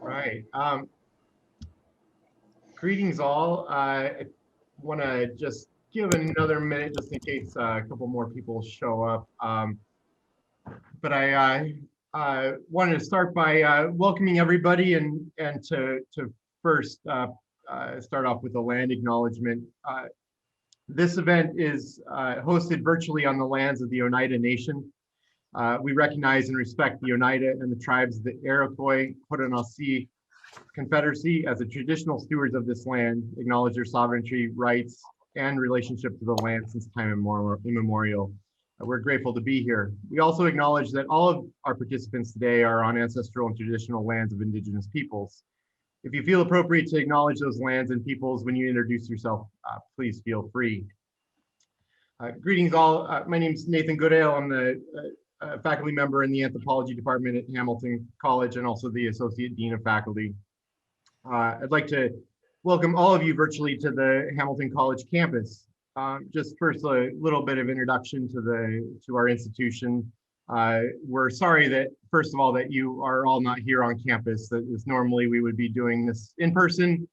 Right. Greetings all. I want to just give another minute just in case a couple more people show up. But I wanted to start by welcoming everybody and to first start off with a land acknowledgement. This event is hosted virtually on the lands of the Oneida Nation. We recognize and respect the Oneida and the tribes of the Iroquois, Haudenosaunee Confederacy as the traditional stewards of this land, acknowledge their sovereignty, rights, and relationship to the land since time immemorial. We're grateful to be here. We also acknowledge that all of our participants today are on ancestral and traditional lands of Indigenous peoples. If you feel appropriate to acknowledge those lands and peoples when you introduce yourself, please feel free. Greetings all. My name is Nathan Goodale. I'm the faculty member in the anthropology department at Hamilton College and also the associate dean of faculty. I'd like to welcome all of you virtually to the Hamilton College campus. Just first a little bit of introduction to our institution. We're sorry that, first of all, that you are all not here on campus. That is normally we would be doing this in person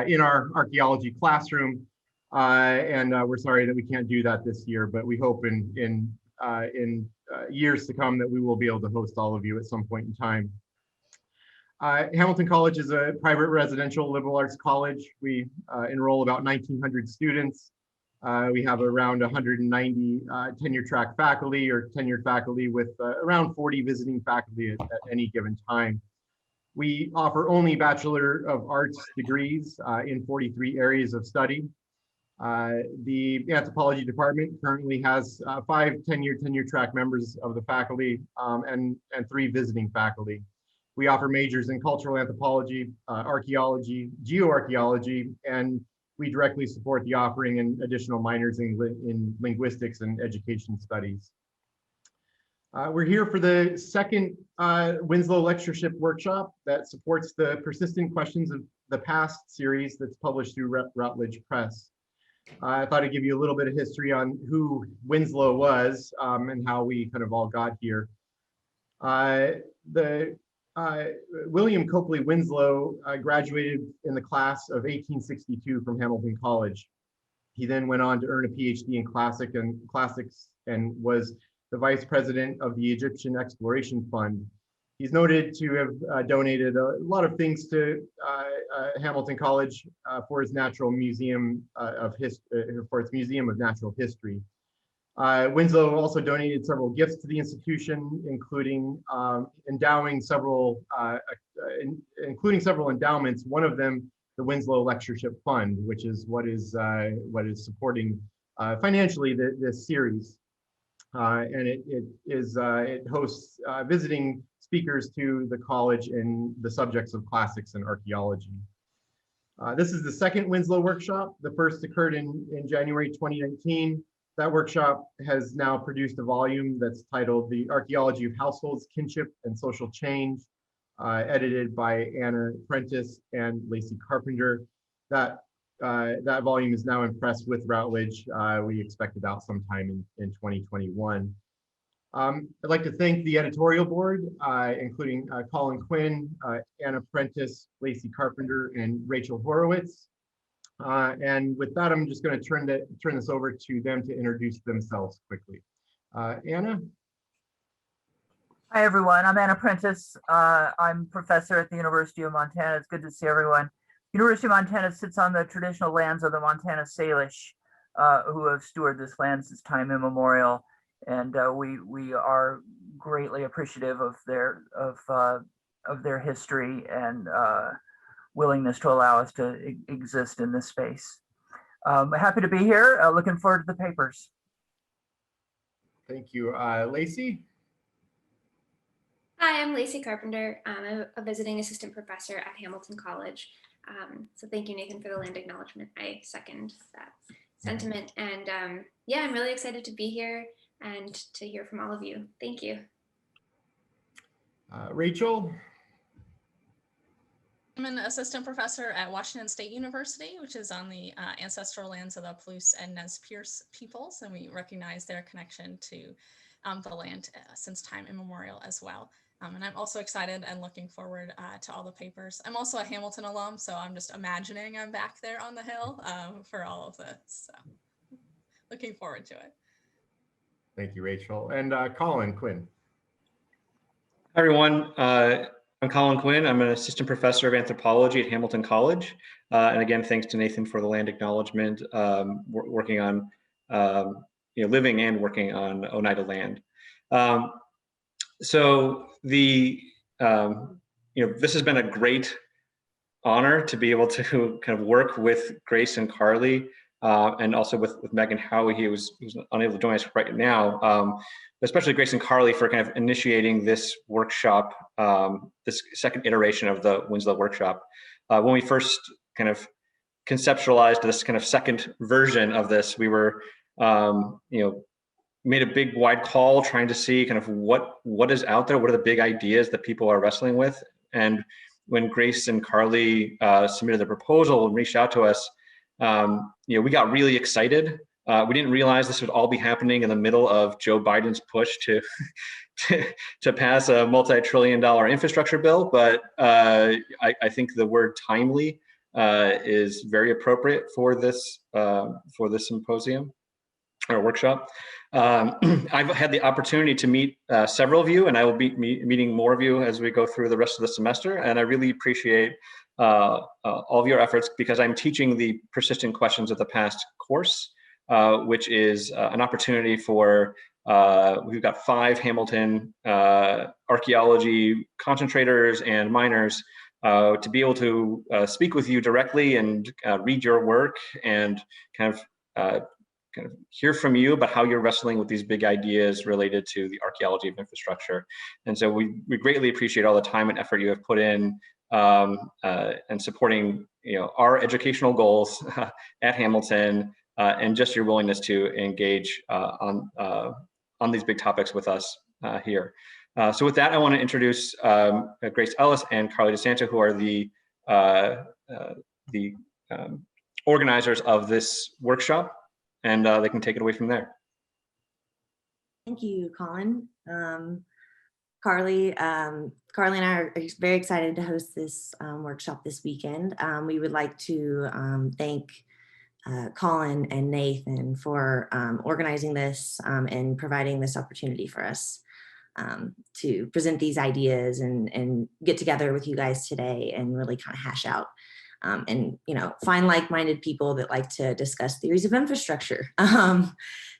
in our archaeology classroom. And we're sorry that we can't do that this year, but we hope in years to come that we will be able to host all of you at some point in time. Hamilton College is a private residential liberal arts college. We enroll about 1,900 students. We have around 190 tenure track faculty or tenured faculty with around 40 visiting faculty at any given time. We offer only Bachelor of Arts degrees in 43 areas of study. The anthropology department currently has 5 tenure track members of the faculty and 3 visiting faculty. We offer majors in cultural anthropology, archaeology, geoarchaeology, and we directly support the offering and additional minors in linguistics and education studies. We're here for the second Winslow Lectureship Workshop that supports the Persistent Questions of the Past series that's published through Routledge Press. I thought I'd give you a little bit of history on who Winslow was and how we kind of all got here. William Copley Winslow graduated in the class of 1862 from Hamilton College. He then went on to earn a PhD in classics and was the vice president of the Egyptian Exploration Fund. He's noted to have donated a lot of things to Hamilton College for its Natural Museum for its Museum of Natural History. Winslow also donated several gifts to the institution, including endowing several endowments. One of them, the Winslow Lectureship Fund, which is what is supporting financially this series, and it hosts visiting speakers to the college in the subjects of classics and archaeology. This is the second Winslow workshop. The first occurred in January 2019. That workshop has now produced a volume that's titled The Archaeology of Households, Kinship, and Social Change, edited by Anna Prentice and Lacey Carpenter. That volume is now in press with Routledge. We expect it out sometime in 2021. I'd like to thank the editorial board, including Colin Quinn, Anna Prentice, Lacey Carpenter, and Rachel Horowitz. And with that, I'm just going to turn this over to them to introduce themselves quickly. Anna? Hi, everyone. I'm Anna Prentice. I'm professor at the University of Montana. It's good to see everyone. University of Montana sits on the traditional lands of the Montana Salish, who have stewarded this land since time immemorial. And we are greatly appreciative of their history and willingness to allow us to exist in this space. Happy to be here. Looking forward to the papers. Thank you. Lacey? Hi, I'm Lacey Carpenter. I'm a visiting assistant professor at Hamilton College. So thank you, Nathan, for the land acknowledgement. I second that sentiment. And yeah, I'm really excited to be here and to hear from all of you. Thank you. Rachel? I'm an assistant professor at Washington State University, which is on the ancestral lands of the Palouse and Nez Perce peoples, and we recognize their connection to the land since time immemorial as well. And I'm also excited and looking forward to all the papers. I'm also a Hamilton alum, so I'm just imagining I'm back there on the Hill for all of this. So looking forward to it. Thank you, Rachel. And Colin Quinn. Hi, everyone. I'm Colin Quinn. I'm an assistant professor of anthropology at Hamilton College. And again, thanks to Nathan for the land acknowledgement, working on, living and working on Oneida land. So this has been a great honor to be able to kind of work with Grace and Carly, and also with Megan Howie, who's unable to join us right now. Especially Grace and Carly for kind of initiating this workshop, this second iteration of the Winslow Workshop. When we first kind of conceptualized this kind of second version of this, we were, made a big wide call trying to see kind of what is out there, what are the big ideas that people are wrestling with. And when Grace and Carly submitted the proposal and reached out to us, we got really excited. We didn't realize this would all be happening in the middle of Joe Biden's push to pass a multi-trillion-dollar infrastructure bill, but I think the word timely is very appropriate for this symposium or workshop. I've had the opportunity to meet several of you, and I will be meeting more of you as we go through the rest of the semester. And I really appreciate all of your efforts, because I'm teaching the Persistent Questions of the Past course, which is an opportunity for, we've got 5 Hamilton archaeology concentrators and miners to be able to speak with you directly and read your work and kind of hear from you about how you're wrestling with these big ideas related to the archaeology of infrastructure. And so we greatly appreciate all the time and effort you have put in and supporting our educational goals at Hamilton, and just your willingness to engage on these big topics with us here. So with that, I want to introduce Grace Ellis and Carly DeSanto, who are the organizers of this workshop, and they can take it away from there. Thank you, Colin. Carly and I are very excited to host this workshop this weekend. We would like to thank Colin and Nathan for organizing this and providing this opportunity for us to present these ideas and get together with you guys today and really kind of hash out and find like-minded people that like to discuss theories of infrastructure.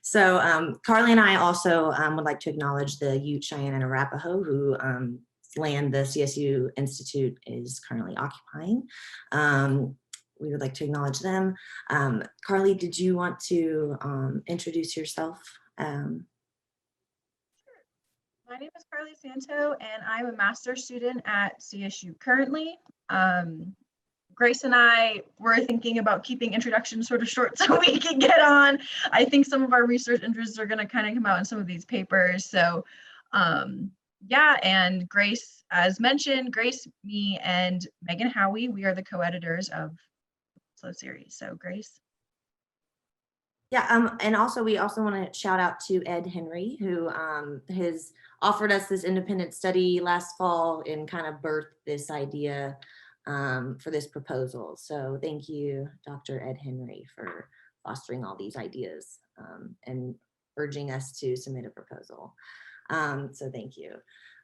So Carly and I also would like to acknowledge the Ute, Cheyenne, and Arapaho, who land the CSU Institute is currently occupying. We would like to acknowledge them. Carly, did you want to introduce yourself? My name is Carly Santo, and I'm a master's student at CSU currently. Grace and I were thinking about keeping introductions sort of short so we can get on. I think some of our research interests are going to kind of come out in some of these papers. So yeah, and Grace, as mentioned, Grace, me, and Megan Howie, we are the co-editors of the Winslow series. So Grace. Yeah, and also we also want to shout out to Ed Henry, who has offered us this independent study last fall and kind of birthed this idea for this proposal. So thank you, Dr. Ed Henry, for fostering all these ideas and urging us to submit a proposal. So thank you.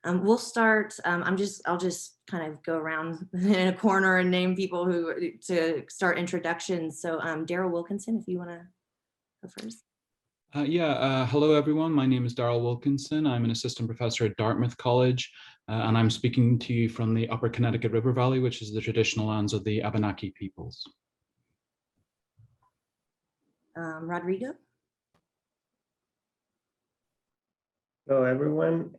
We'll start, I'll just kind of go around in a corner and name people to start introductions. So Daryl Wilkinson, if you want to go first. Hello everyone. My name is Darrell Wilkinson. I'm an assistant professor at Dartmouth College, and I'm speaking to you from the Upper Connecticut River Valley, which is the traditional lands of the Abenaki peoples. Rodrigo. Hello everyone.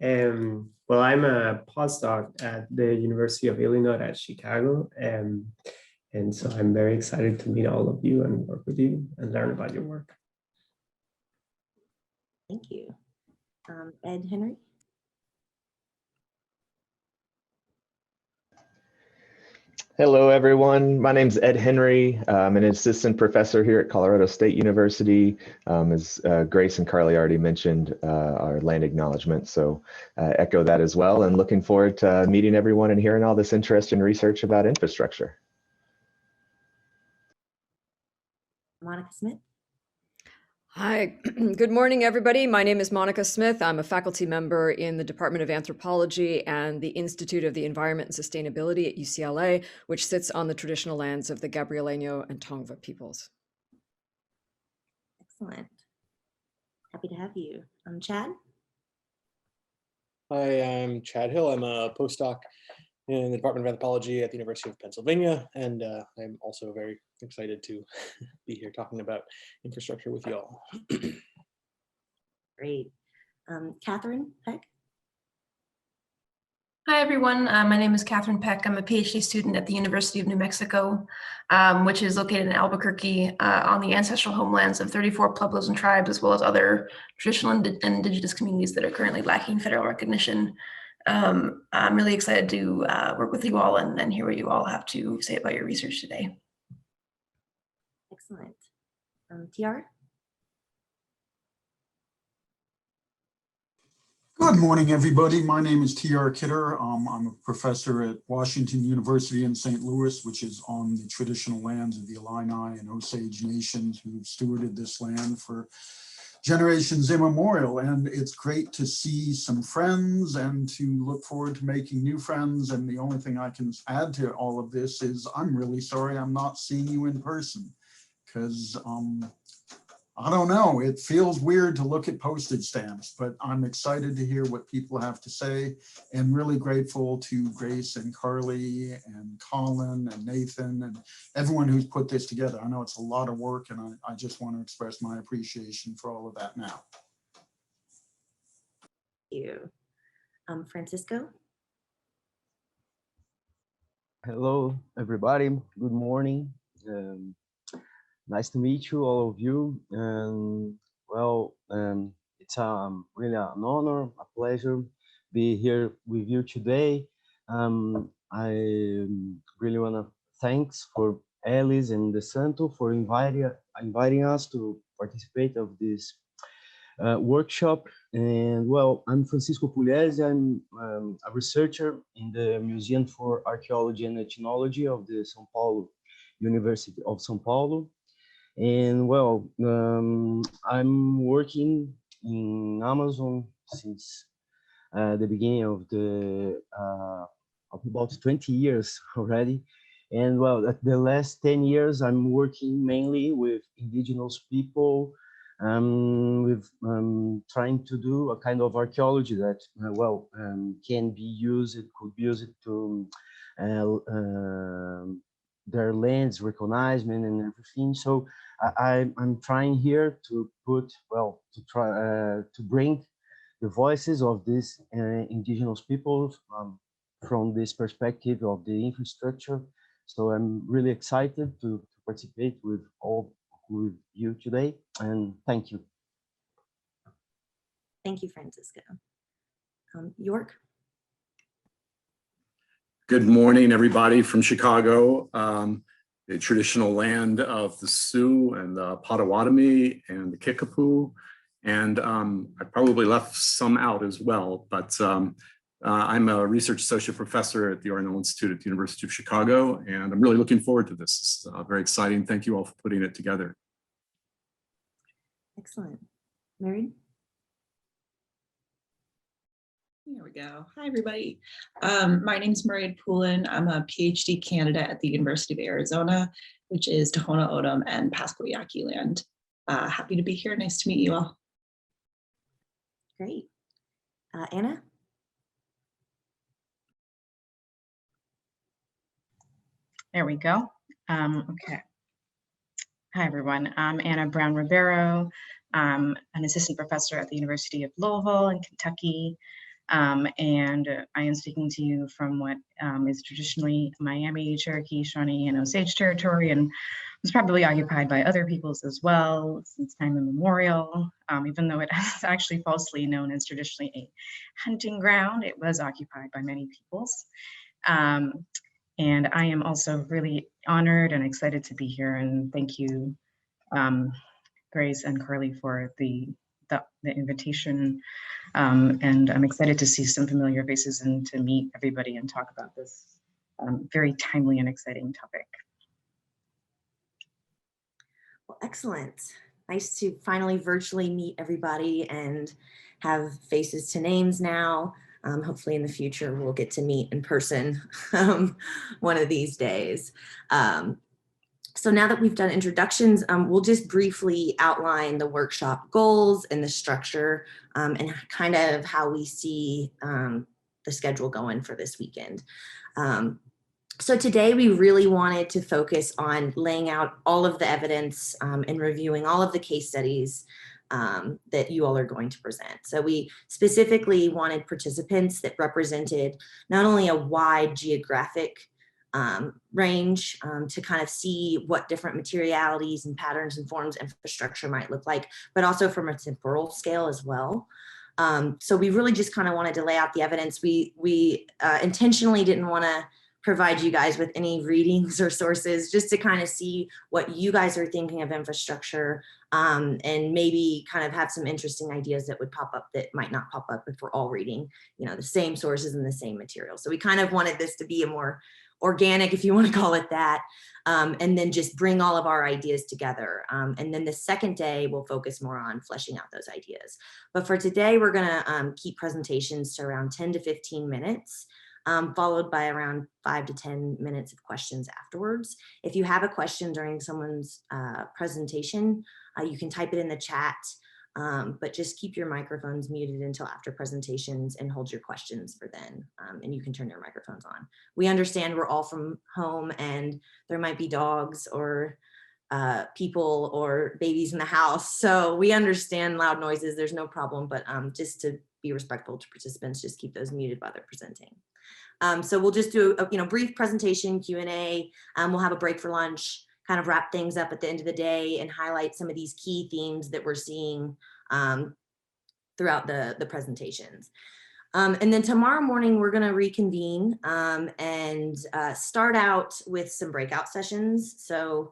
Well, I'm a postdoc at the University of Illinois at Chicago, and so I'm very excited to meet all of you and work with you and learn about your work. Thank you. Ed Henry. Hello, everyone. My name is Ed Henry. I'm an assistant professor here at Colorado State University. As Grace and Carly already mentioned, our land acknowledgement. So echo that as well, and looking forward to meeting everyone and hearing all this interesting research about infrastructure. Monica Smith. Hi, good morning, everybody. My name is Monica Smith. I'm a faculty member in the Department of Anthropology and the Institute of the Environment and Sustainability at UCLA, which sits on the traditional lands of the Gabrieleño and Tongva peoples. Excellent. Happy to have you. Chad. Hi, I'm Chad Hill. I'm a postdoc in the Department of Anthropology at the University of Pennsylvania, and I'm also very excited to be here talking about infrastructure with you all. Great. Catherine Peck. Hi, everyone. My name is Catherine Peck. I'm a PhD student at the University of New Mexico, which is located in Albuquerque on the ancestral homelands of 34 pueblos and tribes, as well as other traditional and indigenous communities that are currently lacking federal recognition. I'm really excited to work with you all and hear what you all have to say about your research today. Excellent. TR. Good morning, everybody. My name is T.R. Kidder. I'm a professor at Washington University in St. Louis, which is on the traditional lands of the Illini and Osage nations who've stewarded this land for generations immemorial. And it's great to see some friends and to look forward to making new friends. And the only thing I can add to all of this is I'm really sorry I'm not seeing you in person, because I don't know, it feels weird to look at postage stamps, but I'm excited to hear what people have to say, and really grateful to Grace and Carly and Colin and Nathan and everyone who's put this together. I know it's a lot of work, and I just want to express my appreciation for all of that now. Thank you. Francisco. Hello, everybody. Good morning. Nice to meet you, all of you. And well, it's really an honor, a pleasure be here with you today. I really want to thanks for Alice and DeSanto for inviting us to participate of this workshop. And well, I'm Francisco Pugliese. I'm a researcher in the Museum for Archaeology and Ethnology of the São Paulo University of São Paulo. And well, I'm working in Amazon since the beginning of about 20 years already. And well, at the last 10 years, I'm working mainly with indigenous people, with trying to do a kind of archaeology that, can be used, could be used to their lands, recognition and everything. So I'm trying here to to bring the voices of these indigenous peoples from this perspective of the infrastructure. So I'm really excited to participate with you today, and thank you. Thank you, Francisco. York. Good morning, everybody from Chicago, the traditional land of the Sioux and the Potawatomi and the Kickapoo. And I probably left some out as well, but I'm a research associate professor at the Ornell Institute at the University of Chicago, and I'm really looking forward to this. It's very exciting. Thank you all for putting it together. Excellent. Mary? There we go. Hi, everybody. My name is Maria Poulin. I'm a PhD candidate at the University of Arizona, which is Tohono O'odham and Pasco Yaqui land. Happy to be here. Nice to meet you all. Great. Anna? There we go. Okay. Hi, everyone. I'm Anna Brown Ribeiro. I'm an assistant professor at the University of Louisville in Kentucky. And I am speaking to you from what is traditionally Miami, Cherokee, Shawnee, and Osage territory, and was probably occupied by other peoples as well since time immemorial. Even though it is actually falsely known as traditionally a hunting ground, it was occupied by many peoples. And I am also really honored and excited to be here. And thank you, Grace and Carly, for the invitation. And I'm excited to see some familiar faces and to meet everybody and talk about this very timely and exciting topic. Well, excellent. Nice to finally virtually meet everybody and have faces to names now. Hopefully in the future we'll get to meet in person one of these days. So now that we've done introductions, we'll just briefly outline the workshop goals and the structure and kind of how we see the schedule going for this weekend. So today we really wanted to focus on laying out all of the evidence and reviewing all of the case studies that you all are going to present. So we specifically wanted participants that represented not only a wide geographic range to kind of see what different materialities and patterns and forms infrastructure might look like, but also from a temporal scale as well. So we really just kind of wanted to lay out the evidence. We intentionally didn't want to provide you guys with any readings or sources, just to kind of see what you guys are thinking of infrastructure and maybe kind of have some interesting ideas that would pop up that might not pop up if we're all reading, you know, the same sources and the same material. So we kind of wanted this to be a more organic, if you want to call it that, and then just bring all of our ideas together. And then the second day, we'll focus more on fleshing out those ideas. But for today, we're going to keep presentations to around 10 to 15 minutes. Followed by around 5 to 10 minutes of questions afterwards. If you have a question during someone's presentation, you can type it in the chat, but just keep your microphones muted until after presentations and hold your questions for then, and you can turn your microphones on. We understand we're all from home and there might be dogs or people or babies in the house, so we understand loud noises, there's no problem, but just to be respectful to participants, just keep those muted while they're presenting. So we'll just do a brief presentation, Q&A. We'll have a break for lunch, kind of wrap things up at the end of the day and highlight some of these key themes that we're seeing throughout the presentations. And then tomorrow morning, we're going to reconvene and start out with some breakout sessions. So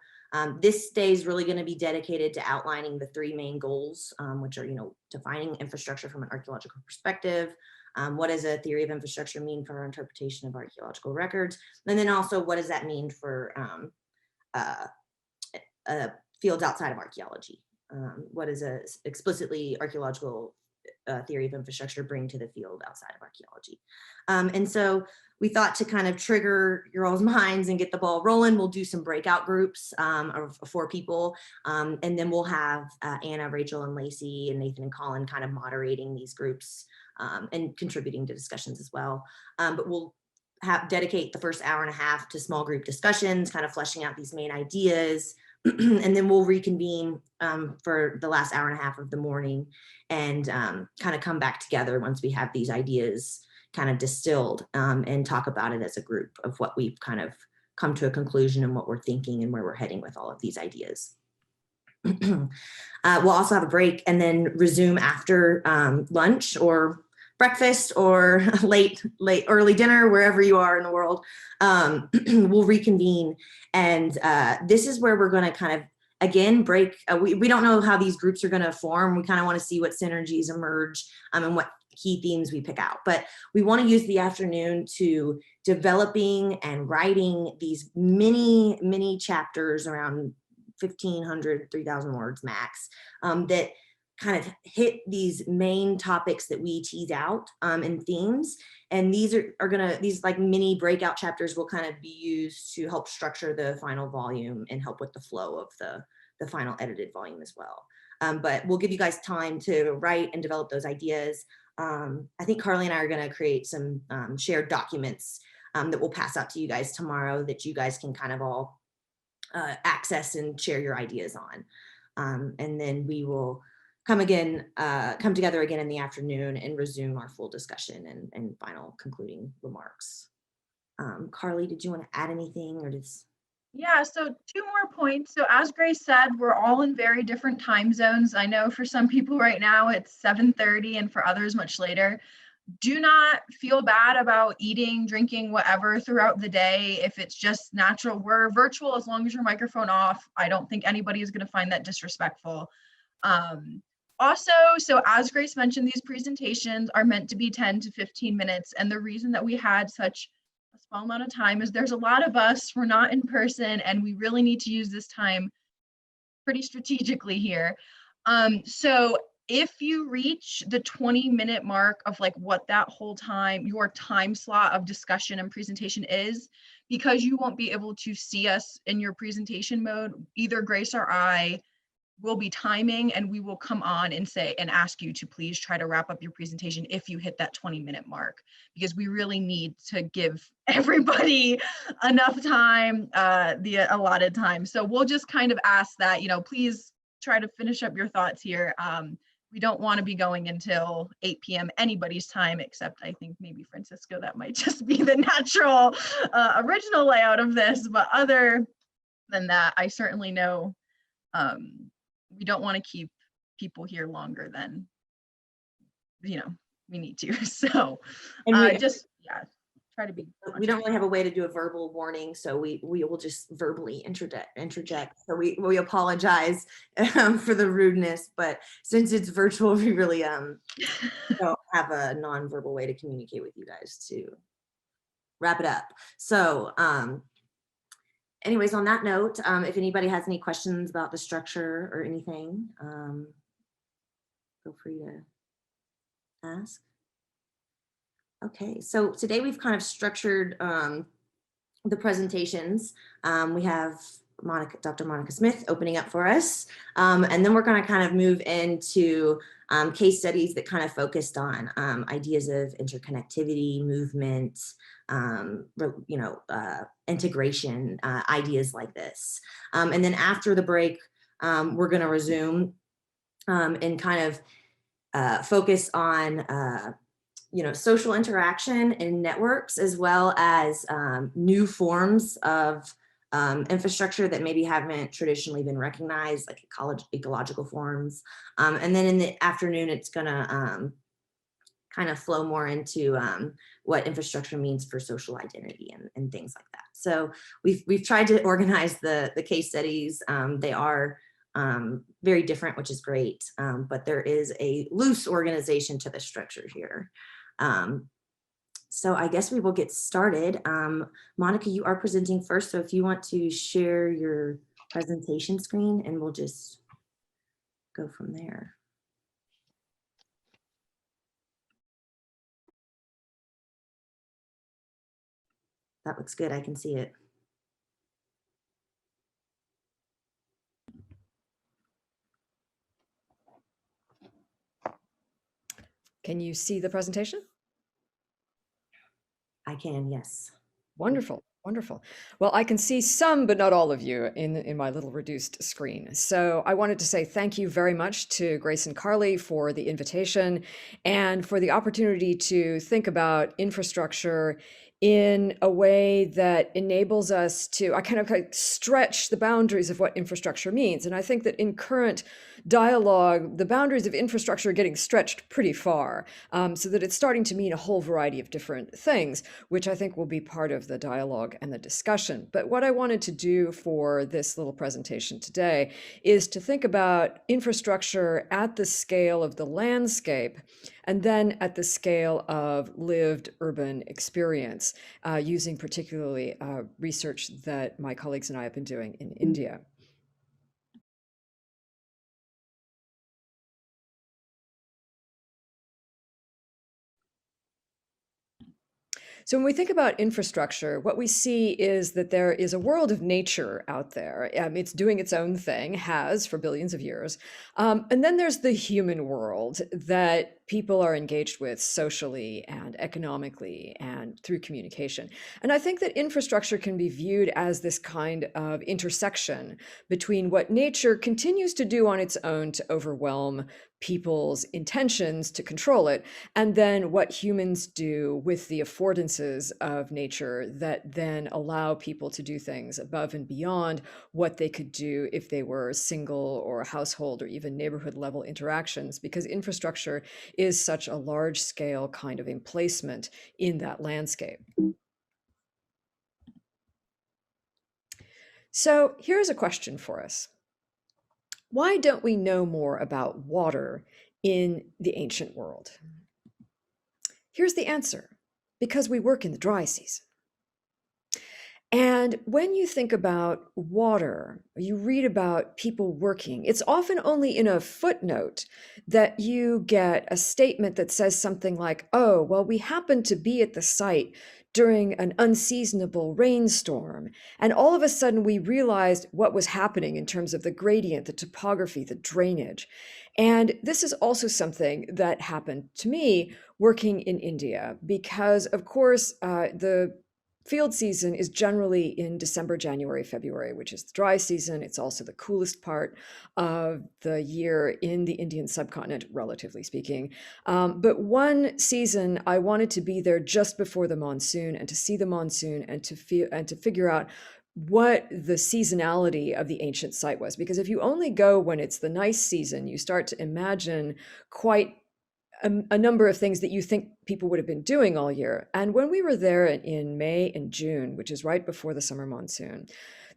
this day is really going to be dedicated to outlining the 3 main goals, which are, defining infrastructure from an archaeological perspective. What does a theory of infrastructure mean for our interpretation of archaeological records? And then also, what does that mean for fields outside of archaeology? What does a explicitly archaeological theory of infrastructure bring to the field outside of archaeology? And so we thought to kind of trigger your all's minds and get the ball rolling, we'll do some breakout groups of 4 people. And then we'll have Anna, Rachel, and Lacey, and Nathan and Colin kind of moderating these groups and contributing to discussions as well. But we'll dedicate the first hour and a half to small group discussions, kind of fleshing out these main ideas. And then we'll reconvene for the last hour and a half of the morning and kind of come back together once we have these ideas kind of distilled and talk about it as a group of what we've kind of come to a conclusion and what we're thinking and where we're heading with all of these ideas. We'll also have a break and then resume after lunch or breakfast or early dinner, wherever you are in the world. We'll reconvene, and this is where we're going to kind of again break. We don't know how these groups are going to form. We kind of want to see what synergies emerge and what key themes we pick out, but we want to use the afternoon to developing and writing these mini chapters around 1,500, 3,000 words max that kind of hit these main topics that we tease out and themes. And these these like mini breakout chapters will kind of be used to help structure the final volume and help with the flow of the final edited volume as well. But we'll give you guys time to write and develop those ideas. I think Carly and I are going to create some shared documents that we'll pass out to you guys tomorrow that you guys can kind of all access and share your ideas on. And then we will come together again in the afternoon and resume our full discussion and final concluding remarks. Carly, did you want to add anything or just? Yeah, so 2 more points. So as Grace said, we're all in very different time zones. I know for some people right now it's 7:30 and for others much later. Do not feel bad about eating, drinking, whatever throughout the day. If it's just natural, we're virtual as long as your microphone off. I don't think anybody is going to find that disrespectful. Also, so as Grace mentioned, these presentations are meant to be 10 to 15 minutes. And the reason that we had such a small amount of time is there's a lot of us, we're not in person, and we really need to use this time pretty strategically here. So if you reach the 20-minute mark of like what that whole time, your time slot of discussion and presentation is, because you won't be able to see us in your presentation mode, either Grace or I will be timing, and we will come on and say and ask you to please try to wrap up your presentation if you hit that 20-minute mark, because we really need to give everybody enough time, the allotted time. So we'll just kind of ask that, you know, please try to finish up your thoughts here. We don't want to be going until 8 p.m. anybody's time, except I think maybe Francisco, that might just be the natural original layout of this. But other than that, I certainly know we don't want to keep people here longer than, you know, we need to. So just, yeah, try to be. We don't really have a way to do a verbal warning, so we will just verbally interject. So we apologize for the rudeness, but since it's virtual, we really don't have a non-verbal way to communicate with you guys to wrap it up. So anyways, on that note, if anybody has any questions about the structure or anything, feel free to ask. Okay, so today we've kind of structured the presentations. We have Dr. Monica Smith opening up for us, and then we're going to kind of move into case studies that kind of focused on ideas of interconnectivity, movement, you know, integration, ideas like this. And then after the break, we're going to resume and kind of focus on you know, social interaction and networks, as well as new forms of infrastructure that maybe haven't traditionally been recognized, like ecological forms. And then in the afternoon, it's gonna kind of flow more into what infrastructure means for social identity and things like that. So we've tried to organize the case studies. They are very different, which is great, but there is a loose organization to the structure here. So I guess we will get started. Monica, you are presenting first, so if you want to share your presentation screen, and we'll just go from there. That looks good, I can see it. Can you see the presentation? I can, yes. Wonderful, wonderful. Well, I can see some, but not all of you in my little reduced screen. So I wanted to say thank you very much to Grace and Carly for the invitation and for the opportunity to think about infrastructure in a way that enables us to, I kind of like stretch the boundaries of what infrastructure means. And I think that in current dialogue, the boundaries of infrastructure are getting stretched pretty far, so that it's starting to mean a whole variety of different things, which I think will be part of the dialogue and the discussion. But what I wanted to do for this little presentation today is to think about infrastructure at the scale of the landscape, and then at the scale of lived urban experience, using particularly research that my colleagues and I have been doing in India. So when we think about infrastructure, what we see is that there is a world of nature out there. It's doing its own thing, has for billions of years. And then there's the human world that people are engaged with socially and economically and through communication. And I think that infrastructure can be viewed as this kind of intersection between what nature continues to do on its own to overwhelm people's intentions to control it, and then what humans do with the affordances of nature that then allow people to do things above and beyond what they could do if they were single or household or even neighborhood level interactions, because infrastructure is such a large scale kind of emplacement in that landscape. So here's a question for us. Why don't we know more about water in the ancient world? Here's the answer: because we work in the dry season. And when you think about water, you read about people working, it's often only in a footnote that you get a statement that says something like, oh, well, we happened to be at the site during an unseasonable rainstorm. And all of a sudden we realized what was happening in terms of the gradient, the topography, the drainage. And this is also something that happened to me working in India, because of course, the field season is generally in December, January, February, which is the dry season. It's also the coolest part of the year in the Indian subcontinent, relatively speaking. But one season, I wanted to be there just before the monsoon and to see the monsoon and to figure out what the seasonality of the ancient site was. Because if you only go when it's the nice season, you start to imagine quite a number of things that you think people would have been doing all year. And when we were there in May and June, which is right before the summer monsoon,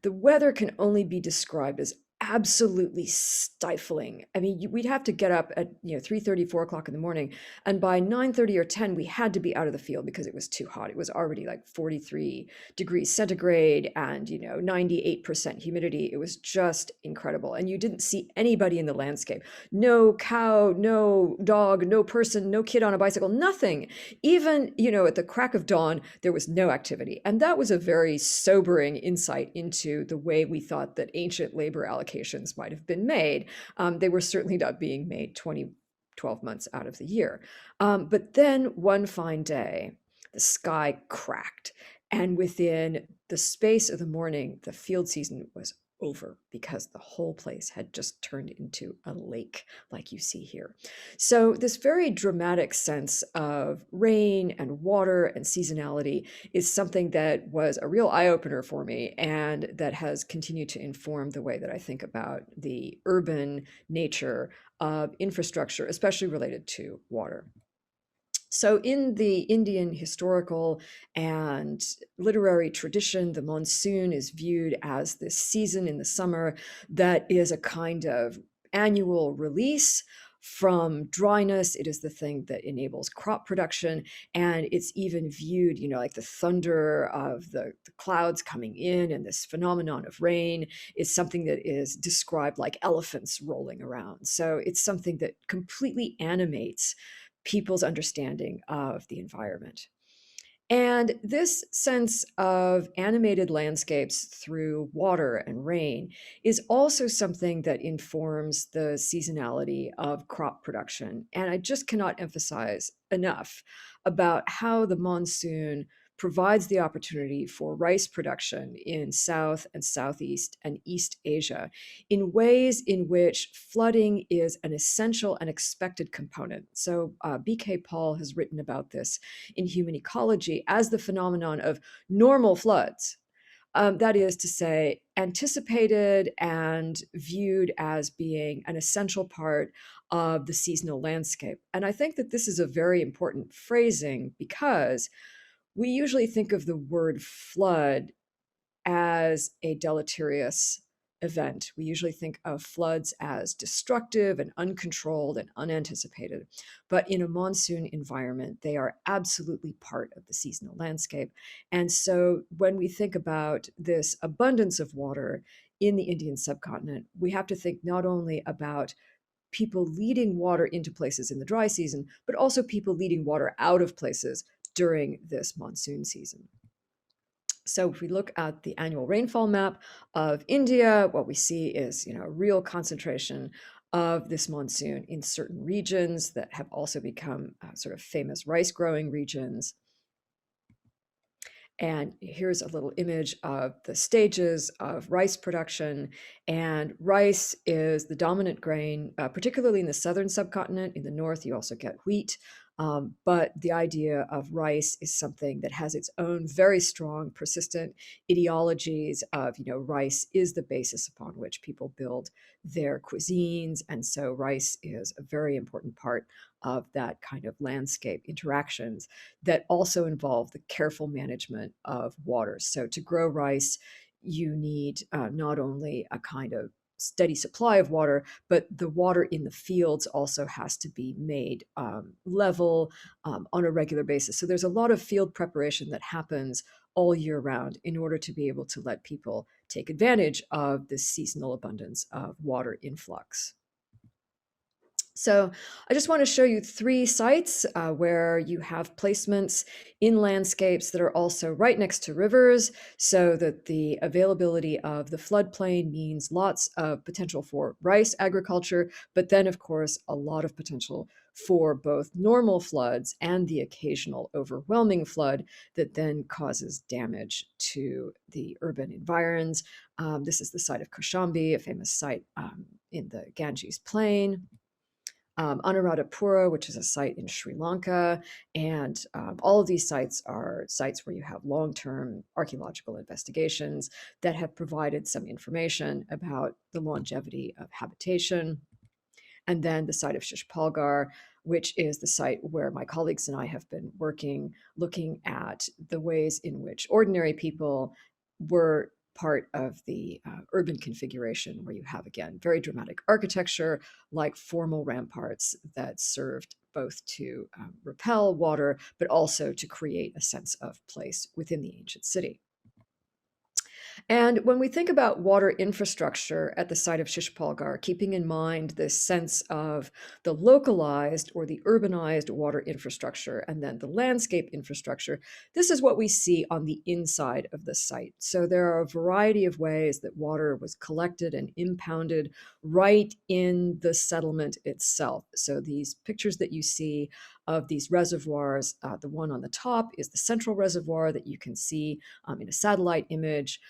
the weather can only be described as absolutely stifling. I mean, we'd have to get up at 3:30, 4 o'clock in the morning, and by 9:30 or 10, we had to be out of the field because it was too hot. It was already like 43 degrees centigrade and 98% humidity. It was just incredible, and you didn't see anybody in the landscape. No cow, no dog, no person, no kid on a bicycle, nothing. Even at the crack of dawn, there was no activity, and that was a very sobering insight into the way we thought that ancient labor allocations might have been made. They were certainly not being made 12 months out of the year. But then one fine day, the sky cracked, and within the space of the morning, the field season was over because the whole place had just turned into a lake like you see here. So this very dramatic sense of rain and water and seasonality is something that was a real eye-opener for me, and that has continued to inform the way that I think about the urban nature of infrastructure, especially related to water. So in the Indian historical and literary tradition, the monsoon is viewed as this season in the summer that is a kind of annual release from dryness. It is the thing that enables crop production, and it's even viewed, like the thunder of the clouds coming in, and this phenomenon of rain is something that is described like elephants rolling around. So it's something that completely animates people's understanding of the environment. And this sense of animated landscapes through water and rain is also something that informs the seasonality of crop production. And I just cannot emphasize enough about how the monsoon provides the opportunity for rice production in South and Southeast and East Asia in ways in which flooding is an essential and expected component. So B.K. Paul has written about this in Human Ecology as the phenomenon of normal floods. That is to say, anticipated and viewed as being an essential part of the seasonal landscape. And I think that this is a very important phrasing, because we usually think of the word flood as a deleterious event. We usually think of floods as destructive and uncontrolled and unanticipated. But in a monsoon environment, they are absolutely part of the seasonal landscape. And so when we think about this abundance of water in the Indian subcontinent, we have to think not only about people leading water into places in the dry season, but also people leading water out of places during this monsoon season. So if we look at the annual rainfall map of India, what we see is, a real concentration of this monsoon in certain regions that have also become sort of famous rice growing regions. And here's a little image of the stages of rice production. And rice is the dominant grain, particularly in the southern subcontinent. In the north, you also get wheat. But the idea of rice is something that has its own very strong, persistent ideologies of, rice is the basis upon which people build their cuisines. And so rice is a very important part of that kind of landscape interactions that also involve the careful management of water. So to grow rice, you need not only a kind of steady supply of water, but the water in the fields also has to be made level on a regular basis. So there's a lot of field preparation that happens all year round in order to be able to let people take advantage of this seasonal abundance of water influx. So I just want to show you 3 sites where you have placements in landscapes that are also right next to rivers, so that the availability of the floodplain means lots of potential for rice agriculture, but then of course a lot of potential for both normal floods and the occasional overwhelming flood that then causes damage to the urban environs. This is the site of Koshambi, a famous site in the Ganges Plain. Anuradhapura, which is a site in Sri Lanka. And all of these sites are sites where you have long-term archaeological investigations that have provided some information about the longevity of habitation. And then the site of Shishpalgarh, which is the site where my colleagues and I have been working, looking at the ways in which ordinary people were part of the urban configuration, where you have, again, very dramatic architecture like formal ramparts that served both to repel water, but also to create a sense of place within the ancient city. And when we think about water infrastructure at the site of Shishpalgarh, keeping in mind this sense of the localized or the urbanized water infrastructure and then the landscape infrastructure, this is what we see on the inside of the site. So there are a variety of ways that water was collected and impounded right in the settlement itself. So these pictures that you see of these reservoirs, the one on the top is the central reservoir that you can see in a satellite image.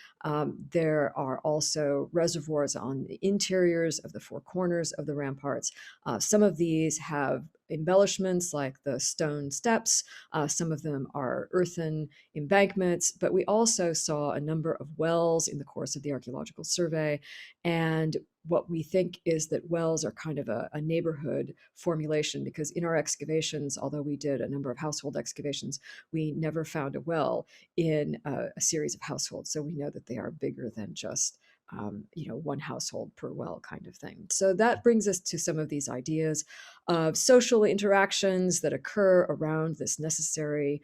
There are also reservoirs on the interiors of the 4 corners of the ramparts. Some of these have embellishments like the stone steps. Some of them are earthen embankments, but we also saw a number of wells in the course of the archaeological survey. And what we think is that wells are kind of a neighborhood formulation, because in our excavations, although we did a number of household excavations, we never found a well in a series of households. So we know that they are bigger than just one household per well kind of thing. So that brings us to some of these ideas of social interactions that occur around this necessary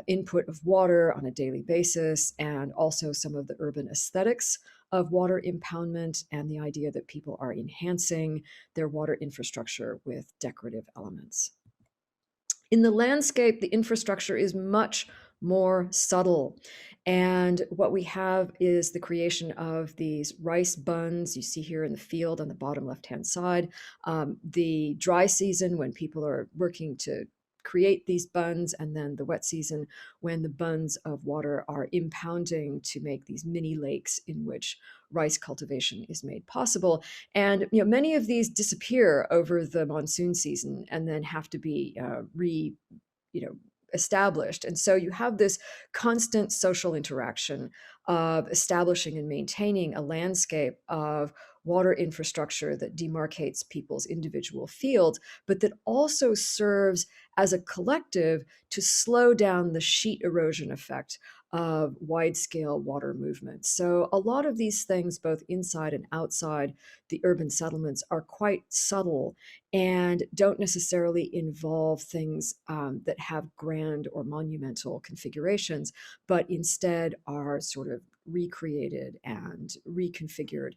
input of water on a daily basis, and also some of the urban aesthetics of water impoundment and the idea that people are enhancing their water infrastructure with decorative elements. In the landscape, the infrastructure is much more subtle. And what we have is the creation of these rice buns you see here in the field on the bottom left-hand side. The dry season, when people are working to create these buns, and then the wet season when the buns of water are impounding to make these mini lakes in which rice cultivation is made possible. And many of these disappear over the monsoon season and then have to be established. And so you have this constant social interaction of establishing and maintaining a landscape of water infrastructure that demarcates people's individual fields, but that also serves as a collective to slow down the sheet erosion effect of wide-scale water movement. So a lot of these things, both inside and outside the urban settlements, are quite subtle and don't necessarily involve things that have grand or monumental configurations, but instead are sort of recreated and reconfigured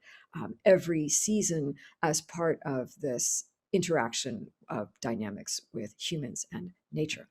every season as part of this interaction of dynamics with humans and nature.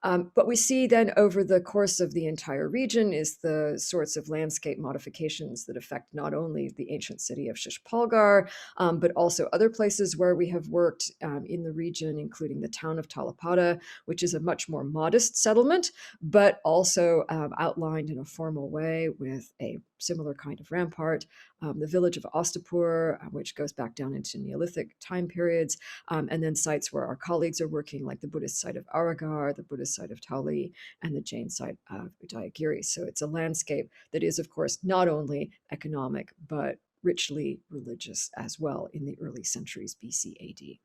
But we see then over the course of the entire region is the sorts of landscape modifications that affect not only the ancient city of Shishpalgar, but also other places where we have worked in the region, including the town of Talapada, which is a much more modest settlement, but also outlined in a formal way with a similar kind of rampart. The village of Ostapur, which goes back down into Neolithic time periods, and then sites where our colleagues are working, like the Buddhist site of Aragar, the Buddhist site of Tali, and the Jain site of Udayagiri. So it's a landscape that is, of course, not only economic, but richly religious as well in the early centuries BC AD.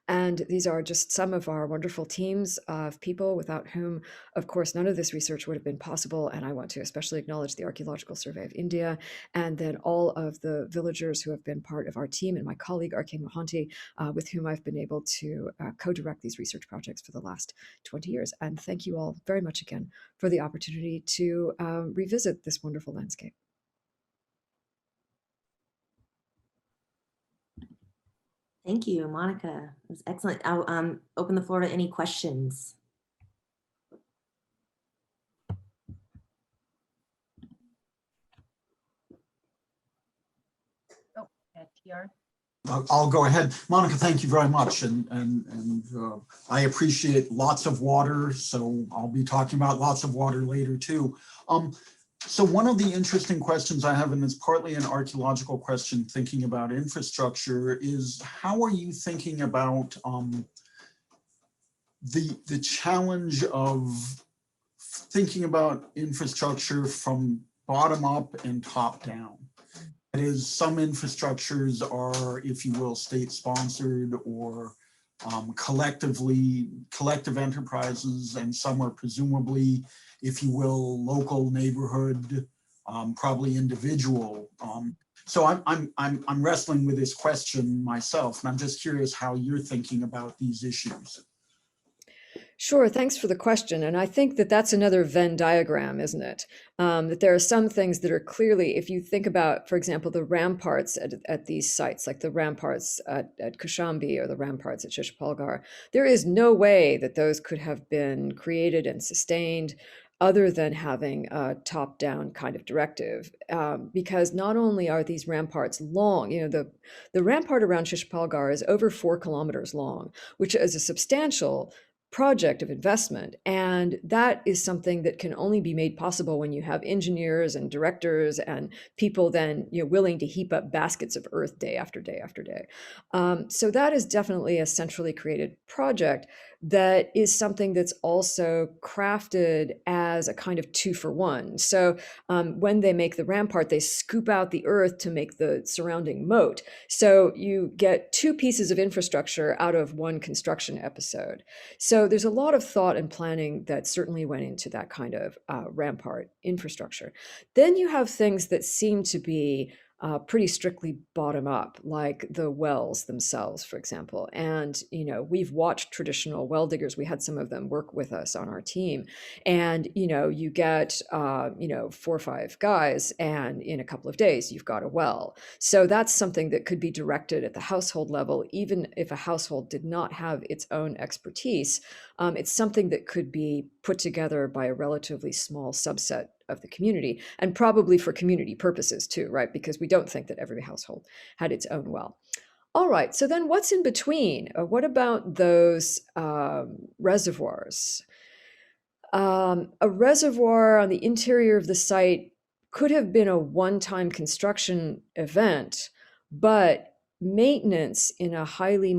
And these are just some of our wonderful teams of people without whom, of course, none of this research would have been possible. And I want to especially acknowledge the Archaeological Survey of India, and then all of the villagers who have been part of our team, and my colleague, R.K. Mohanty, with whom I've been able to co-direct these research projects for the last 20 years. And thank you all very much again for the opportunity to revisit this wonderful landscape. Thank you, Monica. It was excellent. I'll open the floor to any questions. Oh, TR. I'll go ahead. Monica, thank you very much. And I appreciate lots of water. So I'll be talking about lots of water later too. So one of the interesting questions I have, and it's partly an archaeological question thinking about infrastructure, is how are you thinking about the challenge of thinking about infrastructure from bottom up and top down? That is, some infrastructures are, if you will, state sponsored or collective enterprises, and some are presumably, if you will, local, neighborhood, probably individual. So I'm wrestling with this question myself, and I'm just curious how you're thinking about these issues. Sure, thanks for the question. And I think that that's another Venn diagram, isn't it? That there are some things that are clearly, if you think about, for example, the ramparts at these sites, like the ramparts at Kushambi or the ramparts at Shishpalgar, there is no way that those could have been created and sustained other than having a top-down kind of directive, because not only are these ramparts long, the rampart around Shishpalgar is over 4 kilometers long, which is a substantial project of investment. And that is something that can only be made possible when you have engineers and directors and people then willing to heap up baskets of earth day after day after day. So that is definitely a centrally created project that is something that's also crafted as a kind of 2-for-1. So when they make the rampart, they scoop out the earth to make the surrounding moat. So you get 2 pieces of infrastructure out of 1 construction episode. So there's a lot of thought and planning that certainly went into that kind of rampart infrastructure. Then you have things that seem to be pretty strictly bottom up, like the wells themselves, for example. And, we've watched traditional well diggers. We had some of them work with us on our team. And, you get, 4 or 5 guys, and in a couple of days, you've got a well. So that's something that could be directed at the household level, even if a household did not have its own expertise. It's something that could be put together by a relatively small subset of the community, and probably for community purposes too, right? Because we don't think that every household had its own well. All right, so then what's in between? What about those reservoirs? A reservoir on the interior of the site could have been a one-time construction event, but maintenance in a highly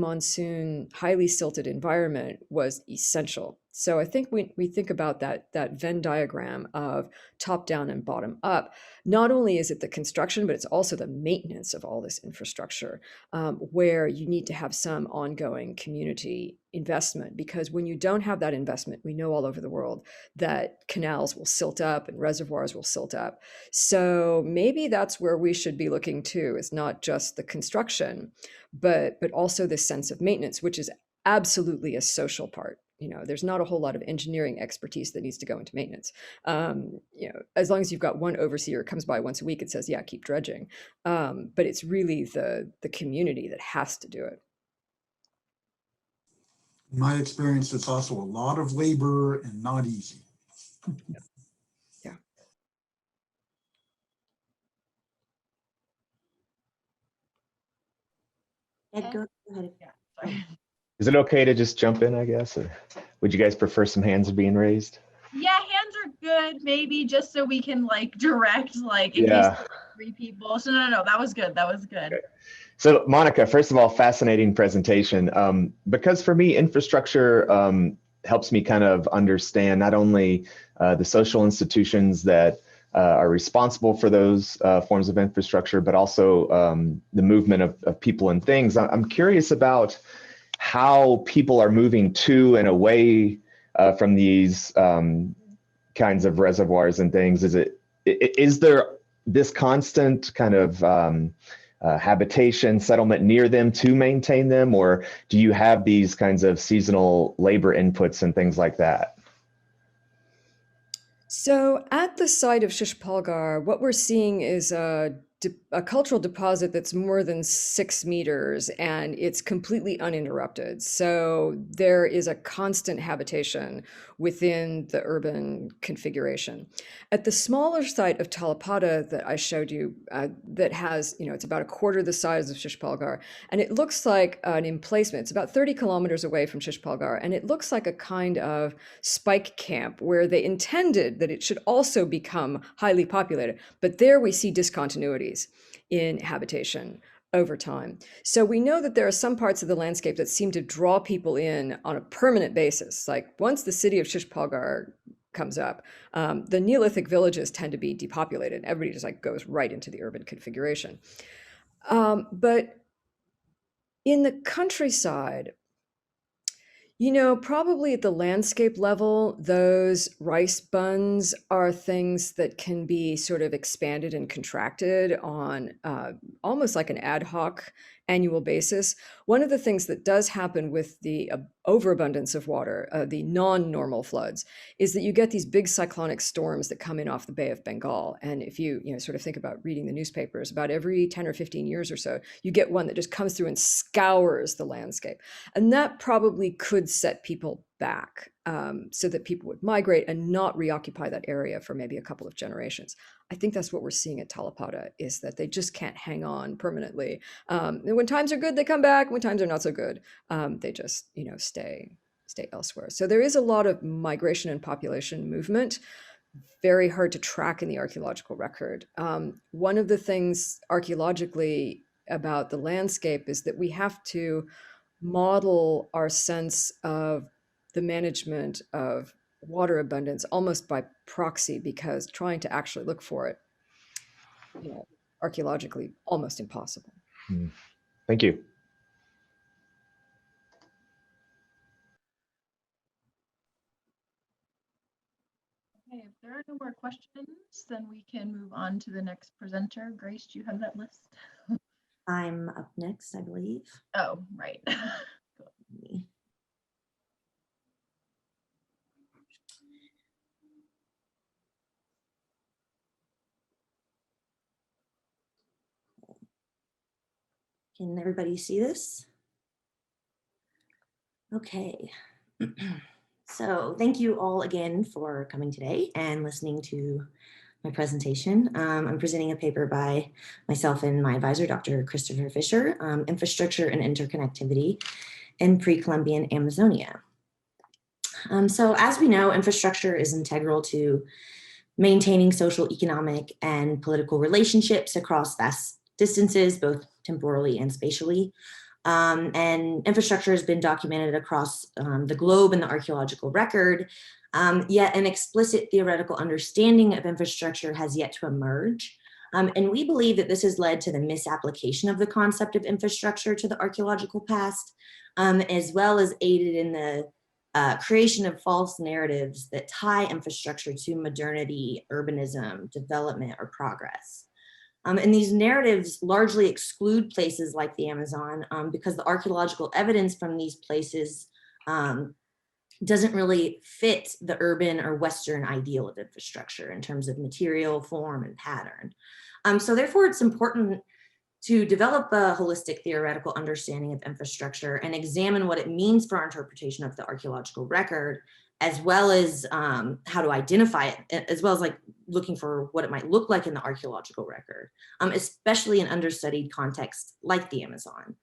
silted environment was essential. So I think we think about that Venn diagram of top down and bottom up. Not only is it the construction, but it's also the maintenance of all this infrastructure, where you need to have some ongoing community investment, because when you don't have that investment, we know all over the world that canals will silt up and reservoirs will silt up. So maybe that's where we should be looking too. It's not just the construction, but also this sense of maintenance, which is absolutely a social part. There's not a whole lot of engineering expertise that needs to go into maintenance. As long as you've got one overseer who comes by once a week and says, yeah, keep dredging. But it's really the community that has to do it. In my experience, it's also a lot of labor and not easy. Yeah. Ed, go ahead. Is it okay to just jump in, I guess? Or would you guys prefer some hands being raised? Yeah, hands are good, maybe just so we can like direct, like in case Yeah. there's like 3 people. So no, that was good. That was good. Okay. So Monica, first of all, fascinating presentation. Because for me, infrastructure helps me kind of understand not only the social institutions that are responsible for those forms of infrastructure, but also the movement of people and things. I'm curious about how people are moving to and away from these kinds of reservoirs and things. Is there this constant kind of habitation settlement near them to maintain them, or do you have these kinds of seasonal labor inputs and things like that? So at the site of Shishpalgar, what we're seeing is a cultural deposit that's more than 6 meters, and it's completely uninterrupted. So there is a constant habitation within the urban configuration. At the smaller site of Talapada that I showed you, that has, it's about a quarter the size of Shishpalgar, and it looks like an emplacement. It's about 30 kilometers away from Shishpalgar, and it looks like a kind of spike camp where they intended that it should also become highly populated. But there we see discontinuities in habitation over time. So we know that there are some parts of the landscape that seem to draw people in on a permanent basis. Like once the city of Shishpalgar comes up, the Neolithic villages tend to be depopulated. Everybody just like goes right into the urban configuration. But in the countryside, probably at the landscape level, those rice buns are things that can be sort of expanded and contracted on almost like an ad hoc annual basis. One of the things that does happen with the overabundance of water, the non-normal floods, is that you get these big cyclonic storms that come in off the Bay of Bengal. And if you sort of think about reading the newspapers, about every 10 or 15 years or so, you get one that just comes through and scours the landscape. And that probably could set people back, so that people would migrate and not reoccupy that area for maybe a couple of generations. I think that's what we're seeing at Talapada, is that they just can't hang on permanently. And when times are good, they come back. When times are not so good, they just stay elsewhere. So there is a lot of migration and population movement. Very hard to track in the archaeological record. One of the things archaeologically about the landscape is that we have to model our sense of the management of water abundance almost by proxy, because trying to actually look for it, archaeologically almost impossible. Thank you. Okay, if there are no more questions, then we can move on to the next presenter. Grace, do you have that list? I'm up next, I believe. Oh, right. Can everybody see this? Okay. So thank you all again for coming today and listening to my presentation. I'm presenting a paper by myself and my advisor, Dr. Christopher Fisher, Infrastructure and Interconnectivity in Pre-Columbian Amazonia. So as we know, infrastructure is integral to maintaining social, economic, and political relationships across vast distances, both temporally and spatially. And infrastructure has been documented across the globe in the archaeological record, yet an explicit theoretical understanding of infrastructure has yet to emerge. And we believe that this has led to the misapplication of the concept of infrastructure to the archaeological past, as well as aided in the creation of false narratives that tie infrastructure to modernity, urbanism, development, or progress. And these narratives largely exclude places like the Amazon because the archaeological evidence from these places doesn't really fit the urban or Western ideal of infrastructure in terms of material, form, and pattern. So therefore, it's important to develop a holistic theoretical understanding of infrastructure and examine what it means for our interpretation of the archaeological record, as well as how to identify it, as well as like looking for what it might look like in the archaeological record, especially in understudied contexts like the Amazon.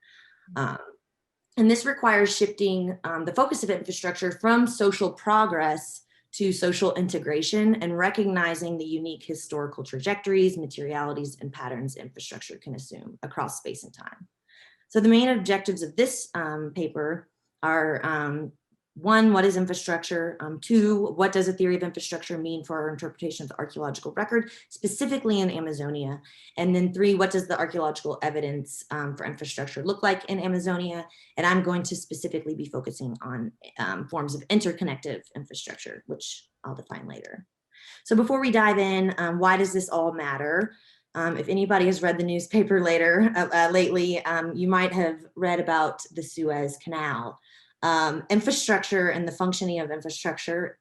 And this requires shifting the focus of infrastructure from social progress to social integration and recognizing the unique historical trajectories, materialities, and patterns infrastructure can assume across space and time. So the main objectives of this paper are 1, what is infrastructure? 2, what does a theory of infrastructure mean for our interpretation of the archaeological record, specifically in Amazonia? And then 3, what does the archaeological evidence for infrastructure look like in Amazonia? And I'm going to specifically be focusing on forms of interconnective infrastructure, which I'll define later. So before we dive in, why does this all matter? If anybody has read the newspaper lately, you might have read about the Suez Canal. Infrastructure and the functioning of infrastructure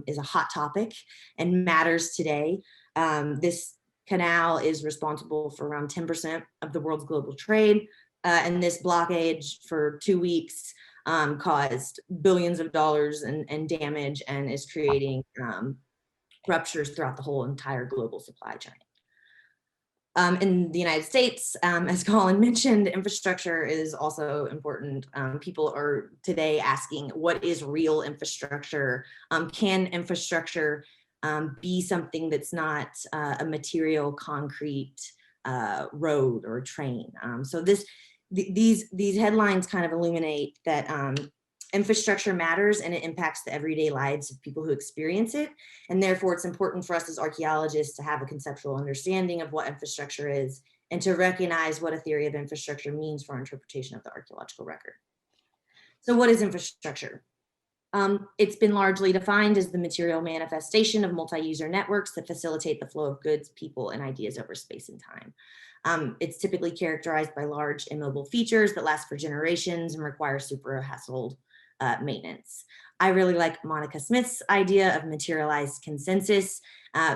is a hot topic and matters today. This canal is responsible for around 10% of the world's global trade, and this blockage for 2 weeks caused billions of dollars in damage and is creating ruptures throughout the whole entire global supply chain. In the United States, as Colin mentioned, infrastructure is also important. People are today asking, what is real infrastructure? Can infrastructure be something that's not a material, concrete road or train? So these headlines kind of illuminate that infrastructure matters and it impacts the everyday lives of people who experience it. And therefore it's important for us as archaeologists to have a conceptual understanding of what infrastructure is and to recognize what a theory of infrastructure means for our interpretation of the archaeological record. So what is infrastructure? It's been largely defined as the material manifestation of multi-user networks that facilitate the flow of goods, people, and ideas over space and time. It's typically characterized by large immobile features that last for generations and require super household maintenance. I really like Monica Smith's idea of materialized consensus,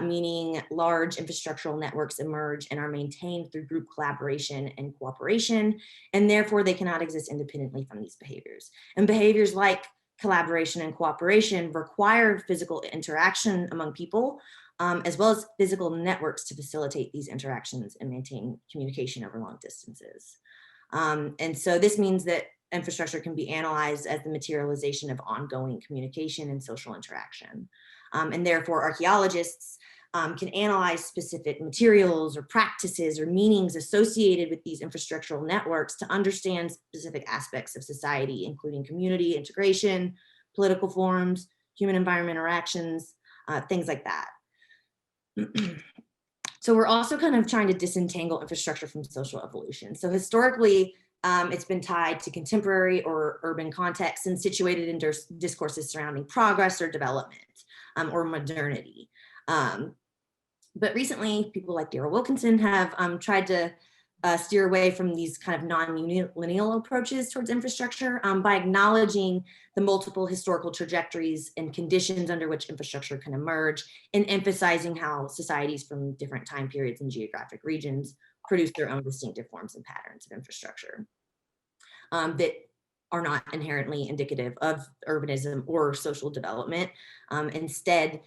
meaning large infrastructural networks emerge and are maintained through group collaboration and cooperation, and therefore they cannot exist independently from these behaviors. And behaviors like collaboration and cooperation require physical interaction among people, as well as physical networks to facilitate these interactions and maintain communication over long distances. And so this means that infrastructure can be analyzed as the materialization of ongoing communication and social interaction. And therefore archaeologists can analyze specific materials or practices or meanings associated with these infrastructural networks to understand specific aspects of society, including community integration, political forms, human environment interactions, things like that. So we're also kind of trying to disentangle infrastructure from social evolution. So historically, it's been tied to contemporary or urban contexts and situated in discourses surrounding progress or development or modernity. But recently, people like Daryl Wilkinson have tried to steer away from these kind of non-lineal approaches towards infrastructure by acknowledging the multiple historical trajectories and conditions under which infrastructure can emerge and emphasizing how societies from different time periods and geographic regions produce their own distinctive forms and patterns of infrastructure that are not inherently indicative of urbanism or social development. Instead,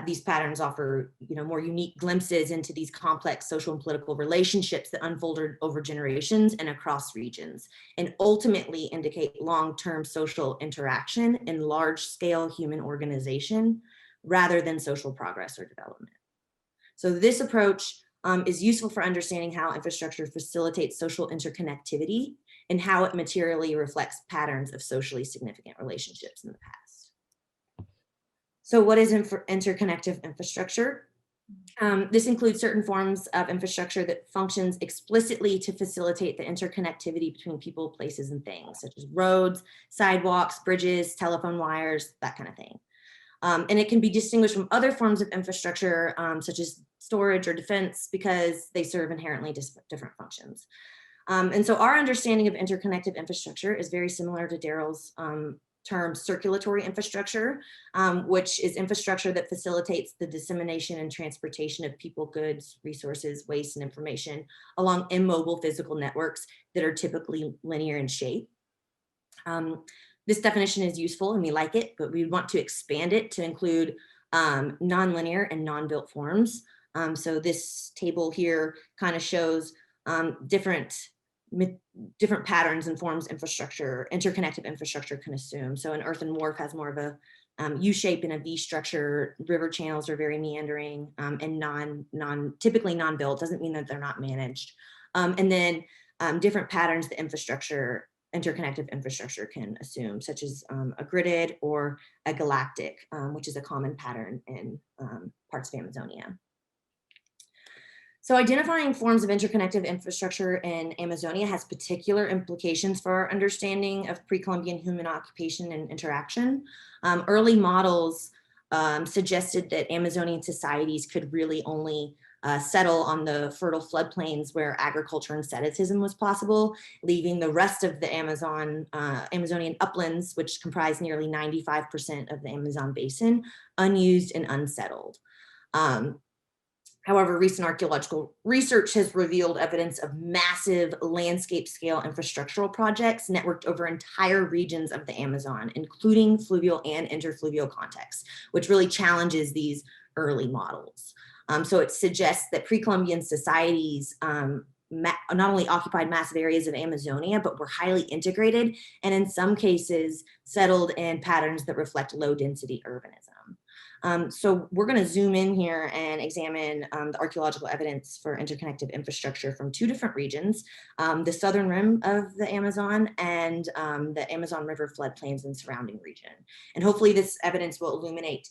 these patterns offer more unique glimpses into these complex social and political relationships that unfolded over generations and across regions, and ultimately indicate long-term social interaction and large-scale human organization rather than social progress or development. So this approach is useful for understanding how infrastructure facilitates social interconnectivity and how it materially reflects patterns of socially significant relationships in the past. So what is interconnective infrastructure? This includes certain forms of infrastructure that functions explicitly to facilitate the interconnectivity between people, places, and things, such as roads, sidewalks, bridges, telephone wires, that kind of thing. And it can be distinguished from other forms of infrastructure, such as storage or defense, because they serve inherently different functions. And so our understanding of interconnected infrastructure is very similar to Daryl's term circulatory infrastructure, which is infrastructure that facilitates the dissemination and transportation of people, goods, resources, waste, and information along immobile physical networks that are typically linear in shape. This definition is useful and we like it, but we want to expand it to include nonlinear and non-built forms. So this table here kind of shows different patterns and forms interconnected infrastructure can assume. So an earthen wharf has more of a U shape and a V structure. River channels are very meandering and typically non-built. Doesn't mean that they're not managed. And then different patterns the interconnected infrastructure can assume, such as a gridded or a galactic, which is a common pattern in parts of Amazonia. So identifying forms of interconnected infrastructure in Amazonia has particular implications for our understanding of pre-Columbian human occupation and interaction. Early models suggested that Amazonian societies could really only settle on the fertile floodplains where agriculture and asceticism was possible, leaving the rest of the Amazonian uplands, which comprise nearly 95% of the Amazon basin, unused and unsettled. However, recent archaeological research has revealed evidence of massive landscape scale infrastructural projects networked over entire regions of the Amazon, including fluvial and interfluvial contexts, which really challenges these early models. So it suggests that pre-Columbian societies not only occupied massive areas of Amazonia, but were highly integrated and in some cases settled in patterns that reflect low density urbanism. So we're going to zoom in here and examine the archaeological evidence for interconnected infrastructure from two different regions, the southern rim of the Amazon and the Amazon River floodplains and surrounding region. And hopefully this evidence will illuminate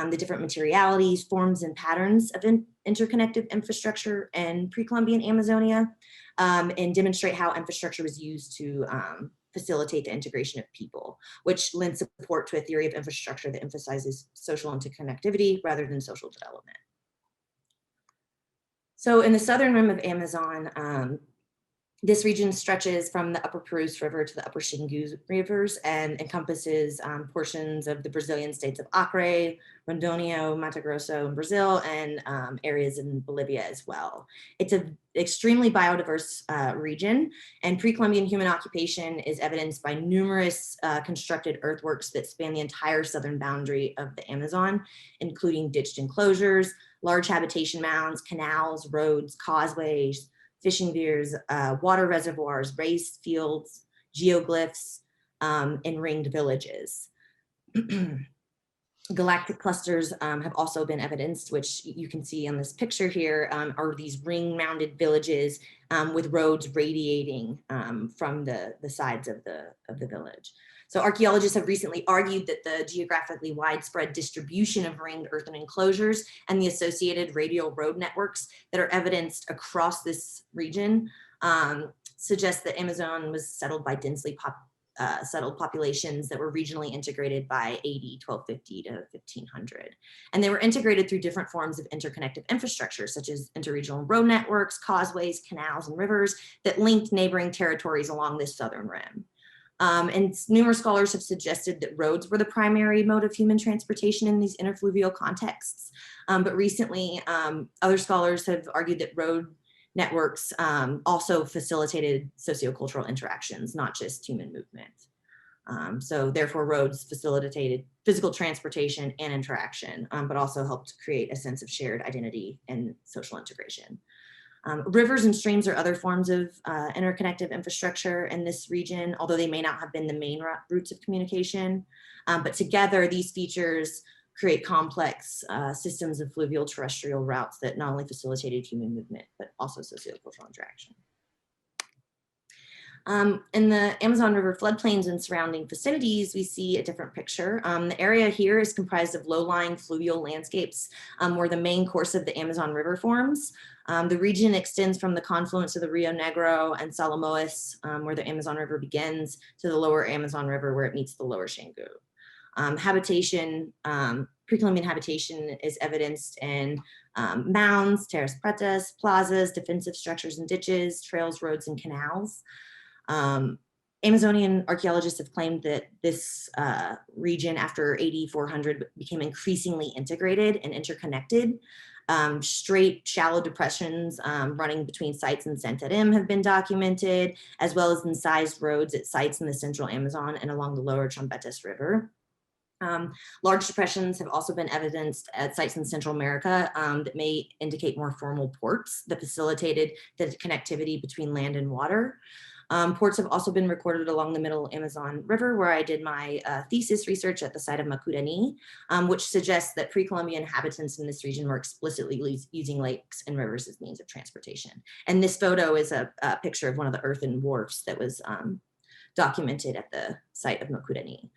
the different materialities, forms, and patterns of interconnected infrastructure in pre-Columbian Amazonia, and demonstrate how infrastructure was used to facilitate the integration of people, which lends support to a theory of infrastructure that emphasizes social interconnectivity rather than social development. So in the southern rim of Amazon, this region stretches from the upper Purus River to the upper Xingu rivers and encompasses portions of the Brazilian states of Acre, Rondônia, Mato Grosso in Brazil, and areas in Bolivia as well. It's an extremely biodiverse region, and pre-Columbian human occupation is evidenced by numerous constructed earthworks that span the entire southern boundary of the Amazon, including ditched enclosures, large habitation mounds, canals, roads, causeways, fishing piers, water reservoirs, raised fields, geoglyphs, and ringed villages. Galactic clusters have also been evidenced, which you can see on this picture here, are these ring-mounded villages with roads radiating from the sides of the village. So archaeologists have recently argued that the geographically widespread distribution of ringed earthen enclosures and the associated radial road networks that are evidenced across this region suggest that Amazon was settled by densely settled populations that were regionally integrated by AD 1250 to 1500. And they were integrated through different forms of interconnected infrastructure, such as interregional road networks, causeways, canals, and rivers that linked neighboring territories along this southern rim. And numerous scholars have suggested that roads were the primary mode of human transportation in these interfluvial contexts. But recently, other scholars have argued that road networks also facilitated sociocultural interactions, not just human movement. So therefore, roads facilitated physical transportation and interaction, but also helped create a sense of shared identity and social integration. Rivers and streams are other forms of interconnected infrastructure in this region, although they may not have been the main routes of communication. But together, these features create complex systems of fluvial terrestrial routes that not only facilitated human movement, but also sociocultural interaction. In the Amazon River floodplains and surrounding vicinities, we see a different picture. The area here is comprised of low-lying fluvial landscapes where the main course of the Amazon River forms. The region extends from the confluence of the Rio Negro and Salamoas, where the Amazon River begins, to the lower Amazon River where it meets the lower Xingu. Pre-Columbian habitation is evidenced in mounds, terras pretas, plazas, defensive structures and ditches, trails, roads, and canals. Amazonian archaeologists have claimed that this region after 8400 became increasingly integrated and interconnected. Straight shallow depressions running between sites in Santarém have been documented, as well as incised roads at sites in the central Amazon and along the lower Trombetas River. Large depressions have also been evidenced at sites in Central America that may indicate more formal ports that facilitated the connectivity between land and water. Ports have also been recorded along the middle Amazon River, where I did my thesis research at the site of Macurani, which suggests that pre-Columbian inhabitants in this region were explicitly using lakes and rivers as means of transportation. And this photo is a picture of one of the earthen wharfs that was documented at the site of Macurani.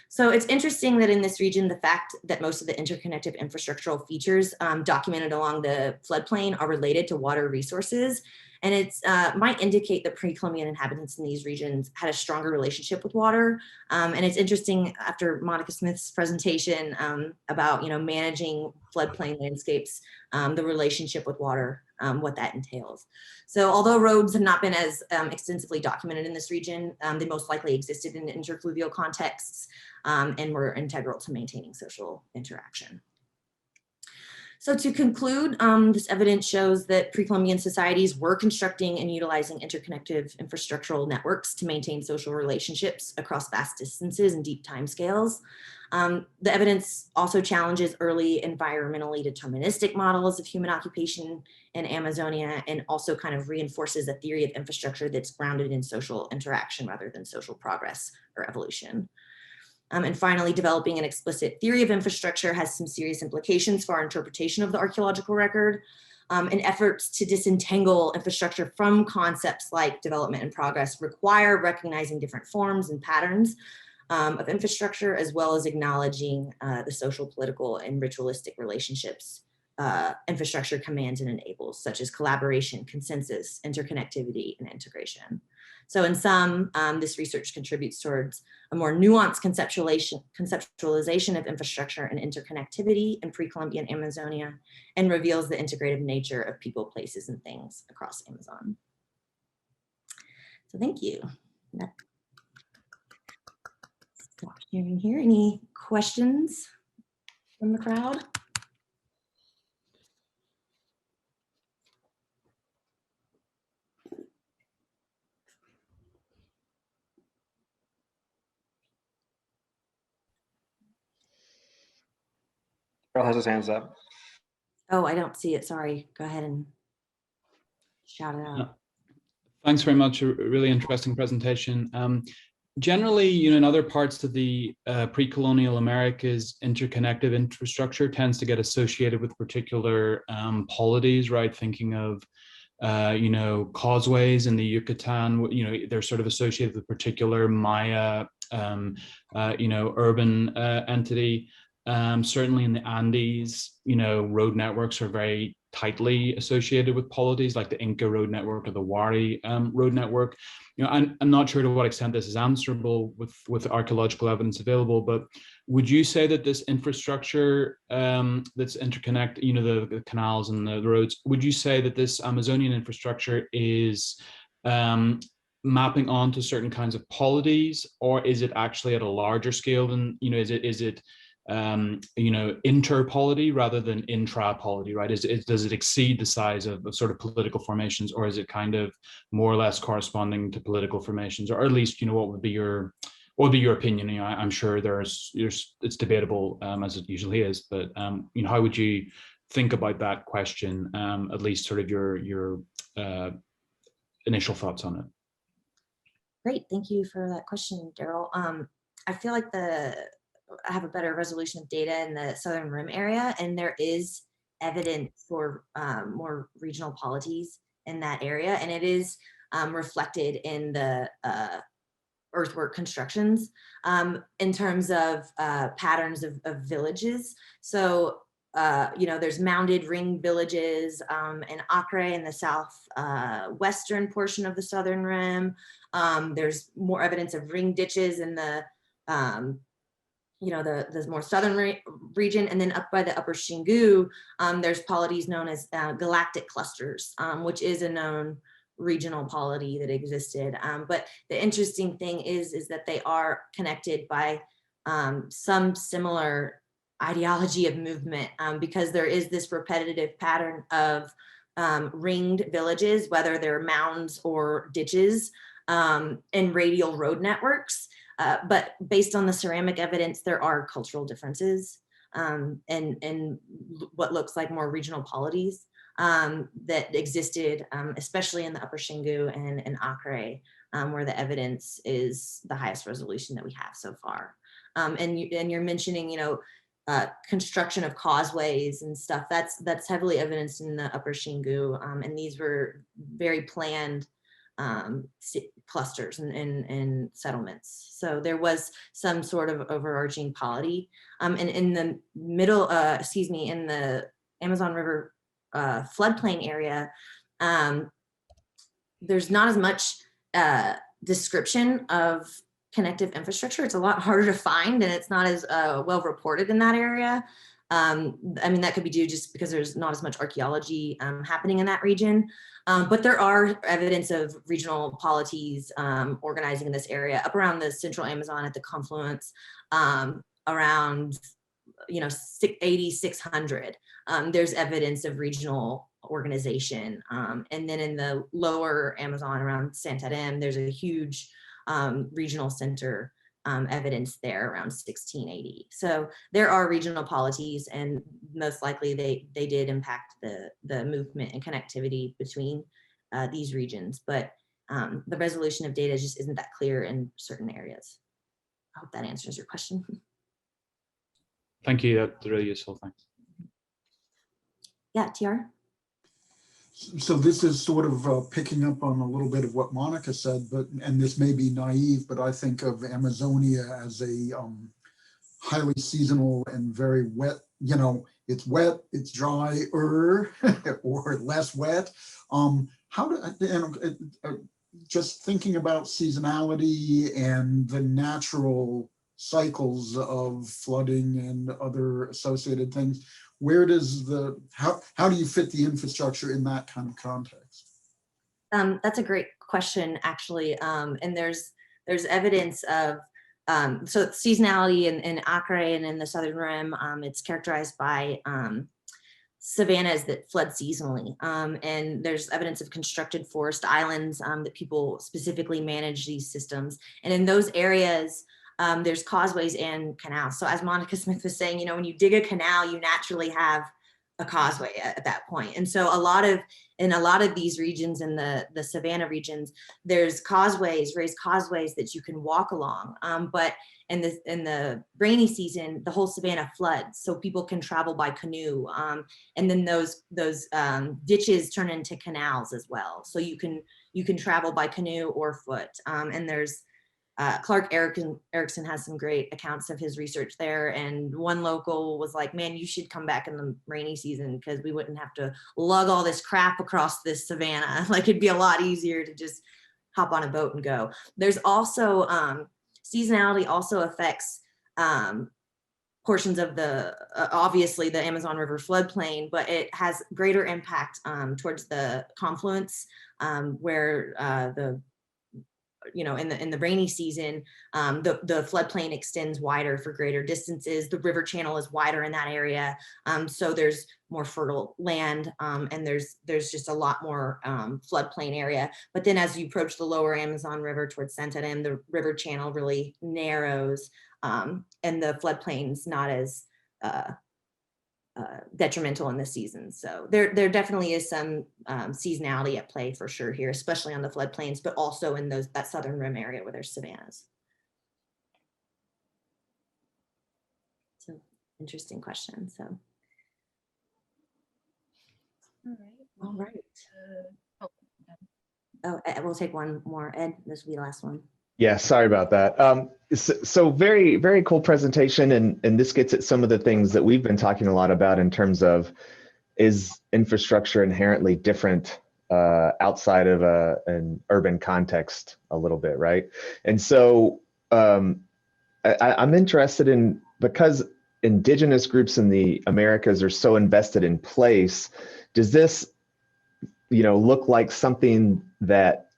So it's interesting that in this region, the fact that most of the interconnected infrastructural features documented along the floodplain are related to water resources. And it might indicate that pre-Columbian inhabitants in these regions had a stronger relationship with water. And it's interesting after Monica Smith's presentation about managing floodplain landscapes, the relationship with water, what that entails. So although roads have not been as extensively documented in this region, they most likely existed in interfluvial contexts and were integral to maintaining social interaction. So to conclude, this evidence shows that pre-Columbian societies were constructing and utilizing interconnected infrastructural networks to maintain social relationships across vast distances and deep timescales. The evidence also challenges early environmentally deterministic models of human occupation in Amazonia, and also kind of reinforces a theory of infrastructure that's grounded in social interaction rather than social progress or evolution. And finally, developing an explicit theory of infrastructure has some serious implications for our interpretation of the archaeological record. And efforts to disentangle infrastructure from concepts like development and progress require recognizing different forms and patterns of infrastructure, as well as acknowledging the social, political, and ritualistic relationships infrastructure commands and enables, such as collaboration, consensus, interconnectivity, and integration. So in sum, this research contributes towards a more nuanced conceptualization of infrastructure and interconnectivity in pre-Columbian Amazonia, and reveals the integrative nature of people, places, and things across Amazon. So thank you. Stop sharing here. Any questions from the crowd? Carl has his hands up. Oh, I don't see it. Sorry. Go ahead and shout it out. Thanks very much. A really interesting presentation. Generally, in other parts of the pre-colonial Americas, interconnected infrastructure tends to get associated with particular polities, right? Thinking of, causeways in the Yucatan, they're sort of associated with particular Maya, urban entity. Certainly in the Andes, road networks are very tightly associated with polities like the Inca road network or the Wari road network. I'm not sure to what extent this is answerable with archaeological evidence available, but would you say that this infrastructure that's interconnect, the canals and the roads, would you say that this Amazonian infrastructure is mapping onto certain kinds of polities, or is it actually at a larger scale than, is it interpolity rather than intrapolity, right? Does it exceed the size of sort of political formations, or is it kind of more or less corresponding to political formations, or at least, what would be your opinion? I'm sure it's debatable as it usually is, but how would you think about that question? At least sort of your initial thoughts on it. Great, thank you for that question, Daryl. I feel like I have a better resolution of data in the Southern Rim area, and there is evidence for more regional polities in that area, and it is reflected in the earthwork constructions in terms of patterns of villages. So, there's mounded ring villages in Acre in the southwestern portion of the Southern Rim. There's more evidence of ring ditches in the the more southern region, and then up by the upper Xingu, there's polities known as galactic clusters, which is a known regional polity that existed. But the interesting thing is that they are connected by some similar ideology of movement, because there is this repetitive pattern of ringed villages, whether they're mounds or ditches, and radial road networks. But based on the ceramic evidence, there are cultural differences and what looks like more regional polities that existed, especially in the Upper Xingu and Acre, where the evidence is the highest resolution that we have so far. And you're mentioning, you know, construction of causeways and stuff. That's heavily evidenced in the Upper Xingu, and these were very planned clusters and settlements. So there was some sort of overarching polity. And in the middle, in the Amazon River floodplain area, there's not as much description of connective infrastructure. It's a lot harder to find, and it's not as well reported in that area. I mean, that could be due just because there's not as much archaeology happening in that region. But there are evidence of regional polities organizing in this area up around the central Amazon at the confluence, around 8600. There's evidence of regional organization. And then in the lower Amazon around Santarém, there's a huge regional center evidence there around 1680. So there are regional polities, and most likely they did impact the movement and connectivity between these regions, but the resolution of data just isn't that clear in certain areas. I hope that answers your question. Thank you, that's really useful, thanks. Yeah, TR? So this is sort of picking up on a little bit of what Monica said, and this may be naive, but I think of Amazonia as a highly seasonal and very wet, it's wet, it's dry, or less wet. Just thinking about seasonality and the natural cycles of flooding and other associated things, where does how do you fit the infrastructure in that kind of context? That's a great question, actually. And there's evidence of, so seasonality in Acre and in the Southern Rim, it's characterized by savannas that flood seasonally. And there's evidence of constructed forest islands that people specifically manage these systems. And in those areas, there's causeways and canals. So as Monica Smith was saying, when you dig a canal, you naturally have a causeway at that point. And so in a lot of these regions, in the savanna regions, there's causeways, raised causeways that you can walk along. But in the rainy season, the whole savanna floods, so people can travel by canoe. And then those ditches turn into canals as well. So you can travel by canoe or foot. And there's Clark Erickson has some great accounts of his research there. And one local was like, man, you should come back in the rainy season because we wouldn't have to lug all this crap across this savanna. Like, it'd be a lot easier to just hop on a boat and go. There's also seasonality also affects portions of obviously the Amazon River floodplain, but it has greater impact towards the confluence where in the rainy season, the floodplain extends wider for greater distances. The river channel is wider in that area, so there's more fertile land, and there's just a lot more floodplain area. But then as you approach the lower Amazon River towards Santarém, the river channel really narrows, and the floodplain's not as detrimental in the season. So there definitely is some seasonality at play for sure here, especially on the floodplains, but also in that southern rim area where there's savannas. So interesting question. So. All right. Oh, we'll take one more. Ed, this will be the last one. Yeah, sorry about that. So very, very cool presentation. And this gets at some of the things that we've been talking a lot about in terms of, is infrastructure inherently different outside of an urban context a little bit, right? And so I'm interested in, because indigenous groups in the Americas are so invested in place, does this, look like something that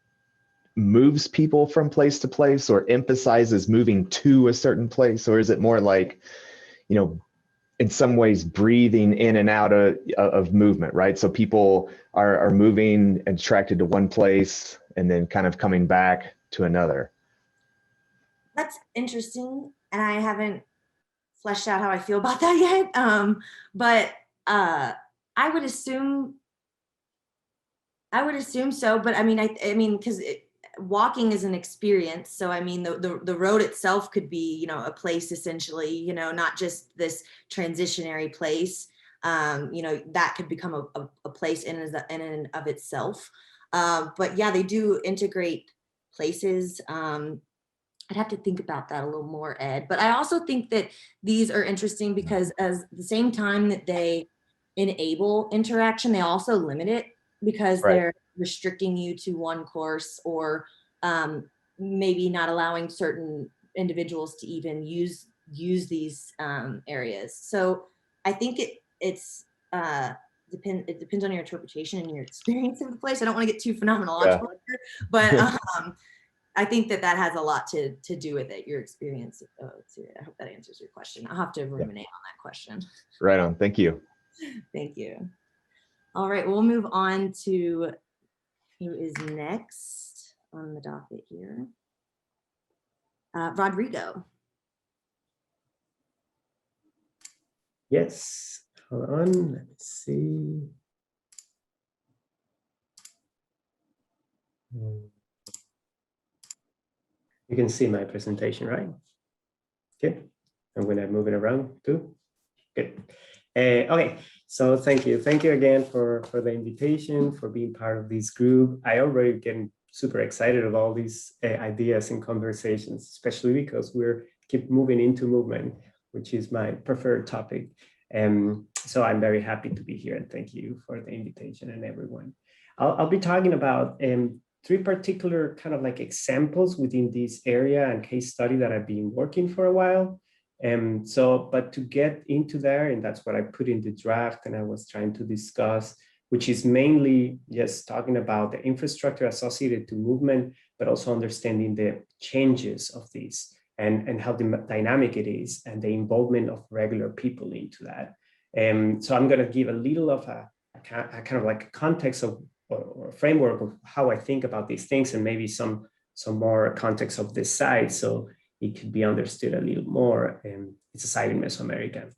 moves people from place to place or emphasizes moving to a certain place? Or is it more like, in some ways breathing in and out of movement, right? So people are moving and attracted to one place and then kind of coming back to another. That's interesting. And I haven't fleshed out how I feel about that yet. But I would assume so. But I mean, because walking is an experience. So I mean, the road itself could be, a place essentially, not just this transitionary place. That could become a place in and of itself. But yeah, they do integrate places. I'd have to think about that a little more, Ed. But I also think that these are interesting because as the same time that they enable interaction, they also limit it because they're restricting you to one course or maybe not allowing certain individuals to even use these areas. So I think it depends on your interpretation and your experience of the place. I don't want to get too phenomenological here, but I think that has a lot to do with it, your experience. I hope that answers your question. I'll have to ruminate on that question. Right on. Thank you. Thank you. All right, we'll move on to who is next on the docket here. Rodrigo. Yes, hold on, let me see. You can see my presentation, right? Okay, I'm gonna move it around too. Good. Okay, so thank you. Thank you again for the invitation, for being part of this group. I already getting super excited of all these ideas and conversations, especially because we're keep moving into movement, which is my preferred topic. So I'm very happy to be here and thank you for the invitation and everyone. I'll be talking about three particular kind of like examples within this area and case study that I've been working for a while. But to get into there, and that's what I put in the draft and I was trying to discuss, which is mainly just talking about the infrastructure associated to movement, but also understanding the changes of these and how dynamic it is and the involvement of regular people into that. So I'm going to give a little of a kind of like a context of or framework of how I think about these things and maybe some more context of this site. So it could be understood a little more. It's a site in Mesoamerica.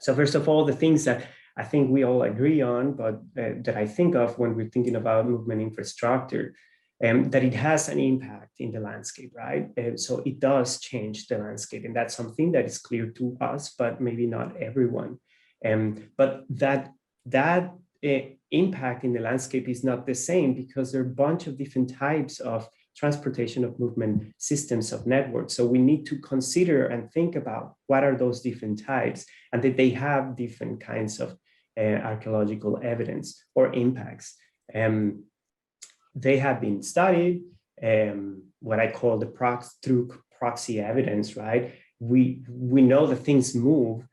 So first of all, the things that I think we all agree on, but that I think of when we're thinking about movement infrastructure, that it has an impact in the landscape, right? So it does change the landscape, and that's something that is clear to us, but maybe not everyone. But that impact in the landscape is not the same because there are a bunch of different types of transportation of movement systems of networks. So we need to consider and think about what are those different types and that they have different kinds of archaeological evidence or impacts. They have been studied, what I call through proxy evidence, right? We know that things move.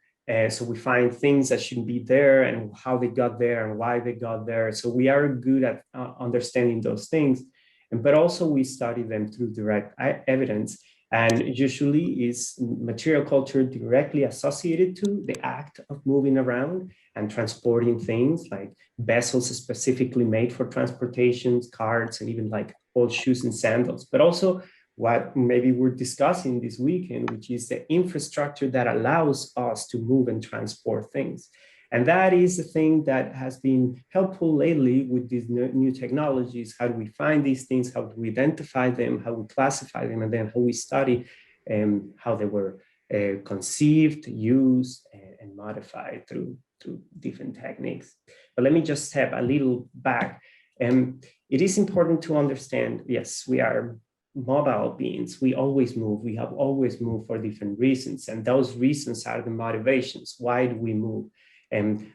So we find things that shouldn't be there and how they got there and why they got there. So we are good at understanding those things. But also we study them through direct evidence, and usually is material culture directly associated to the act of moving around and transporting things like vessels specifically made for transportations, carts, and even like old shoes and sandals, but also what maybe we're discussing this weekend, which is the infrastructure that allows us to move and transport things. And that is the thing that has been helpful lately with these new technologies. How do we find these things? How do we identify them? How we classify them? And then how we study how they were conceived, used, and modified through different techniques. But let me just step a little back. It is important to understand, yes, we are mobile beings. We always move. We have always moved for different reasons. And those reasons are the motivations. Why do we move?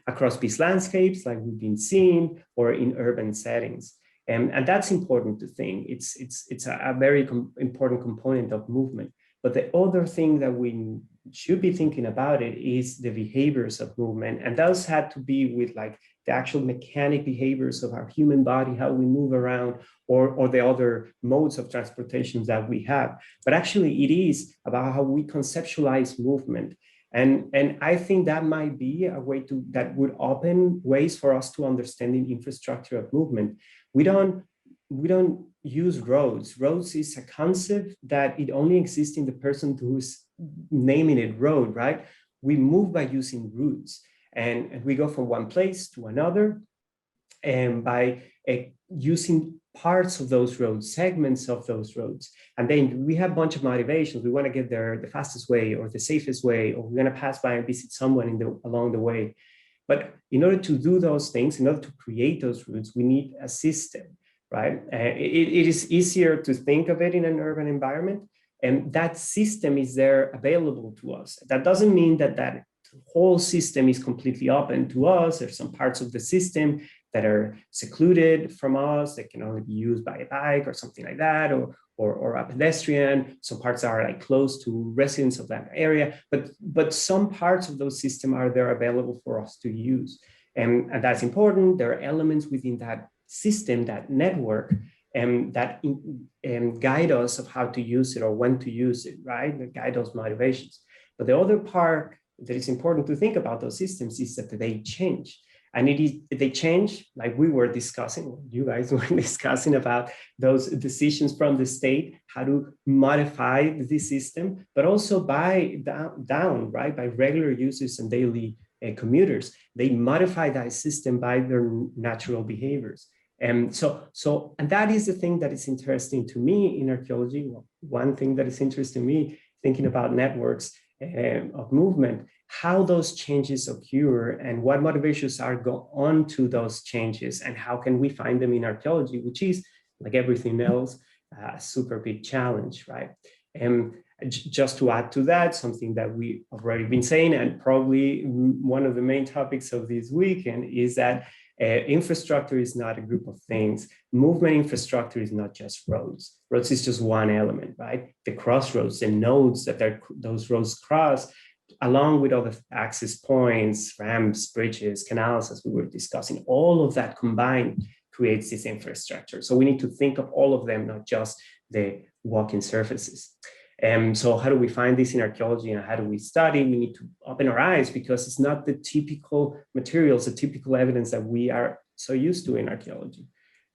Across these landscapes, like we've been seeing, or in urban settings. And that's important to think. It's a very important component of movement. But the other thing that we should be thinking about it is the behaviors of movement. And those had to be with like the actual mechanic behaviors of our human body, how we move around, or the other modes of transportation that we have. But actually, it is about how we conceptualize movement. And I think that might be a way that would open ways for us to understanding infrastructure of movement. We don't use roads. Roads is a concept that it only exists in the person who's naming it road, right? We move by using routes, and we go from one place to another, and by using parts of those roads, segments of those roads. And then we have a bunch of motivations. We want to get there the fastest way or the safest way, or we're going to pass by and visit someone along the way. But in order to do those things, in order to create those routes, we need a system, right? It is easier to think of it in an urban environment, and that system is there available to us. That doesn't mean that that whole system is completely open to us. There's some parts of the system that are secluded from us, that can only be used by a bike or something like that, or a pedestrian. Some parts are like close to residents of that area, but some parts of those systems are there available for us to use. And that's important. There are elements within that system, that network, that guide us of how to use it or when to use it, right? That guide those motivations. But the other part that is important to think about those systems is that they change. And they change, like we were discussing, you guys were discussing about those decisions from the state, how to modify the system, but also by down, right? By regular users and daily commuters. They modify that system by their natural behaviors. And and that is the thing that is interesting to me in archaeology. Well, one thing that is interesting to me, thinking about networks of movement, how those changes occur and what motivations are go on to those changes, and how can we find them in archaeology, which is, like everything else, a super big challenge, right? And just to add to that, something that we have already been saying, and probably one of the main topics of this weekend, is that infrastructure is not a group of things. Movement infrastructure is not just roads. Roads is just one element, right? The crossroads, the nodes that those roads cross, along with other access points, ramps, bridges, canals, as we were discussing, all of that combined creates this infrastructure. So we need to think of all of them, not just the walking surfaces. So how do we find this in archaeology, and how do we study? We need to open our eyes, because it's not the typical materials, the typical evidence that we are so used to in archaeology.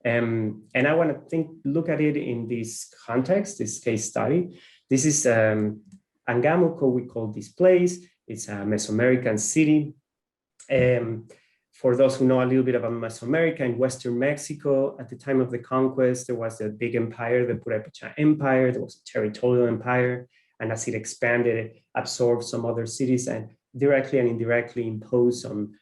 And I want to look at it in this context, this case study. This is Angamuco, we call this place. It's a Mesoamerican city. For those who know a little bit about Mesoamerica, in Western Mexico, at the time of the conquest, there was a big empire, the Purépecha Empire. There was a territorial empire. And as it expanded, it absorbed some other cities and directly and indirectly imposed some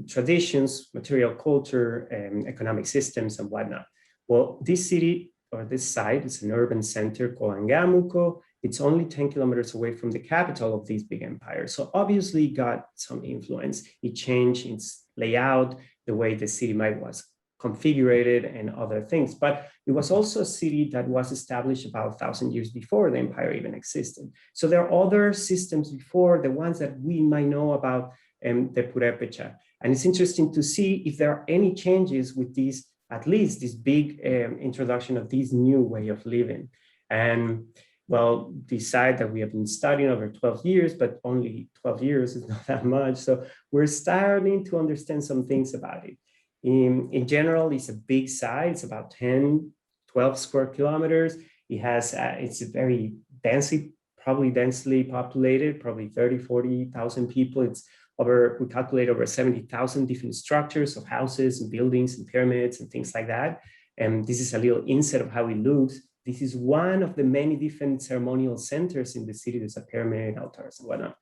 traditions, material culture, economic systems, and whatnot. Well, this city, or this site, is an urban center called Angamuco. It's only 10 kilometers away from the capital of this big empire. So obviously it got some influence. It changed its layout, the way the city was configured, and other things. But it was also a city that was established about 1,000 years before the empire even existed. So there are other systems before, the ones that we might know about the Purépecha. And it's interesting to see if there are any changes with these, at least this big introduction of this new way of living. And well, the site that we have been studying over 12 years, but only 12 years is not that much. So we're starting to understand some things about it. In general, it's a big site. It's about 10, 12 square kilometers. It has, it's a very densely populated, probably 30, 40,000 people. It's we calculate over 70,000 different structures of houses and buildings and pyramids and things like that. And this is a little insight of how it looks. This is one of the many different ceremonial centers in the city. There's a pyramid, altars, and whatnot.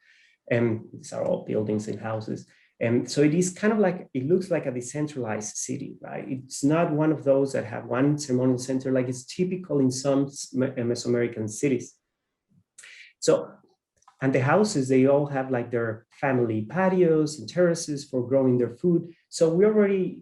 And these are all buildings and houses. And so it is kind of like, it looks like a decentralized city, right? It's not one of those that have one ceremonial center like it's typical in some Mesoamerican cities. So, and the houses, they all have like their family patios and terraces for growing their food. So we already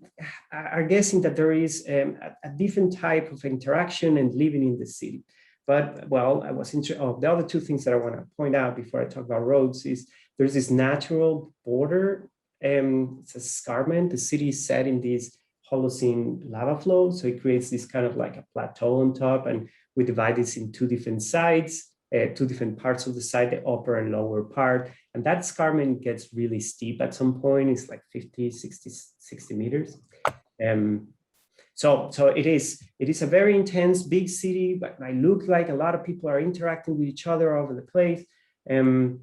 are guessing that there is a different type of interaction and living in the city. But well, the other two things that I want to point out before I talk about roads is there's this natural border it's a escarpment. The city is set in this Holocene lava flow, so it creates this kind of like a plateau on top, and we divide this in two different sides, two different parts of the site, the upper and lower part, and that escarpment gets really steep at some point. It's like 50, 60 meters. So it is a very intense, big city, but I look like a lot of people are interacting with each other all over the place. And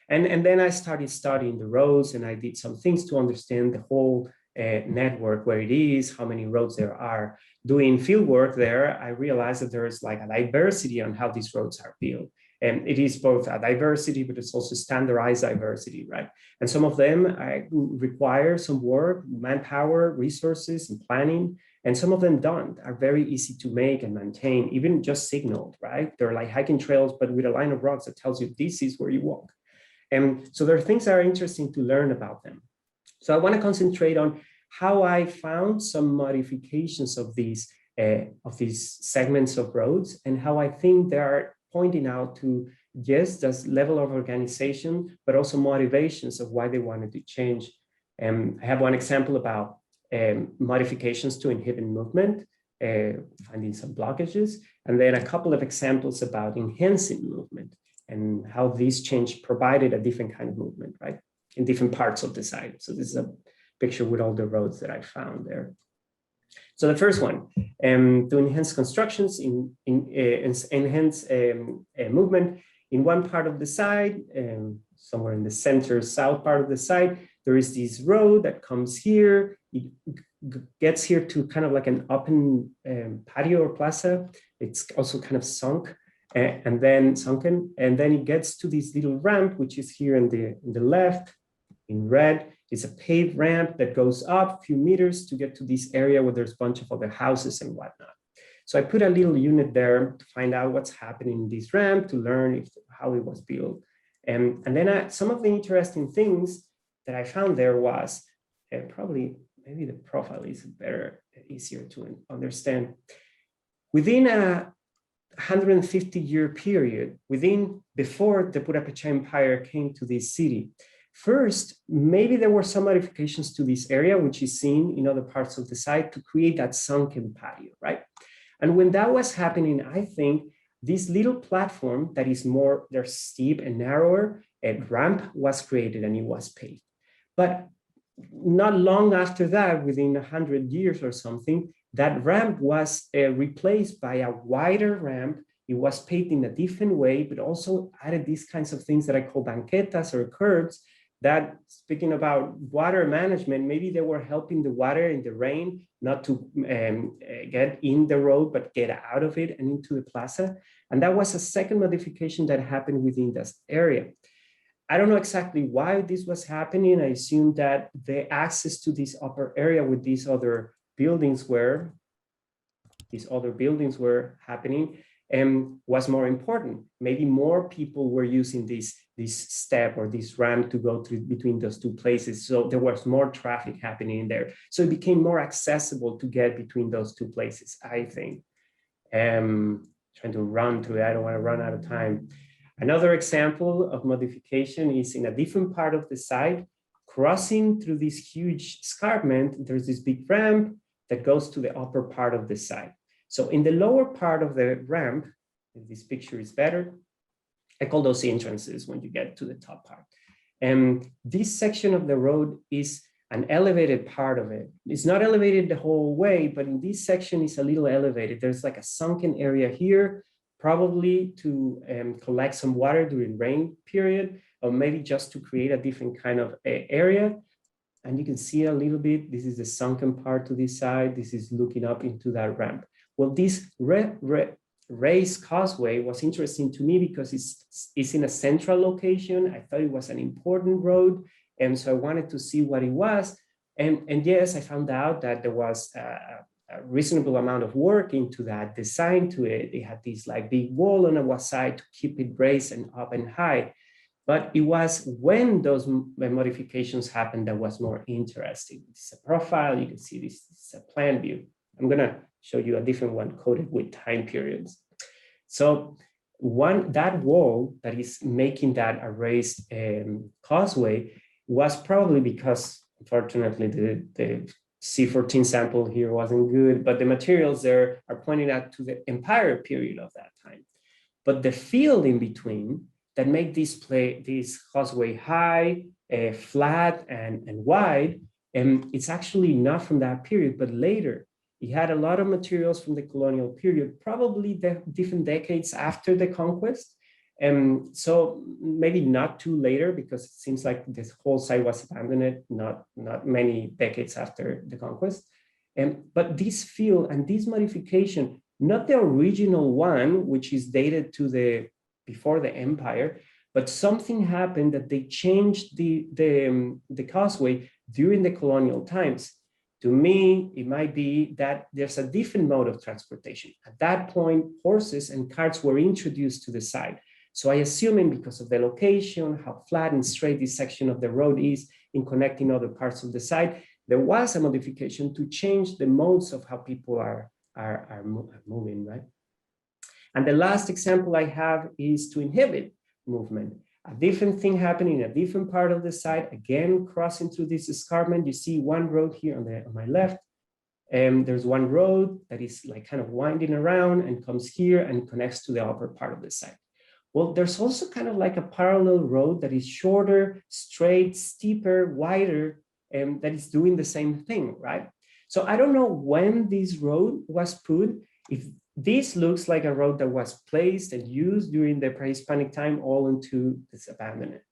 then I started studying the roads, and I did some things to understand the whole network, where it is, how many roads there are. Doing field work there, I realized that there is like a diversity on how these roads are built. And it is both a diversity, but it's also standardized diversity, right? And some of them require some work, manpower, resources, and planning. And some of them don't, are very easy to make and maintain, even just signaled, right? They're like hiking trails, but with a line of rocks that tells you this is where you walk. And so there are things that are interesting to learn about them. So I want to concentrate on how I found some modifications of these segments of roads, and how I think they are pointing out to, yes, this level of organization, but also motivations of why they wanted to change. I have one example about modifications to inhibit movement, finding some blockages, and then a couple of examples about enhancing movement and how these change provided a different kind of movement, right, in different parts of the site. So this is a picture with all the roads that I found there. So the first one, to enhance constructions, enhance movement in one part of the site, somewhere in the center south part of the site, there is this road that comes here. It gets here to kind of like an open patio or plaza. It's also kind of sunken, and then it gets to this little ramp, which is here in the left in red. It's a paved ramp that goes up a few meters to get to this area where there's a bunch of other houses and whatnot. So I put a little unit there to find out what's happening in this ramp, to learn how it was built. And then some of the interesting things that I found there was, maybe the profile is better, easier to understand. Within a 150-year period, before the Purapechá Empire came to this city, first, maybe there were some modifications to this area, which is seen in other parts of the site, to create that sunken patio, right? And when that was happening, I think this little platform that is more, they're steep and narrower, a ramp was created and it was paved. But not long after that, within 100 years or something, that ramp was replaced by a wider ramp. It was paved in a different way, but also added these kinds of things that I call banquetas or curbs, that, speaking about water management, maybe they were helping the water in the rain not to get in the road, but get out of it and into the plaza. And that was a second modification that happened within this area. I don't know exactly why this was happening. I assume that the access to this upper area with these other buildings were happening was more important. Maybe more people were using this step or this ramp to go through between those two places. So there was more traffic happening in there. So it became more accessible to get between those two places, I think. Trying to run through it, I don't want to run out of time. Another example of modification is in a different part of the site, crossing through this huge escarpment. There's this big ramp that goes to the upper part of the site. So in the lower part of the ramp, if this picture is better, I call those entrances when you get to the top part. And this section of the road is an elevated part of it. It's not elevated the whole way, but in this section it's a little elevated. There's like a sunken area here, probably to collect some water during rain period, or maybe just to create a different kind of area. And you can see a little bit, this is the sunken part to this side. This is looking up into that ramp. Well, this raised causeway was interesting to me because it's in a central location. I thought it was an important road. And so I wanted to see what it was. And yes, I found out that there was a reasonable amount of work into that design to it. They had this like big wall on one side to keep it raised and up and high. But it was when those modifications happened that was more interesting. This is a profile. You can see this is a plan view. I'm going to show you a different one coded with time periods. So that wall that is making that a raised causeway was probably because Unfortunately, the C14 sample here wasn't good, but the materials there are pointing out to the entire period of that time. But the field in between that make this causeway high, flat, and wide, it's actually not from that period, but later. It had a lot of materials from the colonial period, probably the different decades after the conquest. So maybe not too later, because it seems like this whole site was abandoned not many decades after the conquest. But this field and this modification, not the original one, which is dated to before the empire, but something happened that they changed the causeway during the colonial times. To me, it might be that there's a different mode of transportation. At that point, horses and carts were introduced to the site. So I assuming because of the location, how flat and straight this section of the road is in connecting other parts of the site, there was a modification to change the modes of how people are moving, right? And the last example I have is to inhibit movement. A different thing happening in a different part of the site, again, crossing through this escarpment. You see one road here on my left. There's one road that is like kind of winding around and comes here and connects to the upper part of the site. Well, there's also kind of like a parallel road that is shorter, straight, steeper, wider, that is doing the same thing, right? So I don't know when this road was put. If this looks like a road that was placed and used during the pre-Hispanic time all into this abandonment.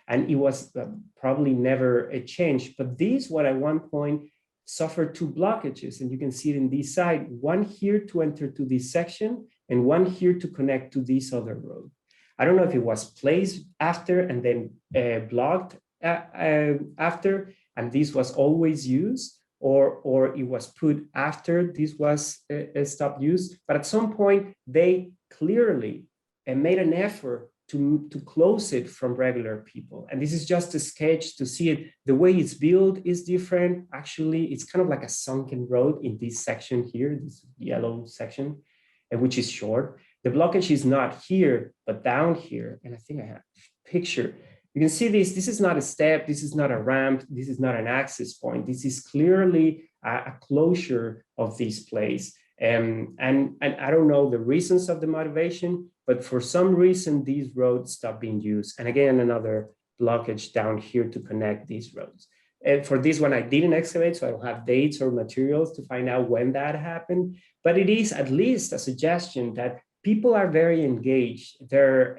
And it was probably never a change. But this, what at one point suffered two blockages. And you can see it in this side, one here to enter to this section and one here to connect to this other road. I don't know if it was placed after and then blocked after, and this was always used, or it was put after this was stopped use. But at some point, they clearly made an effort to close it from regular people. And this is just a sketch to see it. The way it's built is different. Actually, it's kind of like a sunken road in this section here, this yellow section, which is short. The blockage is not here, but down here. And I think I have a picture. You can see this. This is not a step. This is not a ramp. This is not an access point. This is clearly a closure of this place. And I don't know the reasons of the motivation, but for some reason, these roads stopped being used. And again, another blockage down here to connect these roads. And for this one, I didn't excavate, so I don't have dates or materials to find out when that happened. But it is at least a suggestion that people are very engaged. They're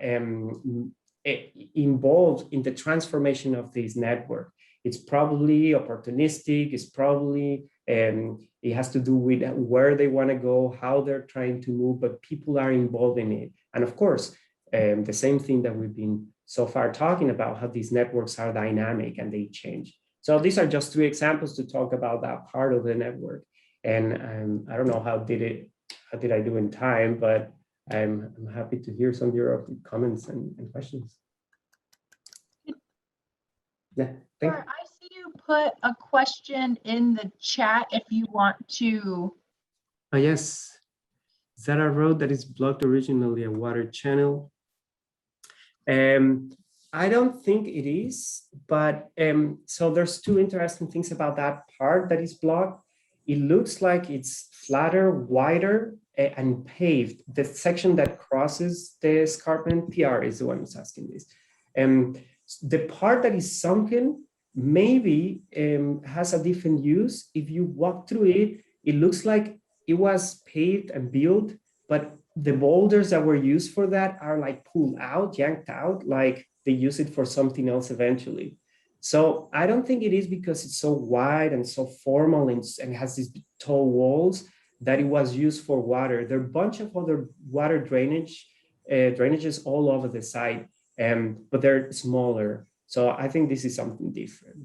involved in the transformation of this network. It's probably opportunistic. It's probably, it has to do with where they want to go, how they're trying to move, but people are involved in it. And of course, the same thing that we've been so far talking about, how these networks are dynamic and they change. So these are just 3 examples to talk about that part of the network. And I don't know how did I do in time, but I'm happy to hear some of your comments and questions. Yeah, thank you. I see you put a question in the chat if you want to. Oh, yes. Is that a road that is blocked originally a water channel? I don't think it is, but so there's 2 interesting things about that part that is blocked. It looks like it's flatter, wider, and paved. The section that crosses the escarpment, PR is the one who's asking this. The part that is sunken maybe has a different use. If you walk through it, it looks like it was paved and built, but the boulders that were used for that are like pulled out, yanked out, like they use it for something else eventually. So I don't think it is because it's so wide and so formal and has these tall walls that it was used for water. There are a bunch of other water drainages all over the site, but they're smaller. So I think this is something different.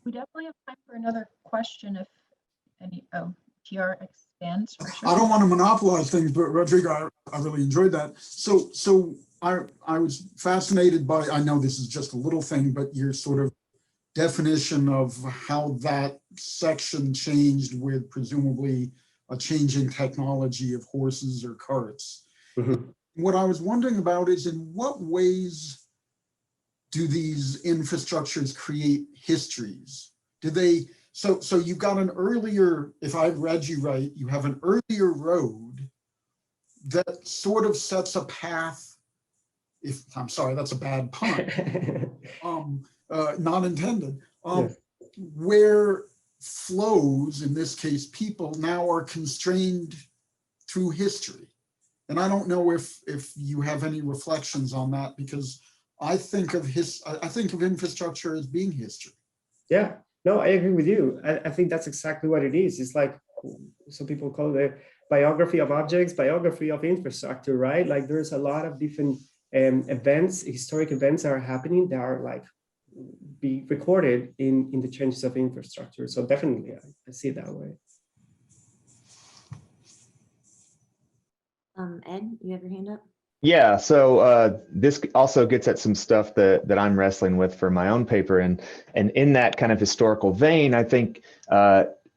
We definitely have time for another question if any. Oh, TR expands. For sure. I don't want to monopolize things, but Rodrigo, I really enjoyed that. So I was fascinated by, I know this is just a little thing, but your sort of definition of how that section changed with presumably a changing technology of horses or carts. Mm-hmm. What I was wondering about is in what ways do these infrastructures create histories? Do they, so you've got an earlier, if I've read you right, you have an earlier road that sort of sets a path, if, I'm sorry, that's a bad pun, not intended, Yes. where flows, in this case, people now are constrained through history. And I don't know if you have any reflections on that, because I think of infrastructure as being history. Yeah, no, I agree with you. I think that's exactly what it is. It's like, some people call it biography of objects, biography of infrastructure, right? Like there's a lot of different events, historic events that are happening that are like be recorded in the changes of infrastructure. So definitely, I see it that way. Ed, you have your hand up? Yeah, so this also gets at some stuff that I'm wrestling with for my own paper, and in that kind of historical vein, I think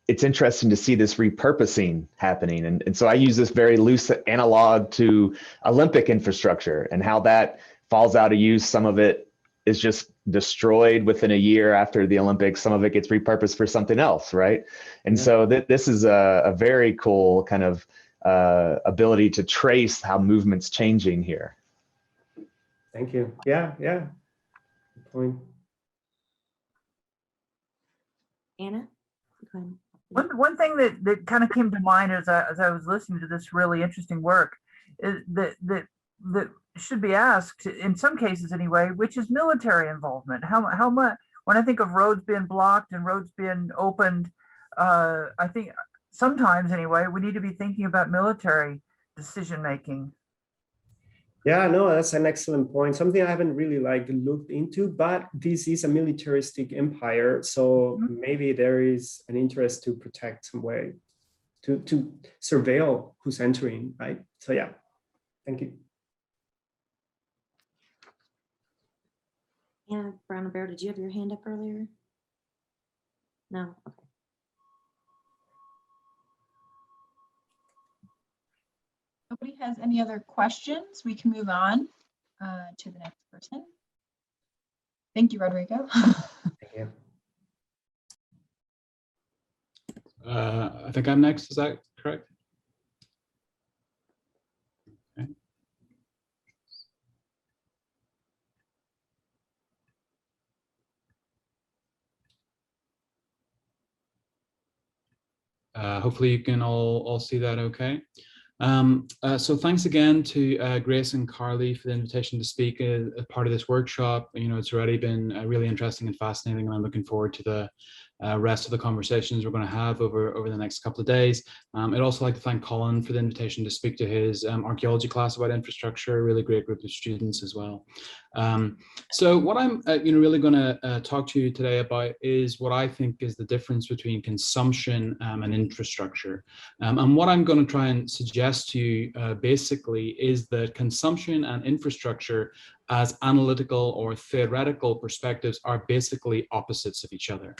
it's interesting to see this repurposing happening, and so I use this very loose analog to Olympic infrastructure and how that falls out of use. Some of it is just destroyed within a year after the Olympics. Some of it gets repurposed for something else, right? And so this is a very cool kind of ability to trace how movement's changing here. Thank you. Yeah. Good point. Anna, go ahead. One thing that kind of came to mind as I was listening to this really interesting work is that should be asked in some cases anyway, which is military involvement. How much, when I think of roads being blocked and roads being opened, I think sometimes anyway, we need to be thinking about military decision making. Yeah, no, that's an excellent point. Something I haven't really looked into, but this is a militaristic empire. So maybe there is an interest to protect some way, to surveil who's entering, right? So yeah, thank you. Anna Brown Bear, did you have your hand up earlier? No, okay. Nobody has any other questions, we can move on to the next person. Thank you, Rodrigo. Thank you. I think I'm next, is that correct? Okay. Hopefully you can all see that okay. So thanks again to Grace and Carly for the invitation to speak as part of this workshop. You know, it's already been really interesting and fascinating, and I'm looking forward to the rest of the conversations we're going to have over the next couple of days. I'd also like to thank Colin for the invitation to speak to his archaeology class about infrastructure, a really great group of students as well. So what I'm really going to talk to you today about is what I think is the difference between consumption and infrastructure. And what I'm going to try and suggest to you basically is that consumption and infrastructure as analytical or theoretical perspectives are basically opposites of each other.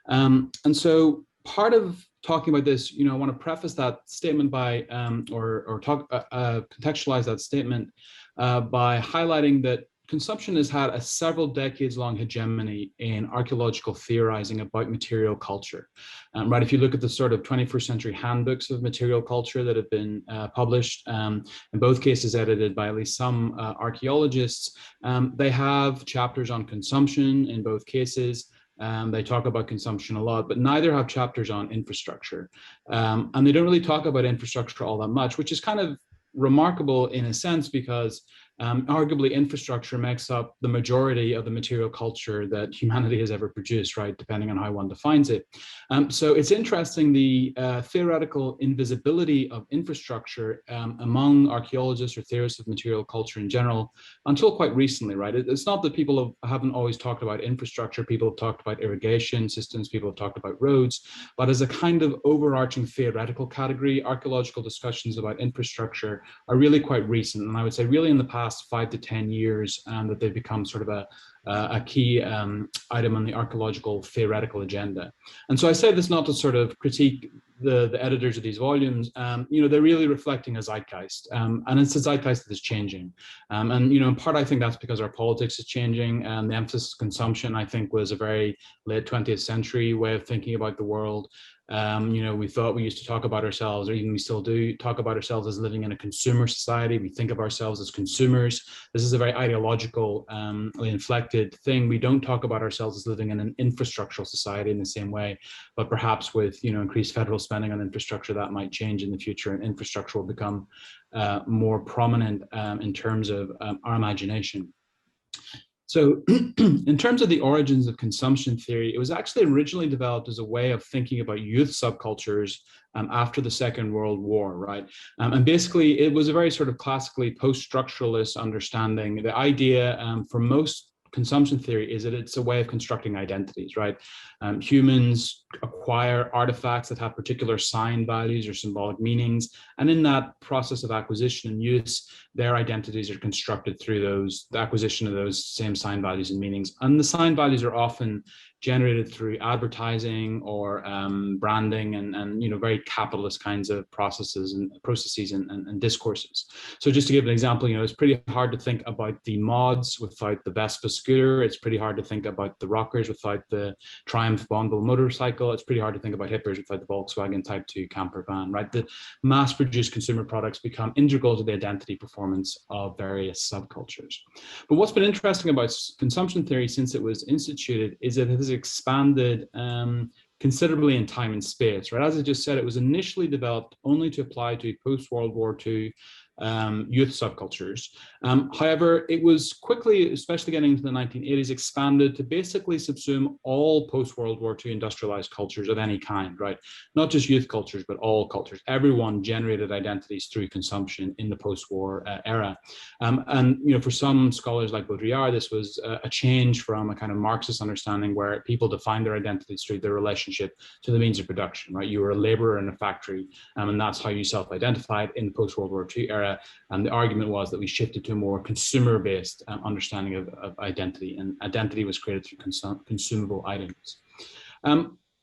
And so part of talking about this, I want to preface that statement by, contextualize that statement by highlighting that consumption has had a several decades long hegemony in archaeological theorizing about material culture. Right, if you look at the sort of 21st century handbooks of material culture that have been published, in both cases edited by at least some archaeologists, they have chapters on consumption in both cases. They talk about consumption a lot, but neither have chapters on infrastructure. And they don't really talk about infrastructure all that much, which is kind of remarkable in a sense because arguably infrastructure makes up the majority of the material culture that humanity has ever produced, right, depending on how one defines it. So it's interesting the theoretical invisibility of infrastructure among archaeologists or theorists of material culture in general until quite recently, right? It's not that people haven't always talked about infrastructure, people have talked about irrigation systems, people have talked about roads, but as a kind of overarching theoretical category, archaeological discussions about infrastructure are really quite recent, and I would say really in the past 5 to 10 years that they've become sort of a key item on the archaeological theoretical agenda. And so I say this not to sort of critique the editors of these volumes, you know, they're really reflecting a zeitgeist, and it's a zeitgeist that is changing. And, you know, in part, I think that's because our politics is changing, and the emphasis on consumption, I think, was a very late 20th century way of thinking about the world. You know, we thought we used to talk about ourselves, or even we still do talk about ourselves as living in a consumer society. We think of ourselves as consumers. This is a very ideological, inflected thing. We don't talk about ourselves as living in an infrastructural society in the same way, but perhaps with, you know, increased federal spending on infrastructure, that might change in the future, and infrastructure will become more prominent in terms of our imagination. So in terms of the origins of consumption theory, it was actually originally developed as a way of thinking about youth subcultures after the Second World War, right? And basically, it was a very sort of classically post-structuralist understanding. The idea for most consumption theory is that it's a way of constructing identities, right? Humans acquire artifacts that have particular sign values or symbolic meanings. And in that process of acquisition and use, their identities are constructed through the acquisition of those same sign values and meanings. And the sign values are often generated through advertising or branding and you know, very capitalist kinds of processes and discourses. So just to give an example, you know, it's pretty hard to think about the mods without the Vespa scooter. It's pretty hard to think about the rockers without the Triumph Bonneville motorcycle. It's pretty hard to think about hippers without the Volkswagen Type 2 camper van, right? The mass-produced consumer products become integral to the identity performance of various subcultures. But what's been interesting about consumption theory since it was instituted is that it has expanded considerably in time and space, right? As I just said, it was initially developed only to apply to post-World War II youth subcultures. However, it was quickly, especially getting into the 1980s, expanded to basically subsume all post-World War II industrialized cultures of any kind, right? Not just youth cultures, but all cultures. Everyone generated identities through consumption in the post-war era. And, you know, for some scholars like Baudrillard, this was a change from a kind of Marxist understanding where people define their identities through their relationship to the means of production, right? You were a laborer in a factory, and that's how you self-identified in the post-World War II era. And the argument was that we shifted to a more consumer-based understanding of identity, and identity was created through consumable items.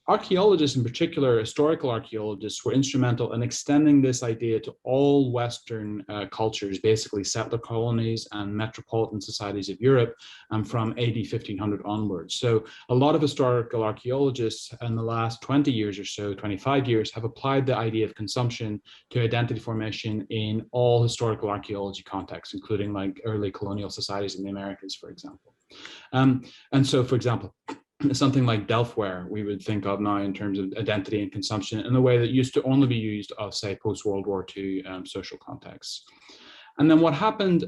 Archaeologists, in particular, historical archaeologists, were instrumental in extending this idea to all Western cultures, basically settler colonies and metropolitan societies of Europe, from AD 1500 onwards. So a lot of historical archaeologists in the last 20 years or so, 25 years, have applied the idea of consumption to identity formation in all historical archaeology contexts, including like early colonial societies in the Americas, for example. And so, for example, something like Delftware we would think of now in terms of identity and consumption in a way that used to only be used of, say, post-World War II social contexts. And then what happened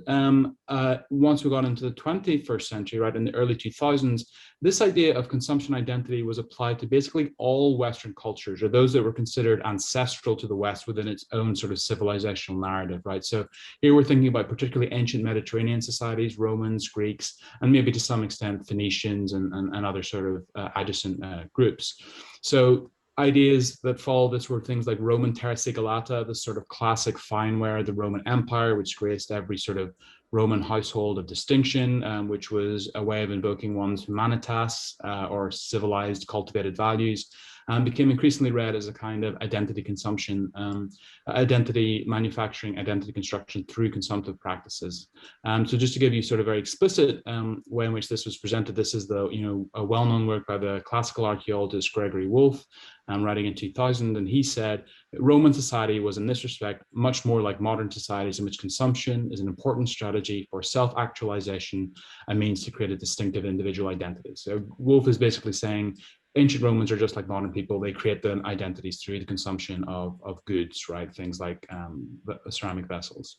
once we got into the 21st century, right, in the early 2000s, this idea of consumption identity was applied to basically all Western cultures, or those that were considered ancestral to the West within its own sort of civilizational narrative, right? So here we're thinking about particularly ancient Mediterranean societies, Romans, Greeks, and maybe to some extent Phoenicians and other sort of adjacent groups. So ideas that follow this were things like Roman terra sigillata, the sort of classic fineware of the Roman Empire, which graced every sort of Roman household of distinction, which was a way of invoking one's humanitas or civilized, cultivated values, became increasingly read as a kind of identity consumption, identity manufacturing, identity construction through consumptive practices. So just to give you sort of very explicit way in which this was presented, this is the, you know, a well-known work by the classical archaeologist Gregory Wolfe, writing in 2000, and he said Roman society was in this respect much more like modern societies in which consumption is an important strategy for self-actualization, a means to create a distinctive individual identity. So Wolfe is basically saying ancient Romans are just like modern people. They create their identities through the consumption of goods, right? Things like ceramic vessels.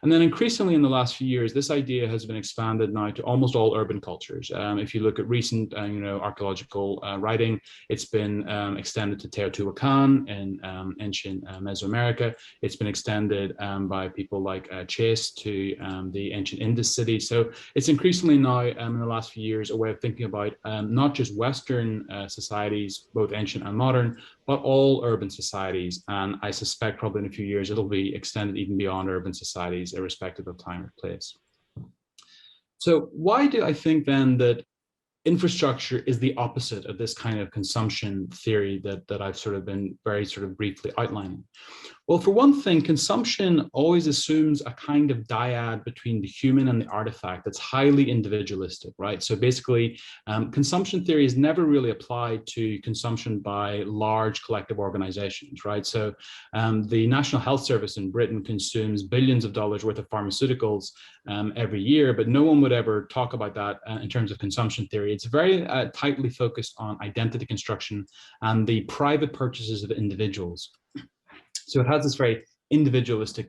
And then increasingly in the last few years, this idea has been expanded now to almost all urban cultures. If you look at recent, you know, archaeological writing, it's been extended to Teotihuacan in ancient Mesoamerica. It's been extended by people like Chase to the ancient Indus city. So it's increasingly now in the last few years a way of thinking about not just Western societies, both ancient and modern, but all urban societies. And I suspect probably in a few years, it'll be extended even beyond urban societies, irrespective of time or place. So why do I think then that infrastructure is the opposite of this kind of consumption theory that I've sort of been very sort of briefly outlining? Well, for one thing, consumption always assumes a kind of dyad between the human and the artifact that's highly individualistic, right? So basically, consumption theory is never really applied to consumption by large collective organizations, right? So the National Health Service in Britain consumes billions of dollars worth of pharmaceuticals every year, but no one would ever talk about that in terms of consumption theory. It's very tightly focused on identity construction and the private purchases of individuals. So it has this very individualistic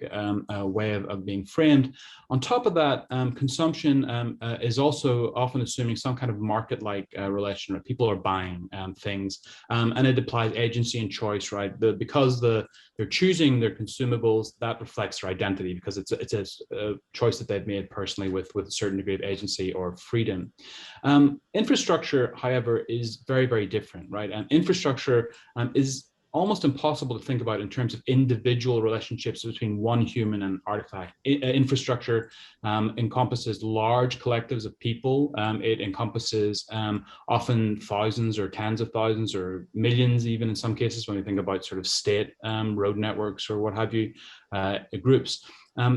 way of being framed. On top of that, consumption is also often assuming some kind of market-like relation, right? People are buying things, and it applies agency and choice, right? Because they're choosing their consumables, that reflects their identity because it's a choice that they've made personally with a certain degree of agency or freedom. Infrastructure, however, is very, very different, right? And infrastructure is almost impossible to think about in terms of individual relationships between one human and artifact. Infrastructure encompasses large collectives of people. It encompasses often thousands or tens of thousands or millions, even in some cases, when we think about sort of state road networks or what have you, groups.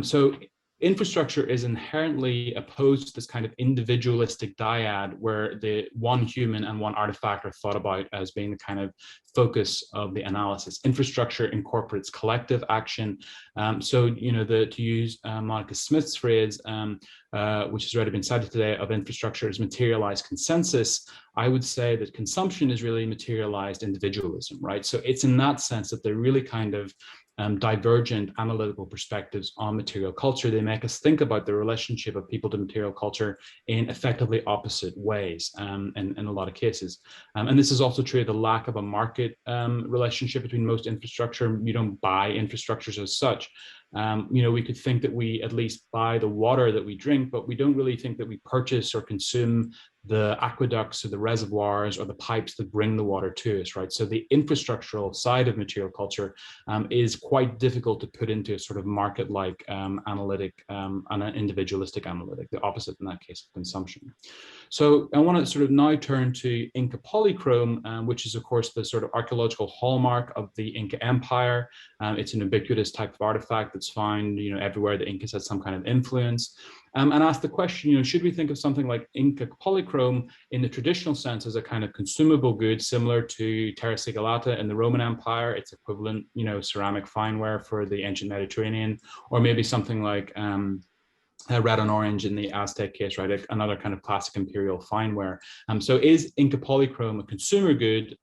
So infrastructure is inherently opposed to this kind of individualistic dyad where the one human and one artifact are thought about as being the kind of focus of the analysis. Infrastructure incorporates collective action. So, you know, to use Monica Smith's phrase, which has already been cited today, of infrastructure as materialized consensus, I would say that consumption is really materialized individualism, right? So it's in that sense that they're really kind of divergent analytical perspectives on material culture. They make us think about the relationship of people to material culture in effectively opposite ways in a lot of cases. And this is also true of the lack of a market relationship between most infrastructure. You don't buy infrastructures as such. You know, we could think that we at least buy the water that we drink, but we don't really think that we purchase or consume the aqueducts or the reservoirs or the pipes that bring the water to us, right? So the infrastructural side of material culture is quite difficult to put into a sort of market-like analytic and an individualistic analytic, the opposite in that case of consumption. So I want to sort of now turn to Inca polychrome, which is of course the sort of archaeological hallmark of the Inca Empire. It's an ubiquitous type of artifact that's found, you know, everywhere the Incas had some kind of influence. And ask the question, you know, should we think of something like Inca polychrome in the traditional sense as a kind of consumable good similar to terra sigillata in the Roman Empire, its equivalent, you know, ceramic fineware for the ancient Mediterranean, or maybe something like red on orange in the Aztec case, right? Another kind of classic imperial fineware. So is Inca polychrome a consumer good,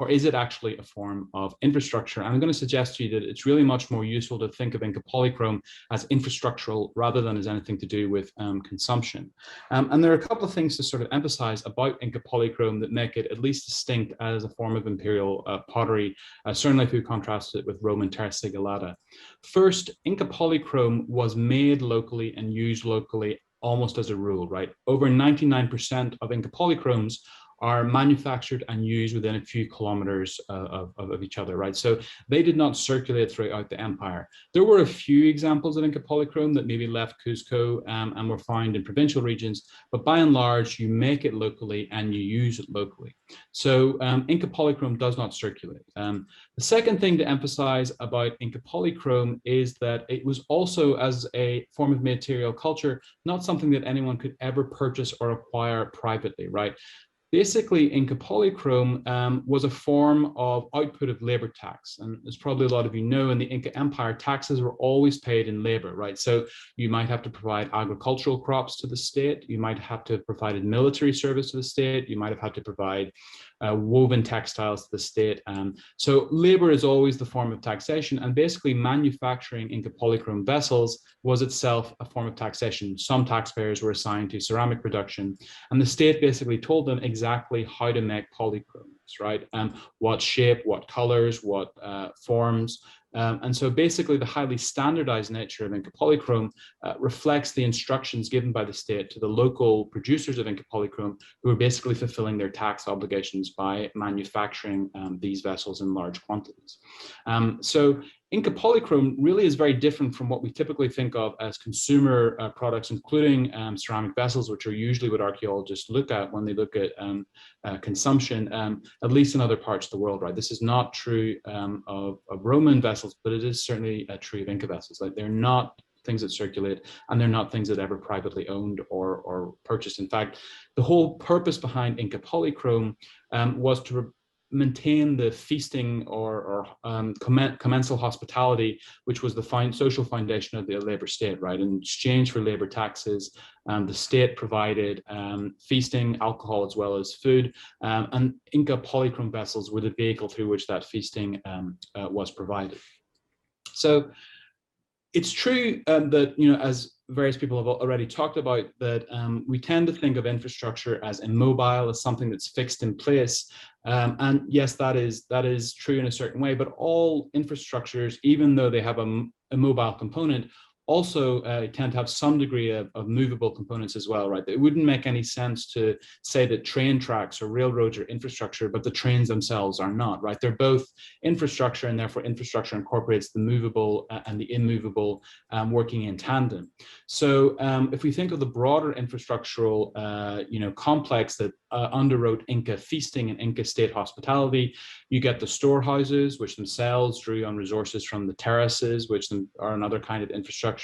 or is it actually a form of infrastructure? And I'm going to suggest to you that it's really much more useful to think of Inca polychrome as infrastructural rather than as anything to do with consumption. And there are a couple of things to sort of emphasize about Inca polychrome that make it at least distinct as a form of imperial pottery, certainly if we contrast it with Roman terra sigillata. First, Inca polychrome was made locally and used locally almost as a rule, right? Over 99% of Inca polychromes are manufactured and used within a few kilometers of each other, right? So they did not circulate throughout the empire. There were a few examples of Inca polychrome that maybe left Cusco and were found in provincial regions, but by and large, you make it locally and you use it locally. So Inca polychrome does not circulate. The second thing to emphasize about Inca polychrome is that it was also, as a form of material culture, not something that anyone could ever purchase or acquire privately, right? Basically, Inca polychrome was a form of output of labor tax. And as probably a lot of you know, in the Inca Empire, taxes were always paid in labor, right? So you might have to provide agricultural crops to the state. You might have to have provided military service to the state. You might have had to provide woven textiles to the state. So labor is always the form of taxation, and basically manufacturing Inca polychrome vessels was itself a form of taxation. Some taxpayers were assigned to ceramic production, and the state basically told them exactly how to make polychromes, right? What shape, what colors, what forms. And so basically the highly standardized nature of Inca polychrome reflects the instructions given by the state to the local producers of Inca polychrome, who are basically fulfilling their tax obligations by manufacturing these vessels in large quantities. So Inca polychrome really is very different from what we typically think of as consumer products, including ceramic vessels, which are usually what archaeologists look at when they look at consumption, at least in other parts of the world, right? This is not true of Roman vessels, but it is certainly true of Inca vessels. Like, they're not things that circulate, and they're not things that ever privately owned or purchased. In fact, the whole purpose behind Inca polychrome was to maintain the feasting or commensal hospitality, which was the social foundation of the labor state, right? In exchange for labor taxes, the state provided feasting, alcohol, as well as food, and Inca polychrome vessels were the vehicle through which that feasting was provided. So it's true that, you know, as various people have already talked about, that we tend to think of infrastructure as immobile, as something that's fixed in place. And yes, that is true in a certain way, but all infrastructures, even though they have a mobile component, also tend to have some degree of movable components as well, right? It wouldn't make any sense to say that train tracks or railroads are infrastructure, but the trains themselves are not, right? They're both infrastructure, and therefore infrastructure incorporates the movable and the immovable working in tandem. So if we think of the broader infrastructural complex that underwrote Inca feasting and Inca state hospitality, you get the storehouses, which themselves drew on resources from the terraces, which are another kind of infrastructure.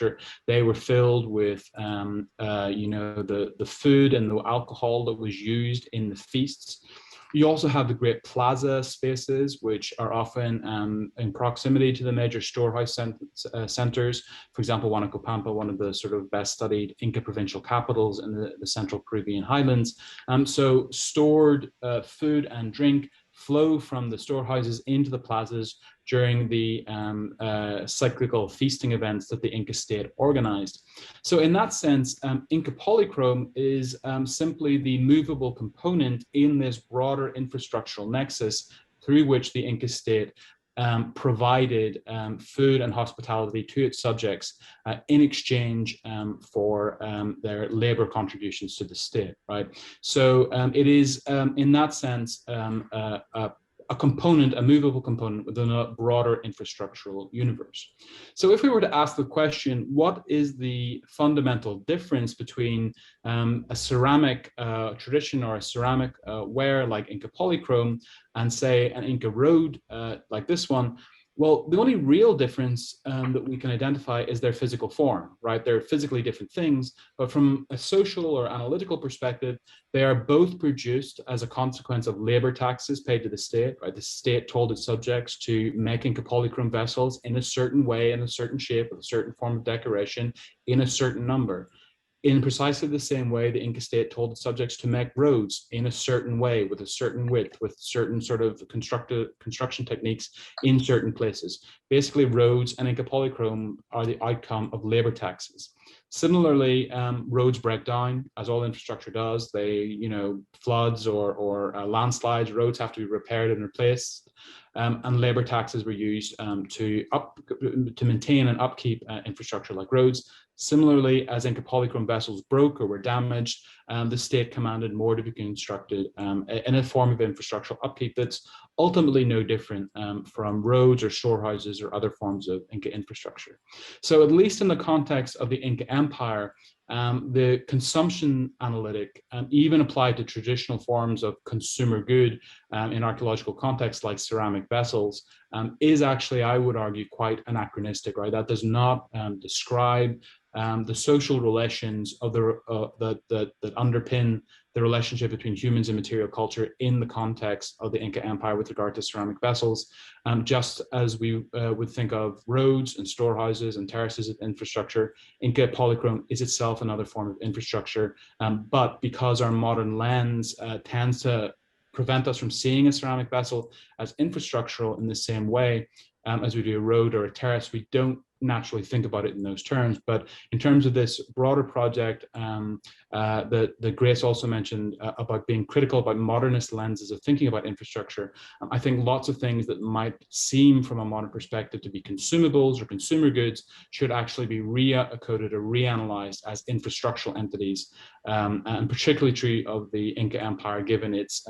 They were filled with the food and the alcohol that was used in the feasts. You also have the great plaza spaces, which are often in proximity to the major storehouse centers. For example, Huanacopampa, one of the sort of best studied Inca provincial capitals in the central Peruvian highlands. So stored food and drink flow from the storehouses into the plazas during the cyclical feasting events that the Inca state organized. So in that sense, Inca polychrome is simply the movable component in this broader infrastructural nexus through which the Inca state provided food and hospitality to its subjects in exchange for their labor contributions to the state, right? So it is, in that sense, a component, a movable component within a broader infrastructural universe. So if we were to ask the question, what is the fundamental difference between a ceramic tradition or a ceramic ware like Inca polychrome and, say, an Inca road like this one? Well, the only real difference that we can identify is their physical form, right? They're physically different things, but from a social or analytical perspective, they are both produced as a consequence of labor taxes paid to the state, right? The state told its subjects to make Inca polychrome vessels in a certain way, in a certain shape, with a certain form of decoration, in a certain number. In precisely the same way, the Inca state told its subjects to make roads in a certain way, with a certain width, with certain sort of construction techniques in certain places. Basically, roads and Inca polychrome are the outcome of labor taxes. Similarly, roads break down, as all infrastructure does. They, floods or landslides, roads have to be repaired and replaced. And labor taxes were used to maintain and upkeep infrastructure like roads. Similarly, as Inca polychrome vessels broke or were damaged, the state commanded more to be constructed in a form of infrastructural upkeep that's ultimately no different from roads or storehouses or other forms of Inca infrastructure. So at least in the context of the Inca Empire, the consumption analytic even applied to traditional forms of consumer good in archaeological contexts like ceramic vessels is actually, I would argue, quite anachronistic, right? That does not describe the social relations of that underpin the relationship between humans and material culture in the context of the Inca Empire with regard to ceramic vessels, just as we would think of roads and storehouses and terraces of infrastructure. Inca polychrome is itself another form of infrastructure, but because our modern lens tends to prevent us from seeing a ceramic vessel as infrastructural in the same way as we do a road or a terrace, we don't naturally think about it in those terms. But in terms of this broader project, that Grace also mentioned about being critical about modernist lenses of thinking about infrastructure, I think lots of things that might seem from a modern perspective to be consumables or consumer goods should actually be re-coded or reanalyzed as infrastructural entities, and particularly true of the Inca Empire, given its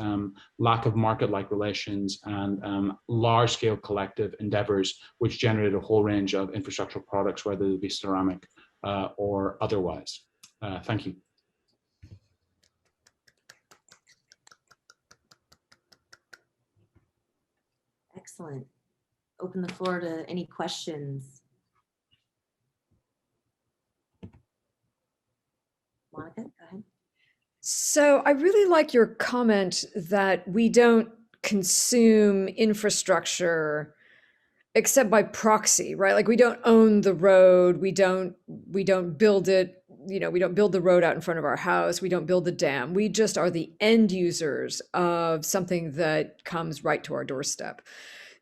lack of market-like relations and large-scale collective endeavors, which generated a whole range of infrastructural products, whether they be ceramic or otherwise. Thank you. Excellent. Open the floor to any questions. Monica, go ahead. So I really like your comment that we don't consume infrastructure except by proxy, right? Like we don't own the road, we don't build it, we don't build the road out in front of our house, we don't build the dam. We just are the end users of something that comes right to our doorstep.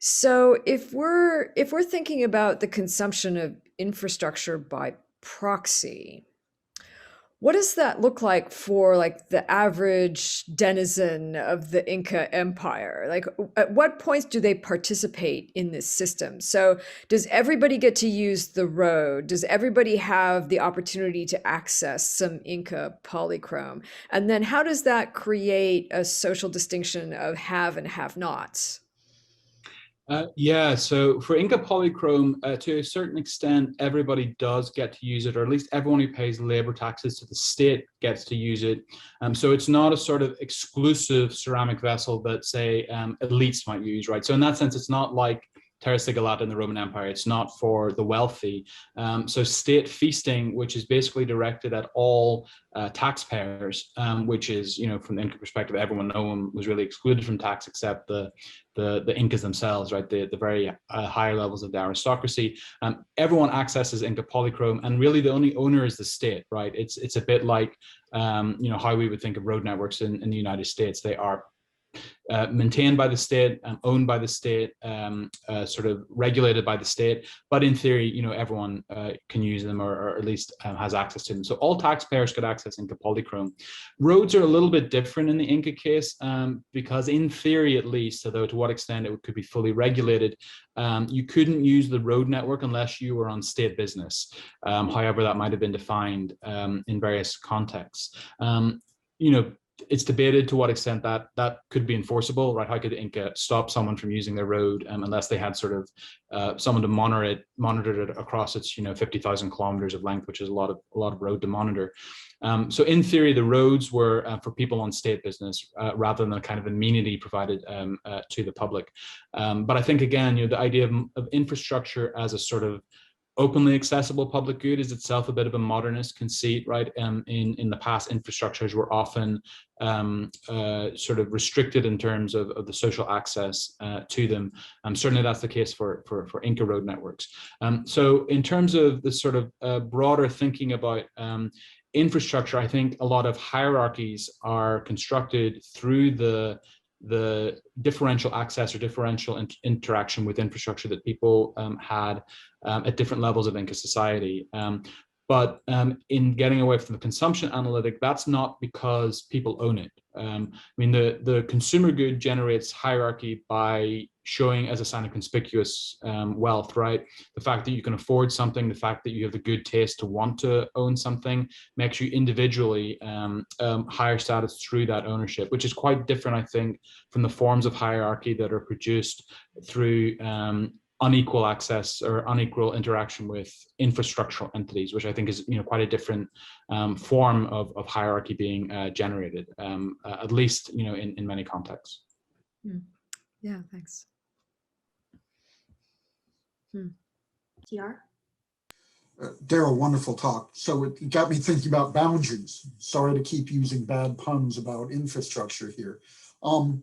So if we're thinking about the consumption of infrastructure by proxy, what does that look like for like the average denizen of the Inca Empire? Like at what points do they participate in this system? So does everybody get to use the road? Does everybody have the opportunity to access some Inca polychrome? And then how does that create a social distinction of have and have nots? Yeah, so for Inca Polychrome, to a certain extent, everybody does get to use it, or at least everyone who pays labor taxes to the state gets to use it. So it's not a sort of exclusive ceramic vessel that, say, elites might use, right? So in that sense, it's not like Terra Sigillata in the Roman Empire. It's not for the wealthy. So state feasting, which is basically directed at all taxpayers, which is, from the Inca perspective, everyone, no one was really excluded from tax except the Incas themselves, right? The very higher levels of the aristocracy. Everyone accesses Inca Polychrome, and really the only owner is the state, right? It's a bit like how we would think of road networks in the United States. They are maintained by the state, owned by the state, sort of regulated by the state. But in theory, everyone can use them, or at least has access to them. So all taxpayers could access Inca Polychrome. Roads are a little bit different in the Inca case, because in theory, at least, although to what extent it could be fully regulated, you couldn't use the road network unless you were on state business. However, that might have been defined in various contexts. It's debated to what extent that could be enforceable, right? How could the Inca stop someone from using their road unless they had sort of someone to monitor it across its 50,000 kilometers of length, which is a lot of road to monitor. So in theory, the roads were for people on state business rather than a kind of amenity provided to the public. But I think again, the idea of infrastructure as a sort of openly accessible public good is itself a bit of a modernist conceit, right? In the past, infrastructures were often sort of restricted in terms of the social access to them. Certainly that's the case for Inca road networks. So in terms of the sort of broader thinking about infrastructure, I think a lot of hierarchies are constructed through the differential access or differential interaction with infrastructure that people had at different levels of Inca society. But in getting away from the consumption analytic, that's not because people own it. I mean, the consumer good generates hierarchy by showing as a sign of conspicuous wealth, right? The fact that you can afford something, the fact that you have the good taste to want to own something makes you individually higher status through that ownership, which is quite different, I think, from the forms of hierarchy that are produced through unequal access or unequal interaction with infrastructural entities, which I think is quite a different form of hierarchy being generated, at least in many contexts. Yeah, thanks. TR? Daryl, wonderful talk. So it got me thinking about boundaries. Sorry to keep using bad puns about infrastructure here. I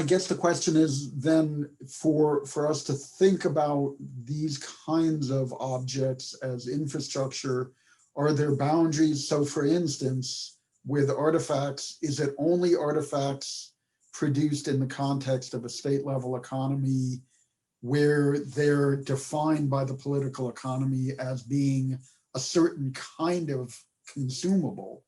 guess the question is then for us to think about these kinds of objects as infrastructure, are there boundaries? So for instance, with artifacts, is it only artifacts produced in the context of a state level economy where they're defined by the political economy as being a certain kind of consumable,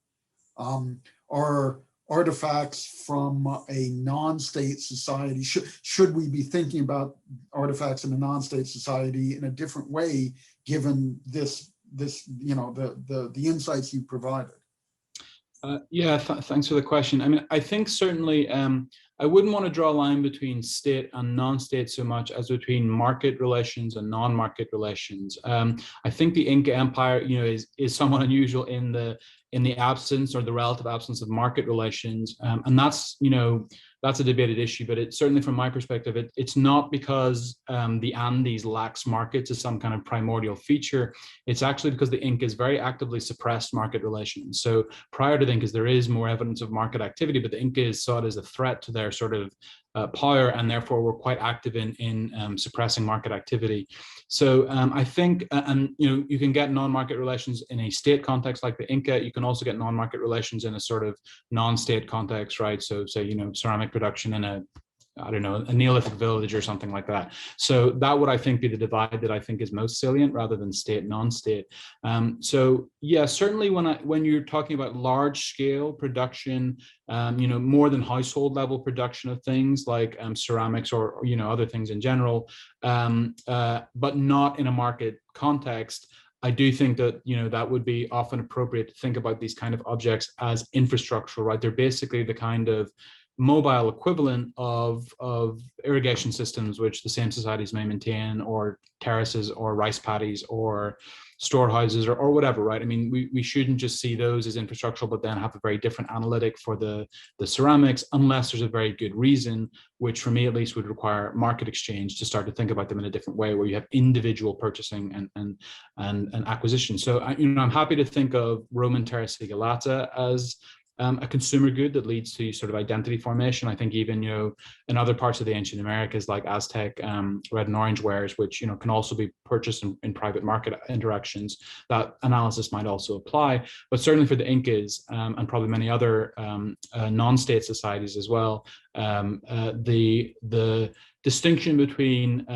are artifacts from a non-state society. Should we be thinking about artifacts in a non-state society in a different way, given this the insights you provided? Yeah, thanks for the question. I mean, I think certainly I wouldn't want to draw a line between state and non-state so much as between market relations and non-market relations. I think the Inca Empire, is somewhat unusual in the absence or the relative absence of market relations, and that's a debated issue. But it's certainly, from my perspective, it's not because the Andes lacks markets as some kind of primordial feature. It's actually because the Incas very actively suppressed market relations. So prior to the Incas, there is more evidence of market activity, but the Incas saw it as a threat to their sort of power, and therefore were quite active in suppressing market activity. So I think, you can get non-market relations in a state context like the Inca. You can also get non-market relations in a sort of non-state context, right? So say, ceramic production in a Neolithic village or something like that. So that would, I think, be the divide that I think is most salient, rather than state, non-state. So yeah, certainly when you're talking about large scale production, more than household level production of things like ceramics or other things in general, but not in a market context, I do think that that would be often appropriate to think about these kind of objects as infrastructure, right? They're basically the kind of mobile equivalent of irrigation systems which the same societies may maintain, or terraces or rice paddies or storehouses or whatever, right? I mean, we shouldn't just see those as infrastructural but then have a very different analytic for the ceramics, unless there's a very good reason, which for me at least would require market exchange to start to think about them in a different way, where you have individual purchasing and acquisition. So I'm happy to think of Roman terra sigillata as a consumer good that leads to sort of identity formation. I think even in other parts of the ancient Americas, like Aztec red and orange wares, which can also be purchased in private market interactions, that analysis might also apply. But certainly for the Incas and probably many other non-state societies as well, the distinction between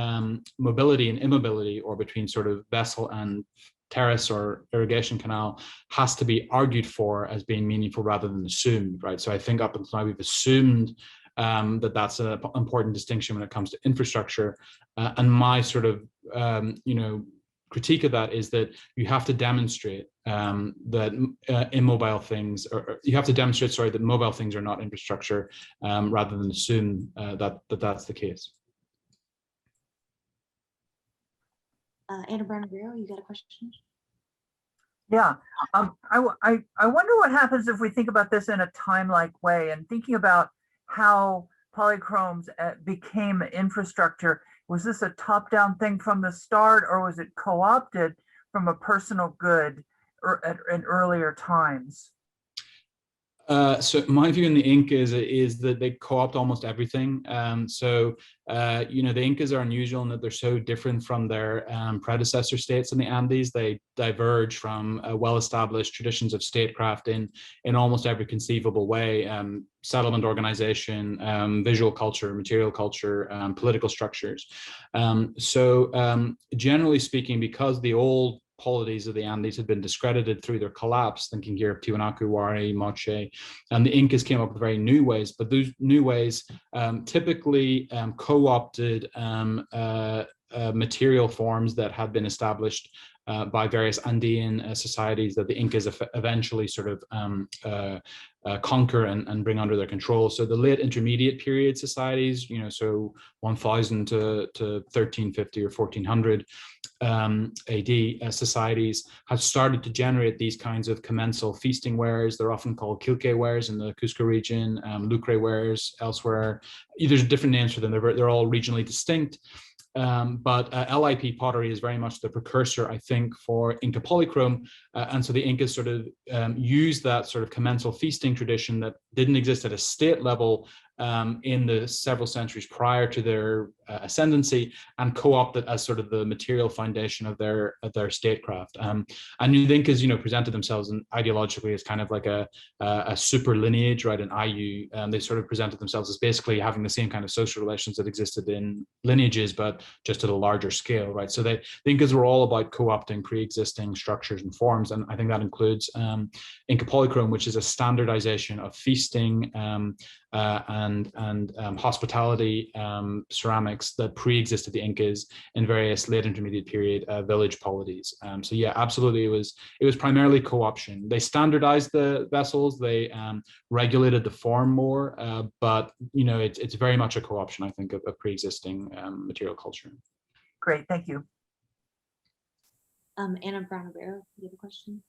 mobility and immobility, or between sort of vessel and terrace or irrigation canal, has to be argued for as being meaningful rather than assumed, right? So I think up until now we've assumed that that's an important distinction when it comes to infrastructure, and my sort of critique of that is that you have to demonstrate that immobile things, or you have to demonstrate, sorry, that mobile things are not infrastructure, rather than assume that's the case. Anna Brown-Rivero, you got a question? Yeah, I wonder what happens if we think about this in a time-like way, and thinking about how polychromes became infrastructure. Was this a top-down thing from the start, or was it co-opted from a personal good in earlier times? So my view in the Incas is that they co-opt almost everything. The Incas are unusual in that they're so different from their predecessor states in the Andes. They diverge from well-established traditions of statecraft in almost every conceivable way: settlement organization, visual culture, material culture, political structures. Generally speaking, because the old polities of the Andes had been discredited through their collapse, thinking here of Tiwanaku, Wari, Moche, and the Incas came up with very new ways, but those new ways typically co-opted material forms that had been established by various Andean societies that the Incas eventually sort of conquer and bring under their control. So the late intermediate period societies, so 1000 to 1350 or 1400 AD societies, have started to generate these kinds of commensal feasting wares. They're often called quilque wares in the Cusco region, lucre wares elsewhere. There's different names for them. They're all regionally distinct. But LIP pottery is very much the precursor, I think, for Inca polychrome. And so the Incas sort of used that sort of commensal feasting tradition that didn't exist at a state level in the several centuries prior to their ascendancy and co-opted as sort of the material foundation of their statecraft. And New Incas, presented themselves ideologically as kind of like a super lineage, right? An IU. They sort of presented themselves as basically having the same kind of social relations that existed in lineages, but just at a larger scale, right? So the Incas were all about co-opting pre-existing structures and forms, and I think that includes Inca polychrome, which is a standardization of feasting and hospitality ceramics that pre-existed the Incas in various late intermediate period village polities. So yeah, absolutely, it was primarily co-option. They standardized the vessels, they regulated the form more, but it's very much a co-option, I think, of pre-existing material culture. Great, thank you. Anna Brown-Rivera, you have a question?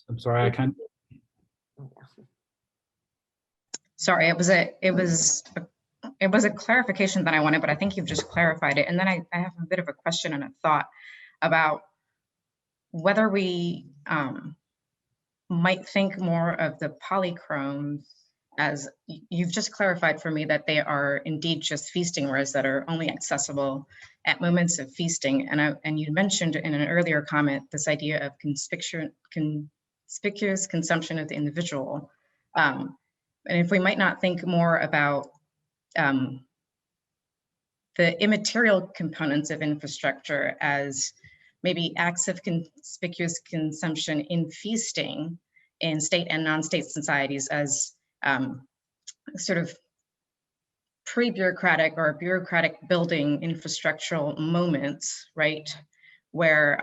I'm sorry, I can't. Sorry, it was a clarification that I wanted, but I think you've just clarified it. And then I have a bit of a question and a thought about whether we might think more of the polychromes as you've just clarified for me that they are indeed just feasting wares that are only accessible at moments of feasting. And you mentioned in an earlier comment this idea of conspicuous consumption of the individual. And if we might not think more about the immaterial components of infrastructure as maybe acts of conspicuous consumption in feasting in state and non-state societies as sort of pre-bureaucratic or bureaucratic building infrastructural moments, right? Where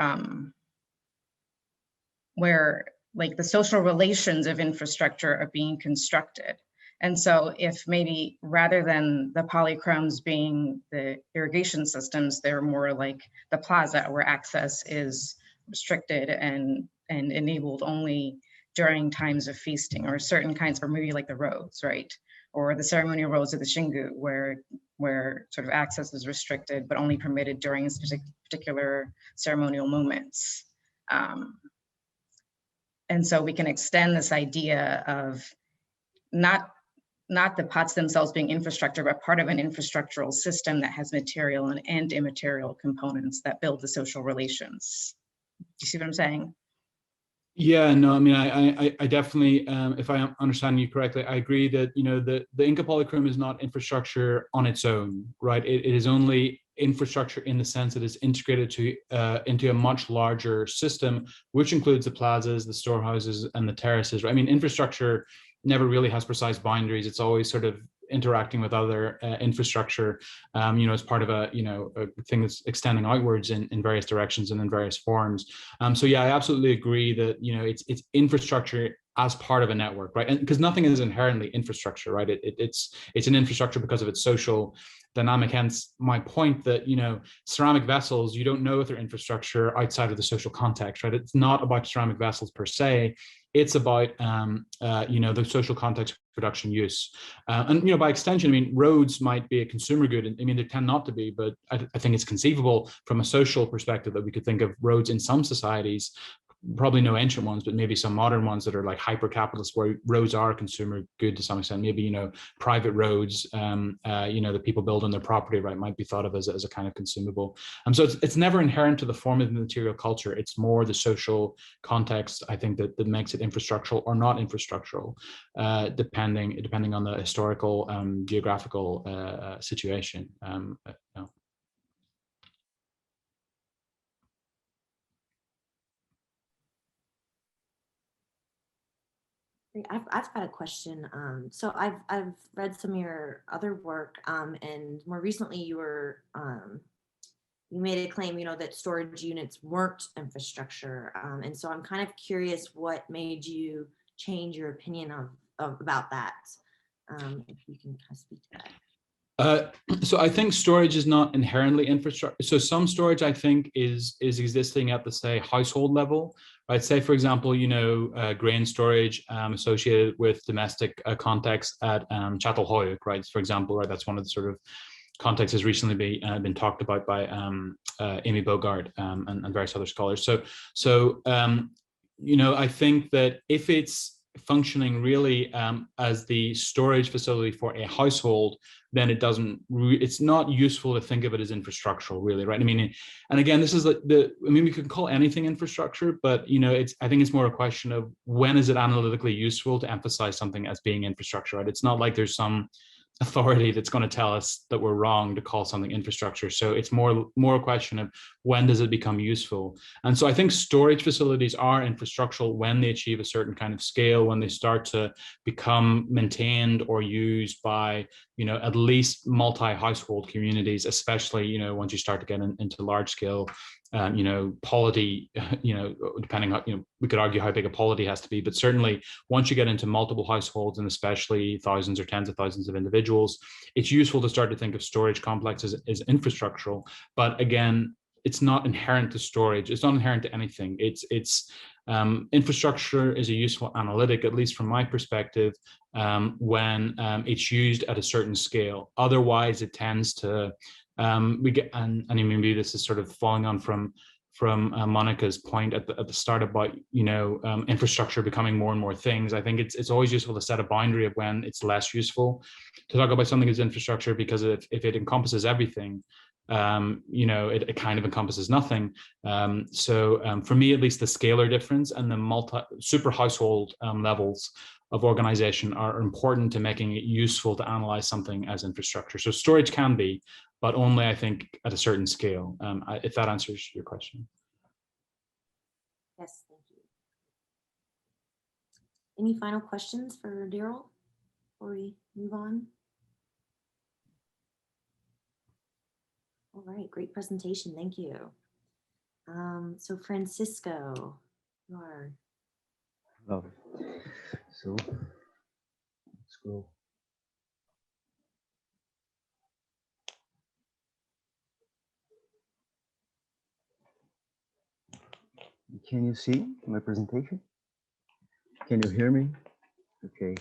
like the social relations of infrastructure are being constructed. And so if maybe rather than the polychromes being the irrigation systems, they're more like the plaza where access is restricted and enabled only during times of feasting, or certain kinds, or maybe like the roads, right? Or the ceremonial roads of the Xingu, where sort of access is restricted, but only permitted during particular ceremonial moments. And so we can extend this idea of not the pots themselves being infrastructure, but part of an infrastructural system that has material and immaterial components that build the social relations. Do you see what I'm saying? Yeah, no, I mean, I definitely, if I understand you correctly, I agree that, the Inca polychrome is not infrastructure on its own, right? It is only infrastructure in the sense that it's integrated into a much larger system, which includes the plazas, the storehouses, and the terraces, right? I mean, infrastructure never really has precise boundaries. It's always sort of interacting with other infrastructure, as part of a thing that's extending outwards in various directions and in various forms. So yeah, I absolutely agree that it's infrastructure as part of a network, right? And because nothing is inherently infrastructure, right? It's an infrastructure because of its social dynamic. Hence my point that ceramic vessels, you don't know if they're infrastructure outside of the social context, right? It's not about ceramic vessels per se. It's about the social context, production, use, and by extension, I mean, roads might be a consumer good. I mean, they tend not to be, but I think it's conceivable from a social perspective that we could think of roads in some societies, probably no ancient ones, but maybe some modern ones that are like hyper capitalist, where roads are a consumer good to some extent. Maybe private roads, that people build on their property, right, might be thought of as a kind of consumable. So it's never inherent to the form of the material culture. It's more the social context, I think, that makes it infrastructural or not infrastructural, depending on the historical, geographical situation. I've got a question. So I've read some of your other work, and more recently you made a claim, that storage units weren't infrastructure, and so I'm kind of curious what made you change your opinion about that. If you can kind of speak to that. So I think storage is not inherently infrastructure. So some storage, I think, is existing at the, say, household level, right? Say, for example, grain storage associated with domestic context at Çatalhöyük, right? For example, right? That's one of the sort of contexts has recently been talked about by Amy Bogart and various other scholars. So I think that if it's functioning really as the storage facility for a household, then it's not useful to think of it as infrastructural, really, right? I mean, and again, this is we can call anything infrastructure, but I think it's more a question of when is it analytically useful to emphasize something as being infrastructure, right? It's not like there's some authority that's going to tell us that we're wrong to call something infrastructure. So it's more a question of when does it become useful. And so I think storage facilities are infrastructural when they achieve a certain kind of scale, when they start to become maintained or used by at least multi-household communities, especially once you start to get into large scale polity, depending on, we could argue how big a polity has to be, but certainly once you get into multiple households and especially thousands or tens of thousands of individuals, it's useful to start to think of storage complexes as infrastructural. But again, it's not inherent to storage. It's not inherent to anything. Infrastructure is a useful analytic, at least from my perspective, when it's used at a certain scale. Otherwise, it tends to and maybe this is sort of following on from Monica's point at the start about infrastructure becoming more and more things. I think it's always useful to set a boundary of when it's less useful to talk about something as infrastructure, because if it encompasses everything, it kind of encompasses nothing. So for me, at least, the scalar difference and the super household levels of organization are important to making it useful to analyze something as infrastructure. So storage can be, but only, I think, at a certain scale, if that answers your question. Yes, thank you. Any final questions for Daryl before we move on? All right, great presentation, thank you. So Francisco, you are. Oh. So let's go. Can you see my presentation? Can you hear me? Okay.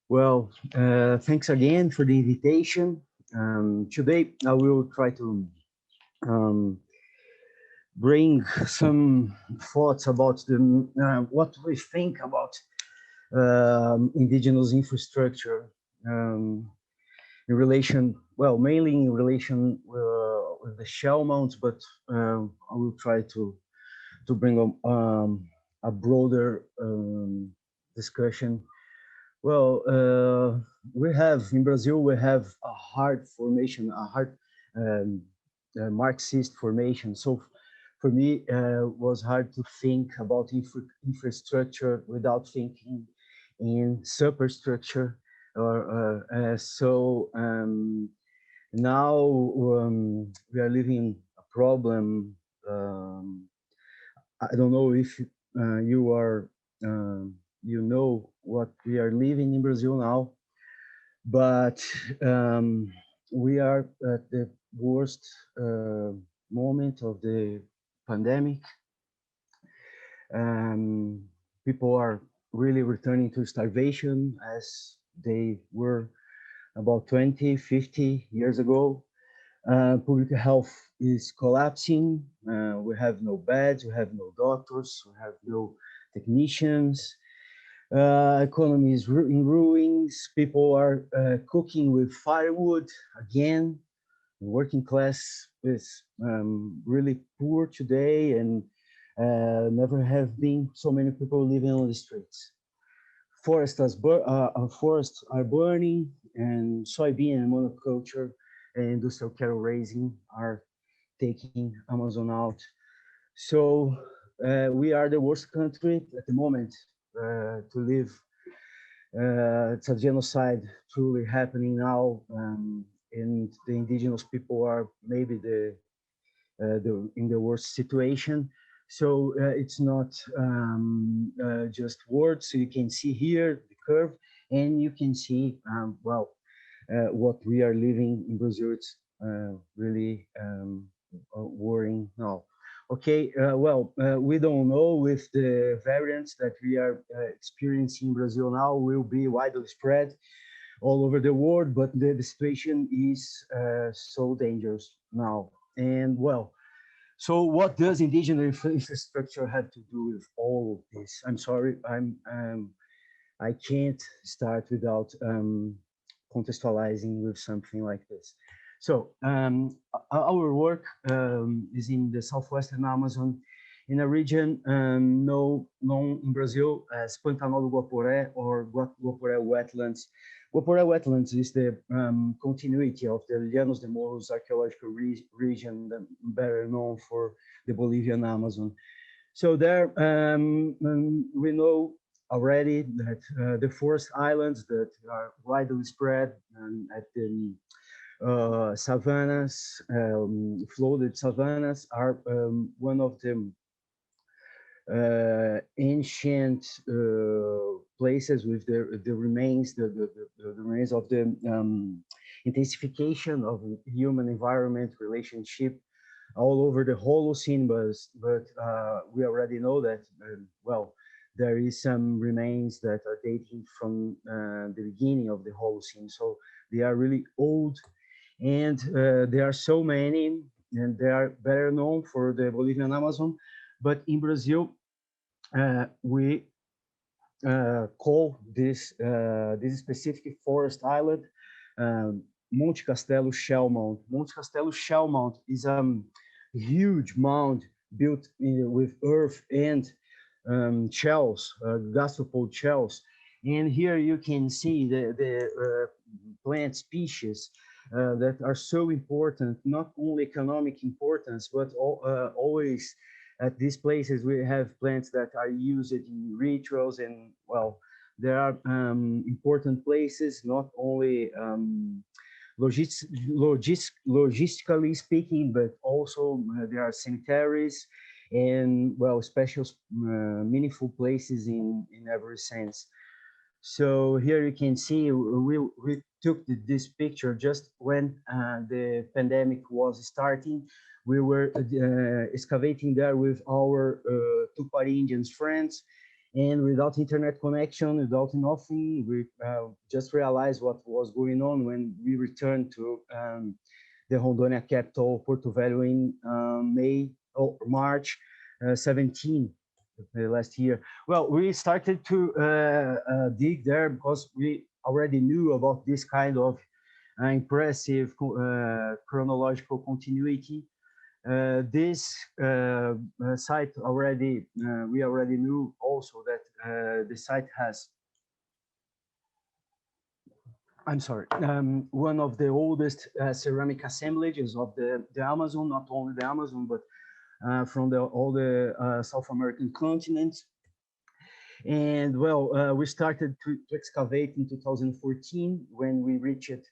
Well, thanks again for the invitation. Today, I will try to bring some thoughts about what we think about indigenous infrastructure in relation, well, mainly in relation with the shell mounts, but I will try to bring a broader discussion. Well, we have in Brazil, we have a hard formation, a hard Marxist formation. So for me, it was hard to think about infrastructure without thinking in superstructure. So now we are living a problem. I don't know if you are, you know what we are living in Brazil now, but we are at the worst moment of the pandemic. People are really returning to starvation as they were about 20, 50 years ago. Public health is collapsing. We have no beds, we have no doctors, we have no technicians. Economy is in ruins. People are cooking with firewood again. The working class is really poor today, and never have been so many people living on the streets. Forests are burning, and soybean and monoculture and industrial cattle raising are taking Amazon out. So we are the worst country at the moment to live. It's a genocide truly happening now, and the indigenous people are maybe in the worst situation. So it's not just words. So you can see here the curve, and you can see what we are living in Brazil. It's really worrying now. Okay, we don't know if the variants that we are experiencing in Brazil now will be widely spread all over the world, but the situation is so dangerous now. And well, so what does indigenous infrastructure have to do with all of this? I'm sorry, I'm I can't start without contextualizing with something like this. So our work is in the southwestern Amazon, in a region known in Brazil as Pantanal do Guaporé or Guaporé wetlands. Guaporé wetlands is the continuity of the Llanos de Morros archaeological region, better known for the Bolivian Amazon. So there we know already that the forest islands that are widely spread at the savannas, flooded savannas, are one of the ancient places with the remains, the remains of the intensification of human environment relationship all over the Holocene, but we already know that, well, there is some remains that are dating from the beginning of the Holocene. So they are really old, and there are so many, and they are better known for the Bolivian Amazon. But in Brazil, we call this specific forest island Monte Castelo Shell Mound. Monte Castelo Shell Mound is a huge mound built with earth and shells, gastropod shells. And here you can see the plant species that are so important, not only economic importance, but always at these places we have plants that are used in rituals, and well, there are important places, not only logistically speaking, but also there are cemeteries and, well, special meaningful places in every sense. So here you can see we took this picture just when the pandemic was starting. We were excavating there with our Tupari Indians friends, and without internet connection, without nothing, we just realized what was going on when we returned to the Rondônia capital, Porto Velho, in March 17. Last year. Well, we started to dig there because we already knew about this kind of impressive chronological continuity. This site already, we already knew also that the site has, I'm sorry, one of the oldest ceramic assemblages of the Amazon, not only the Amazon, but from all the South American continents. And well, we started to excavate in 2014 when we reached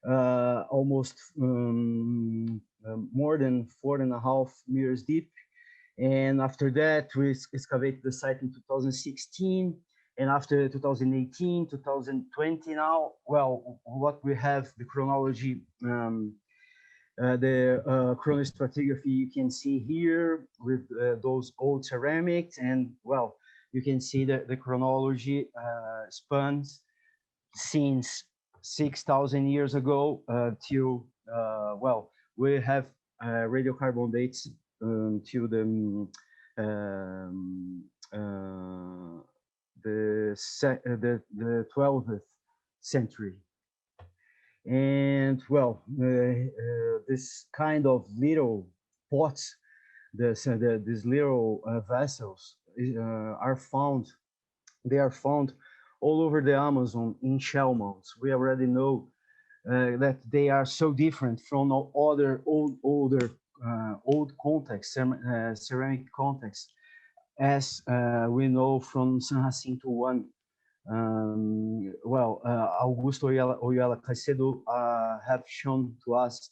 almost more than 4.5 meters deep. And after that, we excavated the site in 2016. And after 2018, 2020 now, well, what we have, the chronology, the chronostratigraphy you can see here with those old ceramics, and well, you can see that the chronology spans since 6,000 years ago till well, we have radiocarbon dates till the 12th century. And well, this kind of little pots, these little vessels are found. They are found all over the Amazon in shell mounds. We already know that they are so different from other old contexts, ceramic contexts, as we know from San Jacinto 1. Well, Augusto Oyala Caicedo have shown to us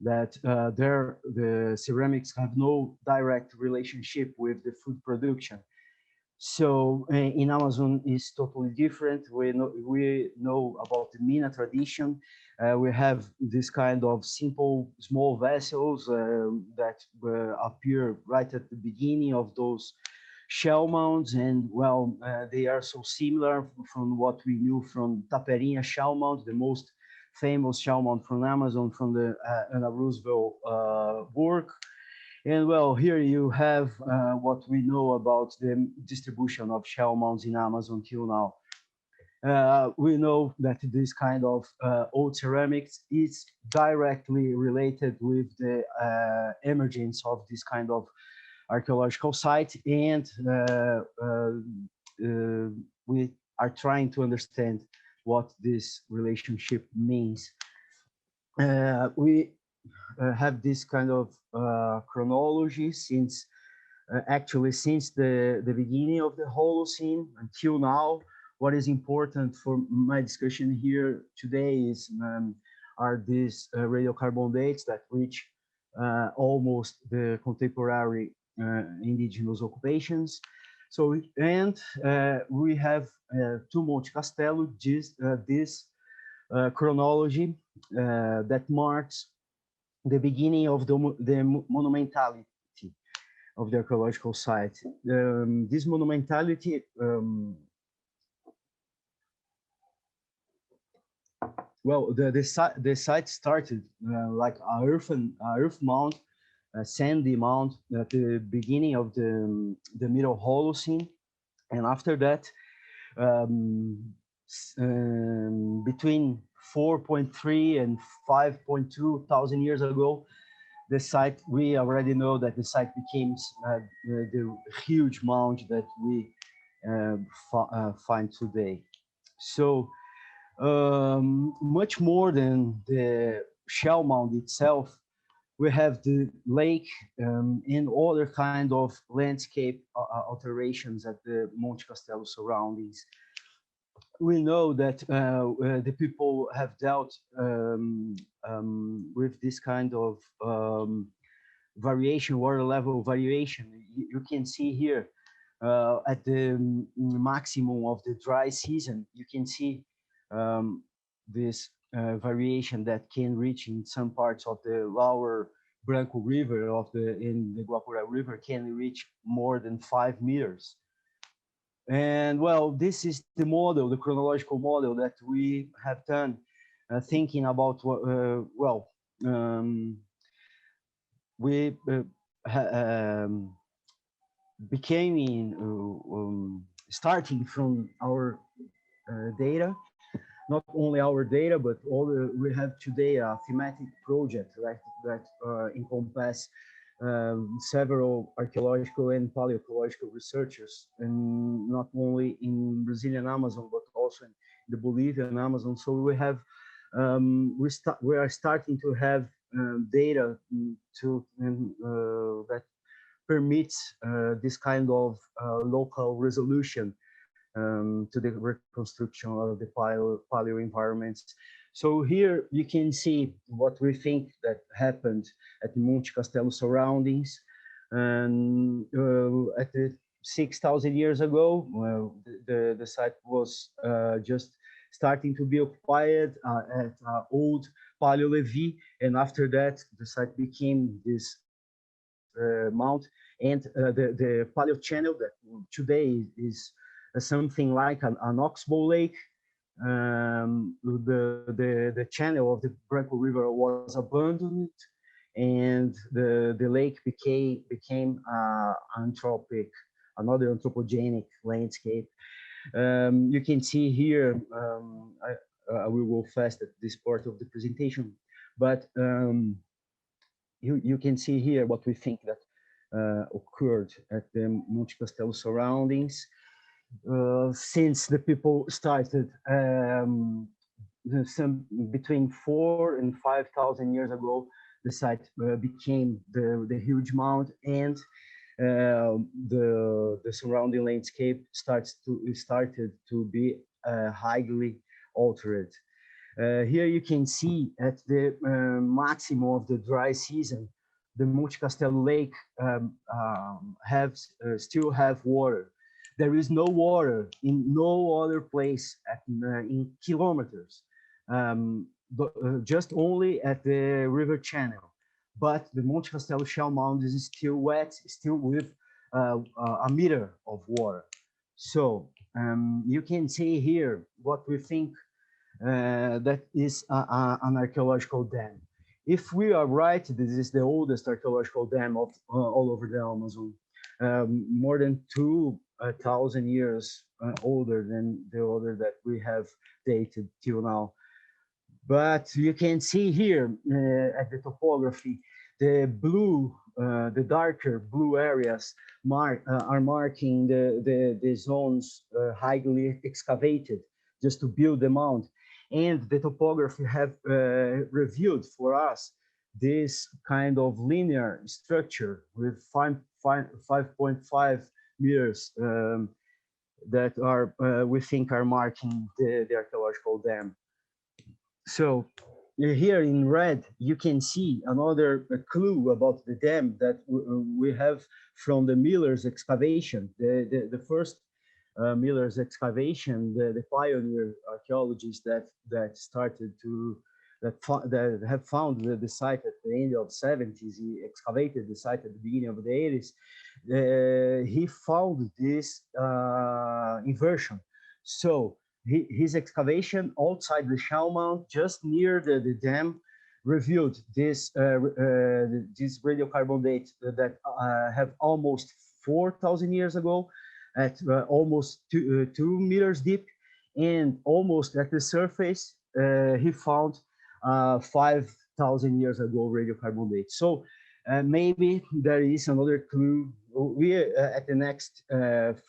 that the ceramics have no direct relationship with the food production. So in Amazon is totally different. We know about the Mina tradition. We have this kind of simple small vessels that appear right at the beginning of those shell mounds, and well, they are so similar from what we knew from Taperinha shell mound, the most famous shell mound from Amazon, from the Ana Roosevelt work. And well, here you have what we know about the distribution of shell mounds in Amazon till now. We know that this kind of old ceramics is directly related with the emergence of this kind of archaeological site, and we are trying to understand what this relationship means. We have this kind of chronology since actually since the beginning of the Holocene until now. What is important for my discussion here today is are these radiocarbon dates that reach almost the contemporary indigenous occupations. So, and we have to Monte Castelo this chronology that marks the beginning of the monumentality of the archaeological site. This monumentality well, the site started like a earth mound, a sandy mound at the beginning of the Middle Holocene, and after that, between 4.3 and 5.2 thousand years ago, the site, we already know that the site became the huge mound that we find today. So much more than the shell mound itself, we have the lake and other kind of landscape alterations at the Monte Castelo surroundings. We know that the people have dealt with this kind of variation, water level variation. You can see here at the maximum of the dry season, you can see this variation that can reach in some parts of the lower Branco River in the Guapurá River can reach more than 5 meters. And well, this is the model, the chronological model that we have done, thinking about what, we became starting from our data, not only our data, but we have today a thematic project that encompass several archaeological and paleoecological researchers, and not only in Brazilian Amazon, but also in the Bolivian Amazon. So we have, we are starting to have data that permits this kind of local resolution to the reconstruction of the paleo environments. So here you can see what we think that happened at the Monte Castelo surroundings. And at the 6,000 years ago, the site was just starting to be occupied at old Paleo Levi. And after that, the site became this mount. And the Paleo Channel that today is something like an oxbow lake. The channel of the Branco River was abandoned, and the lake became another anthropogenic landscape. You can see here, I will go fast at this part of the presentation, but you can see here what we think that occurred at the Monte Castelo surroundings. Since the people started between 4,000 and 5,000 years ago, the site became the huge mound, and the surrounding landscape started to be highly altered. Here you can see at the maximum of the dry season, the Monte Castelo Lake still have water. There is no water in no other place in kilometers, but just only at the river channel. But the Monte Castelo Shell Mound is still wet, still with a meter of water. So you can see here what we think that is an archaeological dam. If we are right, this is the oldest archaeological dam of all over the Amazon. More than 2,000 years older than the other that we have dated till now. But you can see here at the topography, the blue, the darker blue areas are marking the zones highly excavated just to build the mound. And the topography have revealed for us this kind of linear structure with 5.5 meters that are we think are marking the archaeological dam. So here in red, you can see another clue about the dam that we have from the Miller's excavation. The first Miller's excavation, the pioneer archaeologists that started to that have found the site at the end of the 70s. He excavated the site at the beginning of the 80s. He found this inversion. So his excavation outside the shell mound, just near the dam, revealed this this radiocarbon date that have almost 4,000 years ago, at almost 2 meters deep, and almost at the surface he found 5,000 years ago radiocarbon date. So maybe there is another clue. We at the next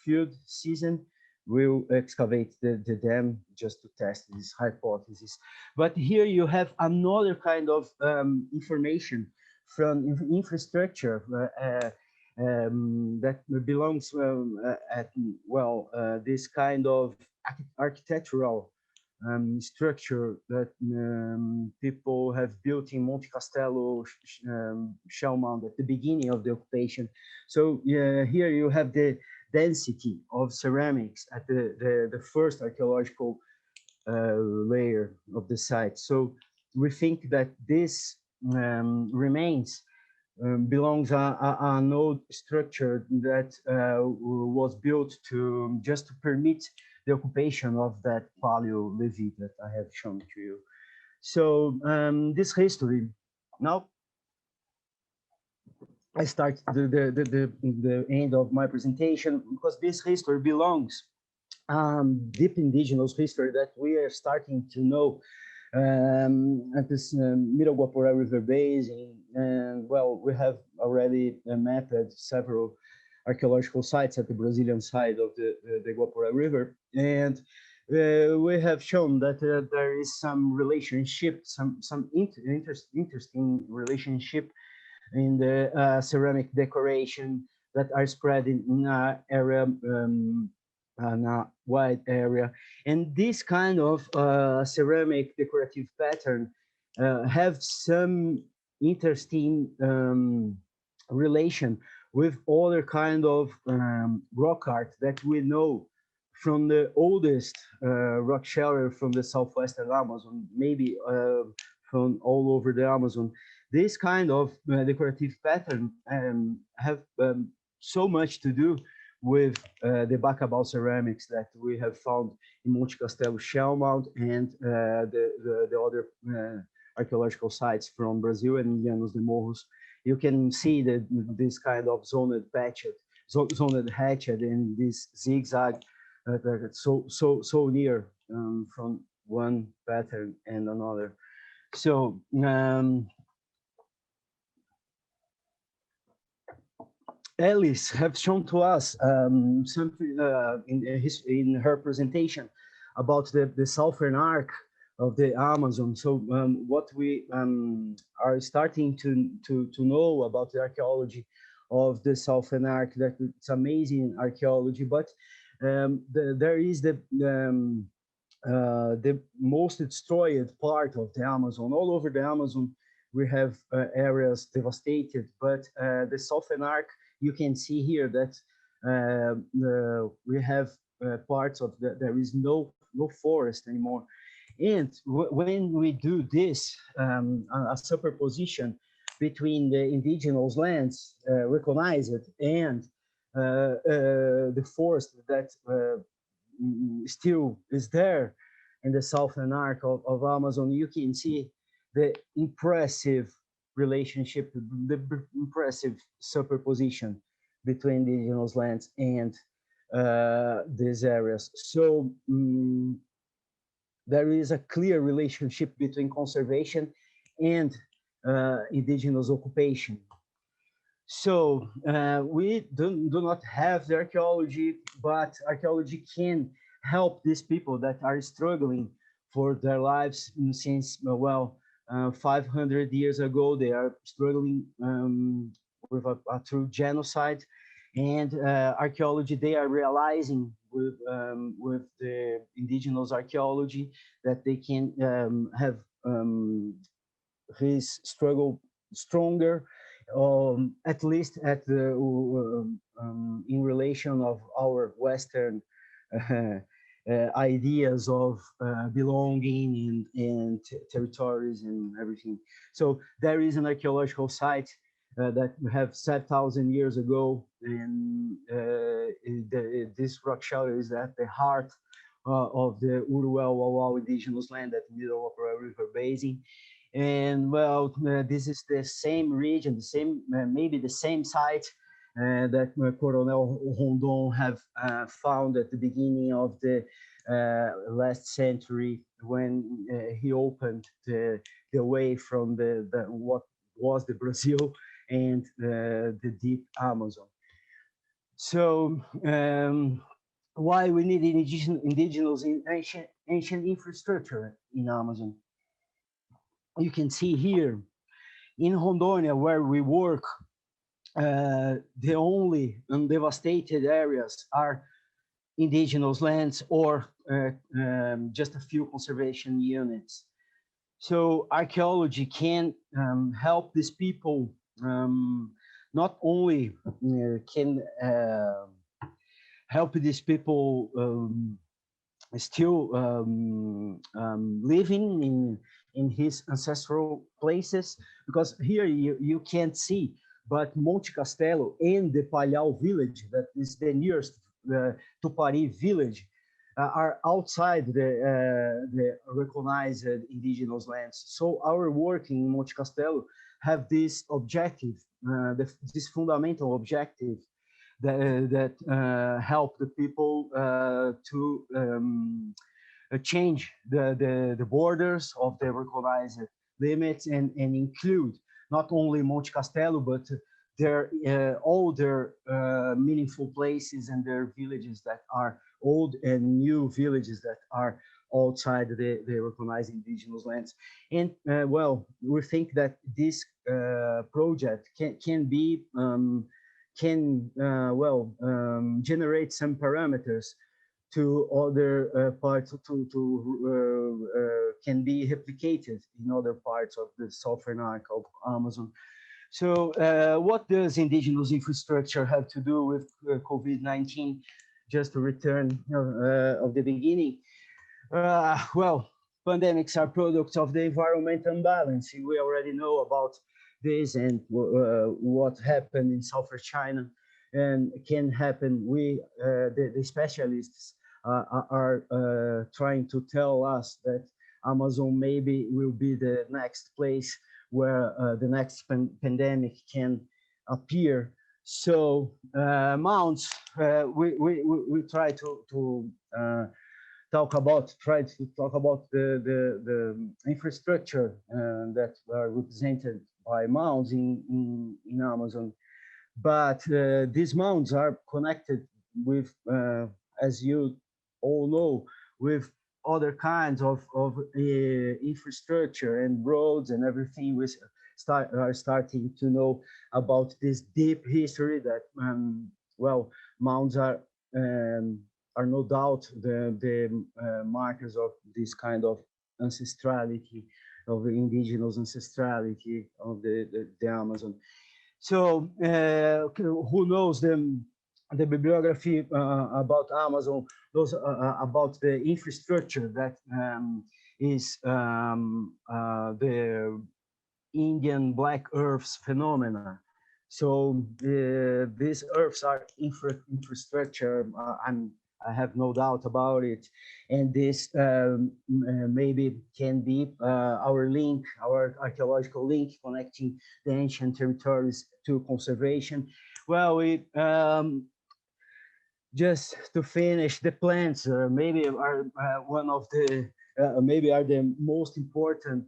field season will excavate the dam just to test this hypothesis. But here you have another kind of information from infrastructure that belongs at, well, this kind of architectural structure that people have built in Monte Castello shell mound at the beginning of the occupation. So here you have the density of ceramics at the first archaeological layer of the site. So we think that this remains belongs an old structure that was built to just to permit the occupation of that Paleolithic that I have shown to you. So this history, now I start the end of my presentation, because this history belongs deep indigenous history that we are starting to know at this Middle Guaporé River basin. And well, we have already mapped several archaeological sites at the Brazilian side of the Guaporé River. And we have shown that there is some relationship, some interesting relationship in the ceramic decoration that are spread in an area, in a wide area. And this kind of ceramic decorative pattern have some interesting relation with other kind of rock art that we know from the oldest rock shelter from the southwestern Amazon, maybe from all over the Amazon. This kind of decorative pattern have so much to do with the Bacabal ceramics that we have found in Monte Castelo shell mound and the other archaeological sites from Brazil and Llanos de Morros. You can see that this kind of zoned hatchet and this zigzag so near from one pattern and another. So Alice have shown to us something in her presentation about the southern arc of the Amazon. So what we are starting to know about the archaeology of the southern arc, that it's amazing archaeology, but there is the most destroyed part of the Amazon. All over the Amazon, we have areas devastated, but the southern arc, you can see here that we have parts of there is no forest anymore. And when we do this, a superposition between the indigenous lands recognized and the forest that still is there in the southern arc of Amazon, you can see the impressive relationship, the impressive superposition between the indigenous lands and these areas. So there is a clear relationship between conservation and indigenous occupation. So we do not have the archaeology, but archaeology can help these people that are struggling for their lives since, well, 500 years ago. They are struggling with through genocide, and archaeology, they are realizing with the indigenous archaeology that they can have his struggle stronger, at least at the in relation of our Western ideas of belonging and territories and everything. So there is an archaeological site that we have 7,000 years ago, and this rock shelter is at the heart of the Uruel-Wawau indigenous land at the middle of the river basin. And well, this is the same region, the same, maybe the same site that Coronel Rondon have found at the beginning of the last century when he opened the way from the what was the Brazil and the deep Amazon. So why we need indigenous in ancient infrastructure in Amazon? You can see here in Rondônia, where we work, the only undevastated areas are indigenous lands or just a few conservation units. So archaeology can help these people, not only can help these people still living in his ancestral places, because here you can't see, but Monte Castelo and the Palhau village, that is the nearest Tupari village, are outside the recognized indigenous lands. So our work in Monte Castelo have this objective, this fundamental objective that help the people to change the borders of the recognized limits and include not only Monte Castelo, but their all their meaningful places and their villages that are old and new villages that are outside the recognized indigenous lands. And well, we think that this project can be generate some parameters to other parts can be replicated in other parts of the southern arc of Amazon. So what does indigenous infrastructure have to do with COVID-19? Just to return of the beginning. Well, pandemics are products of the environmental imbalance. We already know about this and what happened in southern China and can happen. The specialists are trying to tell us that Amazon maybe will be the next place where the next pandemic can appear. So mounts, we try to talk about the infrastructure that are represented by mounds in Amazon, but these mounds are connected with, as you all know, with other kinds of infrastructure and roads and everything. We are starting to know about this deep history that well, mounds are no doubt the markers of this kind of ancestrality, of the indigenous ancestrality of the Amazon. So who knows the bibliography about Amazon, those about the infrastructure that is the Indian black earths phenomena. So these earths are infrastructure. I have no doubt about it, and this maybe can be our link, our archaeological link connecting the ancient territories to conservation. Well, just to finish, the plants maybe are one of the maybe are the most important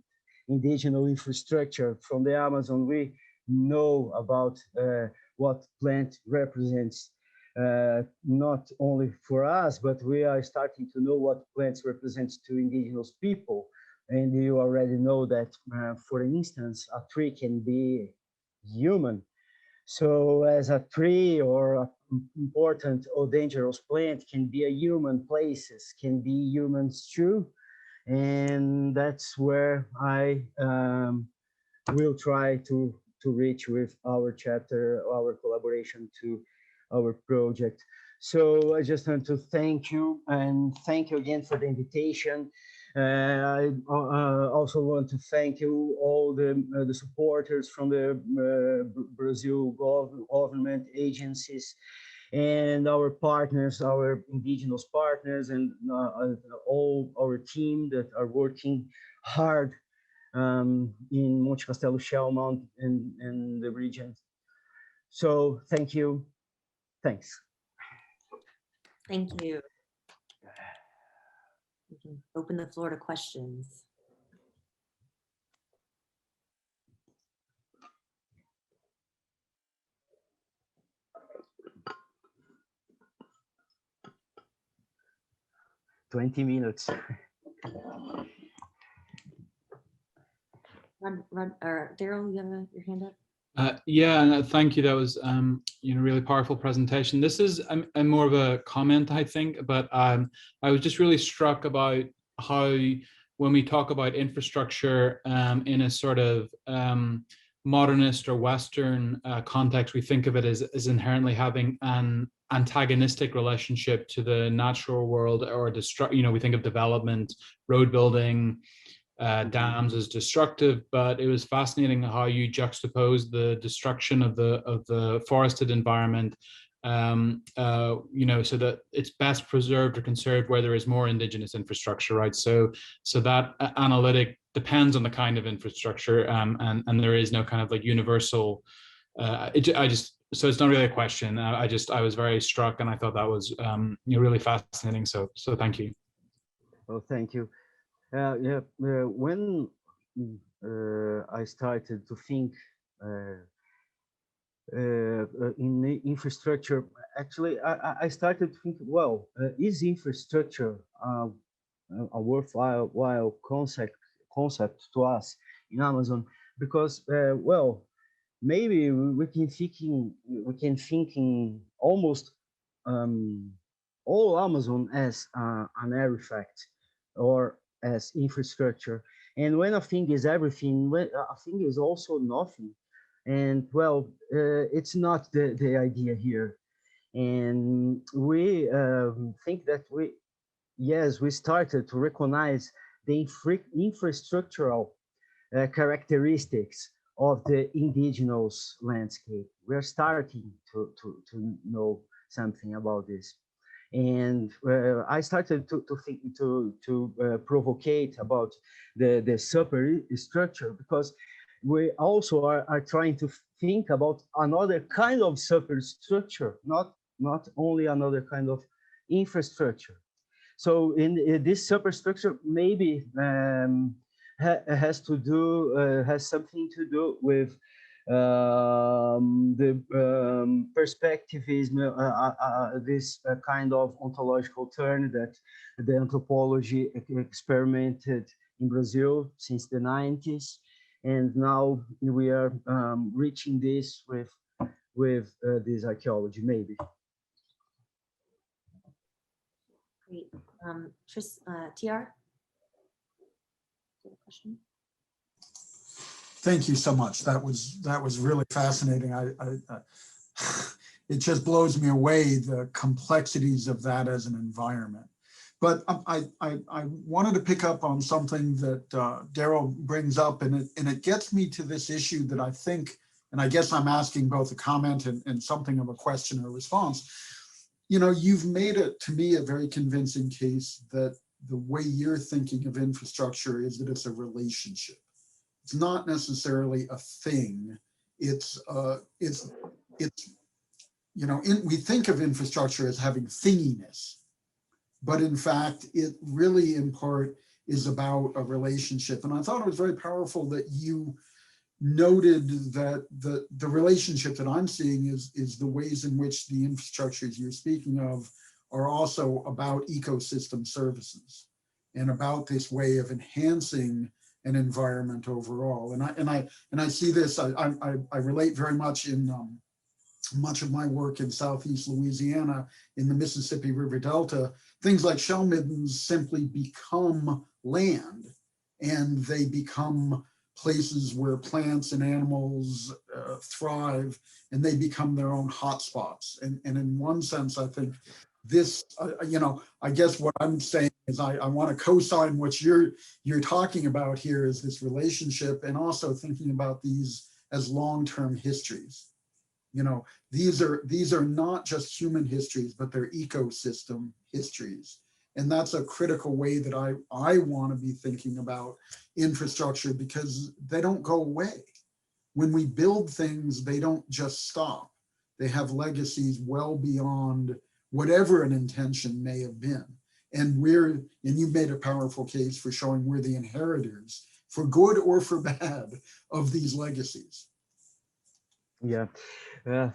indigenous infrastructure from the Amazon. We know about what plant represents, not only for us, but we are starting to know what plants represents to indigenous people. And you already know that, for instance, a tree can be human. So as a tree or a important or dangerous plant can be a human places, can be humans too. And that's where I will try to reach with our chapter, our collaboration to our project. So I just want to thank you and thank you again for the invitation. I also want to thank you all the supporters from the Brazil government agencies and our partners, our indigenous partners, and all our team that are working hard in Monte Castelo Shell Mount and the region. So thank you. Thanks. Thank you. We can open the floor to questions. "20 minutes. Daryl, you have your hand up? Yeah, no, thank you. That was really powerful presentation. This is a more of a comment, I think, but I was just really struck about how when we talk about infrastructure in a sort of modernist or Western context, we think of it as inherently having an antagonistic relationship to the natural world, or we think of development, road building, dams as destructive, but it was fascinating how you juxtapose the destruction of the forested environment, so that it's best preserved or conserved where there is more indigenous infrastructure, right? So that analytic depends on the kind of infrastructure, and there is no kind of like universal. So it's not really a question. I was very struck, and I thought that was really fascinating. So thank you. Oh, thank you. When I started to think in infrastructure, actually, I started to think, well, is infrastructure a worthwhile concept to us in Amazon? Because, well, maybe we can thinking almost all Amazon as an artifact or as infrastructure. And when a thing is everything, when a thing is also nothing. And well, it's not the idea here. And we think that we started to recognize the infrastructural characteristics of the indigenous landscape. We're starting to know something about this. And I started to think to provocate about the superstructure, because we also are trying to think about another kind of superstructure, not only another kind of infrastructure. So in this superstructure, maybe has something to do with the perspectivism, this kind of ontological turn that the anthropology experimented in Brazil since the 90s, and now we are reaching this with this archaeology, maybe. Great. TR? Question? Thank you so much. That was really fascinating. It just blows me away, the complexities of that as an environment. But I wanted to pick up on something that Daryl brings up, and it gets me to this issue that I think, and I guess I'm asking both a comment and something of a question or response. You know, you've made it, to me, a very convincing case that the way you're thinking of infrastructure is that it's a relationship. It's not necessarily a thing. It's we think of infrastructure as having thinginess, but in fact, it really in part is about a relationship. And I thought it was very powerful that you noted that the relationship that I'm seeing is the ways in which the infrastructures you're speaking of are also about ecosystem services and about this way of enhancing an environment overall. And I see this, I relate very much in much of my work in Southeast Louisiana in the Mississippi River Delta. Things like shell middens simply become land, and they become places where plants and animals thrive, and they become their own hotspots. And in one sense, I think this, I guess what I'm saying is I want to co-sign what you're talking about here is this relationship, and also thinking about these as long-term histories. These are not just human histories, but they're ecosystem histories. And that's a critical way that I want to be thinking about infrastructure, because they don't go away. When we build things, they don't just stop. They have legacies well beyond whatever an intention may have been. And you made a powerful case for showing we're the inheritors, for good or for bad, of these legacies. Yeah,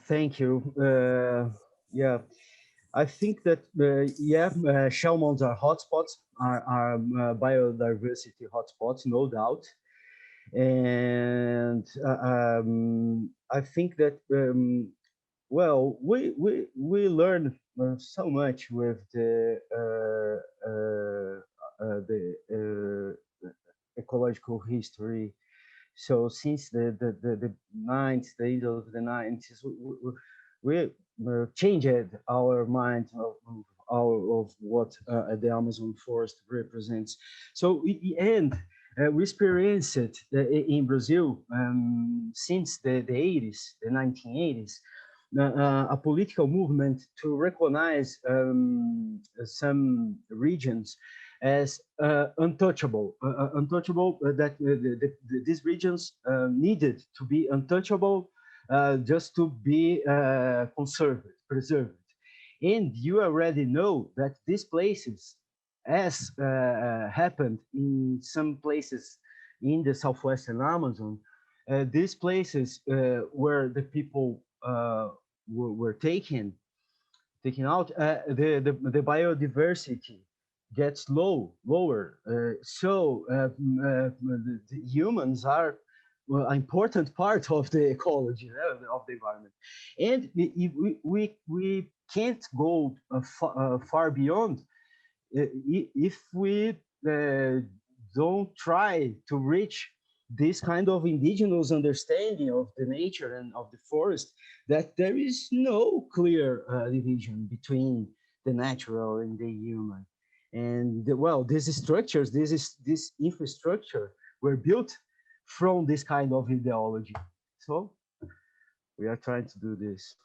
thank you. Yeah, I think that, shell mounds are hotspots, are biodiversity hotspots, no doubt. And I think that, well, we learn so much with the ecological history. So since the 90s, the end of the 90s, we changed our mind of what the Amazon forest represents. So and we experienced it in Brazil since the 80s, the 1980s, a political movement to recognize some regions as untouchable, that these regions needed to be untouchable just to be preserved. And you already know that these places, as happened in some places in the Southwestern Amazon, these places where the people were taken out, the biodiversity gets lower. So the humans are an important part of the ecology of the environment, and we can't go far beyond if we don't try to reach this kind of indigenous understanding of the nature and of the forest, that there is no clear division between the natural and the human. And well, these structures, this infrastructure were built from this kind of ideology. So we are trying to do this.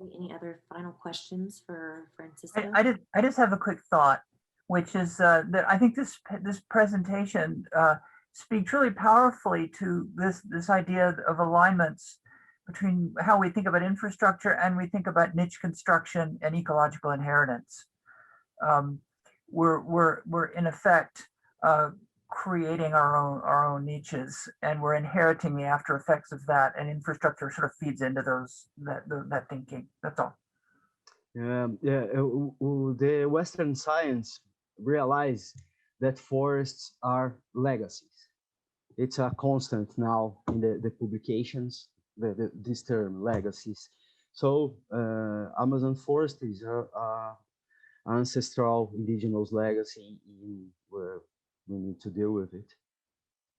Any other final questions for Francisco? I just have a quick thought, which is that I think this presentation speaks really powerfully to this idea of alignments between how we think about infrastructure and we think about niche construction and ecological inheritance. We're in effect creating our own niches, and we're inheriting the after effects of that, and infrastructure sort of feeds into that thinking. That's all. The Western science realize that forests are legacies. It's a constant now in the publications, this term legacies. So Amazon forest is a ancestral indigenous legacy where we need to deal with it.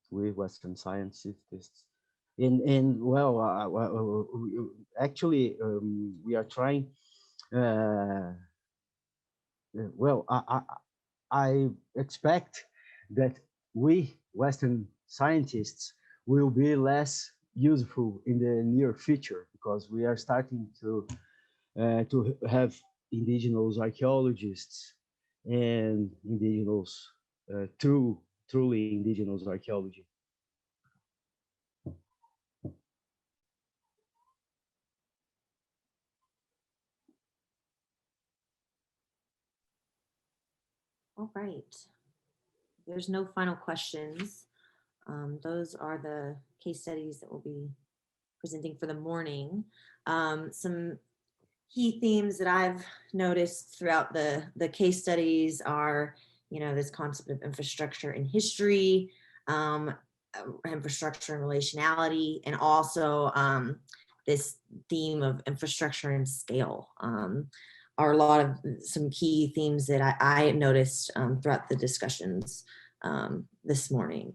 We Western scientists, and well, actually, we are trying. Well, I expect that we Western scientists will be less useful in the near future, because we are starting to have indigenous archaeologists and indigenous truly indigenous archaeology. All right. There's no final questions. Those are the case studies that we'll be presenting for the morning. Some key themes that I've noticed throughout the case studies are, this concept of infrastructure and history, infrastructure and relationality, and also this theme of infrastructure and scale are a lot of some key themes that I noticed throughout the discussions this morning.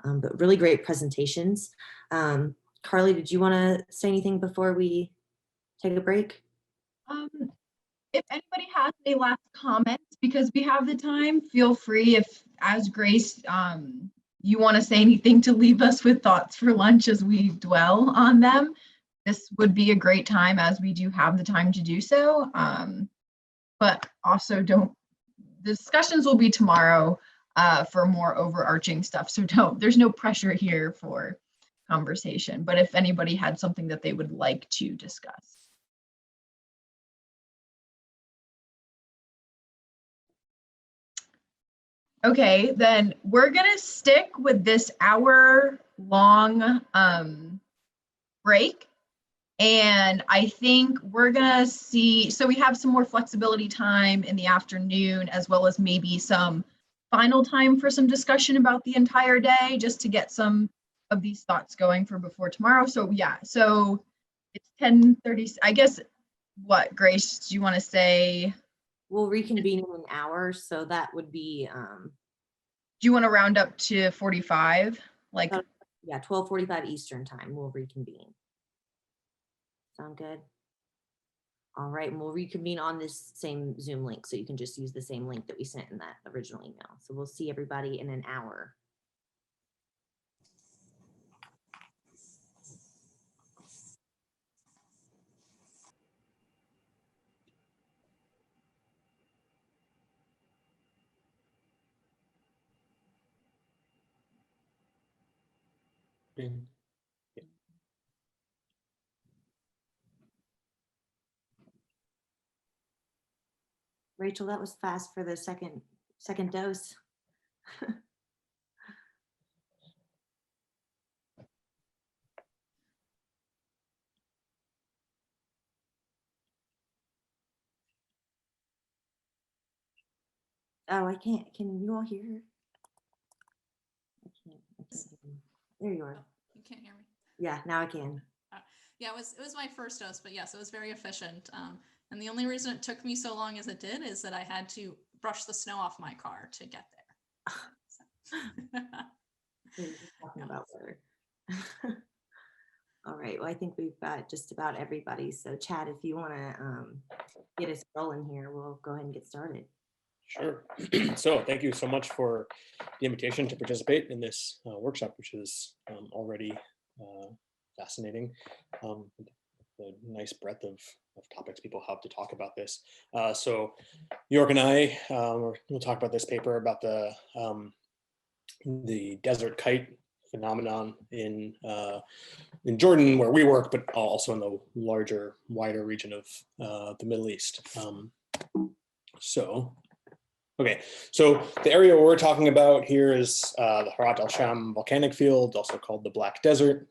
But really great presentations. Carly, did you want to say anything before we take a break? If anybody has any last comments, because we have the time, feel free, if as Grace, you want to say anything to leave us with thoughts for lunch as we dwell on them. This would be a great time, as we do have the time to do so. But also the discussions will be tomorrow for more overarching stuff. So there's no pressure here for conversation, but if anybody had something that they would like to discuss. Okay, then we're gonna stick with this hour-long break. And I think we're gonna see, so we have some more flexibility time in the afternoon, as well as maybe some final time for some discussion about the entire day, just to get some of these thoughts going for before tomorrow. So yeah, so it's 10:30, I guess. What, Grace, do you want to say? We'll reconvene in an hour, so that would be do you want to round up to 45? Like, yeah, 12:45 Eastern time, we'll reconvene. Sound good? All right, and we'll reconvene on this same Zoom link, so you can just use the same link that we sent in that original email. So we'll see everybody in an hour. Rachel, that was fast for the second dose. Oh, I can't. Can you all hear her? I can't hear her. There you are. You can't hear me? Yeah, now I can. Yeah, it was my first dose, but yes, it was very efficient. And the only reason it took me so long as it did is that I had to brush the snow off my car to get there. So you're just talking about weather. All right, well, I think we've got just about everybody. So Chad, if you want to get us rolling here, we'll go ahead and get started. Sure. So thank you so much for the invitation to participate in this workshop, which is already fascinating. The nice breadth of topics people have to talk about this. So York and I will talk about this paper about the desert kite phenomenon in Jordan, where we work, but also in the larger, wider region of the Middle East. Okay, so the area we're talking about here is the Harat al-Sham volcanic field, also called the Black Desert,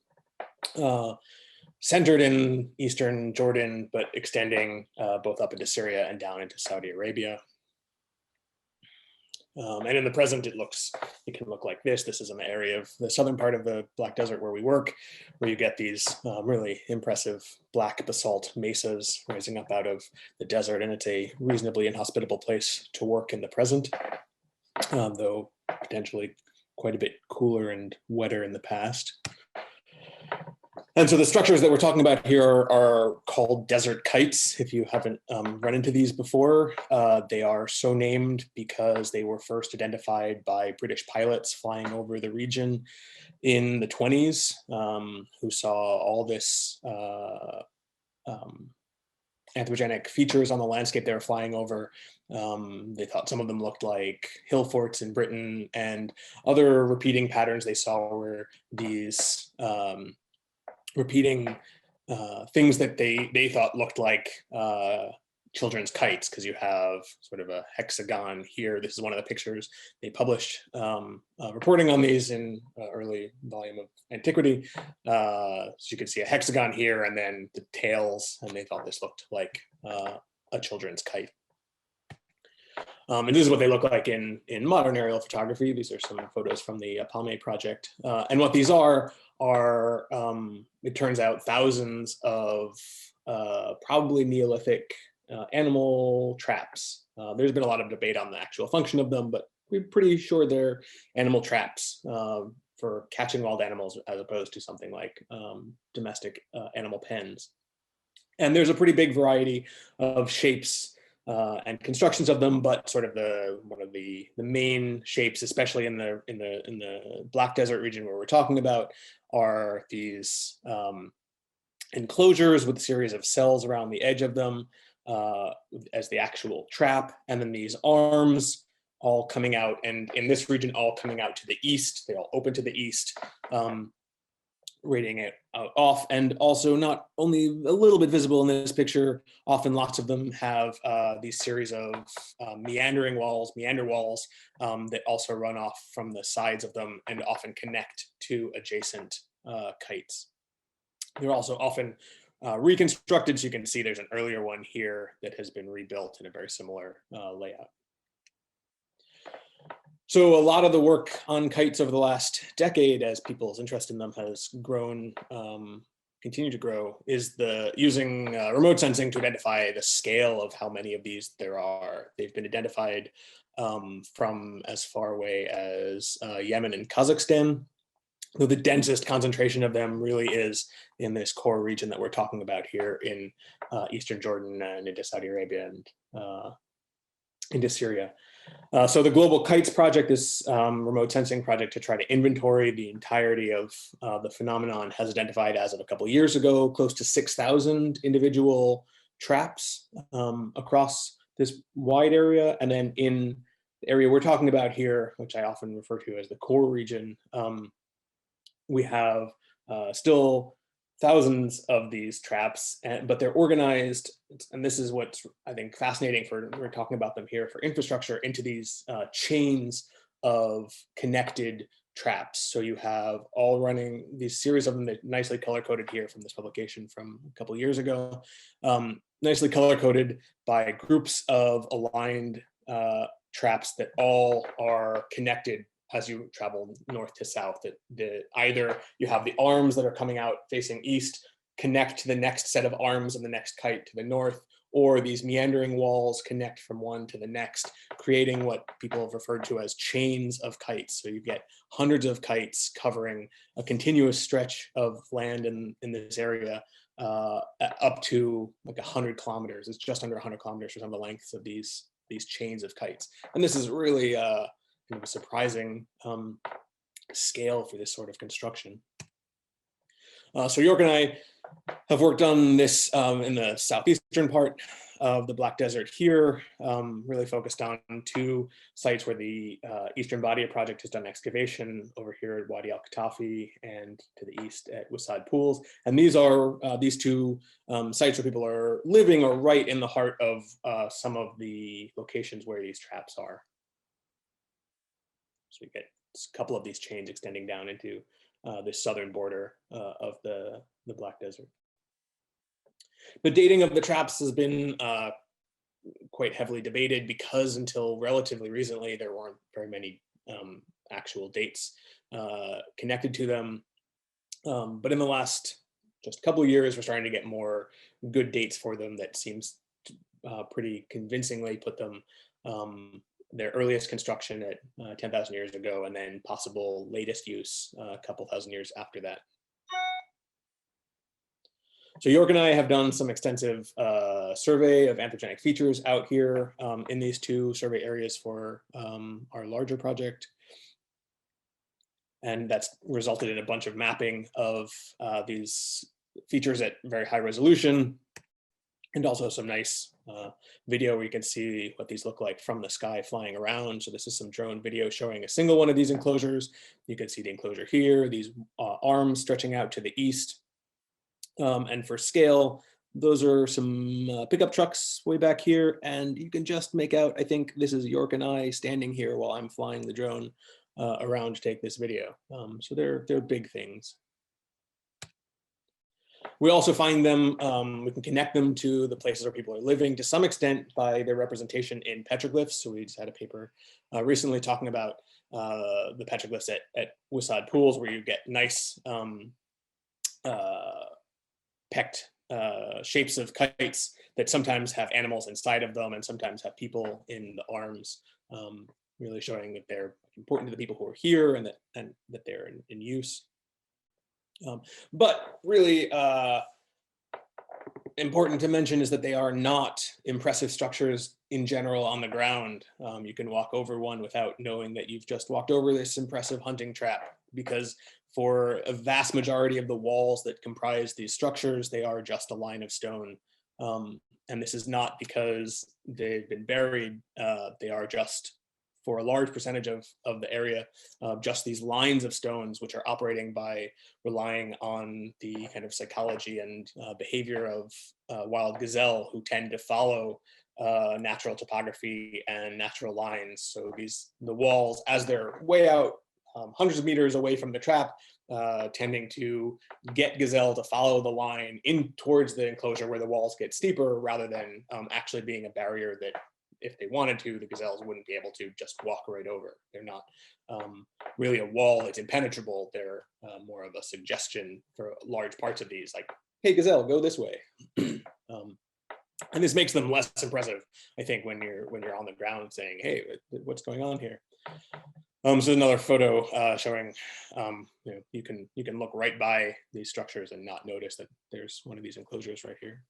centered in eastern Jordan, but extending both up into Syria and down into Saudi Arabia. And in the present, it can look like this. This is an area of the southern part of the Black Desert where we work, where you get these really impressive black basalt mesas rising up out of the desert. And it's a reasonably inhospitable place to work in the present, though potentially quite a bit cooler and wetter in the past. And so the structures that we're talking about here are called desert kites. If you haven't run into these before, they are so named because they were first identified by British pilots flying over the region in the 1920s, who saw all this anthropogenic features on the landscape they were flying over. They thought some of them looked like hill forts in Britain, and other repeating patterns they saw were these repeating things that they thought looked like children's kites, because you have sort of a hexagon here. This is one of the pictures they published reporting on these in early volume of Antiquity. So you can see a hexagon here and then the tails, and they thought this looked like a children's kite. And this is what they look like in modern aerial photography. These are some photos from the Palme project. And what these are it turns out, thousands of probably Neolithic animal traps. There's been a lot of debate on the actual function of them, but we're pretty sure they're animal traps for catching wild animals, as opposed to something like domestic animal pens. And there's a pretty big variety of shapes and constructions of them, but sort of one of the main shapes, especially in the Black Desert region where we're talking about, are these enclosures with a series of cells around the edge of them as the actual trap, and then these arms all coming out, and in this region all coming out to the east. They all open to the east, radiating it off, and also not only a little bit visible in this picture, often lots of them have these series of meander walls that also run off from the sides of them and often connect to adjacent kites. They're also often reconstructed, so you can see there's an earlier one here that has been rebuilt in a very similar layout. So a lot of the work on kites over the last decade, as people's interest in them has grown, continue to grow, is using remote sensing to identify the scale of how many of these there are. They've been identified from as far away as Yemen and Kazakhstan, though the densest concentration of them really is in this core region that we're talking about here in Eastern Jordan and into Saudi Arabia and into Syria. So the Global Kites Project, this remote sensing project to try to inventory the entirety of the phenomenon, has identified, as of a couple of years ago, close to 6,000 individual traps across this wide area. And then in the area we're talking about here, which I often refer to as the core region, we have still thousands of these traps, but they're organized, and this is what's, I think, fascinating we're talking about them here, for infrastructure, into these chains of connected traps. So you have all running these series of them that nicely color-coded here from this publication from a couple of years ago, nicely color-coded by groups of aligned traps that all are connected as you travel north to south. That either you have the arms that are coming out facing east connect to the next set of arms and the next kite to the north, or these meandering walls connect from one to the next, creating what people have referred to as chains of kites. So you get hundreds of kites covering a continuous stretch of land in this area, up to like 100 kilometers. It's just under 100 kilometers for some of the lengths of these chains of kites. And this is really kind of a surprising scale for this sort of construction. So York and I have worked on this in the southeastern part of the Black Desert here, really focused on two sites where the Eastern Badia project has done excavation, over here at Wadi Al-Katafi and to the east at Wasad Pools. And these are these two sites where people are living, or right in the heart of some of the locations where these traps are. So we get a couple of these chains extending down into the southern border of the Black Desert. The dating of the traps has been quite heavily debated, because until relatively recently, there weren't very many actual dates connected to them. But in the last just a couple of years, we're starting to get more good dates for them that seems pretty convincingly put them their earliest construction at 10,000 years ago, and then possible latest use a couple thousand years after that. So York and I have done some extensive survey of anthropogenic features out here in these two survey areas for our larger project. And that's resulted in a bunch of mapping of these features at very high resolution, and also some nice video where you can see what these look like from the sky flying around. So this is some drone video showing a single one of these enclosures. You can see the enclosure here, these arms stretching out to the east. And for scale, those are some pickup trucks way back here, and you can just make out, I think this is York and I standing here while I'm flying the drone around to take this video. So they're big things. We also find them, we can connect them to the places where people are living to some extent by their representation in petroglyphs. So we just had a paper recently talking about the petroglyphs at Wisad pools, where you get nice pecked shapes of kites that sometimes have animals inside of them and sometimes have people in the arms, really showing that they're important to the people who are here and that they're in use. But really important to mention is that they are not impressive structures in general on the ground. You can walk over one without knowing that you've just walked over this impressive hunting trap, because for a vast majority of the walls that comprise these structures, they are just a line of stone. And this is not because they've been buried. They are just, for a large percentage of the area, just these lines of stones which are operating by relying on the kind of psychology and behavior of wild gazelle, who tend to follow natural topography and natural lines. So the walls, as they're way out hundreds of meters away from the trap, tending to get gazelle to follow the line in towards the enclosure where the walls get steeper, rather than actually being a barrier that, if they wanted to, the gazelles wouldn't be able to just walk right over. They're not really a wall that's impenetrable. They're more of a suggestion for large parts of these, like, hey, gazelle, go this way. And this makes them less impressive, I think, when you're on the ground saying, hey, what's going on here? So another photo showing, you can look right by these structures and not notice that there's one of these enclosures right here.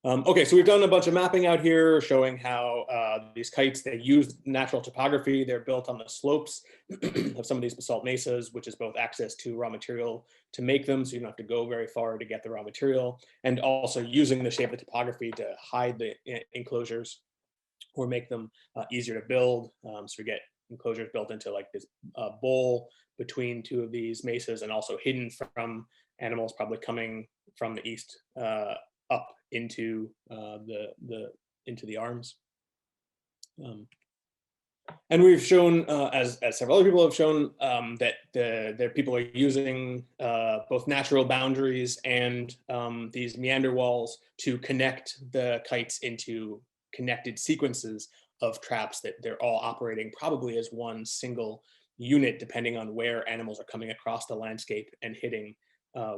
Okay, so we've done a bunch of mapping out here showing how these kites, they use natural topography. They're built on the slopes of some of these basalt mesas, which is both access to raw material to make them, so you don't have to go very far to get the raw material, and also using the shape of topography to hide the enclosures or make them easier to build. So we get enclosures built into like this bowl between two of these mesas, and also hidden from animals probably coming from the east up into the arms. And we've shown, as several other people have shown, that the people are using both natural boundaries and these meander walls to connect the kites into connected sequences of traps, that they're all operating probably as one single unit, depending on where animals are coming across the landscape and hitting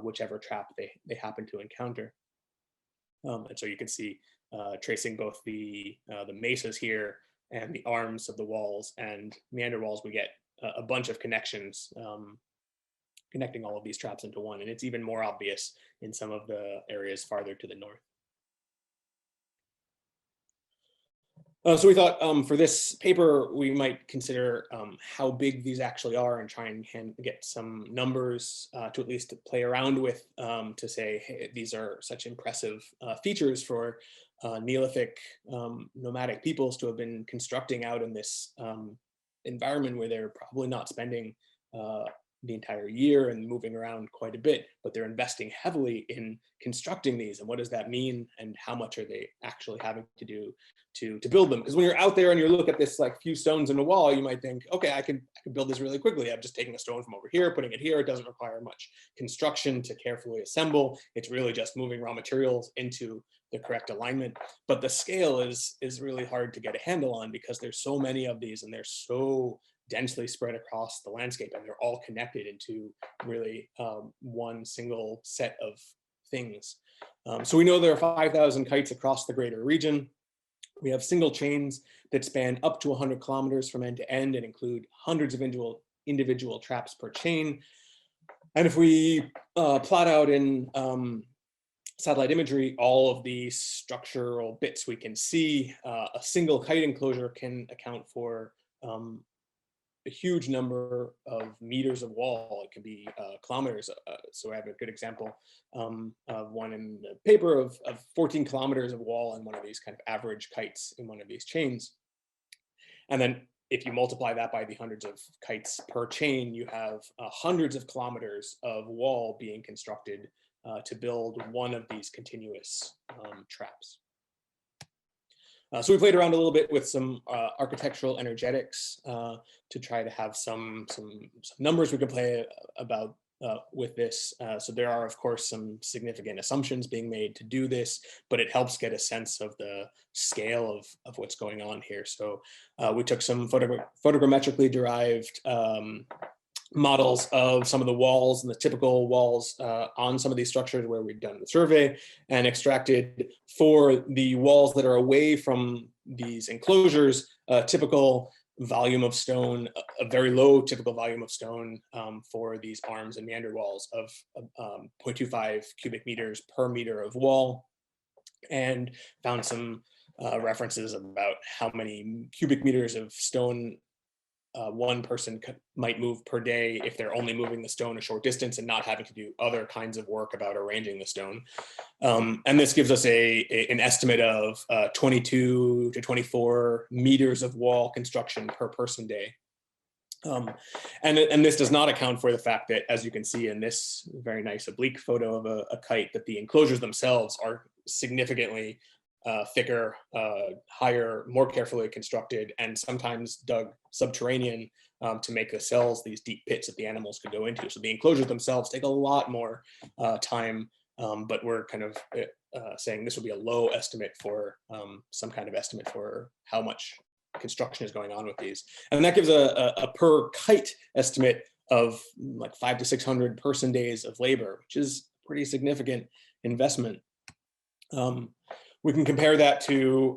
whichever trap they happen to encounter. And so you can see tracing both the mesas here and the arms of the walls and meander walls, we get a bunch of connections connecting all of these traps into one. And it's even more obvious in some of the areas farther to the north. So we thought for this paper, we might consider how big these actually are and try and get some numbers to at least play around with, to say, hey, these are such impressive features for Neolithic nomadic peoples to have been constructing out in this environment where they're probably not spending the entire year and moving around quite a bit, but they're investing heavily in constructing these. And what does that mean? And how much are they actually having to do to build them? Because when you're out there and you look at this like few stones in a wall, you might think, okay, I could build this really quickly. I'm just taking a stone from over here, putting it here. It doesn't require much construction to carefully assemble. It's really just moving raw materials into the correct alignment. But the scale is really hard to get a handle on, because there's so many of these and they're so densely spread across the landscape, and they're all connected into really one single set of things. So we know there are 5,000 kites across the greater region. We have single chains that span up to 100 kilometers from end to end and include hundreds of individual traps per chain. And if we plot out in satellite imagery all of the structural bits we can see, a single kite enclosure can account for a huge number of meters of wall. It can be kilometers. So I have a good example of one in the paper of 14 kilometers of wall in one of these kind of average kites in one of these chains. And then if you multiply that by the hundreds of kites per chain, you have hundreds of kilometers of wall being constructed to build one of these continuous traps. So we played around a little bit with some architectural energetics to try to have some numbers we could play about with this. So there are, of course, some significant assumptions being made to do this, but it helps get a sense of the scale of what's going on here. So we took some photogrammetrically derived models of some of the walls and the typical walls on some of these structures where we've done the survey, and extracted for the walls that are away from these enclosures, typical volume of stone, a very low typical volume of stone for these arms and meandered walls of 0.25 cubic meters per meter of wall, and found some references about how many cubic meters of stone one person might move per day if they're only moving the stone a short distance and not having to do other kinds of work about arranging the stone. And this gives us an estimate of 22 to 24 meters of wall construction per person day. And this does not account for the fact that, as you can see in this very nice oblique photo of a kite, that the enclosures themselves are significantly thicker, higher, more carefully constructed, and sometimes dug subterranean to make the cells these deep pits that the animals could go into. So the enclosures themselves take a lot more time, but we're kind of saying this would be a low estimate for some kind of estimate for how much construction is going on with these. And that gives a per kite estimate of like 500 to 600 person days of labor, which is pretty significant investment. We can compare that to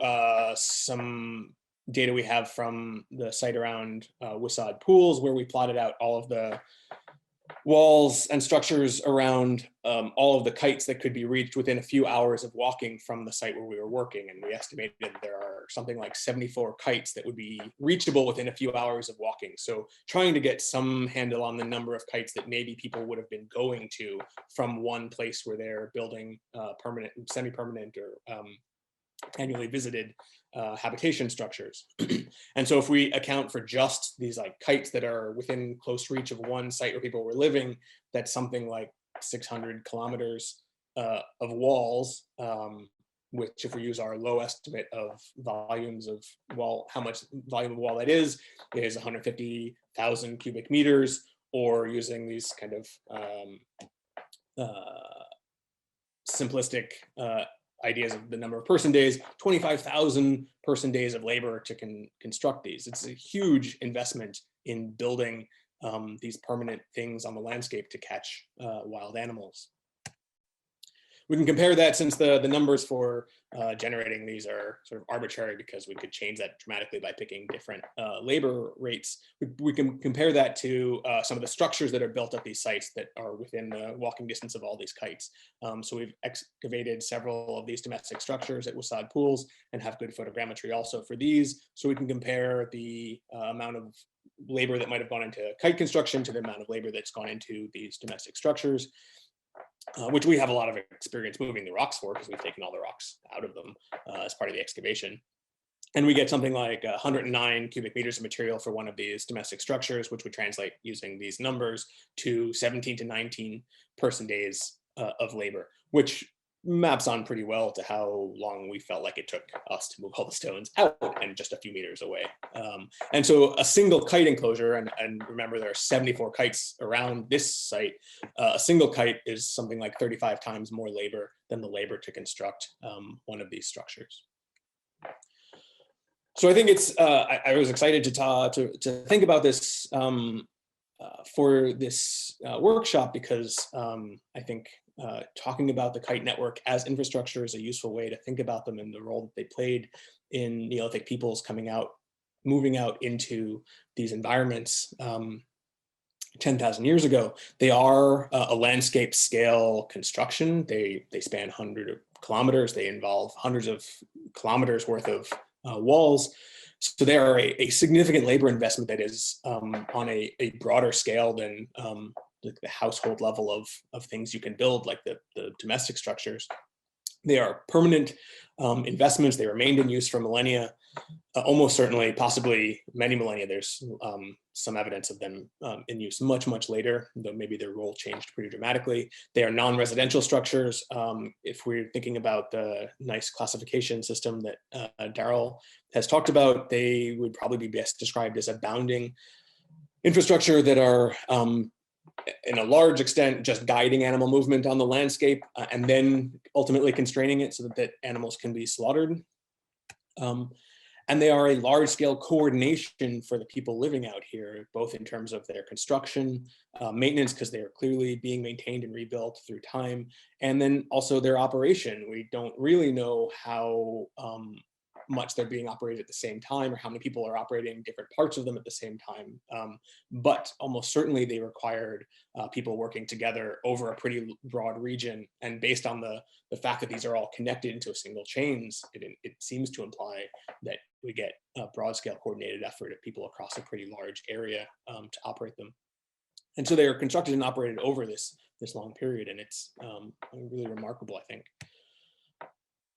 some data we have from the site around Wissaud Pools, where we plotted out all of the walls and structures around all of the kites that could be reached within a few hours of walking from the site where we were working. And we estimated there are something like 74 kites that would be reachable within a few hours of walking. So trying to get some handle on the number of kites that maybe people would have been going to from one place where they're building permanent, semi-permanent, or annually visited habitation structures. And so if we account for just these like kites that are within close reach of one site where people were living, that's something like 600 kilometers of walls, which, if we use our low estimate of volumes of wall, how much volume of wall that is 150,000 cubic meters, or using these kind of simplistic ideas of the number of person days, 25,000 person days of labor to construct these. It's a huge investment in building these permanent things on the landscape to catch wild animals. We can compare that, since the numbers for generating these are sort of arbitrary because we could change that dramatically by picking different labor rates. We can compare that to some of the structures that are built at these sites that are within the walking distance of all these kites. So we've excavated several of these domestic structures at Wissaud Pools and have good photogrammetry also for these. So we can compare the amount of labor that might have gone into kite construction to the amount of labor that's gone into these domestic structures. Which we have a lot of experience moving the rocks for, because we've taken all the rocks out of them as part of the excavation. And we get something like 109 cubic meters of material for one of these domestic structures, which would translate, using these numbers, to 17 to 19 person days of labor, which maps on pretty well to how long we felt like it took us to move all the stones out and just a few meters away. And so a single kite enclosure, and remember there are 74 kites around this site, a single kite is something like 35 times more labor than the labor to construct one of these structures. So I think it's, I was excited to think about this for this workshop, because I think talking about the kite network as infrastructure is a useful way to think about them and the role that they played in Neolithic peoples moving out into these environments 10,000 years ago. They are a landscape scale construction. They span hundreds of kilometers. They involve hundreds of kilometers worth of walls. So they are a significant labor investment that is on a broader scale than the household level of things you can build, like the domestic structures. They are permanent investments. They remained in use for millennia. almost certainly, possibly many millennia, there's some evidence of them in use much later, though maybe their role changed pretty dramatically. They are non-residential structures. If we're thinking about the nice classification system that Daryl has talked about, they would probably be best described as abounding infrastructure that are in a large extent just guiding animal movement on the landscape and then ultimately constraining it so that animals can be slaughtered. And they are a large-scale coordination for the people living out here, both in terms of their construction, maintenance, because they are clearly being maintained and rebuilt through time, and then also their operation. We don't really know how much they're being operated at the same time or how many people are operating different parts of them at the same time. But almost certainly they required people working together over a pretty broad region. And based on the fact that these are all connected into a single chains, it seems to imply that we get a broad scale coordinated effort of people across a pretty large area to operate them. And so they are constructed and operated over this long period. And it's really remarkable, I think.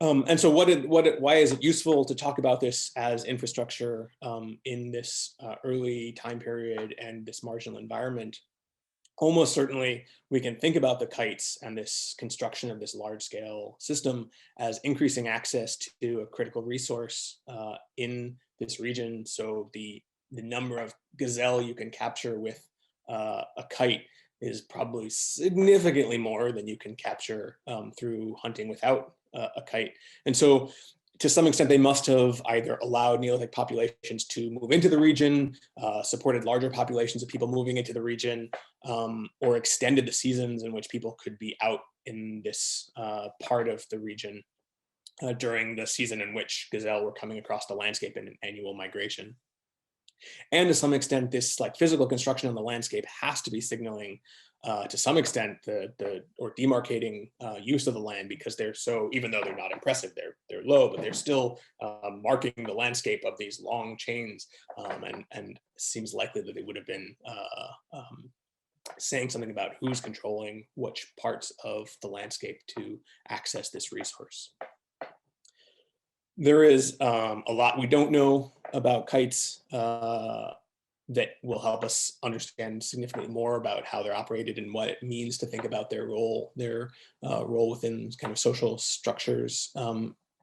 And so why is it useful to talk about this as infrastructure in this early time period and this marginal environment? Almost certainly, we can think about the kites and this construction of this large scale system as increasing access to a critical resource in this region. So the number of gazelle you can capture with a kite is probably significantly more than you can capture through hunting without a kite. And so to some extent, they must have either allowed Neolithic populations to move into the region, supported larger populations of people moving into the region, or extended the seasons in which people could be out in this part of the region during the season in which gazelle were coming across the landscape in an annual migration. And to some extent, this like physical construction on the landscape has to be signaling to some extent or demarcating use of the land, because they're so, even though they're not impressive, they're low, but they're still marking the landscape of these long chains, and seems likely that they would have been saying something about who's controlling which parts of the landscape to access this resource. There is a lot we don't know about kites that will help us understand significantly more about how they're operated and what it means to think about their role within kind of social structures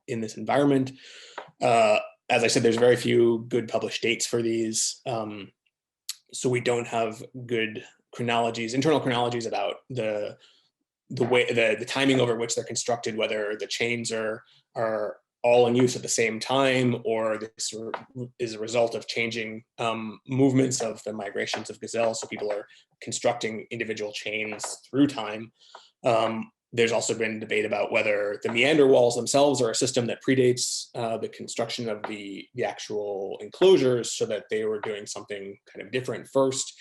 in this environment. As I said, there's very few good published dates for these. So we don't have good chronologies, internal chronologies about the timing over which they're constructed, whether the chains are all in use at the same time, or this is a result of changing movements of the migrations of gazelle. So people are constructing individual chains through time. There's also been debate about whether the meander walls themselves are a system that predates the construction of the actual enclosures, so that they were doing something kind of different first,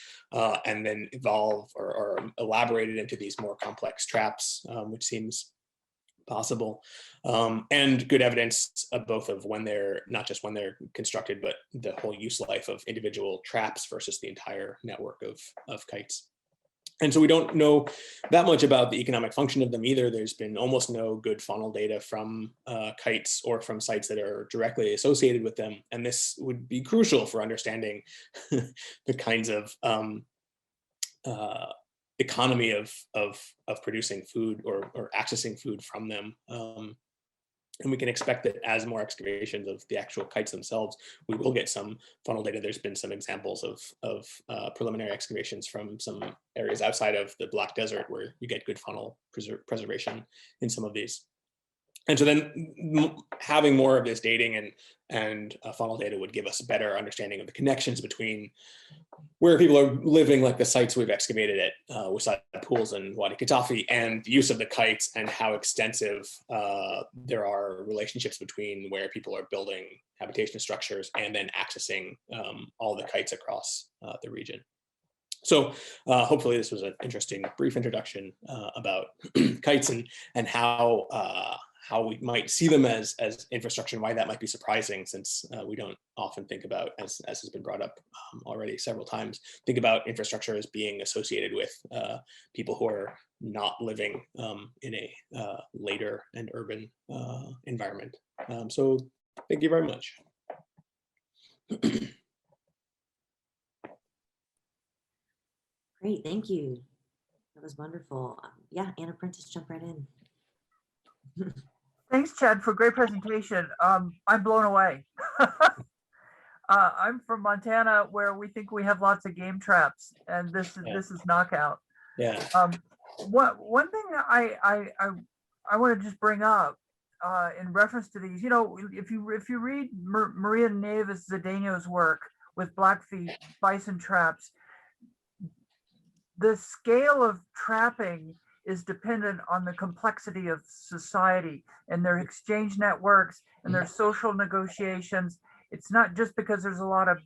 and then evolve or elaborated into these more complex traps, which seems possible, and good evidence of both of when they're, not just when they're constructed, but the whole use life of individual traps versus the entire network of kites. And so we don't know that much about the economic function of them either. There's been almost no good faunal data from kites or from sites that are directly associated with them. And this would be crucial for understanding the kinds of economy of producing food or accessing food from them. And we can expect that as more excavations of the actual kites themselves, we will get some faunal data. There's been some examples of preliminary excavations from some areas outside of the Black Desert where you get good faunal preservation in some of these. And so then having more of this dating and faunal data would give us a better understanding of the connections between where people are living, like the sites we've excavated at Wasada Pools and Wadi Katafi, and the use of the kites, and how extensive there are relationships between where people are building habitation structures and then accessing all the kites across the region. So hopefully this was an interesting brief introduction about kites and how we might see them as infrastructure, and why that might be surprising, since we don't often think about, as has been brought up already several times, think about infrastructure as being associated with people who are not living in a later and urban environment. So thank you very much. Great, thank you. That was wonderful. Yeah, Anna Prentice, jump right in. Thanks, Chad, for a great presentation. I'm blown away. I'm from Montana, where we think we have lots of game traps, and this is knockout. Yeah. One thing I want to just bring up in reference to these, if you read Maria Neves Zedeno's work with Blackfeet bison traps, the scale of trapping is dependent on the complexity of society and their exchange networks and their social negotiations. It's not just because there's a lot of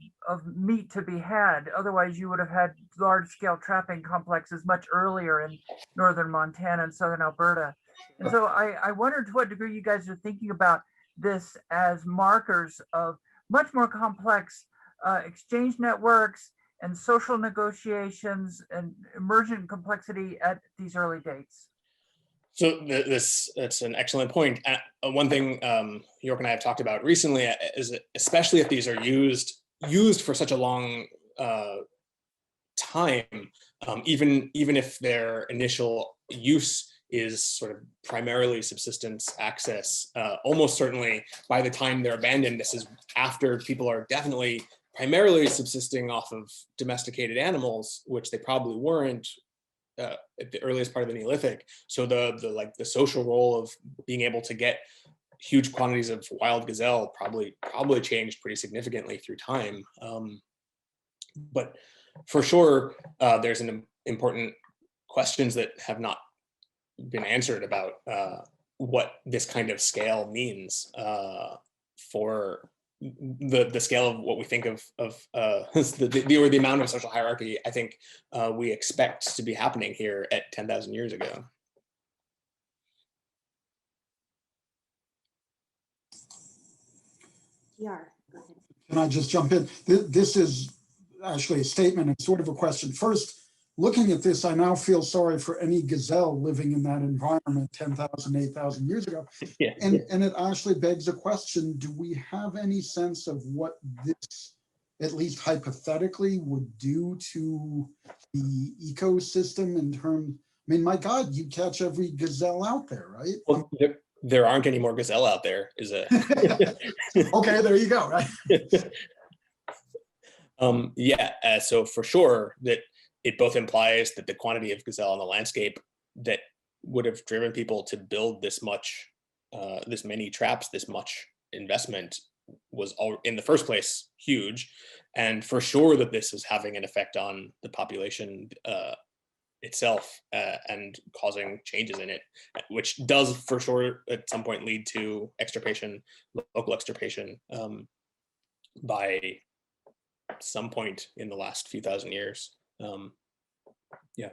meat to be had. Otherwise, you would have had large-scale trapping complexes much earlier in northern Montana and southern Alberta. And so I wonder to what degree you guys are thinking about this as markers of much more complex exchange networks and social negotiations and emergent complexity at these early dates. So that's an excellent point. One thing York and I have talked about recently is that especially if these are used for such a long time, even if their initial use is sort of primarily subsistence access, almost certainly by the time they're abandoned, this is after people are definitely primarily subsisting off of domesticated animals, which they probably weren't at the earliest part of the Neolithic. So the social role of being able to get huge quantities of wild gazelle probably changed pretty significantly through time. But for sure, there's an important questions that have not been answered about what this kind of scale means for the scale of what we think of the amount of social hierarchy I think we expect to be happening here at 10,000 years ago. Can I just jump in? This is actually a statement and sort of a question. First, looking at this, I now feel sorry for any gazelle living in that environment 10,000, 8,000 years ago. Yeah. And it actually begs a question, do we have any sense of what this, at least hypothetically, would do to the ecosystem in terms, I mean, my God, you catch every gazelle out there, right? Well, there aren't any more gazelle out there, is it? Okay, there you go, right? So for sure that it both implies that the quantity of gazelle in the landscape that would have driven people to build this many traps, this much investment was all in the first place huge. And for sure that this is having an effect on the population itself and causing changes in it, which does for sure at some point lead to extirpation, local extirpation by some point in the last few thousand years. Yeah.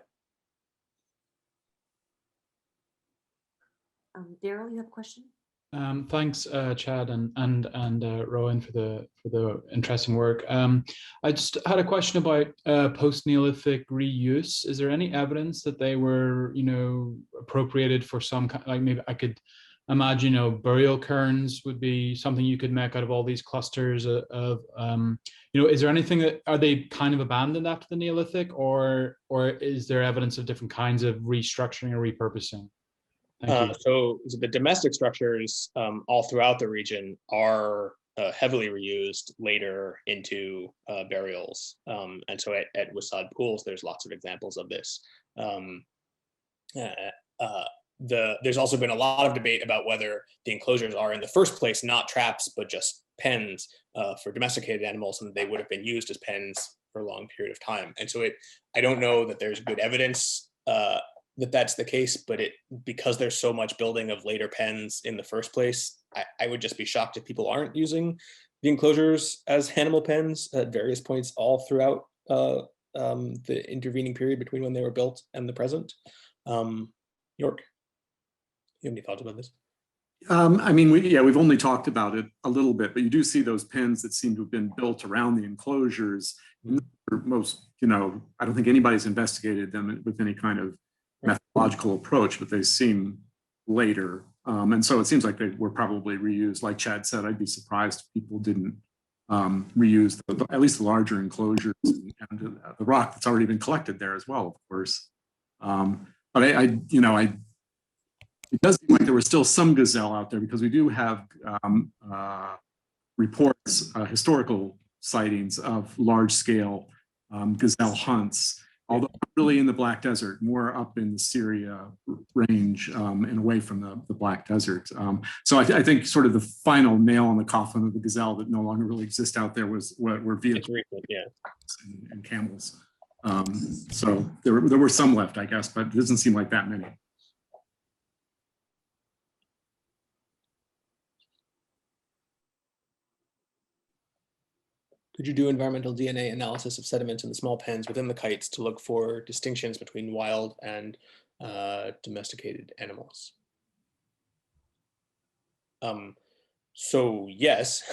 Daryl, you have a question? Thanks, Chad and Rowan for the interesting work. I just had a question about post-Neolithic reuse. Is there any evidence that they were, appropriated for some kind? Like maybe I could imagine, burial cairns would be something you could make out of all these clusters of. Is there anything that are they kind of abandoned after the Neolithic, or is there evidence of different kinds of restructuring or repurposing? So the domestic structures all throughout the region are heavily reused later into burials. And so at Wasad Pools, there's lots of examples of this. There's also been a lot of debate about whether the enclosures are in the first place not traps, but just pens for domesticated animals, and they would have been used as pens for a long period of time. And so I don't know that there's good evidence that that's the case, but because there's so much building of later pens in the first place, I would just be shocked if people aren't using the enclosures as animal pens at various points all throughout the intervening period between when they were built and the present. York, you have any thoughts about this? I mean, we've only talked about it a little bit, but you do see those pens that seem to have been built around the enclosures. Most, I don't think anybody's investigated them with any kind of methodological approach, but they seem later. And so it seems like they were probably reused. Like Chad said, I'd be surprised if people didn't reuse at least the larger enclosures and the rock that's already been collected there as well, of course. But it does seem like there was still some gazelle out there, because we do have reports, historical sightings of large-scale gazelle hunts, although not really in the Black Desert, more up in the Syria range and away from the Black Desert. So I think sort of the final nail in the coffin of the gazelle that no longer really exist out there were vehicles and camels. So there were some left, I guess, but it doesn't seem like that many. Could you do environmental DNA analysis of sediments in the small pens within the kites to look for distinctions between wild and domesticated animals? So yes.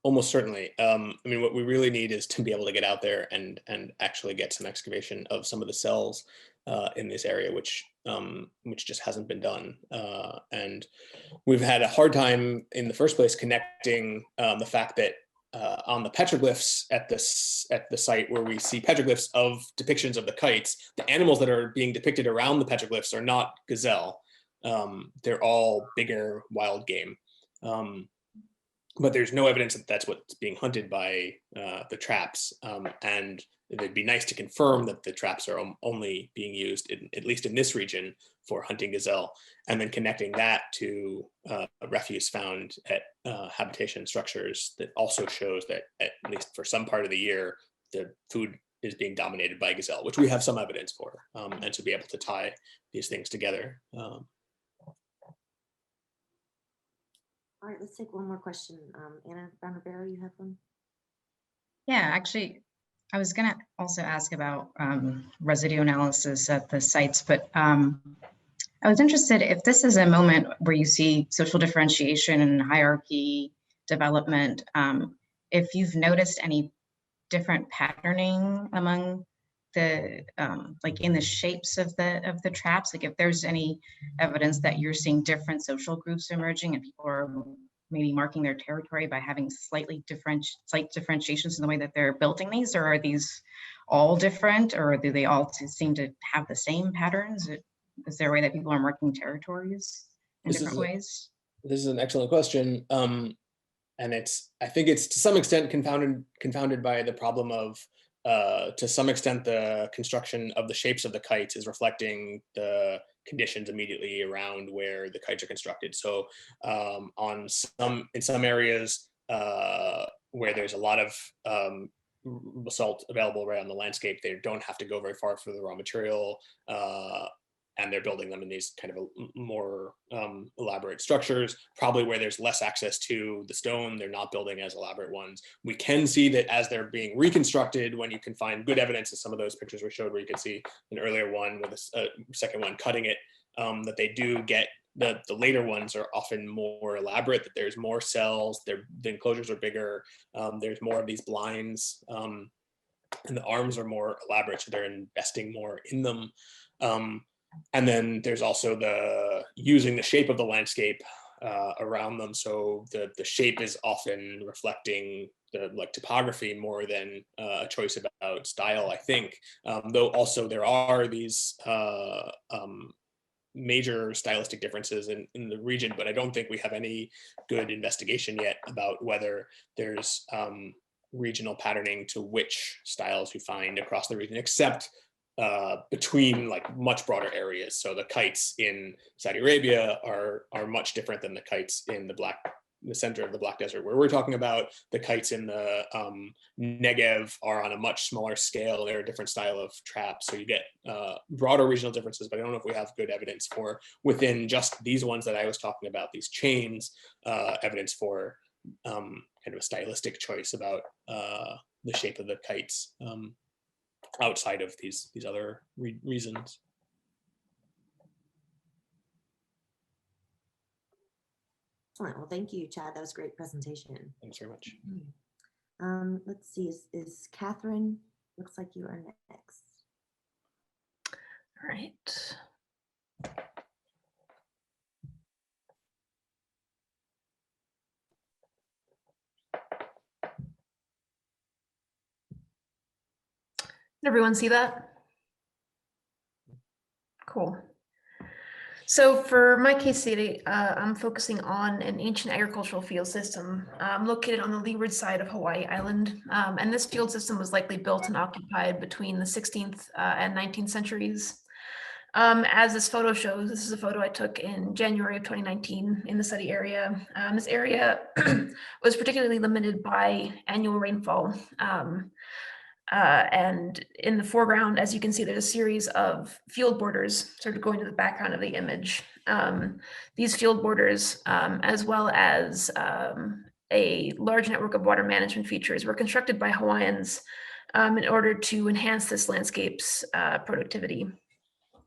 Almost certainly. I mean, what we really need is to be able to get out there and actually get some excavation of some of the cells in this area, which just hasn't been done. And we've had a hard time in the first place connecting the fact that on the petroglyphs at the site where we see petroglyphs of depictions of the kites, the animals that are being depicted around the petroglyphs are not gazelle. They're all bigger wild game. But there's no evidence that that's what's being hunted by the traps. And it'd be nice to confirm that the traps are only being used, at least in this region, for hunting gazelle, and then connecting that to refuse found at habitation structures that also shows that at least for some part of the year, the food is being dominated by gazelle, which we have some evidence for, and to be able to tie these things together. All right, let's take one more question. Anna Brown-Rivero, you have one? Yeah, actually, I was going to also ask about residue analysis at the sites, but I was interested if this is a moment where you see social differentiation and hierarchy development, if you've noticed any different patterning among the like in the shapes of the traps, like if there's any evidence that you're seeing different social groups emerging and people are maybe marking their territory by having slight differentiations in the way that they're building these, or are these all different, or do they all seem to have the same patterns? Is there a way that people are marking territories in different ways? This is an excellent question. And I think it's to some extent confounded by the problem of to some extent, the construction of the shapes of the kites is reflecting the conditions immediately around where the kites are constructed. So in some areas where there's a lot of basalt available right on the landscape, they don't have to go very far for the raw material. And they're building them in these kind of more elaborate structures. Probably where there's less access to the stone, they're not building as elaborate ones. We can see that as they're being reconstructed, when you can find good evidence of some of those pictures we showed, where you can see an earlier one with a second one cutting it, that they do get, the later ones are often more elaborate, that there's more cells, the enclosures are bigger, there's more of these blinds, and the arms are more elaborate, so they're investing more in them. And then there's also the using the shape of the landscape around them. So the shape is often reflecting the topography more than a choice about style, I think. Though also there are these major stylistic differences in the region, but I don't think we have any good investigation yet about whether there's regional patterning to which styles you find across the region, except between much broader areas. So the kites in Saudi Arabia are much different than the kites in the center of the Black Desert, where we're talking about. The kites in the Negev are on a much smaller scale. They're a different style of trap. So you get broader regional differences, but I don't know if we have good evidence for, within just these ones that I was talking about, these chains, evidence for kind of a stylistic choice about the shape of the kites. Outside of these other reasons. Excellent. Well, thank you, Chad. That was a great presentation. Thanks very much. Let's see, is Catherine, looks like you are next. All right. Everyone see that? Cool. So for my case study, I'm focusing on an ancient agricultural field system located on the leeward side of Hawaii Island. And this field system was likely built and occupied between the 16th and 19th centuries. As this photo shows, this is a photo I took in January of 2019 in the study area. This area was particularly limited by annual rainfall. And in the foreground, as you can see, there's a series of field borders sort of going to the background of the image. These field borders, as well as a large network of water management features, were constructed by Hawaiians in order to enhance this landscape's productivity.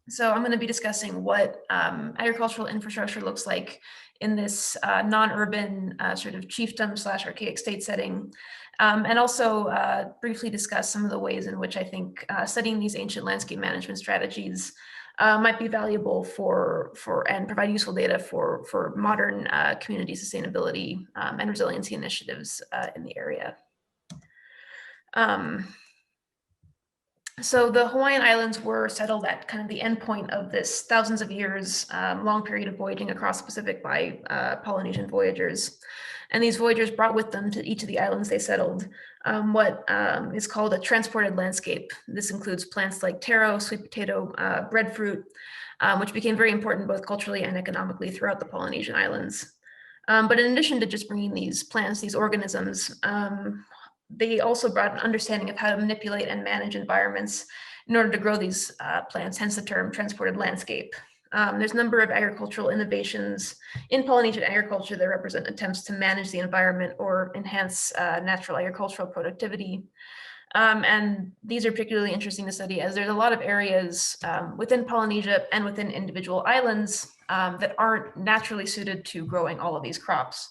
So I'm going to be discussing what agricultural infrastructure looks like in this non-urban sort of chiefdom/archaic state setting, and also briefly discuss some of the ways in which I think studying these ancient landscape management strategies might be valuable for and provide useful data for modern community sustainability and resiliency initiatives in the area. So the Hawaiian Islands were settled at kind of the end point of this thousands of years long period of voyaging across the Pacific by Polynesian voyagers. And these voyagers brought with them to each of the islands they settled what is called a transported landscape. This includes plants like taro, sweet potato, breadfruit, which became very important both culturally and economically throughout the Polynesian islands. But in addition to just bringing these plants, these organisms, they also brought an understanding of how to manipulate and manage environments in order to grow these plants, hence the term transported landscape. There's a number of agricultural innovations in Polynesian agriculture that represent attempts to manage the environment or enhance natural agricultural productivity. And these are particularly interesting to study as there's a lot of areas within Polynesia and within individual islands that aren't naturally suited to growing all of these crops.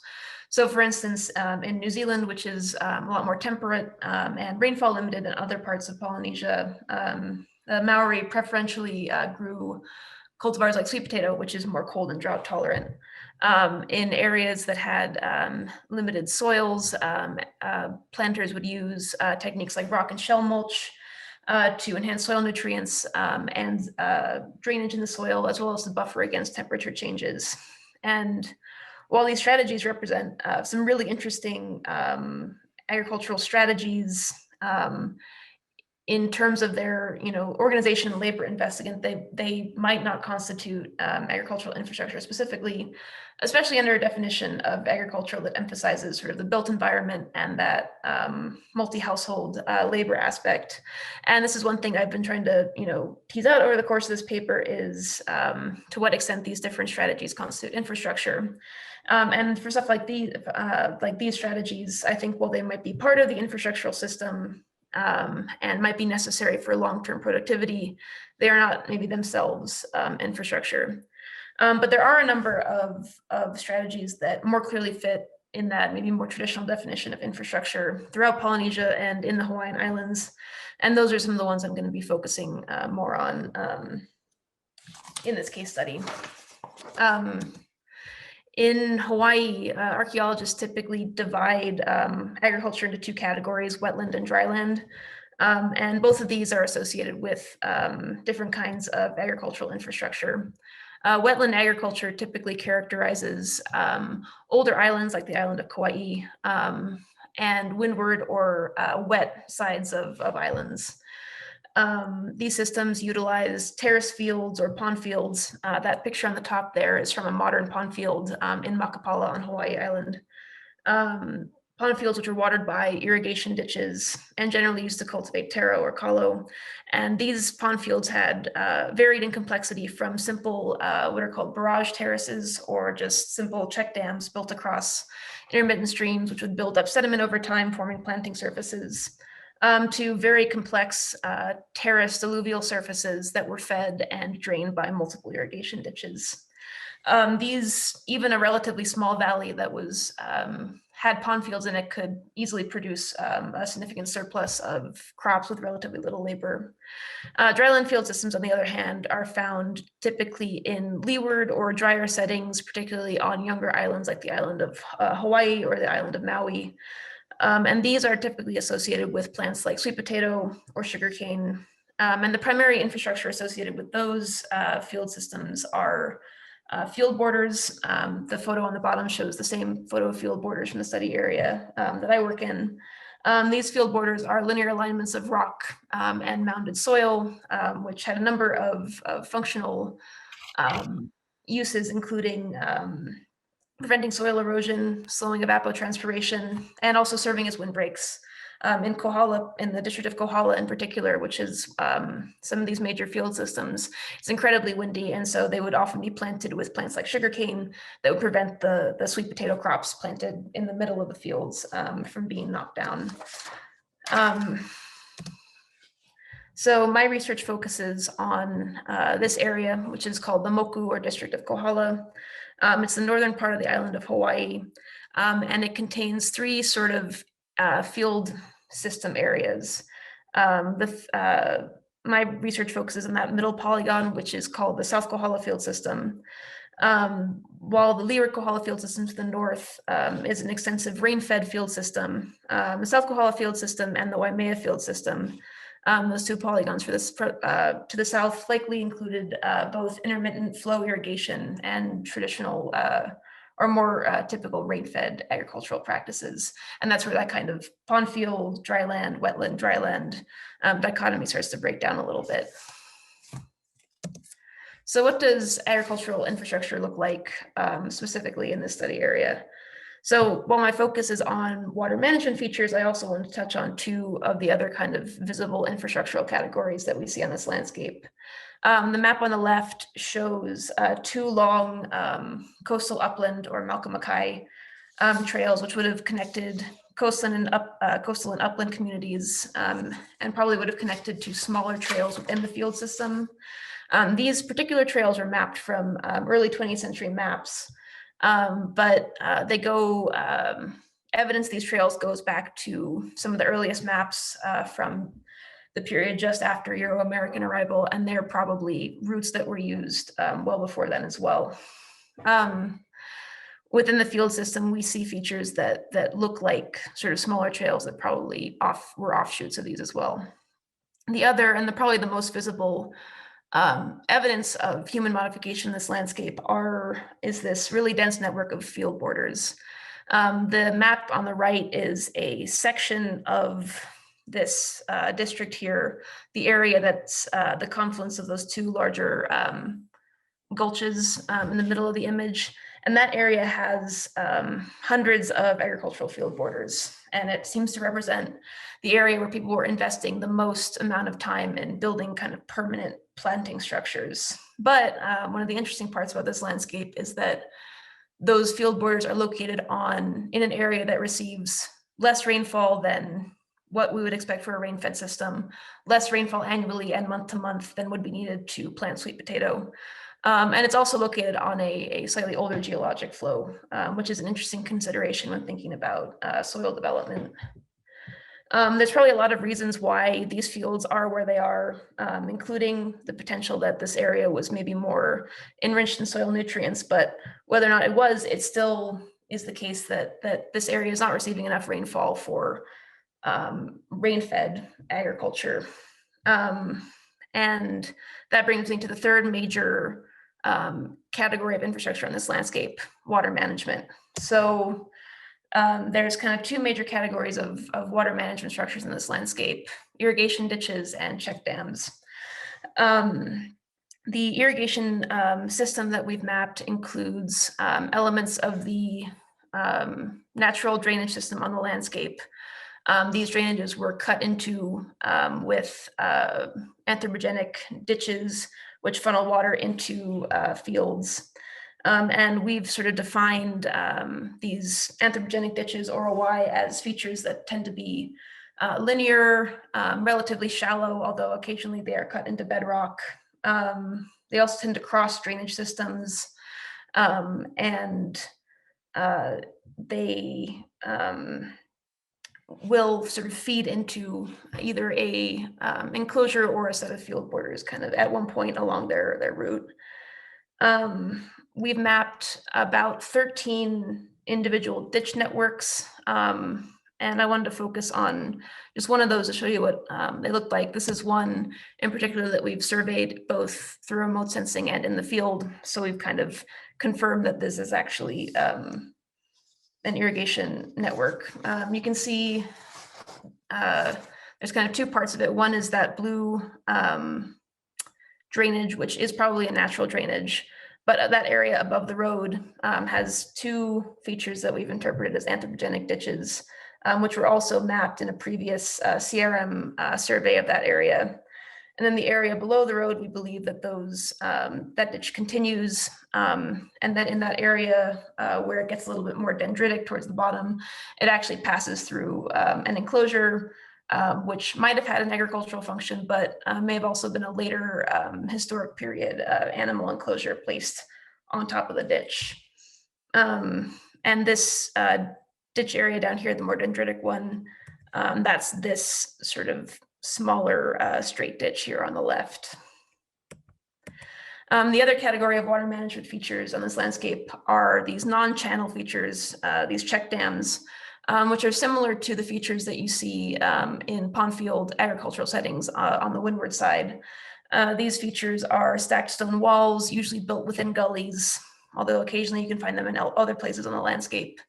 So for instance, in New Zealand, which is a lot more temperate and rainfall limited than other parts of Polynesia, the Maori preferentially grew cultivars like sweet potato, which is more cold and drought tolerant. In areas that had limited soils, planters would use techniques like rock and shell mulch to enhance soil nutrients and drainage in the soil, as well as to buffer against temperature changes. And while these strategies represent some really interesting agricultural strategies in terms of their, organization and labor investment, they might not constitute agricultural infrastructure specifically, especially under a definition of agriculture that emphasizes sort of the built environment and that multi-household labor aspect. And this is one thing I've been trying to, tease out over the course of this paper is to what extent these different strategies constitute infrastructure. And for stuff like these strategies, I think while they might be part of the infrastructural system and might be necessary for long-term productivity, they are not maybe themselves infrastructure. But there are a number of strategies that more clearly fit in that maybe more traditional definition of infrastructure throughout Polynesia and in the Hawaiian Islands. And those are some of the ones I'm going to be focusing more on in this case study. In Hawaii, archaeologists typically divide agriculture into two categories, wetland and dryland. And both of these are associated with different kinds of agricultural infrastructure. Wetland agriculture typically characterizes older islands like the island of Kauai and windward or wet sides of islands. These systems utilize terrace fields or pond fields. That picture on the top there is from a modern pond field in Makapala on Hawaii Island. Pond fields which are watered by irrigation ditches and generally used to cultivate taro or kalo. And these pond fields had varied in complexity from simple what are called barrage terraces or just simple check dams built across intermittent streams which would build up sediment over time, forming planting surfaces. To very complex terraced alluvial surfaces that were fed and drained by multiple irrigation ditches. Even a relatively small valley that was had pond fields in it could easily produce a significant surplus of crops with relatively little labor. Dryland field systems, on the other hand, are found typically in leeward or drier settings, particularly on younger islands like the island of Hawaii or the island of Maui. And these are typically associated with plants like sweet potato or sugarcane. And the primary infrastructure associated with those field systems are field borders. The photo on the bottom shows the same photo of field borders from the study area that I work in. These field borders are linear alignments of rock and mounded soil, which had a number of functional uses, including preventing soil erosion, slowing evapotranspiration, and also serving as windbreaks. In Kohala, in the district of Kohala in particular, which is some of these major field systems, it's incredibly windy, and so they would often be planted with plants like sugarcane that would prevent the sweet potato crops planted in the middle of the fields from being knocked down. So my research focuses on this area, which is called the Moku, or district of Kohala. It's the northern part of the island of Hawaii, and it contains three sort of field system areas. My research focuses on that middle polygon, which is called the South Kohala Field System, while the Leeward Kohala Field System to the north is an extensive rain-fed field system. The South Kohala Field System and the Waimea Field System, those two polygons for this to the south, likely included both intermittent flow irrigation and traditional or more typical rain-fed agricultural practices. And that's where that kind of pond field, dryland, wetland, dryland dichotomy starts to break down a little bit. So what does agricultural infrastructure look like specifically in this study area? So while my focus is on water management features, I also want to touch on two of the other kind of visible infrastructural categories that we see on this landscape. The map on the left shows two long coastal upland or Malcolm-Mackay trails, which would have connected coastal and upland communities and probably would have connected to smaller trails within the field system. These particular trails are mapped from early 20th century maps, but they go, evidence these trails goes back to some of the earliest maps from the period just after Euro-American arrival, and they're probably routes that were used well before then as well. Within the field system, we see features that look like sort of smaller trails that probably were offshoots of these as well. The other, and probably the most visible evidence of human modification in this landscape is this really dense network of field borders. The map on the right is a section of this district here, the area that's the confluence of those two larger gulches in the middle of the image. And that area has hundreds of agricultural field borders. And it seems to represent the area where people were investing the most amount of time in building kind of permanent planting structures. But one of the interesting parts about this landscape is that those field borders are located in an area that receives less rainfall than what we would expect for a rain-fed system, less rainfall annually and month to month than would be needed to plant sweet potato. And it's also located on a slightly older geologic flow, which is an interesting consideration when thinking about soil development. There's probably a lot of reasons why these fields are where they are, including the potential that this area was maybe more enriched in soil nutrients, but whether or not it was, it still is the case that this area is not receiving enough rainfall for rain-fed agriculture. And that brings me to the third major category of infrastructure in this landscape, water management. So there's kind of two major categories of water management structures in this landscape: irrigation ditches and check dams. The irrigation system that we've mapped includes elements of the natural drainage system on the landscape. These drainages were cut into with anthropogenic ditches, which funnel water into fields. And we've sort of defined these anthropogenic ditches, ORY, as features that tend to be linear, relatively shallow, although occasionally they are cut into bedrock. They also tend to cross drainage systems, and they will sort of feed into either a enclosure or a set of field borders kind of at one point along their route. We've mapped about 13 individual ditch networks And I wanted to focus on just one of those to show you what they look like. This is one in particular that we've surveyed both through remote sensing and in the field. So we've kind of confirmed that this is actually an irrigation network. You can see there's kind of two parts of it. One is that blue drainage, which is probably a natural drainage, but that area above the road has two features that we've interpreted as anthropogenic ditches, which were also mapped in a previous CRM survey of that area. And then the area below the road, we believe that that ditch continues, and that in that area where it gets a little bit more dendritic towards the bottom, it actually passes through an enclosure, which might have had an agricultural function, but may have also been a later historic period animal enclosure placed on top of the ditch. And this ditch area down here, the more dendritic one, that's this sort of smaller straight ditch here on the left. The other category of water management features on this landscape are these non-channel features, these check dams, which are similar to the features that you see in pond field agricultural settings on the windward side. These features are stacked stone walls, usually built within gullies, although occasionally you can find them in other places on the landscape.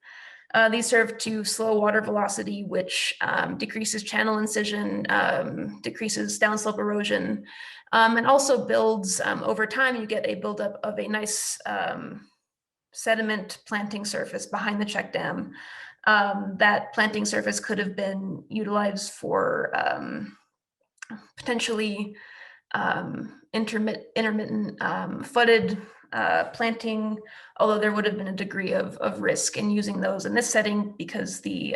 These serve to slow water velocity, which decreases channel incision, decreases downslope erosion, and also builds, over time, you get a buildup of a nice sediment planting surface behind the check dam. That planting surface could have been utilized for potentially intermittent flooded planting, although there would have been a degree of risk in using those in this setting because the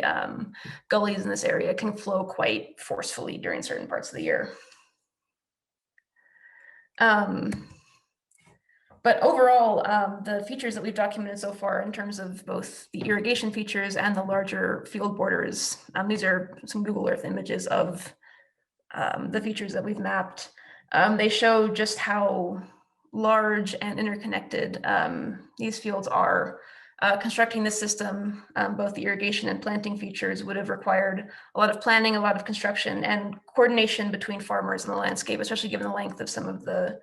gullies in this area can flow quite forcefully during certain parts of the year. But overall, the features that we've documented so far in terms of both the irrigation features and the larger field borders, these are some Google Earth images of the features that we've mapped. They show just how large and interconnected these fields are. Constructing this system, both the irrigation and planting features would have required a lot of planning, a lot of construction, and coordination between farmers in the landscape, especially given the length of some of the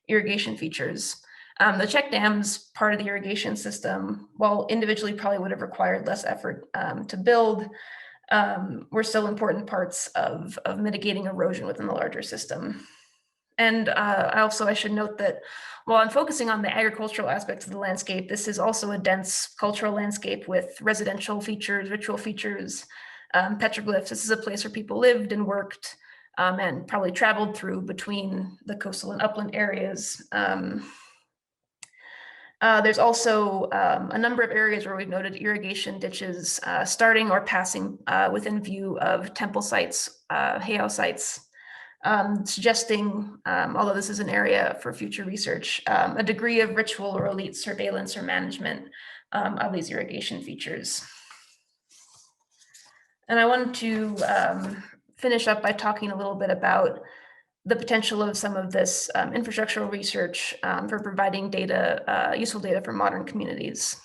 irrigation features. The check dams, part of the irrigation system, while individually probably would have required less effort to build, were still important parts of mitigating erosion within the larger system. And I should note that while I'm focusing on the agricultural aspects of the landscape, this is also a dense cultural landscape with residential features, ritual features, petroglyphs. This is a place where people lived and worked and probably traveled through between the coastal and upland areas. There's also a number of areas where we've noted irrigation ditches starting or passing within view of temple sites, heiau sites, suggesting, although this is an area for future research, a degree of ritual or elite surveillance or management of these irrigation features. And I wanted to finish up by talking a little bit about the potential of some of this infrastructural research for providing data, useful data for modern communities.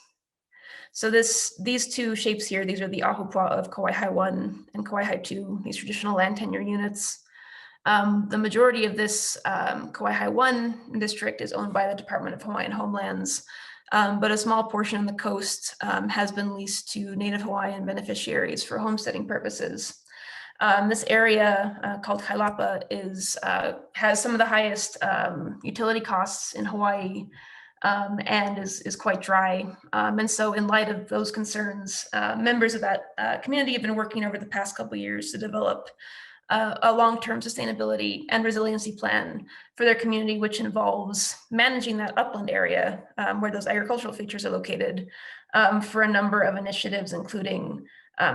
So these two shapes here, these are the ahupua of Kauai High 1 and Kauai High 2, these traditional land tenure units. The majority of this Kauai High 1 district is owned by the Department of Hawaiian Homelands, but a small portion of the coast has been leased to Native Hawaiian beneficiaries for homesteading purposes. This area called Kailapa has some of the highest utility costs in Hawaii and is quite dry. And so in light of those concerns, members of that community have been working over the past couple of years to develop a long-term sustainability and resiliency plan for their community, which involves managing that upland area where those agricultural features are located for a number of initiatives, including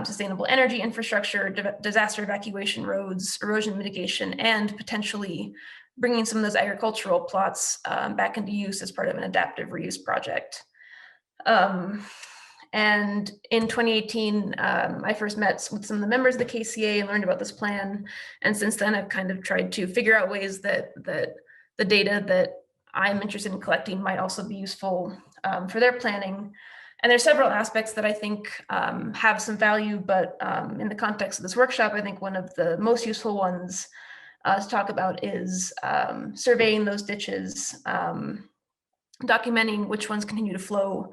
sustainable energy infrastructure, disaster evacuation roads, erosion mitigation, and potentially bringing some of those agricultural plots back into use as part of an adaptive reuse project. And in 2018, I first met with some of the members of the KCA and learned about this plan. And since then, I've kind of tried to figure out ways that the data that I'm interested in collecting might also be useful for their planning. And there's several aspects that I think have some value, but in the context of this workshop, I think one of the most useful ones to talk about is surveying those ditches, documenting which ones continue to flow.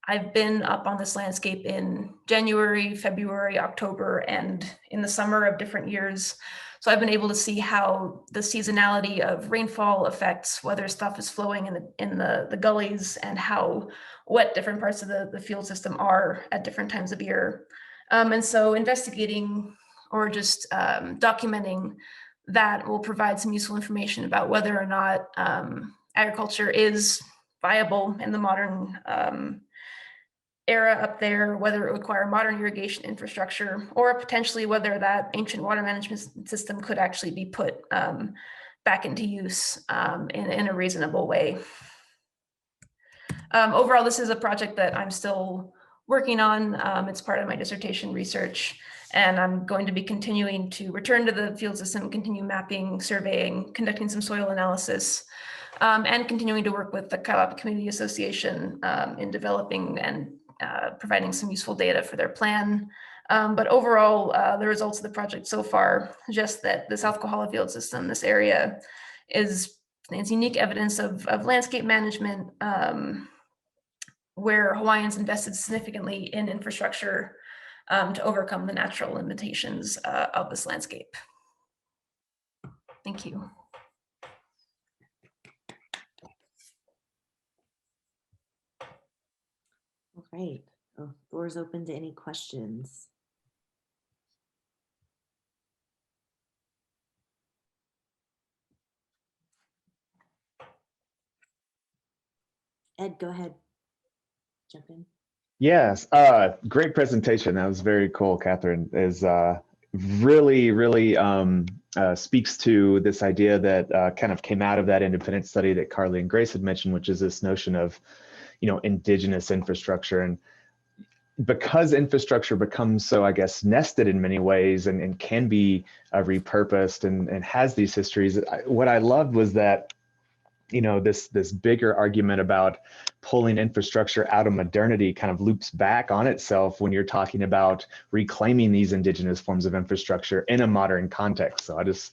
I've been up on this landscape in January, February, October, and in the summer of different years. So I've been able to see how the seasonality of rainfall affects whether stuff is flowing in the gullies and how wet different parts of the field system are at different times of year. And so investigating or just documenting that will provide some useful information about whether or not agriculture is viable in the modern era up there, whether it would require modern irrigation infrastructure, or potentially whether that ancient water management system could actually be put back into use in a reasonable way. Overall, this is a project that I'm still working on. It's part of my dissertation research, and I'm going to be continuing to return to the field system, continue mapping, surveying, conducting some soil analysis, and continuing to work with the Kaiwapa Community Association in developing and providing some useful data for their plan. But overall, the results of the project so far suggest that the South Kohala field system, this area, is unique evidence of landscape management where Hawaiians invested significantly in infrastructure to overcome the natural limitations of this landscape. Thank you. All right. Oh, floor is open to any questions. Ed, go ahead. Jump in. Yes, great presentation. That was very cool, Catherine. Is really speaks to this idea that kind of came out of that independent study that Carly and Grace had mentioned, which is this notion of, indigenous infrastructure. And because infrastructure becomes so, I guess, nested in many ways and can be repurposed and has these histories, what I loved was that, this bigger argument about pulling infrastructure out of modernity kind of loops back on itself when you're talking about reclaiming these indigenous forms of infrastructure in a modern context. So I just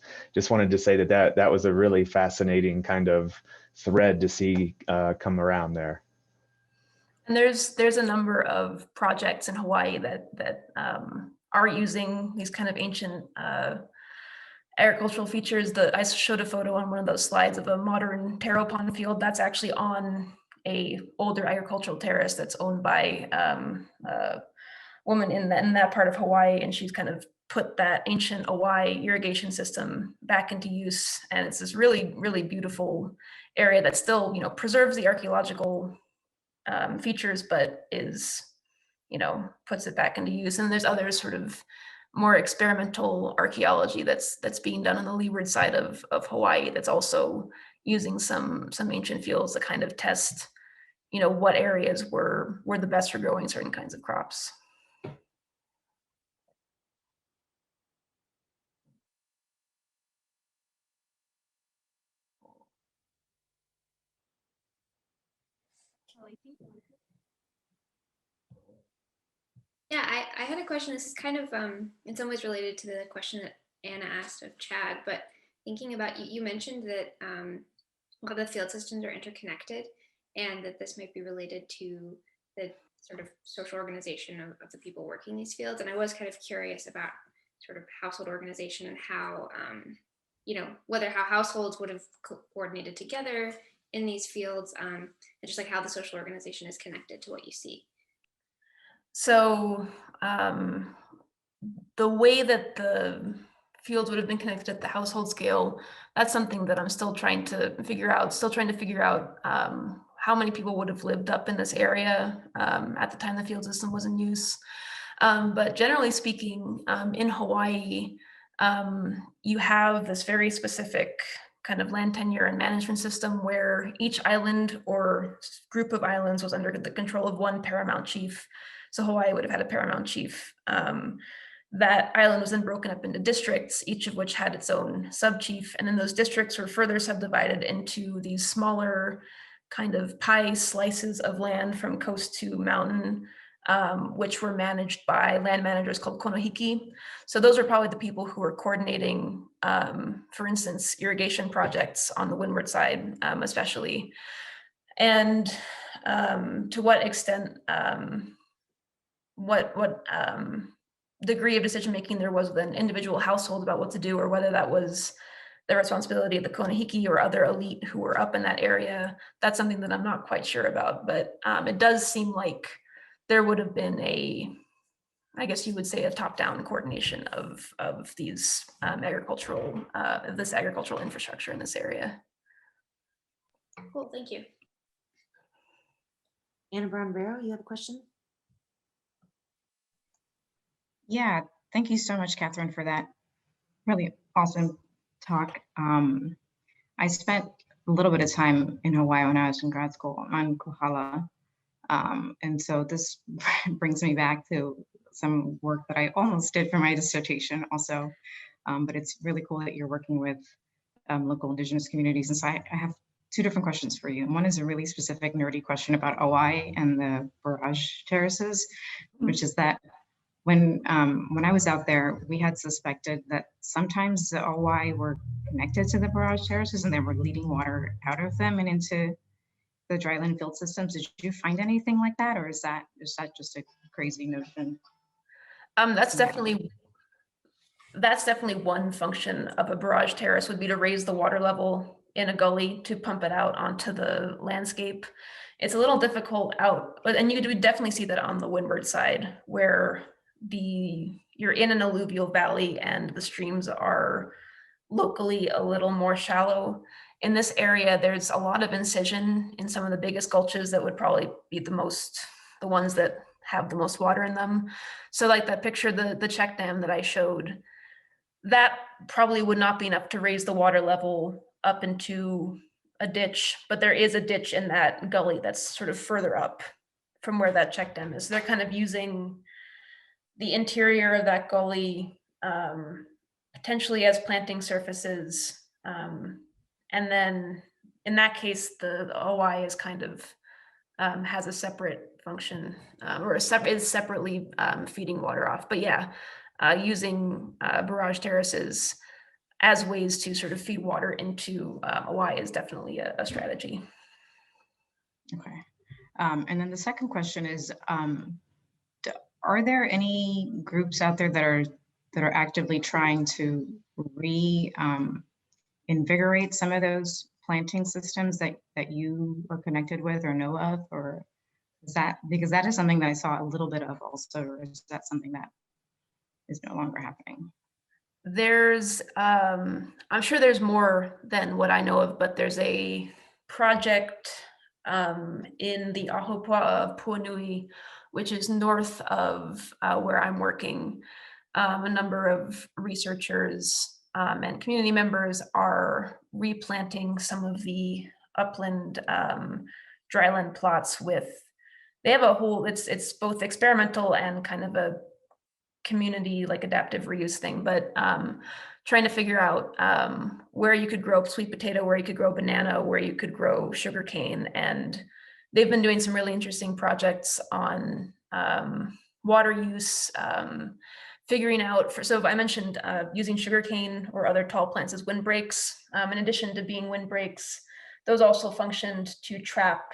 wanted to say that was a really fascinating kind of thread to see come around there. And there's a number of projects in Hawaii that are using these kind of ancient agricultural features. I showed a photo on one of those slides of a modern taro pond field that's actually on a older agricultural terrace that's owned by a woman in that part of Hawaii, and she's kind of put that ancient Hawaii irrigation system back into use. And it's this really, really beautiful area that still, preserves the archaeological features, but is, puts it back into use. And there's other sort of more experimental archaeology that's being done on the leeward side of Hawaii that's also using some ancient fields to kind of test, what areas were the best for growing certain kinds of crops. Yeah, I had a question. This is kind of in some ways related to the question that Anna asked of Chad, but thinking about you mentioned that a lot of the field systems are interconnected and that this might be related to the sort of social organization of the people working these fields. And I was kind of curious about sort of household organization and how, whether how households would have coordinated together in these fields and just like how the social organization is connected to what you see. So the way that the fields would have been connected at the household scale, that's something that I'm still trying to figure out, how many people would have lived up in this area at the time the field system was in use. But generally speaking, in Hawaii, you have this very specific kind of land tenure and management system where each island or group of islands was under the control of one paramount chief. So Hawaii would have had a paramount chief. That island was then broken up into districts, each of which had its own sub-chief. And then those districts were further subdivided into these smaller kind of pie slices of land from coast to mountain, which were managed by land managers called konohiki. So those are probably the people who are coordinating, for instance, irrigation projects on the windward side, especially. And to what extent, what degree of decision making there was with an individual household about what to do, or whether that was the responsibility of the konohiki or other elite who were up in that area, that's something that I'm not quite sure about. But it does seem like there would have been I guess you would say, a top-down coordination of these this agricultural infrastructure in this area. Cool, thank you. Anna Brown-Barrow, you have a question? Yeah, thank you so much, Catherine, for that really awesome talk. I spent a little bit of time in Hawaii when I was in grad school on Kohala. And so this brings me back to some work that I almost did for my dissertation also. But it's really cool that you're working with local indigenous communities. And so I have two different questions for you. One is a really specific nerdy question about Owai and the barrage terraces, which is that when I was out there, we had suspected that sometimes the Owai were connected to the barrage terraces and they were leading water out of them and into the dryland field systems. Did you find anything like that, or is that just a crazy notion? That's definitely one function of a barrage terrace, would be to raise the water level in a gully to pump it out onto the landscape. It's a little difficult out, and you would definitely see that on the windward side, where you're in an alluvial valley and the streams are locally a little more shallow. In this area, there's a lot of incision in some of the biggest gulches that would probably be the ones that have the most water in them. So like that picture, the check dam that I showed, that probably would not be enough to raise the water level up into a ditch, but there is a ditch in that gully that's sort of further up from where that check dam is. So they're kind of using the interior of that gully potentially as planting surfaces. And then in that case, the OI is kind of has a separate function is separately feeding water off. But yeah, using barrage terraces as ways to sort of feed water into OI is definitely a strategy. Okay. And then the second question is, are there any groups out there that are actively trying to invigorate some of those planting systems that you are connected with or know of, or is that, because that is something that I saw a little bit of also, or is that something that is no longer happening? There's, I'm sure there's more than what I know of, but there's a project in the Ahupua'a of Puanui, which is north of where I'm working. A number of researchers and community members are replanting some of the upland dryland plots with, they have a whole, it's both experimental and kind of a community like adaptive reuse thing, but trying to figure out where you could grow sweet potato, where you could grow banana, where you could grow sugarcane. And they've been doing some really interesting projects on water use, figuring out so I mentioned using sugarcane or other tall plants as windbreaks. In addition to being windbreaks, those also functioned to trap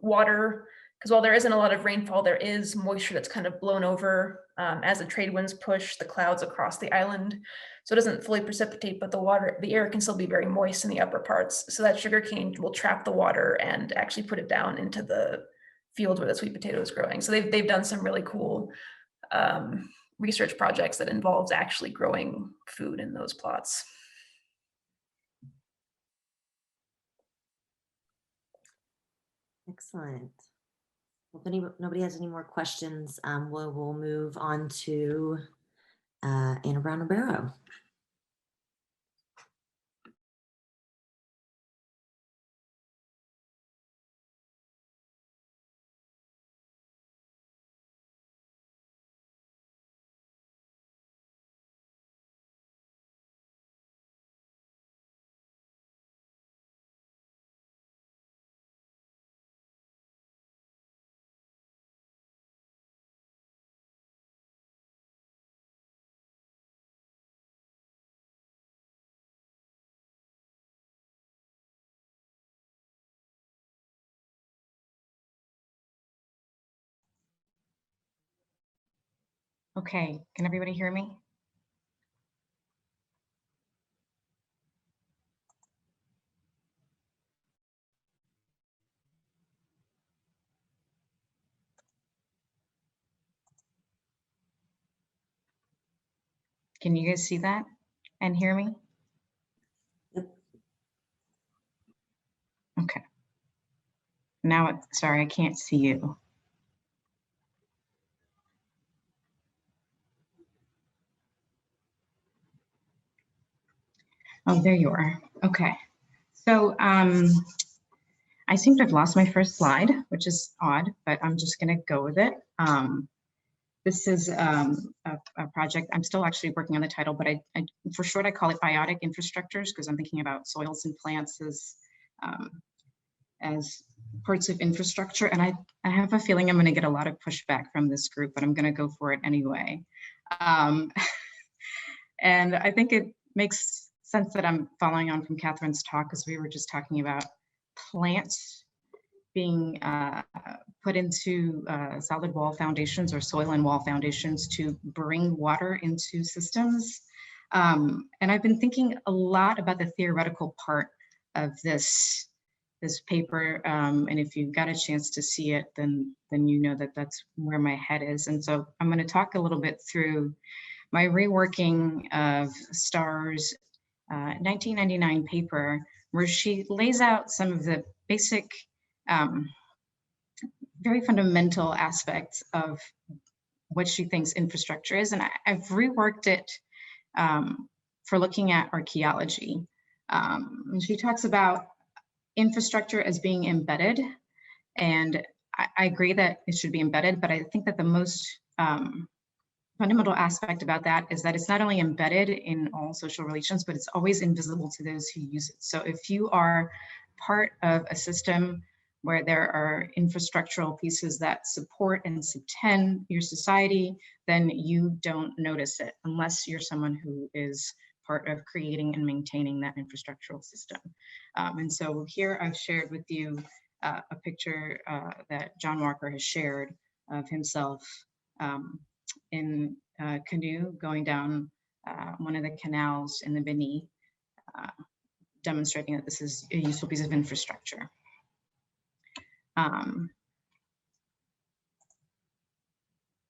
water, because while there isn't a lot of rainfall, there is moisture that's kind of blown over as the trade winds push the clouds across the island. So it doesn't fully precipitate, but the air can still be very moist in the upper parts. So that sugarcane will trap the water and actually put it down into the field where the sweet potato is growing. So they've done some really cool research projects that involves actually growing food in those plots. Excellent. Well, if nobody has any more questions, we'll move on to Anna Brown-Barrow. Okay, can everybody hear me? Can you guys see that and hear me? Okay. Now, sorry, I can't see you. Oh, there you are. Okay. So I seem to have lost my first slide, which is odd, but I'm just going to go with it. This is a project. I'm still actually working on the title, but I for short, I call it biotic infrastructures because I'm thinking about soils and plants as parts of infrastructure. And I have a feeling I'm going to get a lot of pushback from this group, but I'm going to go for it anyway. And I think it makes sense that I'm following on from Catherine's talk because we were just talking about plants being put into solid wall foundations or soil and wall foundations to bring water into systems. And I've been thinking a lot about the theoretical part of this paper. And if you got a chance to see it, then you know that that's where my head is. And so I'm going to talk a little bit through my reworking of Starr's 1999 paper, where she lays out some of the basic, very fundamental aspects of what she thinks infrastructure is. And I've reworked it for looking at archaeology. And she talks about infrastructure as being embedded. And I agree that it should be embedded, but I think that the most fundamental aspect about that is that it's not only embedded in all social relations, but it's always invisible to those who use it. So if you are part of a system where there are infrastructural pieces that support and subtend your society, then you don't notice it unless you're someone who is part of creating and maintaining that infrastructural system. And so here I've shared with you a picture that John Walker has shared of himself in a canoe going down one of the canals in the Beni, demonstrating that this is a useful piece of infrastructure.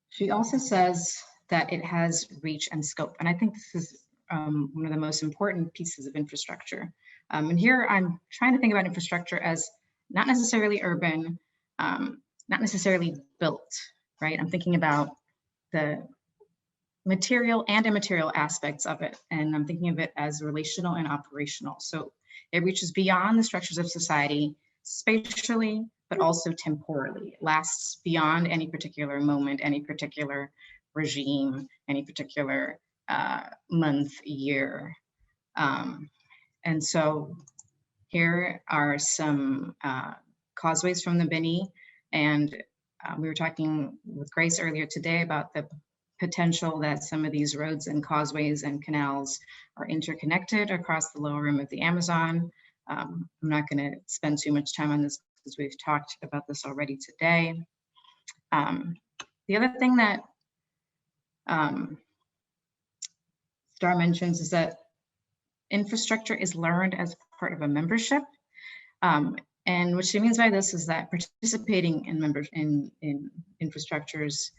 She also says that it has reach and scope, and I think this is one of the most important pieces of infrastructure. And here I'm trying to think about infrastructure as not necessarily urban, not necessarily built, right? I'm thinking about the material and immaterial aspects of it, and I'm thinking of it as relational and operational. So it reaches beyond the structures of society spatially, but also temporally. It lasts beyond any particular moment, any particular regime, any particular month, year. And so here are some causeways from the Beni, and we were talking with Grace earlier today about the potential that some of these roads and causeways and canals are interconnected across the lower rim of the Amazon. I'm not going to spend too much time on this because we've talked about this already today. The other thing that Starr mentions is that infrastructure is learned as part of a membership. And what she means by this is that participating in infrastructures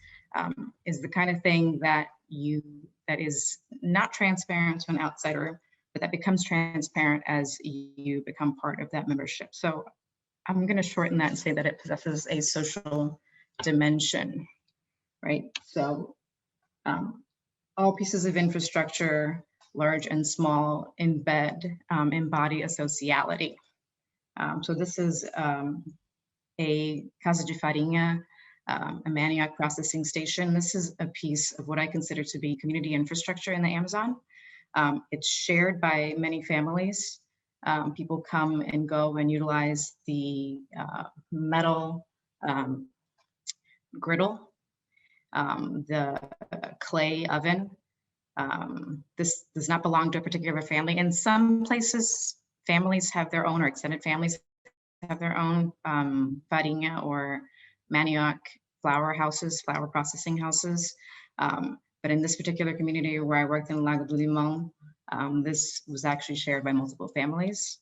is the kind of thing that is not transparent to an outsider, but that becomes transparent as you become part of that membership. So I'm going to shorten that and say that it possesses a social dimension, right? So all pieces of infrastructure, large and small, embody a sociality. So this is a Casa de Farinha, a manioc processing station. This is a piece of what I consider to be community infrastructure in the Amazon. It's shared by many families. People come and go and utilize the metal griddle, the clay oven. This does not belong to a particular family. In some places, families have their own, or extended families have their own farinha or manioc flour houses, flour processing houses. But in this particular community where I worked in Lago do Limão, this was actually shared by multiple families.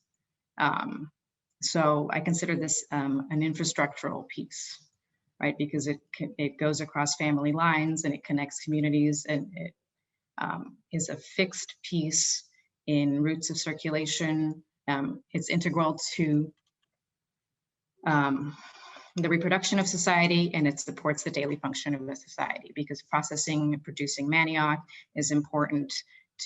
So I consider this an infrastructural piece, right? Because it goes across family lines and it connects communities, and it is a fixed piece in routes of circulation. It's integral to the reproduction of society, and it supports the daily function of the society, because processing and producing manioc is important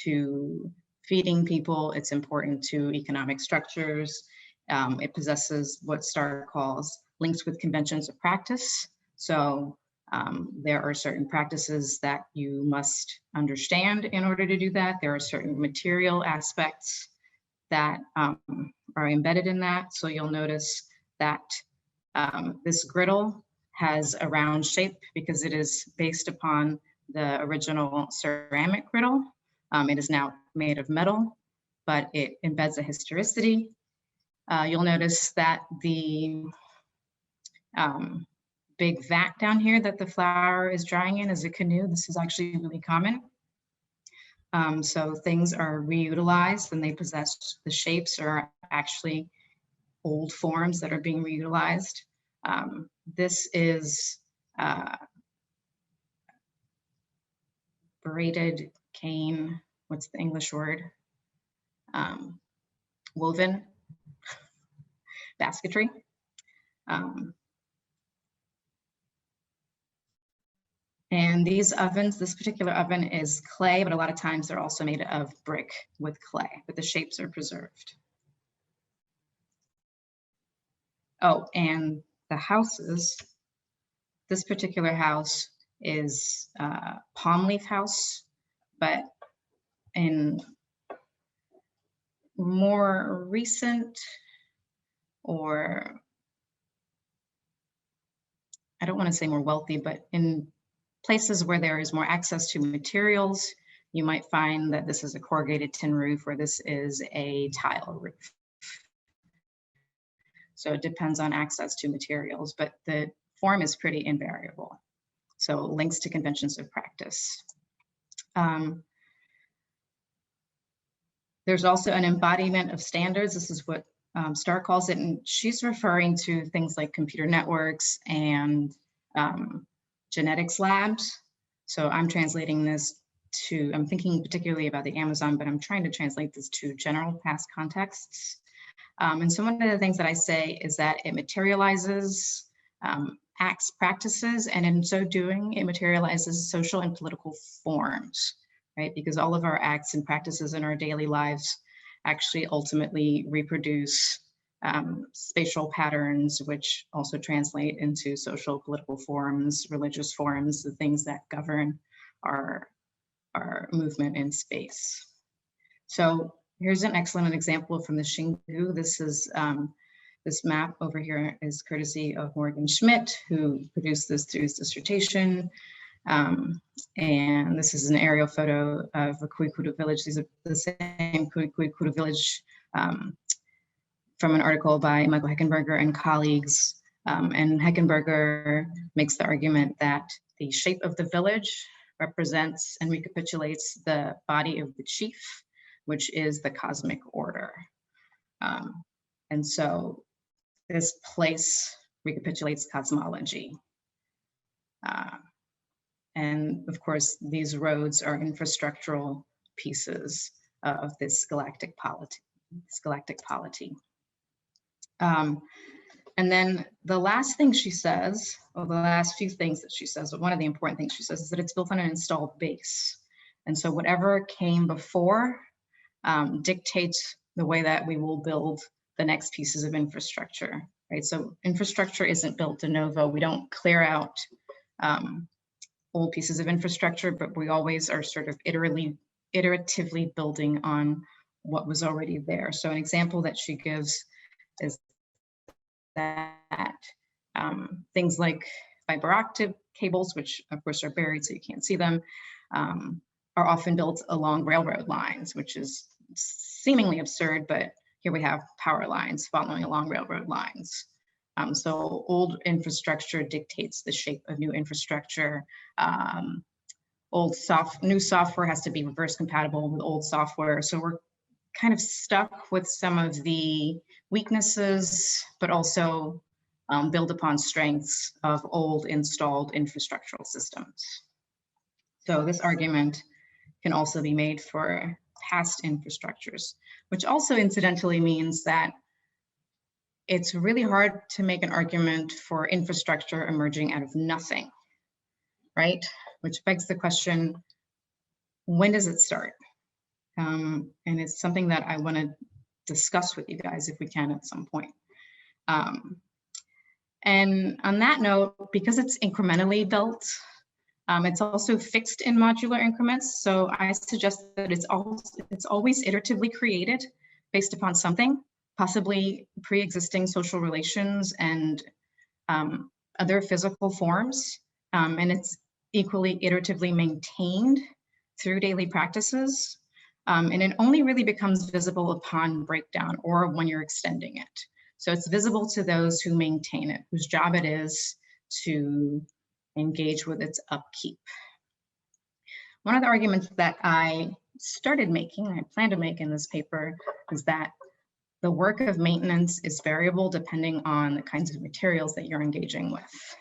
to feeding people. It's important to economic structures. It possesses what Starr calls links with conventions of practice. So there are certain practices that you must understand in order to do that. There are certain material aspects that are embedded in that. So you'll notice that this griddle has a round shape because it is based upon the original ceramic griddle. It is now made of metal, but it embeds a historicity. You'll notice that the big vat down here that the flour is drying in is a canoe. This is actually really common. So things are reutilized and they possess the shapes or actually old forms that are being reutilized. This is braided cane, what's the English word? Woven basketry. And these ovens, this particular oven is clay, but a lot of times they're also made of brick with clay, but the shapes are preserved. Oh, and the houses, this particular house is a palm leaf house, but in more recent, or I don't want to say more wealthy, but in places where there is more access to materials, you might find that this is a corrugated tin roof or this is a tile roof. So it depends on access to materials, but the form is pretty invariable. So links to conventions of practice. There's also an embodiment of standards. This is what Starr calls it, and she's referring to things like computer networks and genetics labs. So I'm translating this to, I'm thinking particularly about the Amazon, but I'm trying to translate this to general past contexts. And so one of the things that I say is that it materializes acts, practices, and in so doing, it materializes social and political forms, right? Because all of our acts and practices in our daily lives actually ultimately reproduce spatial patterns, which also translate into social, political forms, religious forms, the things that govern our movement in space. So here's an excellent example from the Xingu. This is this map over here is courtesy of Morgan Schmidt, who produced this through his dissertation. And this is an aerial photo of a Kuikudu village. These are the same Kuikudu village from an article by Michael Heckenberger and colleagues. And Heckenberger makes the argument that the shape of the village represents and recapitulates the body of the chief, which is the cosmic order. And so this place recapitulates cosmology. And of course, these roads are infrastructural pieces of this galactic polity. And then the last thing she says, or the last few things that she says, but one of the important things she says is that it's built on an installed base. And so whatever came before dictates the way that we will build the next pieces of infrastructure, right? So infrastructure isn't built de novo. We don't clear out old pieces of infrastructure, but we always are sort of iteratively building on what was already there. So an example that she gives is that things like fiber optic cables, which of course are buried so you can't see them, are often built along railroad lines, which is seemingly absurd, but here we have power lines following along railroad lines. So old infrastructure dictates the shape of new infrastructure. new software has to be reverse compatible with old software. So we're kind of stuck with some of the weaknesses, but also build upon strengths of old installed infrastructural systems. So this argument can also be made for past infrastructures, which also incidentally means that it's really hard to make an argument for infrastructure emerging out of nothing, right? Which begs the question, when does it start? And it's something that I want to discuss with you guys if we can at some point. And on that note, because it's incrementally built, it's also fixed in modular increments. So I suggest that it's always iteratively created based upon something, possibly pre-existing social relations and other physical forms. And it's equally iteratively maintained through daily practices. And it only really becomes visible upon breakdown or when you're extending it. So it's visible to those who maintain it, whose job it is to engage with its upkeep. One of the arguments that I started making, I plan to make in this paper, is that the work of maintenance is variable depending on the kinds of materials that you're engaging with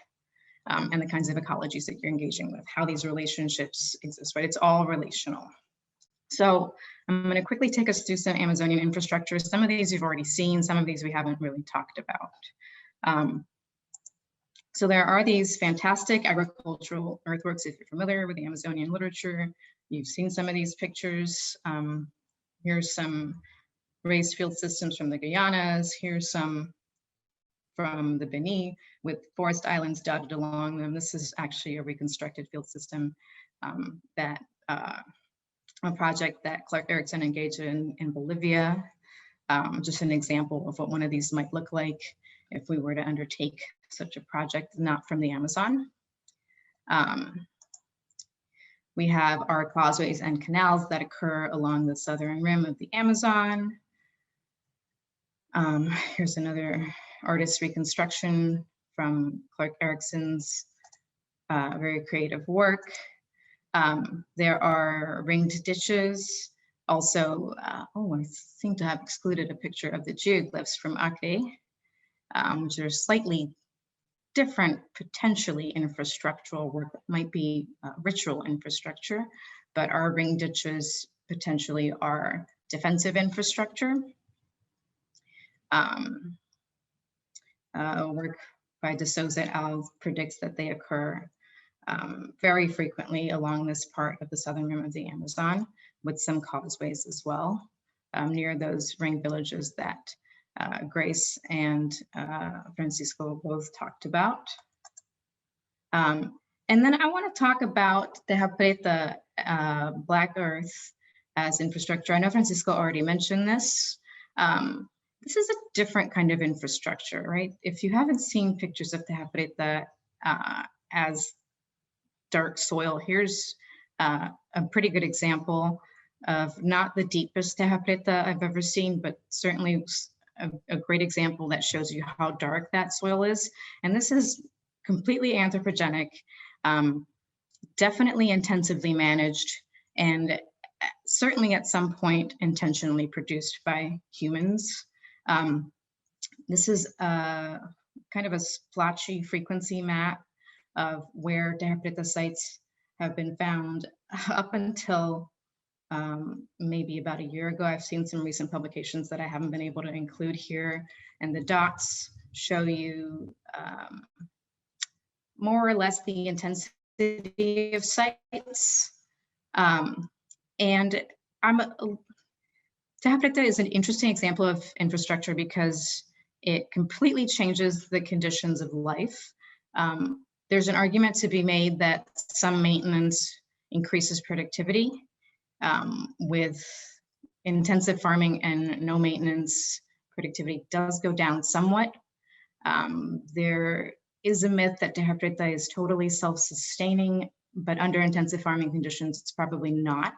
and the kinds of ecologies that you're engaging with, how these relationships exist, right? It's all relational. So I'm going to quickly take us through some Amazonian infrastructure. Some of these you've already seen, some of these we haven't really talked about. So there are these fantastic agricultural earthworks. If you're familiar with the Amazonian literature, you've seen some of these pictures. Here's some raised field systems from the Guyanas. Here's some from the Beni with forest islands dotted along them. This is actually a reconstructed field system that a project that Clark Erickson engaged in Bolivia. Just an example of what one of these might look like if we were to undertake such a project, not from the Amazon. We have our causeways and canals that occur along the southern rim of the Amazon. Here's another artist's reconstruction from Clark Erickson's very creative work. There are ringed ditches. Also, oh, I seem to have excluded a picture of the geoglyphs from Acre, which are slightly different, potentially infrastructural work, might be ritual infrastructure, but our ring ditches potentially are defensive infrastructure. Work by De Souza et al. Predicts that they occur very frequently along this part of the southern rim of the Amazon, with some causeways as well, near those ring villages that Grace and Francisco both talked about. And then I want to talk about the Black Earth as infrastructure. I know Francisco already mentioned this. This is a different kind of infrastructure, right? If you haven't seen pictures of Tejapreta as dark soil, here's a pretty good example of not the deepest Tejapreta I've ever seen, but certainly a great example that shows you how dark that soil is. And this is completely anthropogenic, definitely intensively managed, and certainly at some point intentionally produced by humans. This is a kind of a splotchy frequency map of where Tejapreta sites have been found up until maybe about a year ago. I've seen some recent publications that I haven't been able to include here, and the dots show you more or less the intensity of sites. And Tejapreta is an interesting example of infrastructure because it completely changes the conditions of life. There's an argument to be made that some maintenance increases productivity. With intensive farming and no maintenance, productivity does go down somewhat. There is a myth that Tejapreta is totally self-sustaining, but under intensive farming conditions, it's probably not.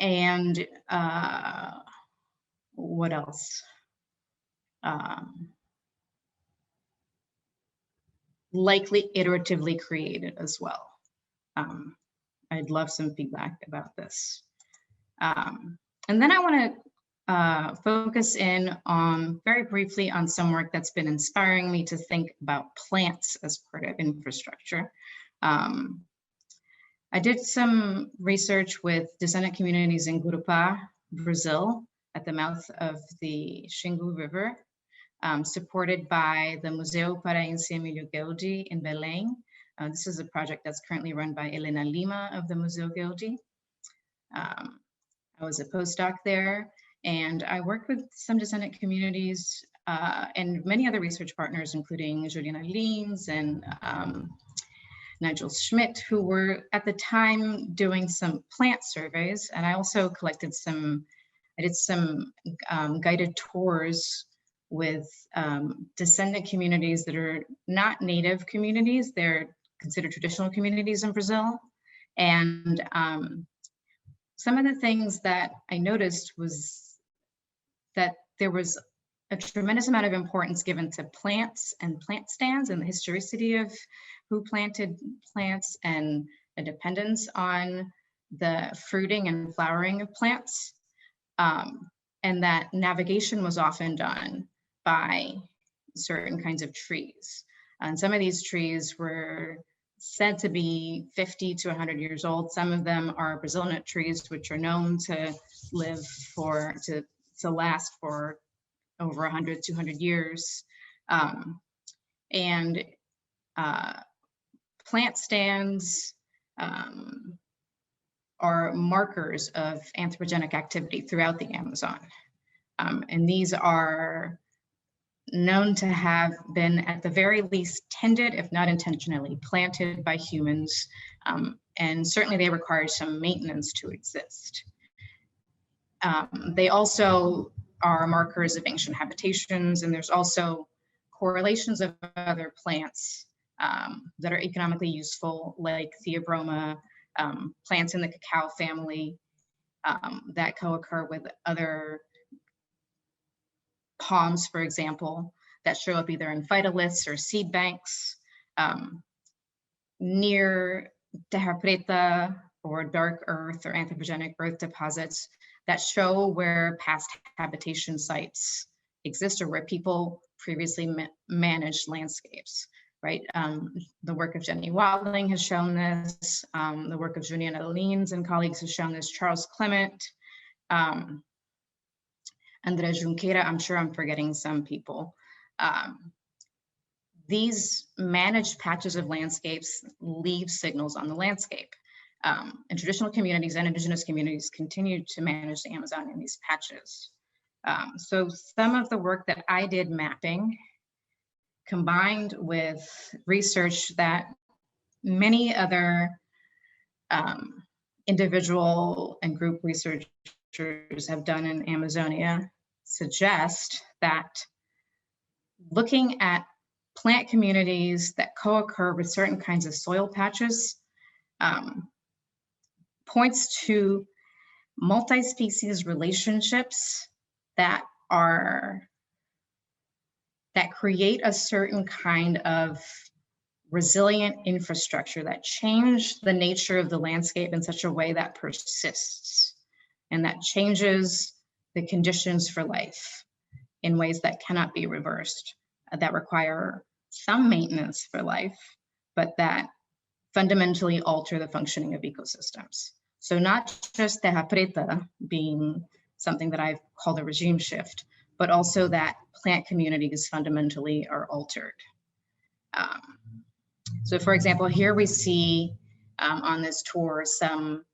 And what else? likely iteratively created as well. I'd love some feedback about this. And then I want to focus in on very briefly on some work that's been inspiring me to think about plants as part of infrastructure. I did some research with descendant communities in Gurupá, Brazil, at the mouth of the Xingu River, supported by the Museu Paraense Emílio Gueldi in Belém. This is a project that's currently run by Helena Lima of the Museu Gueldi. I was a postdoc there, and I worked with some descendant communities and many other research partners, including Juliana Lins and Nigel Schmidt, who were at the time doing some plant surveys. And I also collected I did some guided tours with descendant communities that are not native communities. They're considered traditional communities in Brazil. And some of the things that I noticed was that there was a tremendous amount of importance given to plants and plant stands and the historicity of who planted plants and a dependence on the fruiting and flowering of plants. And that navigation was often done by certain kinds of trees. And some of these trees were said to be 50 to 100 years old. Some of them are Brazil nut trees, which are known to live to last for over 100, 200 years. Plant stands are markers of anthropogenic activity throughout the Amazon. And these are known to have been at the very least tended, if not intentionally planted by humans. And certainly they require some maintenance to exist. They also are markers of ancient habitations, and there's also correlations of other plants that are economically useful, like theobroma, plants in the cacao family that co-occur with other palms, for example, that show up either in phytoliths or seed banks. Near terra preta or dark earth or anthropogenic earth deposits that show where past habitation sites exist or where people previously managed landscapes, right? The work of Jenny Watling has shown this. The work of Juliana Lins and colleagues has shown this. Charles Clement, André Junqueira, I'm sure I'm forgetting some people. These managed patches of landscapes leave signals on the landscape. And traditional communities and indigenous communities continue to manage the Amazon in these patches. So some of the work that I did mapping combined with research that many other individual and group researchers have done in Amazonia suggest that looking at plant communities that co-occur with certain kinds of soil patches points to multi-species relationships that create a certain kind of resilient infrastructure that change the nature of the landscape in such a way that persists and that changes the conditions for life in ways that cannot be reversed, that require some maintenance for life, but that fundamentally alter the functioning of ecosystems. So not just terra preta being something that I've called a regime shift, but also that plant communities fundamentally are altered. So for example, here we see on this tour some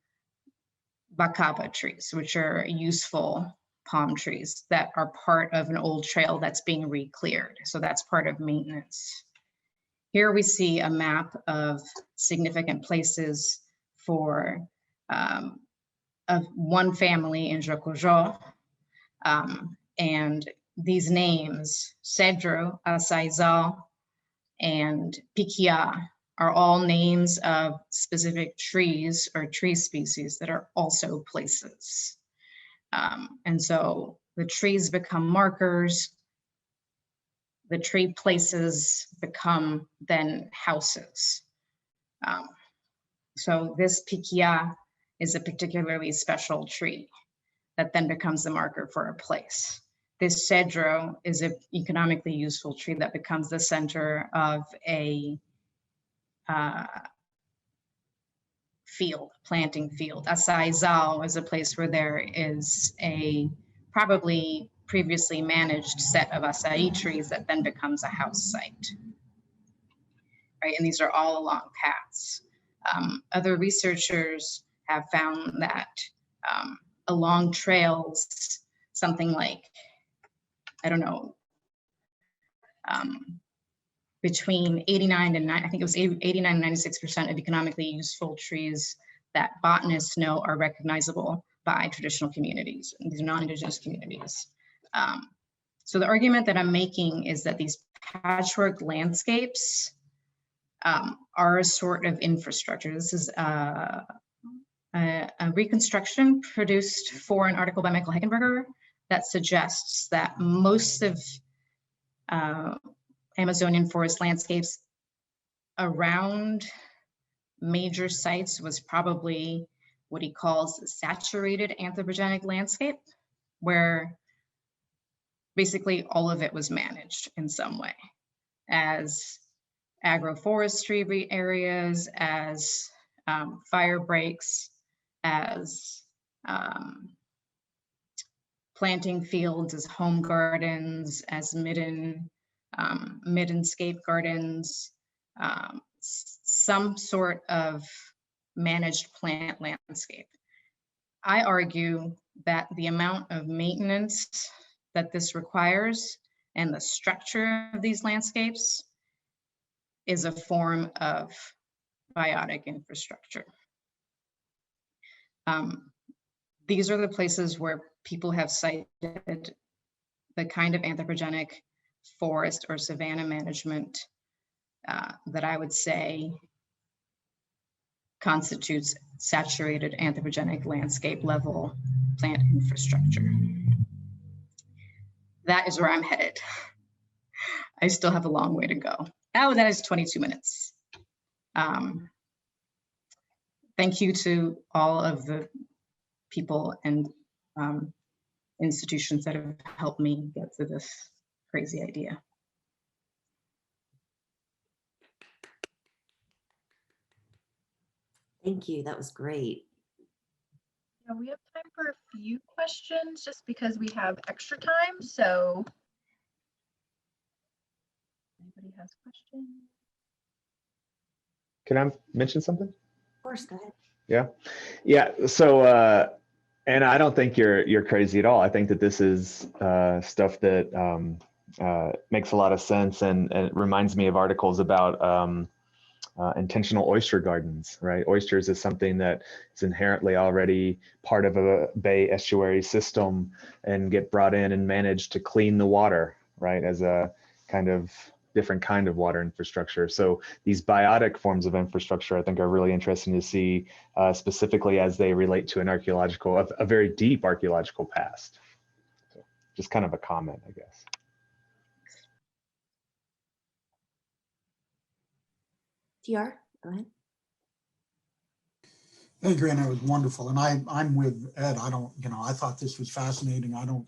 bacaba trees, which are useful palm trees that are part of an old trail that's being re-cleared. So that's part of maintenance. Here we see a map of significant places for of one family in Jocojó. And these names, Cedro, Asaizal, and Piquia, are all names of specific trees or tree species that are also places. And so the trees become markers the tree places become then houses. So this pikia is a particularly special tree that then becomes the marker for a place. This cedro is an economically useful tree that becomes the center of a field, planting field. Asaizal is a place where there is a probably previously managed set of acai trees that then becomes a house site. Right, and these are all along paths. Other researchers have found that along trails, something like, I don't know, between 89 and 9, I think it was 89 and 96% of economically useful trees that botanists know are recognizable by traditional communities, and these are non-Indigenous communities. So the argument that I'm making is that these patchwork landscapes are a sort of infrastructure. This is a reconstruction produced for an article by Michael Heckenberger that suggests that most of Amazonian forest landscapes around major sites was probably what he calls saturated anthropogenic landscape, where basically all of it was managed in some way as agroforestry areas, as fire breaks, as planting fields, as home gardens, as middenscape gardens, some sort of managed plant landscape. I argue that the amount of maintenance that this requires and the structure of these landscapes is a form of biotic infrastructure. These are the places where people have cited the kind of anthropogenic forest or savanna management that I would say constitutes saturated anthropogenic landscape level plant infrastructure. That is where I'm headed. I still have a long way to go. Oh, that is 22 minutes. Thank you to all of the people and institutions that have helped me get to this crazy idea. Thank you. That was great. Yeah, we have time for a few questions just because we have extra time. So anybody has questions? Can I mention something? Of course, go ahead. Yeah. So, and I don't think you're crazy at all. I think that this is stuff that makes a lot of sense, and it reminds me of articles about intentional oyster gardens, right? Oysters is something that is inherently already part of a bay estuary system and get brought in and managed to clean the water, right? As a kind of different kind of water infrastructure. So these biotic forms of infrastructure, I think, are really interesting to see, specifically as they relate to an archaeological, a very deep archaeological past. So just kind of a comment, I guess. TR, go ahead. Thank you, Anna. It was wonderful. And I'm with Ed. I thought this was fascinating. I don't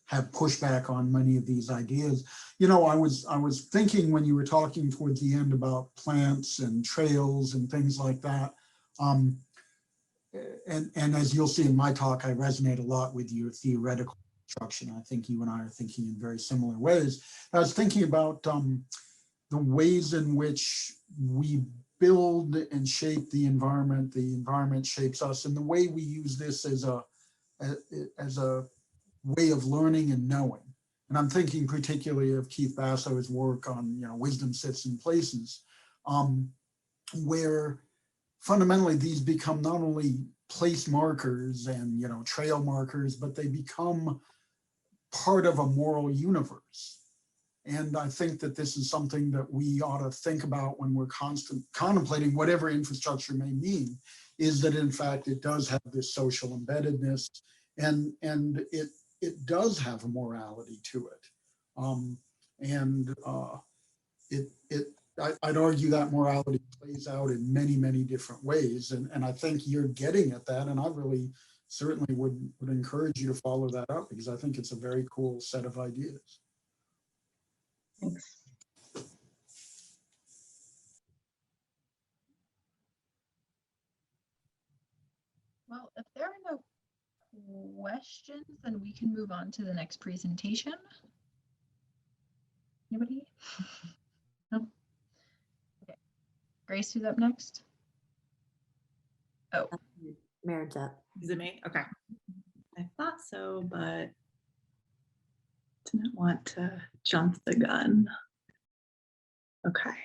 have pushback on many of these ideas. I was thinking when you were talking towards the end about plants and trails and things like that. And as you'll see in my talk, I resonate a lot with your theoretical construction. I think you and I are thinking in very similar ways. I was thinking about the ways in which we build and shape the environment shapes us, and the way we use this as a way of learning and knowing. And I'm thinking particularly of Keith Basso's work on, wisdom sits in places, where fundamentally these become not only place markers and, trail markers, but they become part of a moral universe. And I think that this is something that we ought to think about when we're contemplating whatever infrastructure may mean, is that in fact it does have this social embeddedness, and it does have a morality to it. And I'd argue that morality plays out in many, many different ways. And I think you're getting at that. And I really certainly would encourage you to follow that up, because I think it's a very cool set of ideas. Thanks. Well, if there are no questions, then we can move on to the next presentation. Anybody? No? Okay. Grace, who's up next? Oh. Meredith's up. Is it me? Okay. I thought so, but didn't want to jump the gun. Okay.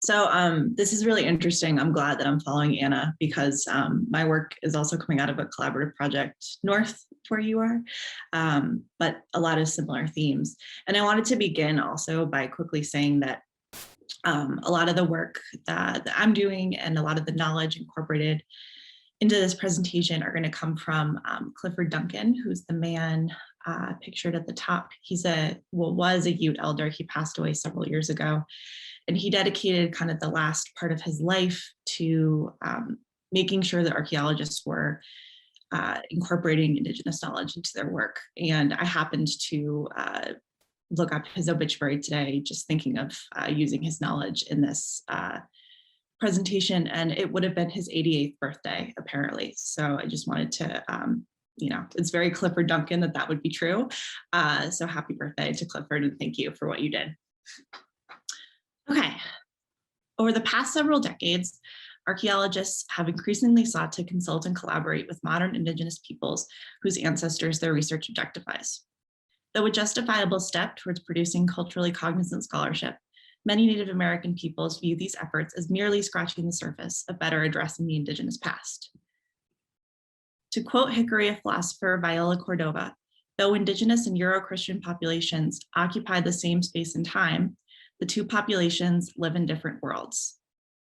So this is really interesting. I'm glad that I'm following Anna, because my work is also coming out of a collaborative project north where you are, but a lot of similar themes. And I wanted to begin also by quickly saying that a lot of the work that I'm doing and a lot of the knowledge incorporated into this presentation are going to come from Clifford Duncan, who's the man pictured at the top. He's was a Ute elder. He passed away several years ago. And he dedicated kind of the last part of his life to making sure that archaeologists were incorporating Indigenous knowledge into their work. And I happened to look up his obituary today, just thinking of using his knowledge in this presentation, and it would have been his 88th birthday, apparently. So I just wanted to, it's very Clifford Duncan that would be true. So happy birthday to Clifford, and thank you for what you did. Okay, over the past several decades, archaeologists have increasingly sought to consult and collaborate with modern Indigenous peoples whose ancestors their research objectifies. Though a justifiable step towards producing culturally cognizant scholarship, many Native American peoples view these efforts as merely scratching the surface of better addressing the Indigenous past. To quote Hickory philosopher Viola Cordova, though Indigenous and Euro-Christian populations occupy the same space and time, the two populations live in different worlds.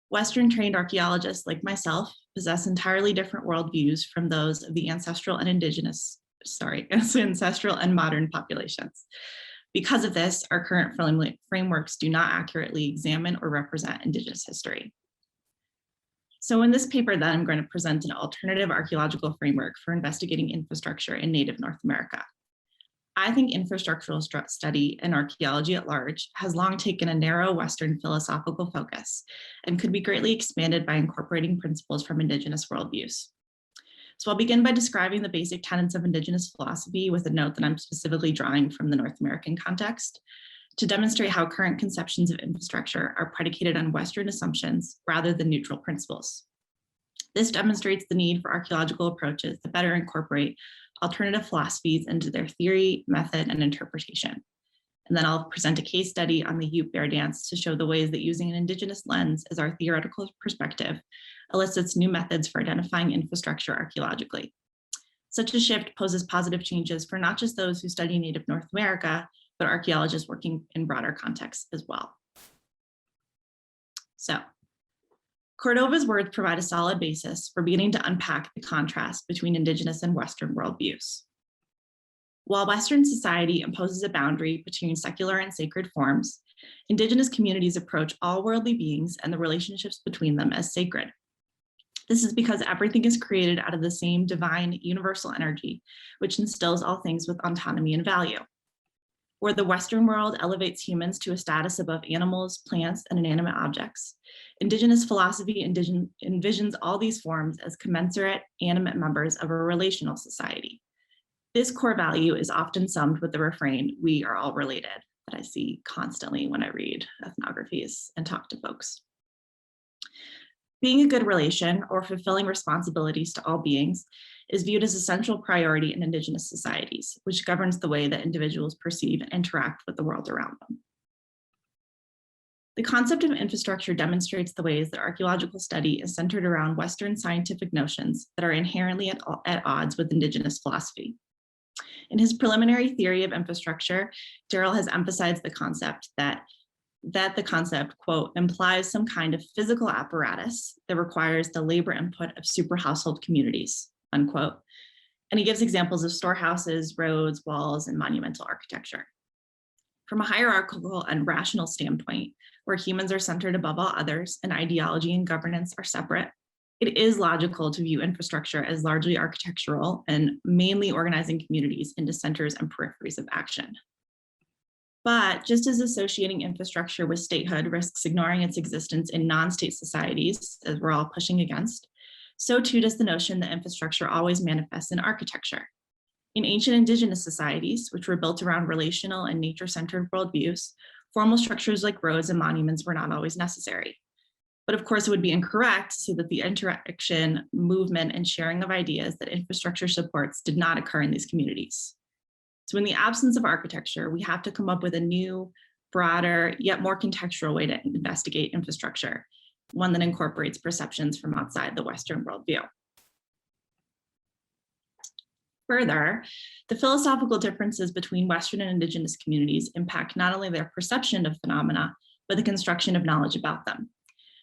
Western trained archaeologists like myself possess entirely different worldviews from those of the ancestral and modern populations. Because of this, our current frameworks do not accurately examine or represent Indigenous history. So in this paper then, I'm going to present an alternative archaeological framework for investigating infrastructure in Native North America. I think infrastructural study and archaeology at large has long taken a narrow Western philosophical focus and could be greatly expanded by incorporating principles from Indigenous worldviews. So I'll begin by describing the basic tenets of Indigenous philosophy with a note that I'm specifically drawing from the North American context to demonstrate how current conceptions of infrastructure are predicated on Western assumptions rather than neutral principles. This demonstrates the need for archaeological approaches that better incorporate alternative philosophies into their theory, method, and interpretation. And then I'll present a case study on the Ute bear dance to show the ways that using an Indigenous lens as our theoretical perspective elicits new methods for identifying infrastructure archaeologically. Such a shift poses positive changes for not just those who study Native North America, but archaeologists working in broader contexts as well. So, Cordova's words provide a solid basis for beginning to unpack the contrast between Indigenous and Western worldviews. While Western society imposes a boundary between secular and sacred forms, Indigenous communities approach all worldly beings and the relationships between them as sacred. This is because everything is created out of the same divine universal energy, which instills all things with autonomy and value. Where the Western world elevates humans to a status above animals, plants, and inanimate objects, Indigenous philosophy envisions all these forms as commensurate, animate members of a relational society. This core value is often summed with the refrain, "We are all related," that I see constantly when I read ethnographies and talk to folks. Being a good relation or fulfilling responsibilities to all beings is viewed as a central priority in Indigenous societies, which governs the way that individuals perceive and interact with the world around them. The concept of infrastructure demonstrates the ways that archaeological study is centered around Western scientific notions that are inherently at odds with Indigenous philosophy. In his preliminary theory of infrastructure, Darrell has emphasized the concept that the concept, quote, implies some kind of physical apparatus that requires the labor input of super household communities, unquote. And he gives examples of storehouses, roads, walls, and monumental architecture. From a hierarchical and rational standpoint, where humans are centered above all others and ideology and governance are separate, it is logical to view infrastructure as largely architectural and mainly organizing communities into centers and peripheries of action. But just as associating infrastructure with statehood risks ignoring its existence in non-state societies, as we're all pushing against, so too does the notion that infrastructure always manifests in architecture. In ancient indigenous societies, which were built around relational and nature-centered worldviews, formal structures like roads and monuments were not always necessary. But of course, it would be incorrect to say that the interaction, movement, and sharing of ideas that infrastructure supports did not occur in these communities. So in the absence of architecture, we have to come up with a new, broader, yet more contextual way to investigate infrastructure, one that incorporates perceptions from outside the Western worldview. Further, the philosophical differences between Western and Indigenous communities impact not only their perception of phenomena, but the construction of knowledge about them.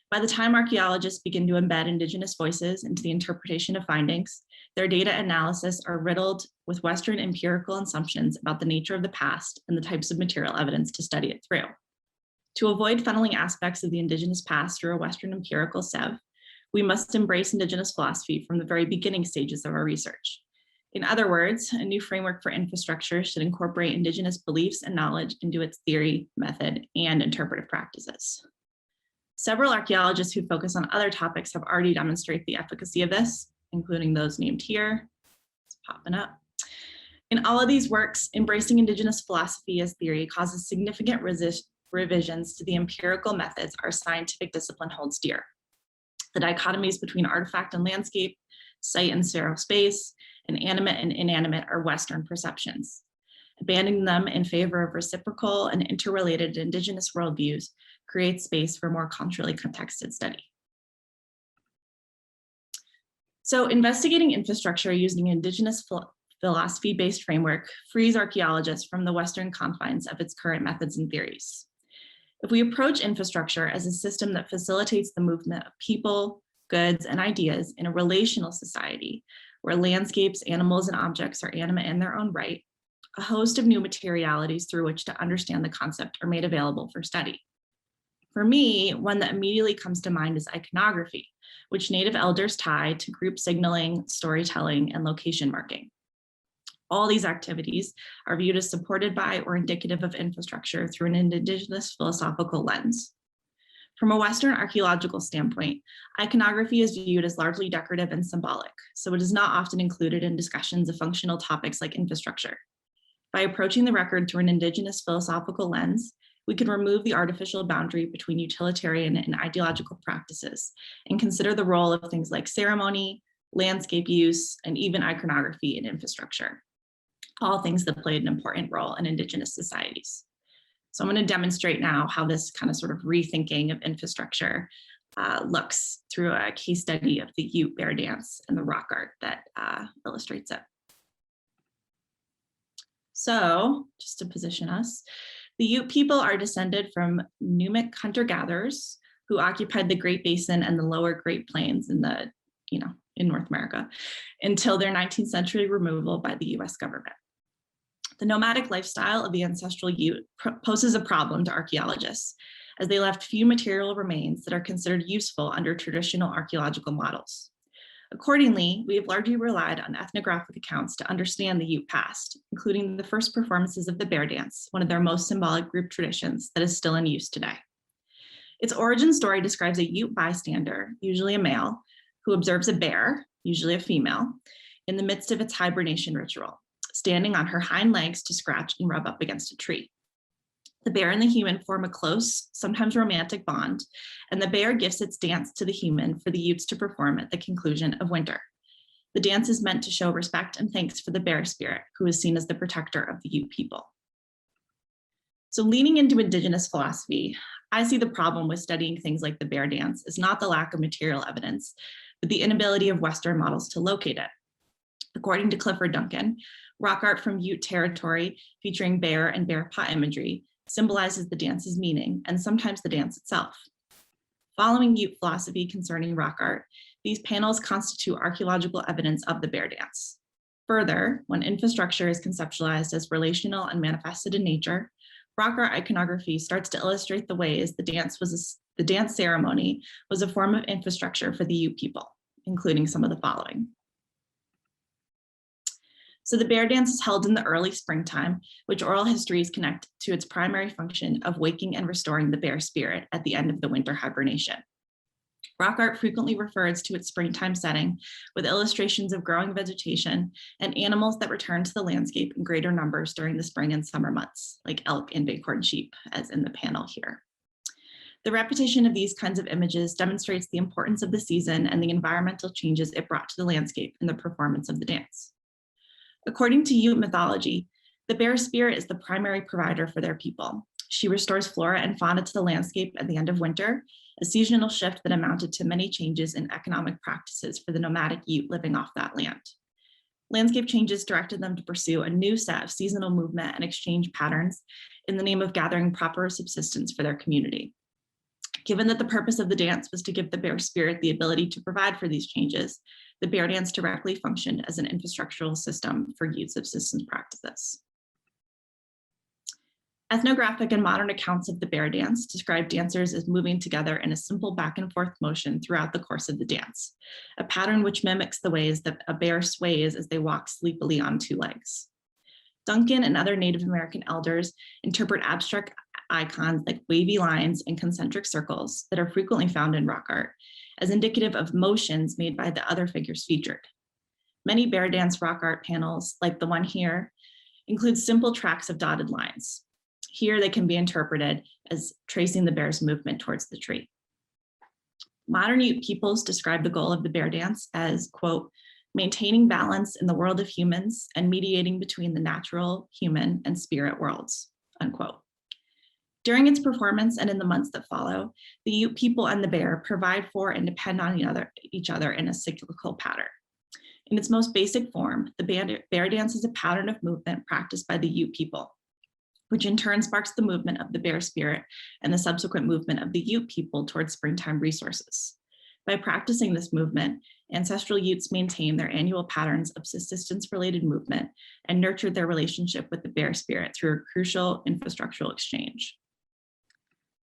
By the time archaeologists begin to embed Indigenous voices into the interpretation of findings, their data analysis are riddled with Western empirical assumptions about the nature of the past and the types of material evidence to study it through. To avoid funneling aspects of the Indigenous past through a Western empirical sieve, we must embrace Indigenous philosophy from the very beginning stages of our research. In other words, a new framework for infrastructure should incorporate Indigenous beliefs and knowledge into its theory, method, and interpretive practices. Several archaeologists who focus on other topics have already demonstrated the efficacy of this, including those named here. It's popping up. In all of these works, embracing Indigenous philosophy as theory causes significant revisions to the empirical methods our scientific discipline holds dear. The dichotomies between artifact and landscape, site and space, and animate and inanimate are Western perceptions. Abandoning them in favor of reciprocal and interrelated Indigenous worldviews creates space for more culturally contexted study. So investigating infrastructure using Indigenous philosophy-based framework frees archaeologists from the Western confines of its current methods and theories. If we approach infrastructure as a system that facilitates the movement of people, goods, and ideas in a relational society where landscapes, animals, and objects are animate in their own right, a host of new materialities through which to understand the concept are made available for study. For me, one that immediately comes to mind is iconography, which Native elders tie to group signaling, storytelling, and location marking. All these activities are viewed as supported by or indicative of infrastructure through an Indigenous philosophical lens. From a Western archaeological standpoint, iconography is viewed as largely decorative and symbolic, so it is not often included in discussions of functional topics like infrastructure. By approaching the record through an Indigenous philosophical lens, we can remove the artificial boundary between utilitarian and ideological practices and consider the role of things like ceremony, landscape use, and even iconography in infrastructure, all things that played an important role in Indigenous societies. So I'm going to demonstrate now how this kind of sort of rethinking of infrastructure looks through a case study of the Ute bear dance and the rock art that illustrates it. So just to position us, the Ute people are descended from Numic hunter-gatherers who occupied the Great Basin and the lower Great Plains in North America until their 19th century removal by the US government. The nomadic lifestyle of the ancestral Ute poses a problem to archaeologists, as they left few material remains that are considered useful under traditional archaeological models. Accordingly, we have largely relied on ethnographic accounts to understand the Ute past, including the first performances of the bear dance, one of their most symbolic group traditions that is still in use today. Its origin story describes a Ute bystander, usually a male, who observes a bear, usually a female, in the midst of its hibernation ritual, standing on her hind legs to scratch and rub up against a tree. The bear and the human form a close, sometimes romantic bond, and the bear gifts its dance to the human for the Utes to perform at the conclusion of winter. The dance is meant to show respect and thanks for the bear spirit, who is seen as the protector of the Ute people. So leaning into Indigenous philosophy, I see the problem with studying things like the bear dance is not the lack of material evidence, but the inability of Western models to locate it. According to Clifford Duncan, rock art from Ute territory featuring bear and bear paw imagery symbolizes the dance's meaning and sometimes the dance itself. Following Ute philosophy concerning rock art, these panels constitute archaeological evidence of the bear dance. Further, when infrastructure is conceptualized as relational and manifested in nature, rock art iconography starts to illustrate the ways the dance ceremony was a form of infrastructure for the Ute people, including some of the following. So the bear dance is held in the early springtime, which oral histories connect to its primary function of waking and restoring the bear spirit at the end of the winter hibernation. Rock art frequently refers to its springtime setting with illustrations of growing vegetation and animals that return to the landscape in greater numbers during the spring and summer months, like elk and bighorn sheep, as in the panel here. The repetition of these kinds of images demonstrates the importance of the season and the environmental changes it brought to the landscape in the performance of the dance. According to Ute mythology, the bear spirit is the primary provider for their people. She restores flora and fauna to the landscape at the end of winter, a seasonal shift that amounted to many changes in economic practices for the nomadic Ute living off that land. Landscape changes directed them to pursue a new set of seasonal movement and exchange patterns in the name of gathering proper subsistence for their community. Given that the purpose of the dance was to give the bear spirit the ability to provide for these changes, the bear dance directly functioned as an infrastructural system for Ute subsistence practices. Ethnographic and modern accounts of the bear dance describe dancers as moving together in a simple back and forth motion throughout the course of the dance, a pattern which mimics the ways that a bear sways as they walk sleepily on two legs. Duncan and other Native American elders interpret abstract icons like wavy lines and concentric circles that are frequently found in rock art as indicative of motions made by the other figures featured. Many bear dance rock art panels, like the one here, include simple tracks of dotted lines. Here they can be interpreted as tracing the bear's movement towards the tree. Modern Ute peoples describe the goal of the bear dance as, quote, maintaining balance in the world of humans and mediating between the natural, human, and spirit worlds, unquote. During its performance and in the months that follow, the Ute people and the bear provide for and depend on each other in a cyclical pattern. In its most basic form, the bear dance is a pattern of movement practiced by the Ute people, which in turn sparks the movement of the bear spirit and the subsequent movement of the Ute people towards springtime resources. By practicing this movement, ancestral Utes maintain their annual patterns of subsistence-related movement and nurtured their relationship with the bear spirit through a crucial infrastructural exchange.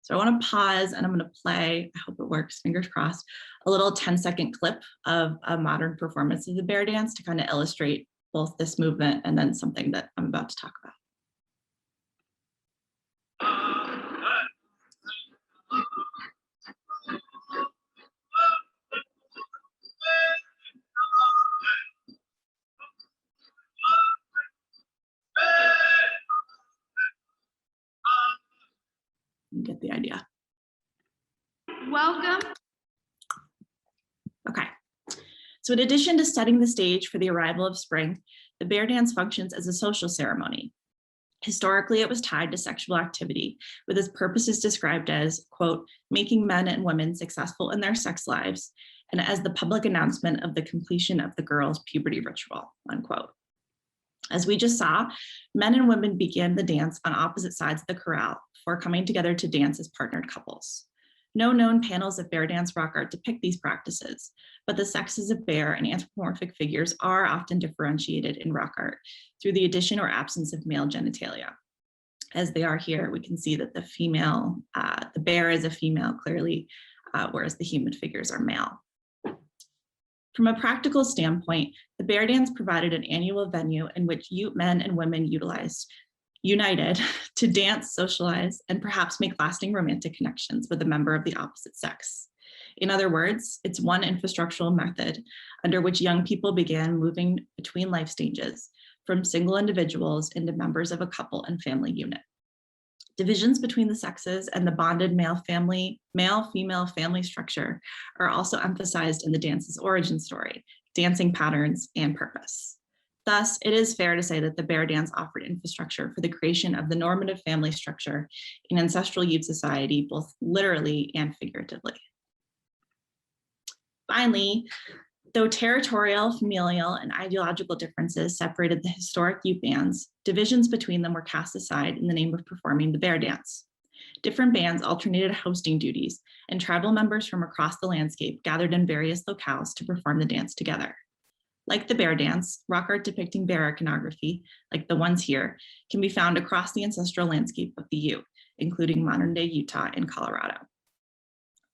So I want to pause and I'm going to play, I hope it works, fingers crossed, a little 10-second clip of a modern performance of the bear dance to kind of illustrate both this movement and then something that I'm about to talk about. You get the idea. Welcome. Okay. So in addition to setting the stage for the arrival of spring, the bear dance functions as a social ceremony. Historically, it was tied to sexual activity, with its purposes described as, quote, making men and women successful in their sex lives, and as the public announcement of the completion of the girl's puberty ritual, unquote. As we just saw, men and women began the dance on opposite sides of the corral before coming together to dance as partnered couples. No known panels of bear dance rock art depict these practices, but the sexes of bear and anthropomorphic figures are often differentiated in rock art through the addition or absence of male genitalia. As they are here, we can see that the bear is a female clearly, whereas the human figures are male. From a practical standpoint, the bear dance provided an annual venue in which Ute men and women united to dance, socialize, and perhaps make lasting romantic connections with a member of the opposite sex. In other words, it's one infrastructural method under which young people began moving between life stages from single individuals into members of a couple and family unit. Divisions between the sexes and the bonded male-female family structure are also emphasized in the dance's origin story, dancing patterns, and purpose. Thus, it is fair to say that the bear dance offered infrastructure for the creation of the normative family structure in ancestral Ute society, both literally and figuratively. Finally, though territorial, familial, and ideological differences separated the historic Ute bands, divisions between them were cast aside in the name of performing the bear dance. Different bands alternated hosting duties, and tribal members from across the landscape gathered in various locales to perform the dance together. Like the bear dance, rock art depicting bear iconography, like the ones here, can be found across the ancestral landscape of the Ute, including modern-day Utah and Colorado.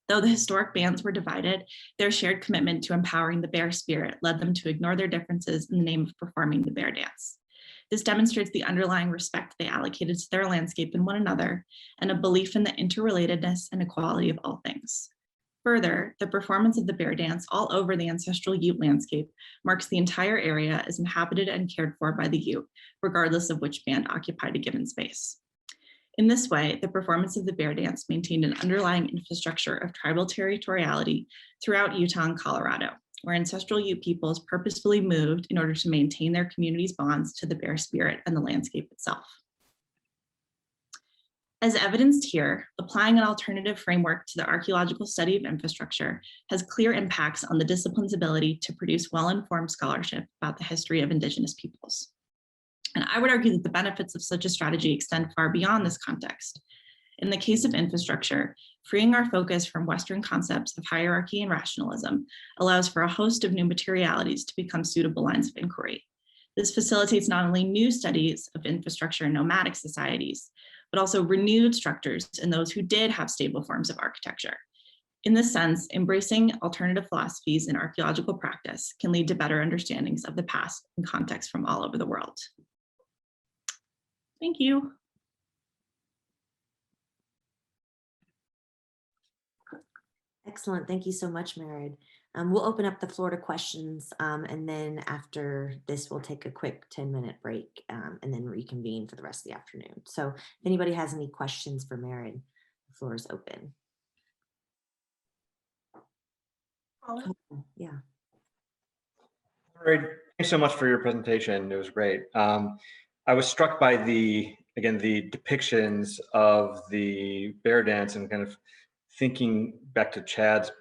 Though the historic bands were divided, their shared commitment to empowering the bear spirit led them to ignore their differences in the name of performing the bear dance. This demonstrates the underlying respect they allocated to their landscape and one another, and a belief in the interrelatedness and equality of all things. Further, the performance of the bear dance all over the ancestral Ute landscape marks the entire area as inhabited and cared for by the Ute, regardless of which band occupied a given space. In this way, the performance of the bear dance maintained an underlying infrastructure of tribal territoriality throughout Utah and Colorado, where ancestral Ute peoples purposefully moved in order to maintain their community's bonds to the bear spirit and the landscape itself. As evidenced here, applying an alternative framework to the archaeological study of infrastructure has clear impacts on the discipline's ability to produce well-informed scholarship about the history of Indigenous peoples. And I would argue that the benefits of such a strategy extend far beyond this context. In the case of infrastructure, freeing our focus from Western concepts of hierarchy and rationalism allows for a host of new materialities to become suitable lines of inquiry. This facilitates not only new studies of infrastructure in nomadic societies, but also renewed structures in those who did have stable forms of architecture. In this sense, embracing alternative philosophies in archaeological practice can lead to better understandings of the past and context from all over the world. Thank you. Excellent. Thank you so much, Merid. We'll open up the floor to questions, and then after this, we'll take a quick 10-minute break and then reconvene for the rest of the afternoon. So if anybody has any questions for Merid, the floor is open. Yeah. Merid, thanks so much for your presentation. It was great. I was struck by the depictions of the bear dance and kind of thinking back to Chad's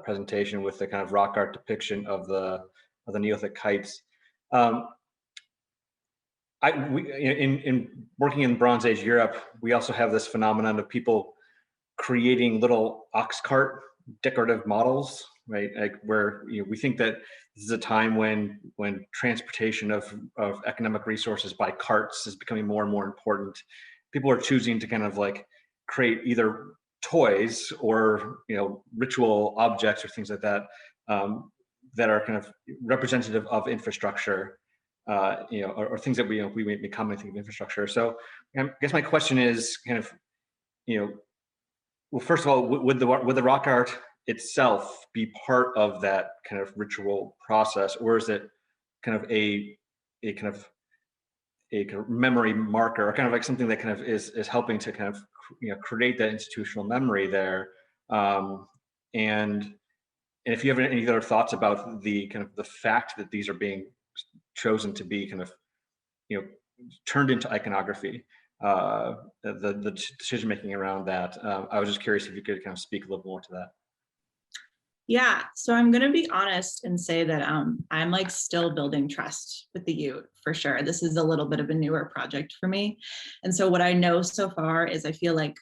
presentation with the kind of rock art depiction of the Neolithic kites. In working in Bronze Age Europe, we also have this phenomenon of people creating little ox cart decorative models, right? Like where we think that this is a time when transportation of economic resources by carts is becoming more and more important. People are choosing to kind of like create either toys or ritual objects or things like that that are kind of representative of infrastructure, or things that we may commonly think of infrastructure. So I guess my question is kind of, well, first of all, would the rock art itself be part of that kind of ritual process, or is it kind of a memory marker, or kind of like something that kind of is helping to kind of create that institutional memory there? And if you have any other thoughts about the kind of the fact that these are being chosen to be kind of turned into iconography, the decision making around that, I was just curious if you could kind of speak a little more to that. Yeah, so I'm gonna be honest and say that I'm like still building trust with the Ute for sure. This is a little bit of a newer project for me. And so what I know so far is I feel like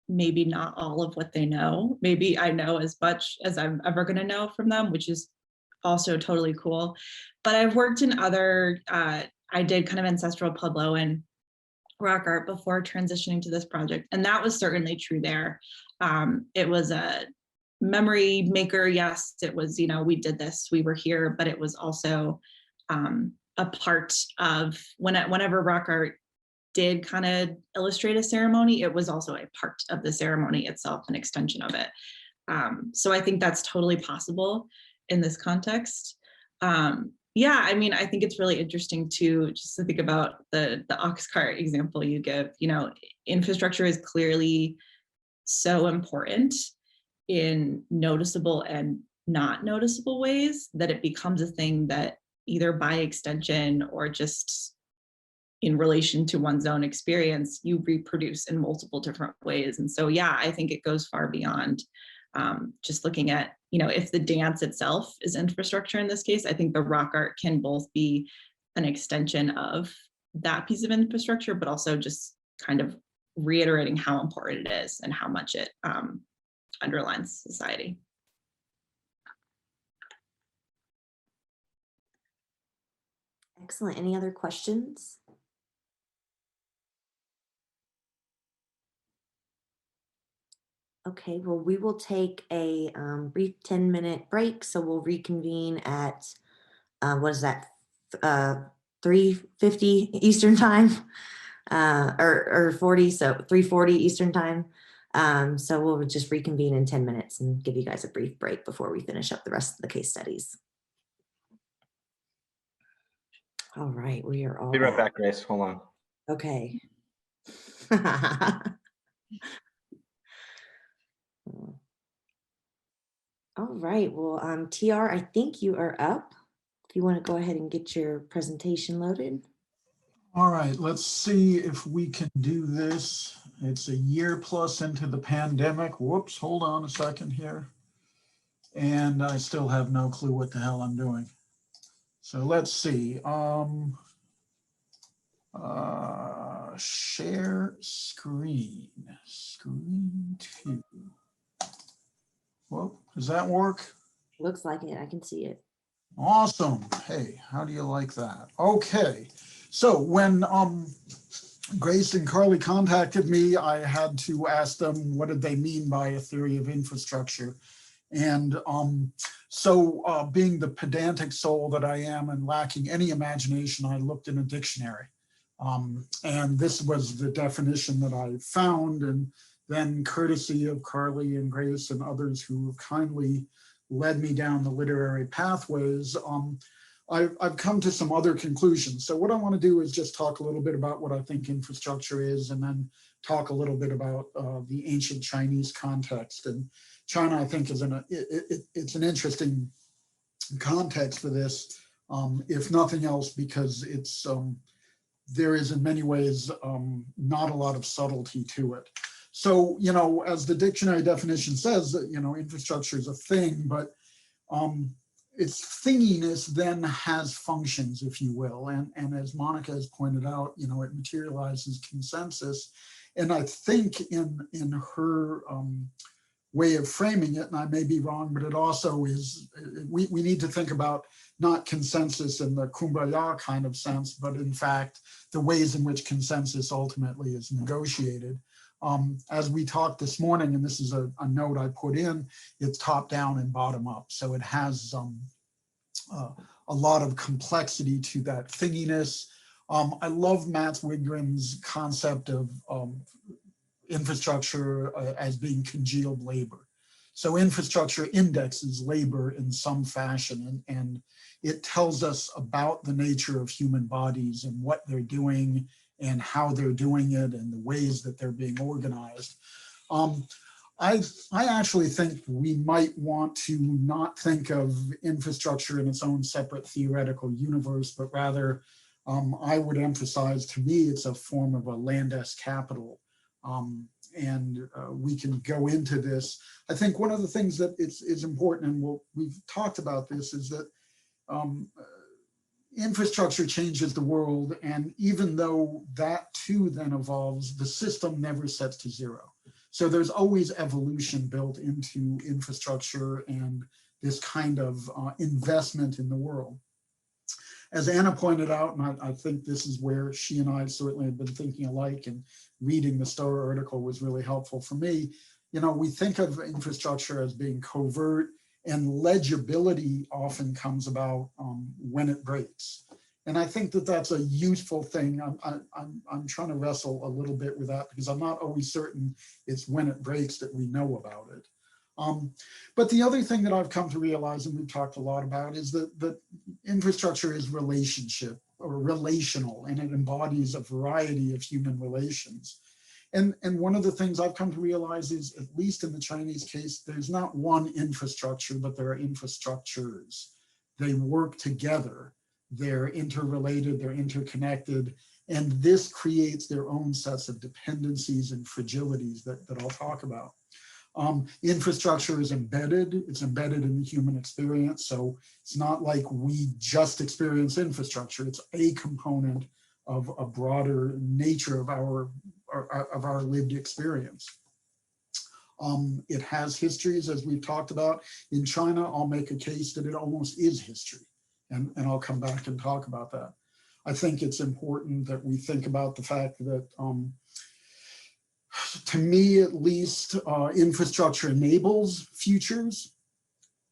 maybe not all of what they know. Maybe I know as much as I'm ever gonna know from them, which is also totally cool. But I've worked in other, I did kind of ancestral Pueblo and rock art before transitioning to this project. And that was certainly true there. It was a memory maker. Yes, it was, we did this, we were here, but it was also a part of whenever rock art did kind of illustrate a ceremony, it was also a part of the ceremony itself, an extension of it. So I think that's totally possible in this context. Yeah, I mean, I think it's really interesting to just to think about the ox cart example you give. Infrastructure is clearly so important in noticeable and not noticeable ways that it becomes a thing that either by extension or just in relation to one's own experience, you reproduce in multiple different ways. And so, yeah, I think it goes far beyond just looking at, if the dance itself is infrastructure in this case. I think the rock art can both be an extension of that piece of infrastructure, but also just kind of reiterating how important it is and how much it underlines society. Excellent. Any other questions? Okay, well, we will take a brief 10-minute break. So we'll reconvene at, what is that, 3:50 Eastern time, or 40, so 3:40 Eastern time. So we'll just reconvene in 10 minutes and give you guys a brief break before we finish up the rest of the case studies. All right, we are all Be right back, Grace. Hold on. Okay. All right, well, TR, I think you are up. If you want to go ahead and get your presentation loaded. All right, let's see if we can do this. It's a year plus into the pandemic. Whoops, hold on a second here. And I still have no clue what the hell I'm doing. So let's see. Share screen. Screen 2. Well, does that work? Looks like it. I can see it. Awesome. Hey, how do you like that? Okay. So when Grace and Carly contacted me, I had to ask them what did they mean by a theory of infrastructure. And so being the pedantic soul that I am and lacking any imagination, I looked in a dictionary. And this was the definition that I found. And then courtesy of Carly and Grace and others who have kindly led me down the literary pathways, I've come to some other conclusions. So what I want to do is just talk a little bit about what I think infrastructure is, and then talk a little bit about the ancient Chinese context. And China, I think, is it's an interesting context for this, if nothing else, because it's there is in many ways not a lot of subtlety to it. So, you know, as the dictionary definition says, that, you know, infrastructure is a thing, but its thinginess then has functions, if you will. And as Monica has pointed out, you know, it materializes consensus. And I think in her way of framing it, and I may be wrong, but it also is, we need to think about not consensus in the kumbaya kind of sense, but in fact, the ways in which consensus ultimately is negotiated. As we talked this morning, and this is a note I put in, it's top down and bottom up. So it has a lot of complexity to that thinginess. I love Matt Wigram's concept of infrastructure as being congealed labor. So infrastructure indexes labor in some fashion, and it tells us about the nature of human bodies and what they're doing and how they're doing it and the ways that they're being organized. I actually think we might want to not think of infrastructure in its own separate theoretical universe, but rather I would emphasize, to me, it's a form of a land-esque capital. And we can go into this. I think one of the things that is important, and we've talked about this, is that infrastructure changes the world. And even though that too then evolves, the system never sets to zero. So there's always evolution built into infrastructure and this kind of investment in the world. As Anna pointed out, and I think this is where she and I certainly have been thinking alike, and reading the Stower article was really helpful for me. You know, we think of infrastructure as being covert, and legibility often comes about when it breaks. And I think that that's a useful thing. I'm trying to wrestle a little bit with that, because I'm not always certain it's when it breaks that we know about it. But the other thing that I've come to realize, and we've talked a lot about, is that infrastructure is relationship or relational, and it embodies a variety of human relations. And one of the things I've come to realize is, at least in the Chinese case, there's not one infrastructure, but there are infrastructures. They work together. They're interrelated, they're interconnected, and this creates their own sets of dependencies and fragilities that I'll talk about. Infrastructure is embedded. It's embedded in the human experience. So it's not like we just experience infrastructure. It's a component of a broader nature of our lived experience. It has histories, as we've talked about. In China, I'll make a case that it almost is history. And I'll come back and talk about that. I think it's important that we think about the fact that, to me at least, infrastructure enables futures,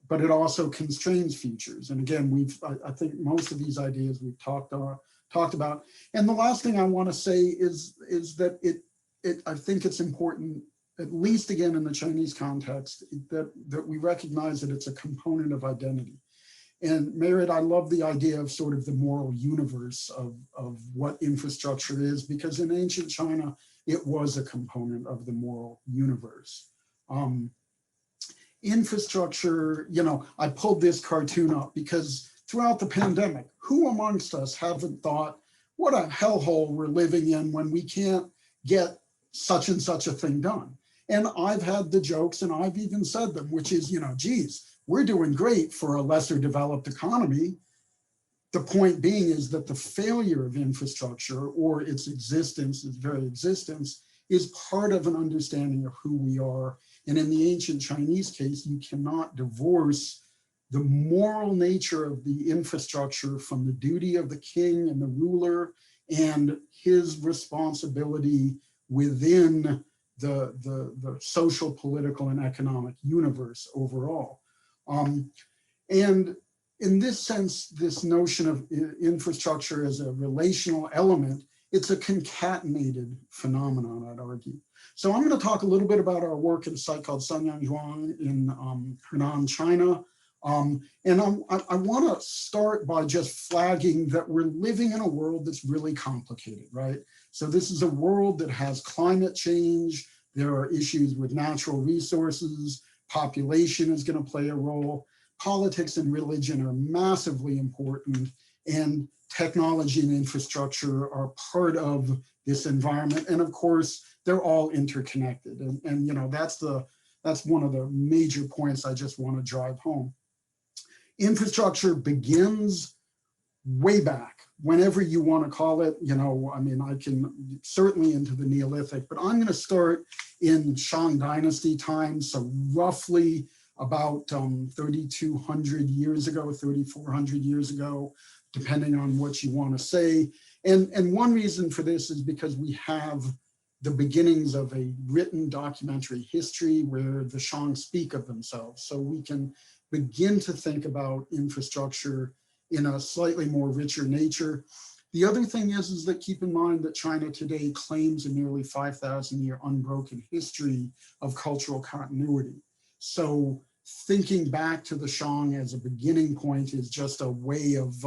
but it also constrains futures. And again, I think most of these ideas we've talked about. And the last thing I want to say is that I think it's important, at least again in the Chinese context, that we recognize that it's a component of identity. And Merit, I love the idea of sort of the moral universe of what infrastructure is, because in ancient China, it was a component of the moral universe. Infrastructure, I pulled this cartoon up because throughout the pandemic, who amongst us haven't thought, what a hellhole we're living in when we can't get such and such a thing done? And I've had the jokes, and I've even said them, which is, geez, we're doing great for a lesser developed economy. The point being is that the failure of infrastructure, or its existence, its very existence, is part of an understanding of who we are. And in the ancient Chinese case, you cannot divorce the moral nature of the infrastructure from the duty of the king and the ruler and his responsibility within the social, political, and economic universe overall. And in this sense, this notion of infrastructure as a relational element, it's a concatenated phenomenon, I'd argue. So I'm going to talk a little bit about our work at a site called Sanyangzhuang in Henan, China. And I want to start by just flagging that we're living in a world that's really complicated, right? So this is a world that has climate change. There are issues with natural resources. Population is going to play a role. Politics and religion are massively important, and technology and infrastructure are part of this environment. And of course, they're all interconnected. And that's one of the major points I just want to drive home. Infrastructure begins way back, whenever you want to call it. I can certainly into the Neolithic, but I'm going to start in Shang Dynasty times, so roughly about 3,200 years ago, 3,400 years ago, depending on what you want to say. And one reason for this is because we have the beginnings of a written documentary history where the Shang speak of themselves. So we can begin to think about infrastructure in a slightly more richer nature. The other thing is that keep in mind that China today claims a nearly 5,000-year unbroken history of cultural continuity. So thinking back to the Shang as a beginning point is just a way of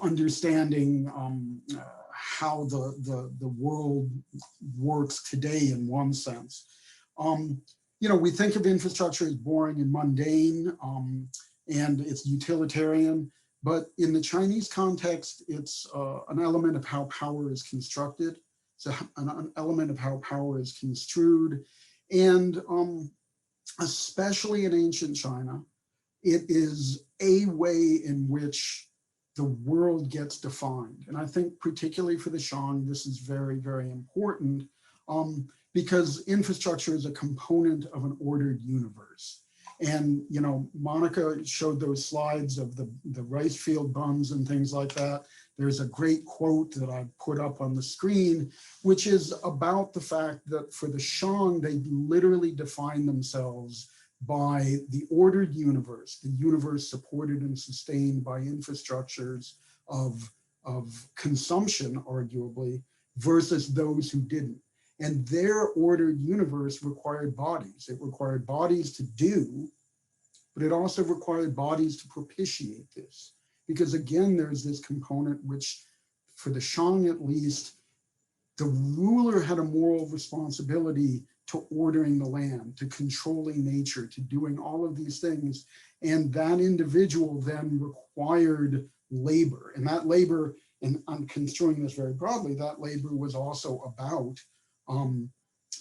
understanding how the world works today in one sense. We think of infrastructure as boring and mundane, and it's utilitarian, but in the Chinese context, it's an element of how power is constructed. So an element of how power is construed. And especially in ancient China, it is a way in which the world gets defined. And I think particularly for the Shang, this is very, very important because infrastructure is a component of an ordered universe. And, Monica showed those slides of the rice field bums and things like that. There's a great quote that I put up on the screen, which is about the fact that for the Shang, they literally define themselves by the ordered universe, the universe supported and sustained by infrastructures of consumption, arguably, versus those who didn't. And their ordered universe required bodies. It required bodies to do, but it also required bodies to propitiate this. Because again, there's this component which, for the Shang at least, the ruler had a moral responsibility to ordering the land, to controlling nature, to doing all of these things. And that individual then required labor. And that labor, and I'm construing this very broadly, that labor was also about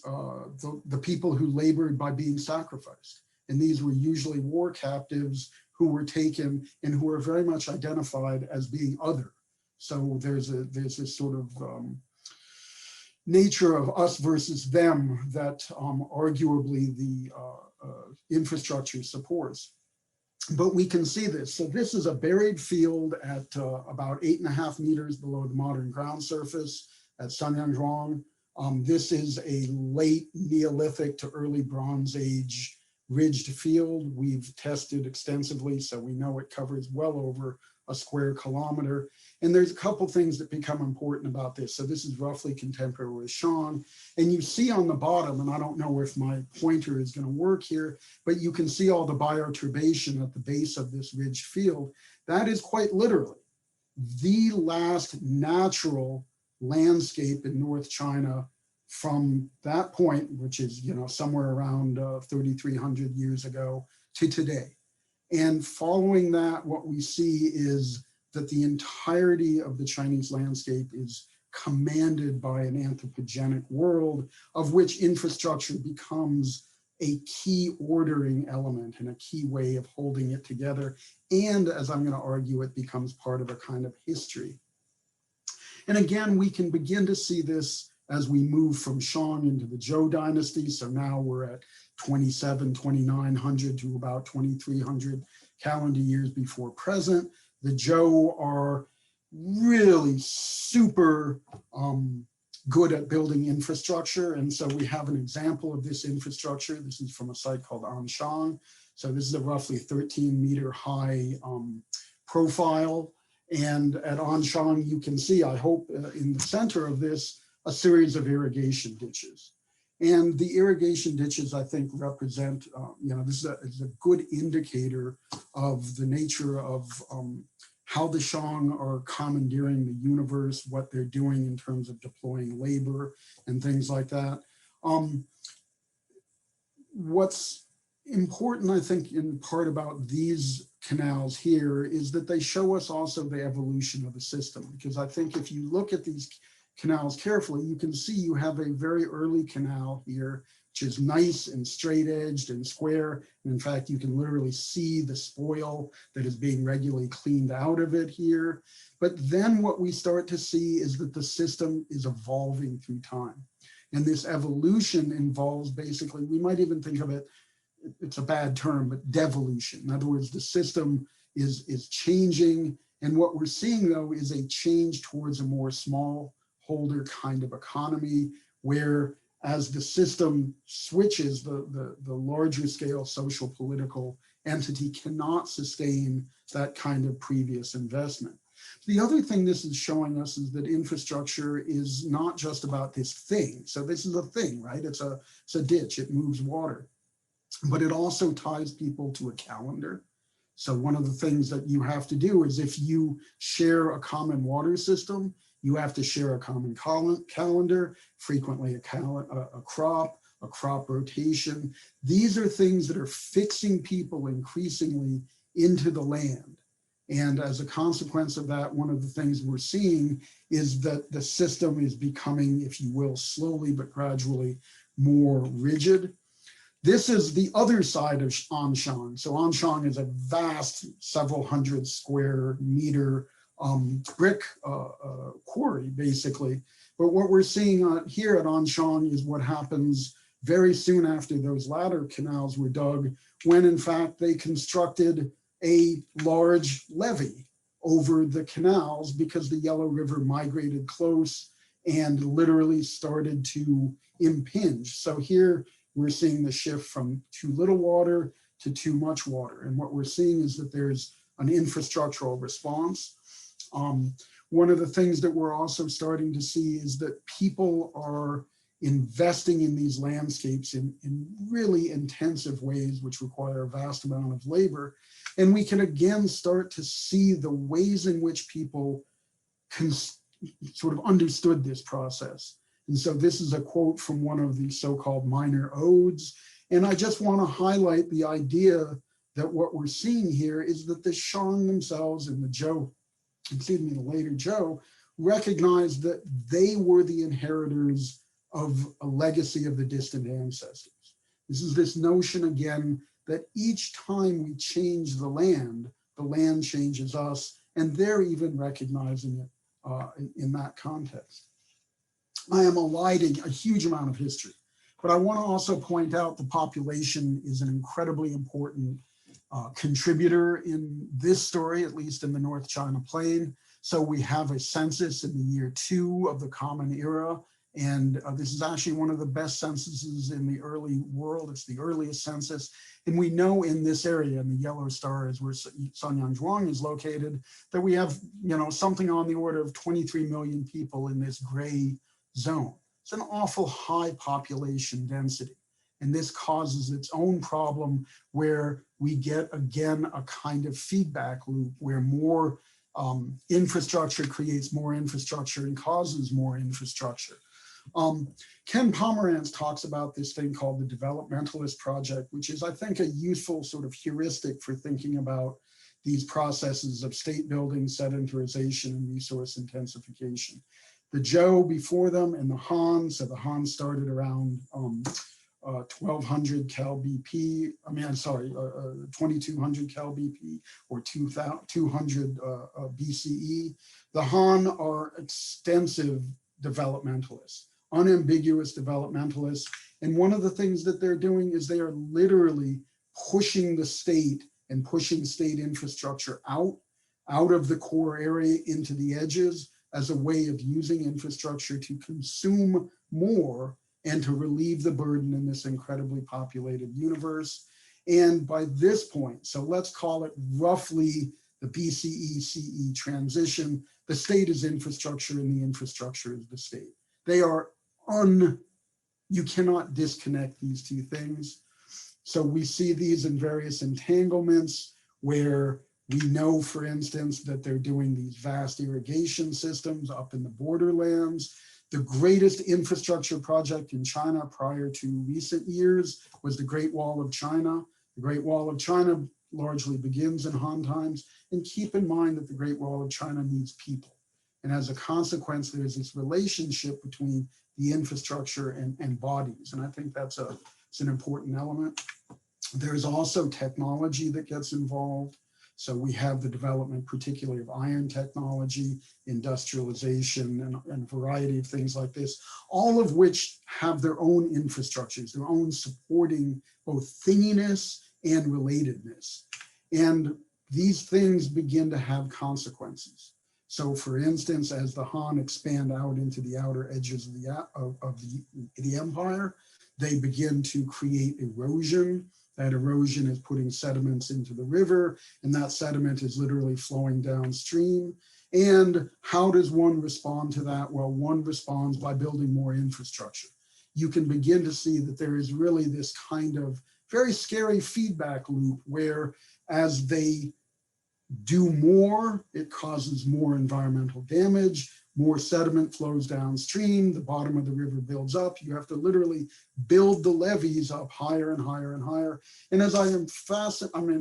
the people who labored by being sacrificed. And these were usually war captives who were taken and who were very much identified as being other. So there's this sort of nature of us versus them that arguably the infrastructure supports. but we can see this. So this is a buried field at about 8.5 meters below the modern ground surface at Sanyangzhuang. This is a late Neolithic to early Bronze Age ridged field. We've tested extensively, so we know it covers well over a square kilometer. And there's a couple things that become important about this. So this is roughly contemporary with Shang. And you see on the bottom, and I don't know if my pointer is going to work here, but you can see all the bioturbation at the base of this ridged field. That is quite literally the last natural landscape in North China from that point, which is, you know, somewhere around 3,300 years ago to today. And following that, what we see is that the entirety of the Chinese landscape is commanded by an anthropogenic world, of which infrastructure becomes a key ordering element and a key way of holding it together. And as I'm going to argue, it becomes part of a kind of history. And again, we can begin to see this as we move from Shang into the Zhou dynasty. So now we're at 2,900 to about 2,300 calendar years before present. The Zhou are really super good at building infrastructure. And so we have an example of this infrastructure. This is from a site called Anshan. So this is a roughly 13-meter high profile. And at Anshan, you can see, I hope in the center of this, a series of irrigation ditches. And the irrigation ditches, I think, represent, you know, this is a good indicator of the nature of how the Shang are commandeering the universe, what they're doing in terms of deploying labor and things like that. What's important, I think, in part about these canals here is that they show us also the evolution of the system. Because I think if you look at these canals carefully, you can see you have a very early canal here, which is nice and straight edged and square. And in fact, you can literally see the spoil that is being regularly cleaned out of it here. But then what we start to see is that the system is evolving through time. And this evolution involves basically, we might even think of it, it's a bad term, but devolution. In other words, the system is changing. And what we're seeing, though, is a change towards a more small holder kind of economy, where as the system switches, the larger scale social political entity cannot sustain that kind of previous investment. The other thing this is showing us is that infrastructure is not just about this thing. So this is a thing, right? It's a ditch, it moves water, but it also ties people to a calendar. So one of the things that you have to do is if you share a common water system, you have to share a common calendar, frequently a crop rotation. These are things that are fixing people increasingly into the land. And as a consequence of that, one of the things we're seeing is that the system is becoming, if you will, slowly but gradually more rigid. This is the other side of Anshan. So Anshan is a vast, several hundred square meter brick quarry, basically. But what we're seeing here at Anshan is what happens very soon after those latter canals were dug, when in fact they constructed a large levee over the canals because the Yellow River migrated close and literally started to impinge. So here we're seeing the shift from too little water to too much water. And what we're seeing is that there's an infrastructural response. One of the things that we're also starting to see is that people are investing in these landscapes in really intensive ways, which require a vast amount of labor. And we can again start to see the ways in which people sort of understood this process. And so this is a quote from one of the so-called minor odes. And I just want to highlight the idea that what we're seeing here is that the Shang themselves and the Zhou, excuse me, the later Zhou, recognized that they were the inheritors of a legacy of the distant ancestors. This is this notion again that each time we change the land changes us, and they're even recognizing it in that context. I am eliding a huge amount of history, but I want to also point out the population is an incredibly important contributor in this story, at least in the North China Plain. So we have a census in the year 2 of the Common Era. And this is actually one of the best censuses in the early world. It's the earliest census. And we know in this area, and the yellow star is where Sanyangzhuang is located, that we have, something on the order of 23 million people in this gray zone. It's an awful high population density. And this causes its own problem where we get, again, a kind of feedback loop where more infrastructure creates more infrastructure and causes more infrastructure. Ken Pomerantz talks about this thing called the Developmentalist Project, which is, I think, a useful sort of heuristic for thinking about these processes of state building, sedentarization, and resource intensification. The Zhou before them and the Han, so the Han started around 1200 Cal BP, 2200 Cal BP or 200 BCE. The Han are extensive developmentalists, unambiguous developmentalists. And one of the things that they're doing is they are literally pushing the state and pushing state infrastructure out of the core area into the edges as a way of using infrastructure to consume more and to relieve the burden in this incredibly populated universe. And by this point, so let's call it roughly the BCE-CE transition, the state is infrastructure and the infrastructure is the state. They are you cannot disconnect these two things. So we see these in various entanglements where we know, for instance, that they're doing these vast irrigation systems up in the borderlands. The greatest infrastructure project in China prior to recent years was the Great Wall of China. The Great Wall of China largely begins in Han times. And keep in mind that the Great Wall of China needs people. And as a consequence, there's this relationship between the infrastructure and bodies. And I think it's an important element. There's also technology that gets involved. So we have the development, particularly of iron technology, industrialization, and a variety of things like this, all of which have their own infrastructures, their own supporting both thinginess and relatedness. And these things begin to have consequences. So for instance, as the Han expand out into the outer edges of the empire, they begin to create erosion. That erosion is putting sediments into the river, and that sediment is literally flowing downstream. And how does one respond to that? Well, one responds by building more infrastructure. You can begin to see that there is really this kind of very scary feedback loop where as they do more, it causes more environmental damage, more sediment flows downstream, the bottom of the river builds up. You have to literally build the levees up higher and higher and higher. And as I'm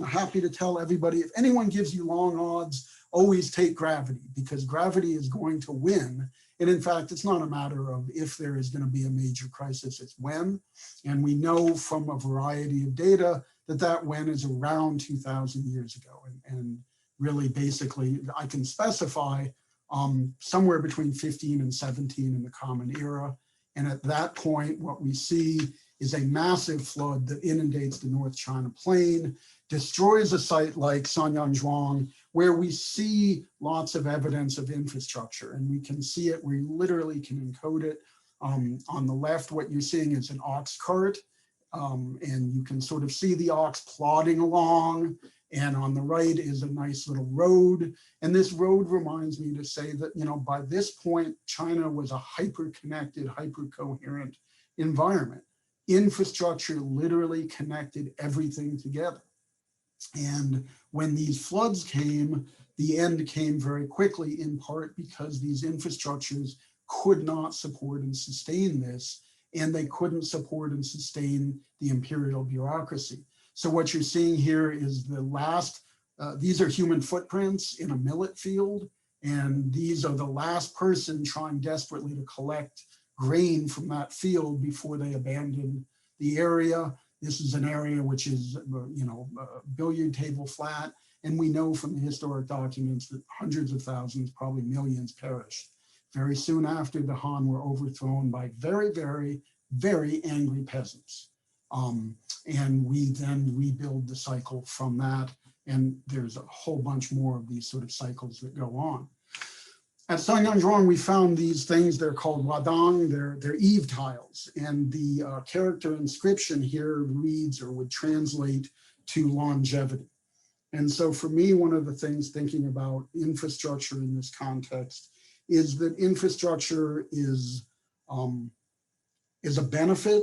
happy to tell everybody, if anyone gives you long odds, always take gravity, because gravity is going to win. And in fact, it's not a matter of if there is going to be a major crisis, it's when. And we know from a variety of data that when is around 2,000 years ago. And really, basically, I can specify somewhere between 15 and 17 in the Common Era. And at that point, what we see is a massive flood that inundates the North China Plain, destroys a site like Sanyangzhuang, where we see lots of evidence of infrastructure. And we can see it, we literally can encode it. On the left, what you're seeing is an ox cart. And you can sort of see the ox plodding along. And on the right is a nice little road. And this road reminds me to say that, by this point, China was a hyper-connected, hyper-coherent environment. Infrastructure literally connected everything together. And when these floods came, the end came very quickly, in part because these infrastructures could not support and sustain this, and they couldn't support and sustain the imperial bureaucracy. So what you're seeing here is the last, these are human footprints in a millet field, and these are the last person trying desperately to collect grain from that field before they abandon the area. This is an area which is, billiard table flat, and we know from the historic documents that hundreds of thousands, probably millions, perished. Very soon after, the Han were overthrown by very, very, very angry peasants. And we then rebuild the cycle from that. And there's a whole bunch more of these sort of cycles that go on. At Sanyangzhuang, we found these things, they're called wadang, they're eave tiles. And the character inscription here reads or would translate to longevity. And so for me, one of the things thinking about infrastructure in this context is that infrastructure is a benefit,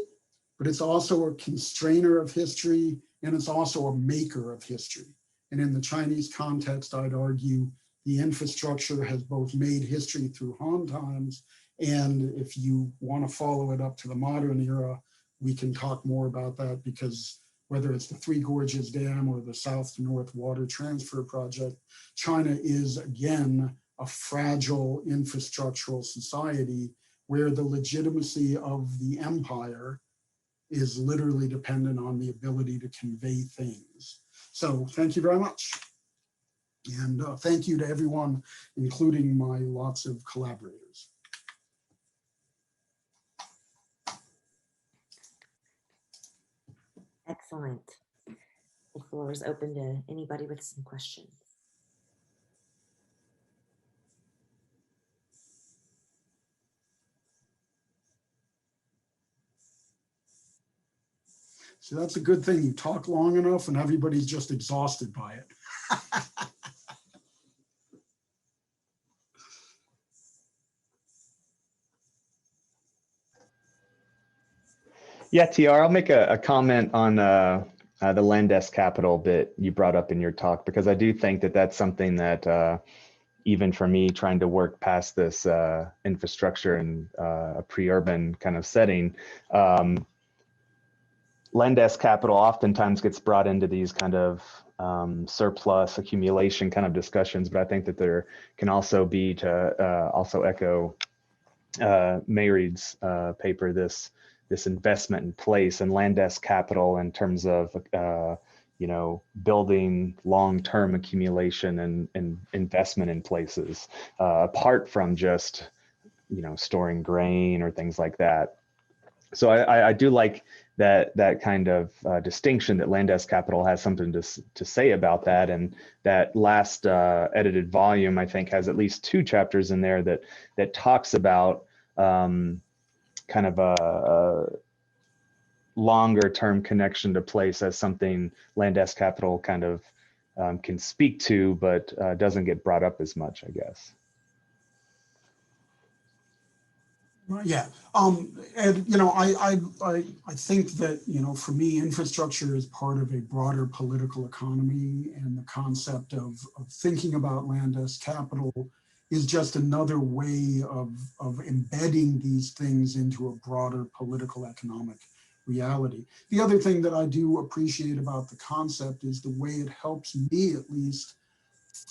but it's also a constrainer of history, and it's also a maker of history. And in the Chinese context, I'd argue the infrastructure has both made history through Han times, and if you want to follow it up to the modern era, we can talk more about that, because whether it's the Three Gorges Dam or the South to North Water Transfer Project, China is, again, a fragile infrastructural society where the legitimacy of the empire is literally dependent on the ability to convey things. So thank you very much. And thank you to everyone, including my lots of collaborators. Excellent. The floor is open to anybody with some questions. So that's a good thing. You talk long enough and everybody's just exhausted by it. Yeah, TR, I'll make a comment on the Landes capital that you brought up in your talk, because I do think that that's something that even for me trying to work past this infrastructure and a pre-urban kind of setting, Landes capital oftentimes gets brought into these kind of surplus accumulation kind of discussions, but I think that there can also be, to also echo Mayreed's paper, this investment in place and Landes capital in terms of you know, building long-term accumulation and investment in places, apart from just, you know, storing grain or things like that. So I do like that kind of distinction, that Landes capital has something to say about that. And that last edited volume, I think, has at least 2 chapters in there that talks about kind of a longer term connection to place as something Landes capital kind of can speak to, but doesn't get brought up as much, I guess. Yeah, and you know, I think that, you know, for me, infrastructure is part of a broader political economy, and the concept of thinking about Landes capital is just another way of embedding these things into a broader political economic reality. The other thing that I do appreciate about the concept is the way it helps me, at least,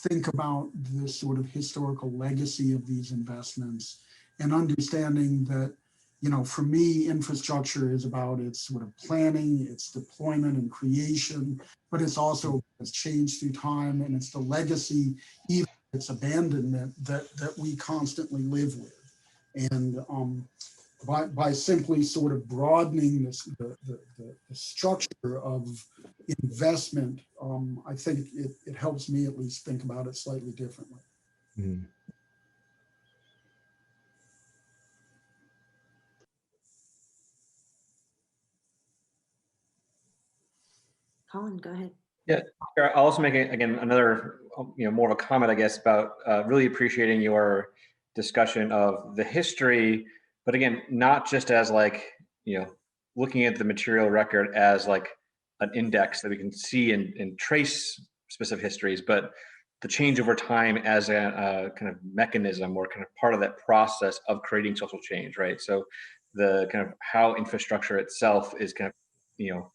think about the sort of historical legacy of these investments, and understanding that, you know, for me, infrastructure is about its sort of planning, its deployment and creation, but it's also has changed through time, and it's the legacy, even its abandonment, that we constantly live with. And by simply sort of broadening the structure of investment, I think it helps me at least think about it slightly differently. Mm. Colin, go ahead. Yeah, I'll also make again another, you know, more of a comment, I guess, about really appreciating your discussion of the history, but again, not just as like, you know, looking at the material record as like an index that we can see and trace specific histories, but the change over time as a kind of mechanism or kind of part of that process of creating social change, right? So the kind of how infrastructure itself is kind of, you know,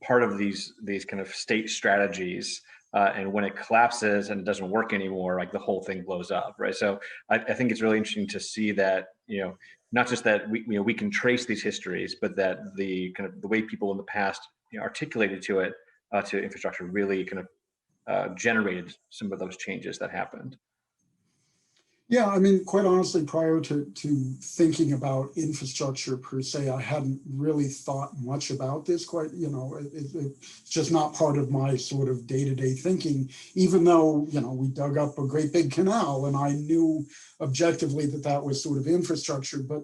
part of these kind of state strategies, and when it collapses and it doesn't work anymore, like the whole thing blows up, right? So I think it's really interesting to see that, you know, not just that we can trace these histories, but that the kind of the way people in the past, you know, articulated to it, to infrastructure, really kind of generated some of those changes that happened. Yeah, I mean, quite honestly, prior to thinking about infrastructure per se, I hadn't really thought much about this. It's just not part of my sort of day-to-day thinking, even though, we dug up a great big canal and I knew objectively that that was sort of infrastructure, but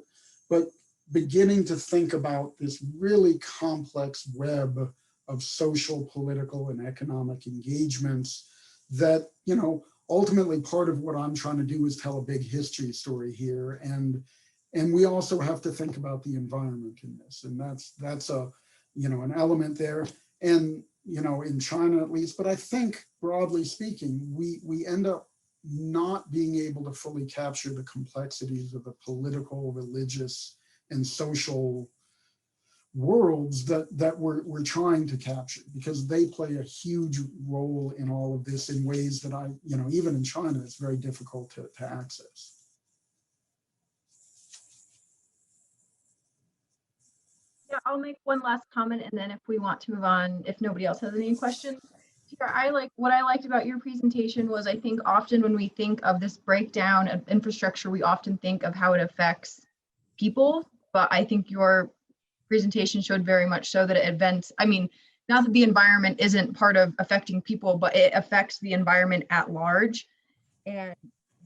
beginning to think about this really complex web of social, political, and economic engagements that, ultimately part of what I'm trying to do is tell a big history story here. And we also have to think about the environment in this. And that's a, an element there. And, in China at least, but I think broadly speaking, we end up not being able to fully capture the complexities of the political, religious, and social worlds that we're trying to capture, because they play a huge role in all of this in ways that even in China, it's very difficult to access. Yeah, I'll make one last comment, and then if we want to move on, if nobody else has any questions. What I liked about your presentation was, I think often when we think of this breakdown of infrastructure, we often think of how it affects people, but I think your presentation showed very much so that not that the environment isn't part of affecting people, but it affects the environment at large and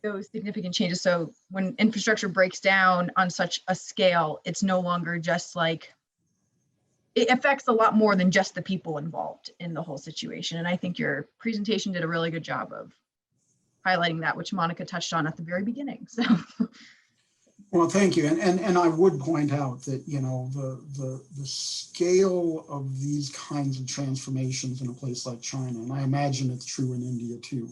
those significant changes. So when infrastructure breaks down on such a scale, it's no longer just like, it affects a lot more than just the people involved in the whole situation. And I think your presentation did a really good job of highlighting that, which Monica touched on at the very beginning. So. Well, thank you. And I would point out that, the scale of these kinds of transformations in a place like China, and I imagine it's true in India too,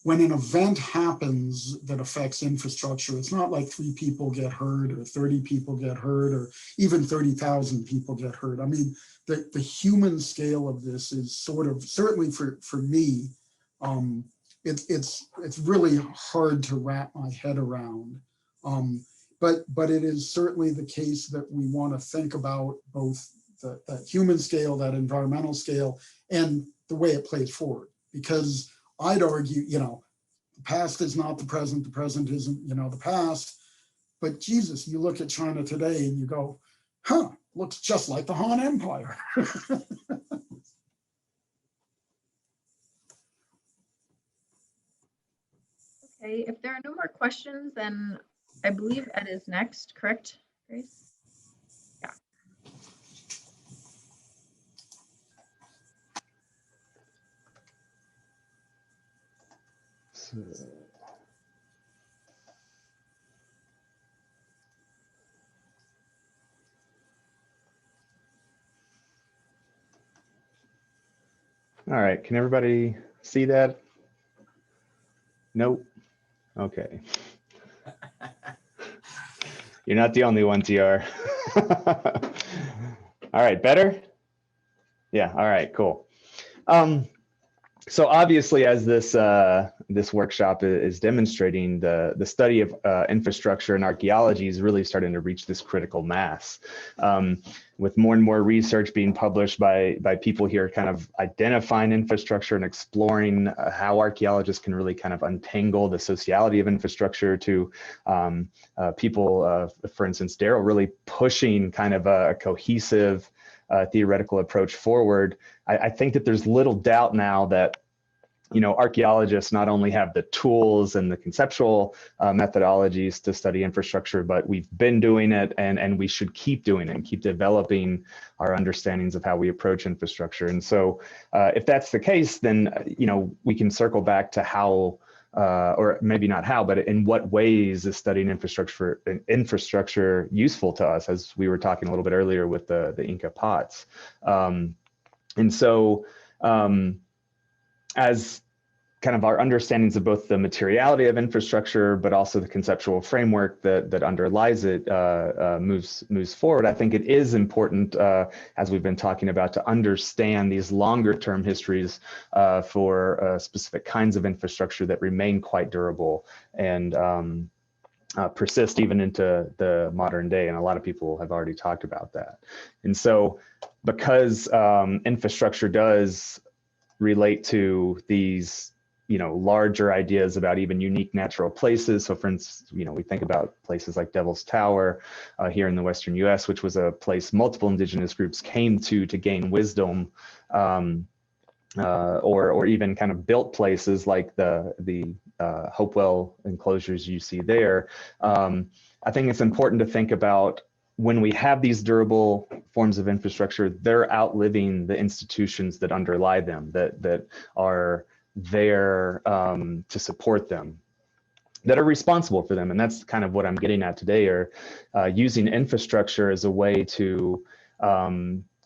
when an event happens that affects infrastructure, it's not like 3 people get hurt or 30 people get hurt or even 30,000 people get hurt. I mean, the human scale of this is sort of, certainly for me, it's really hard to wrap my head around. But it is certainly the case that we want to think about both that human scale, that environmental scale, and the way it plays forward. Because I'd argue, the past is not the present isn't, the past. But Jesus, you look at China today and you go, looks just like the Han Empire. Okay, if there are no more questions, then I believe Ed is next, correct, Grace? Yeah. All right, can everybody see that? Nope. Okay. You're not the only one, TR. All right, better? Yeah, all right, cool. So obviously, as this workshop is demonstrating, the study of infrastructure and archaeology is really starting to reach this critical mass, with more and more research being published by people here kind of identifying infrastructure and exploring how archaeologists can really kind of untangle the sociality of infrastructure to people, for instance, Daryl really pushing kind of a cohesive theoretical approach forward. I think that there's little doubt now that archaeologists not only have the tools and the conceptual methodologies to study infrastructure, but we've been doing it and we should keep doing it and keep developing our understandings of how we approach infrastructure. And so if that's the case, then we can circle back to how or maybe not how, but in what ways is studying infrastructure useful to us, as we were talking a little bit earlier with the Inca pots. And so as kind of our understandings of both the materiality of infrastructure, but also the conceptual framework that underlies it moves forward, I think it is important, as we've been talking about, to understand these longer term histories for specific kinds of infrastructure that remain quite durable and persist even into the modern day. And a lot of people have already talked about that. And so because infrastructure does relate to these larger ideas about even unique natural places. So for instance, we think about places like Devil's Tower here in the Western US, which was a place multiple indigenous groups came to gain wisdom, or even kind of built places like the Hopewell enclosures you see there. I think it's important to think about when we have these durable forms of infrastructure, they're outliving the institutions that underlie them, that are there to support them, that are responsible for them. And that's kind of what I'm getting at today, or using infrastructure as a way to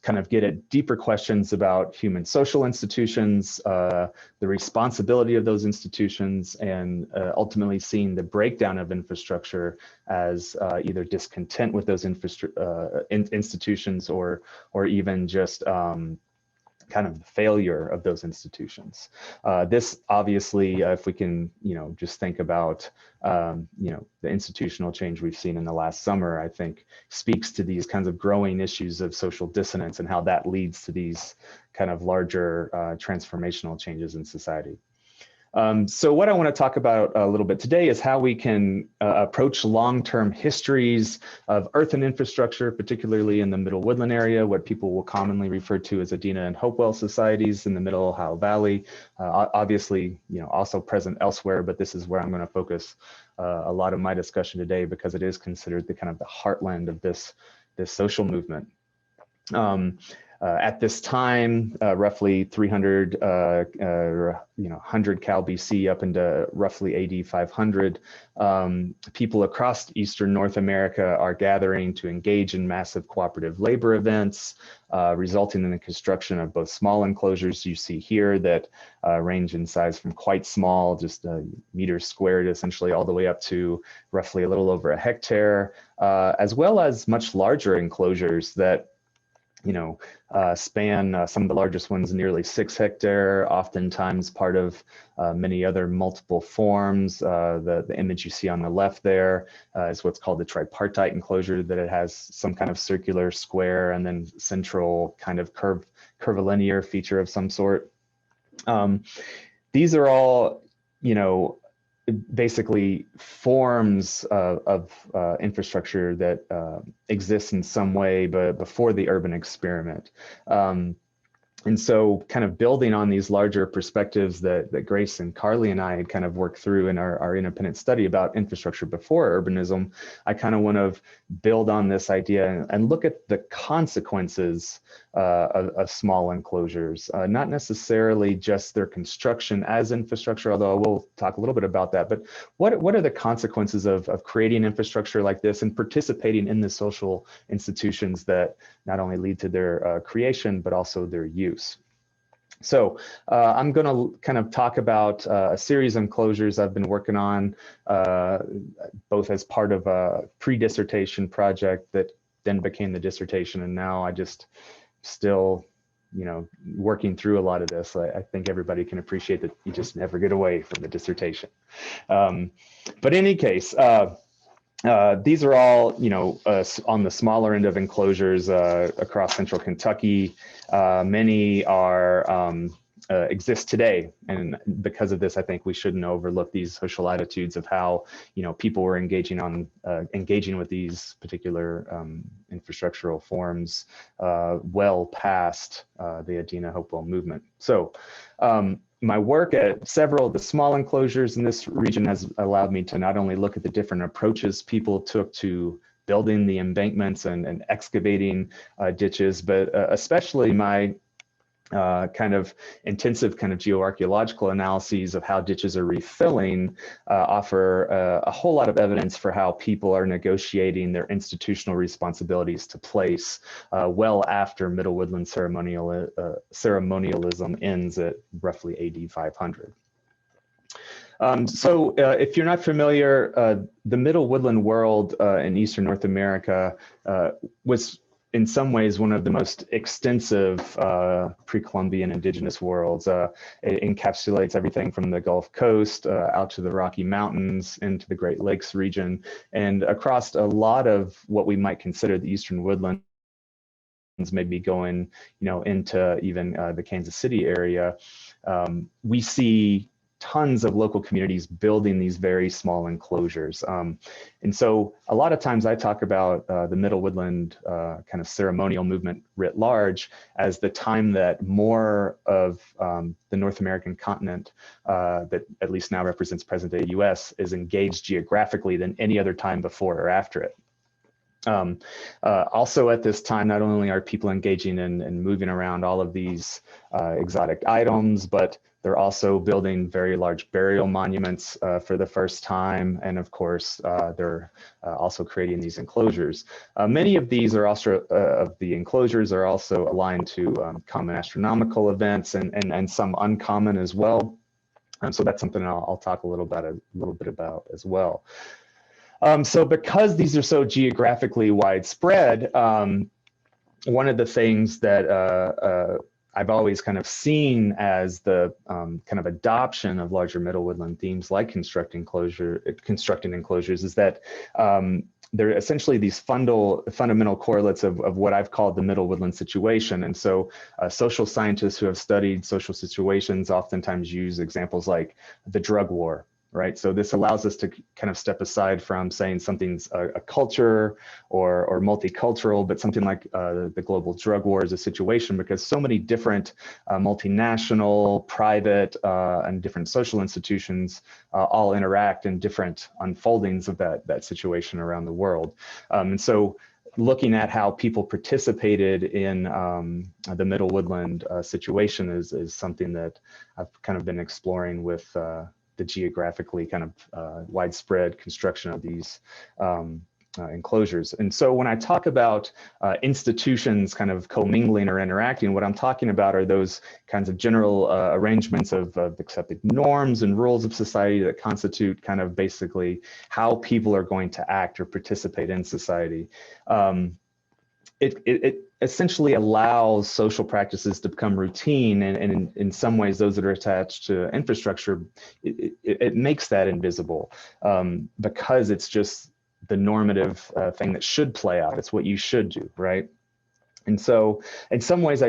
kind of get at deeper questions about human social institutions, the responsibility of those institutions, and ultimately seeing the breakdown of infrastructure as either discontent with those institutions, or even just kind of the failure of those institutions. This obviously, if we can, just think about, the institutional change we've seen in the last summer, I think speaks to these kinds of growing issues of social dissonance and how that leads to these kind of larger transformational changes in society. So what I want to talk about a little bit today is how we can approach long-term histories of earth and infrastructure, particularly in the Middle Woodland area, what people will commonly refer to as Adena and Hopewell societies in the Middle Ohio Valley. Obviously, also present elsewhere, but this is where I'm going to focus a lot of my discussion today, because it is considered the kind of the heartland of this social movement. At this time, roughly 300, 100 Cal BC up into roughly AD 500, people across Eastern North America are gathering to engage in massive cooperative labor events, resulting in the construction of both small enclosures you see here that range in size from quite small, just meters squared essentially, all the way up to roughly a little over a hectare, as well as much larger enclosures that span, some of the largest ones nearly 6 hectares, oftentimes part of many other multiple forms. The image you see on the left there is what's called the tripartite enclosure, that it has some kind of circular square and then central kind of curvilinear feature of some sort. These are all, basically forms of infrastructure that exists in some way, but before the urban experiment. And so kind of building on these larger perspectives that Grace and Carly and I had kind of worked through in our independent study about infrastructure before urbanism, I kind of want to build on this idea and look at the consequences of small enclosures, not necessarily just their construction as infrastructure, although I will talk a little bit about that, but what are the consequences of creating infrastructure like this and participating in the social institutions that not only lead to their creation, but also their use. So I'm going to kind of talk about a series of enclosures I've been working on, both as part of a pre-dissertation project that then became the dissertation, and now I just still, working through a lot of this. I think everybody can appreciate that you just never get away from the dissertation. But in any case, these are all, on the smaller end of enclosures across central Kentucky. Many are exist today, and because of this, I think we shouldn't overlook these social attitudes of how people were engaging with these particular infrastructural forms well past the Adena Hopewell movement. So. My work at several of the small enclosures in this region has allowed me to not only look at the different approaches people took to building the embankments and excavating ditches, but especially my kind of intensive kind of geoarchaeological analyses of how ditches are refilling offer a whole lot of evidence for how people are negotiating their institutional responsibilities to place well after Middle Woodland ceremonialism ends at roughly AD 500. So if you're not familiar, the Middle Woodland world in Eastern North America was in some ways one of the most extensive pre-Columbian indigenous worlds. It encapsulates everything from the Gulf Coast out to the Rocky Mountains into the Great Lakes region, and across a lot of what we might consider the Eastern Woodlands, maybe going into even the Kansas City area. We see tons of local communities building these very small enclosures. And so a lot of times I talk about the Middle Woodland kind of ceremonial movement writ large as the time that more of the North American continent that at least now represents present day US is engaged geographically than any other time before or after it. Also at this time, not only are people engaging in moving around all of these exotic items, but they're also building very large burial monuments for the first time. And of course, they're also creating these enclosures. Many of these are also, of the enclosures are also aligned to common astronomical events and some uncommon as well. So that's something I'll talk a little bit about as well. So because these are so geographically widespread, one of the things that I've always kind of seen as the kind of adoption of larger Middle Woodland themes like constructing enclosures is that they're essentially these fundamental correlates of what I've called the Middle Woodland situation. And so social scientists who have studied social situations oftentimes use examples like the drug war. Right, so this allows us to kind of step aside from saying something's a culture or multicultural, but something like the global drug war is a situation because so many different multinational, private, and different social institutions all interact in different unfoldings of that situation around the world. And so looking at how people participated in the Middle Woodland situation is something that I've kind of been exploring with the geographically kind of widespread construction of these enclosures. And so when I talk about institutions kind of commingling or interacting, what I'm talking about are those kinds of general arrangements of accepted norms and rules of society that constitute kind of basically how people are going to act or participate in society. It essentially allows social practices to become routine, and in some ways, those that are attached to infrastructure, it makes that invisible because it's just the normative thing that should play out. It's what you should do, right? And so in some ways,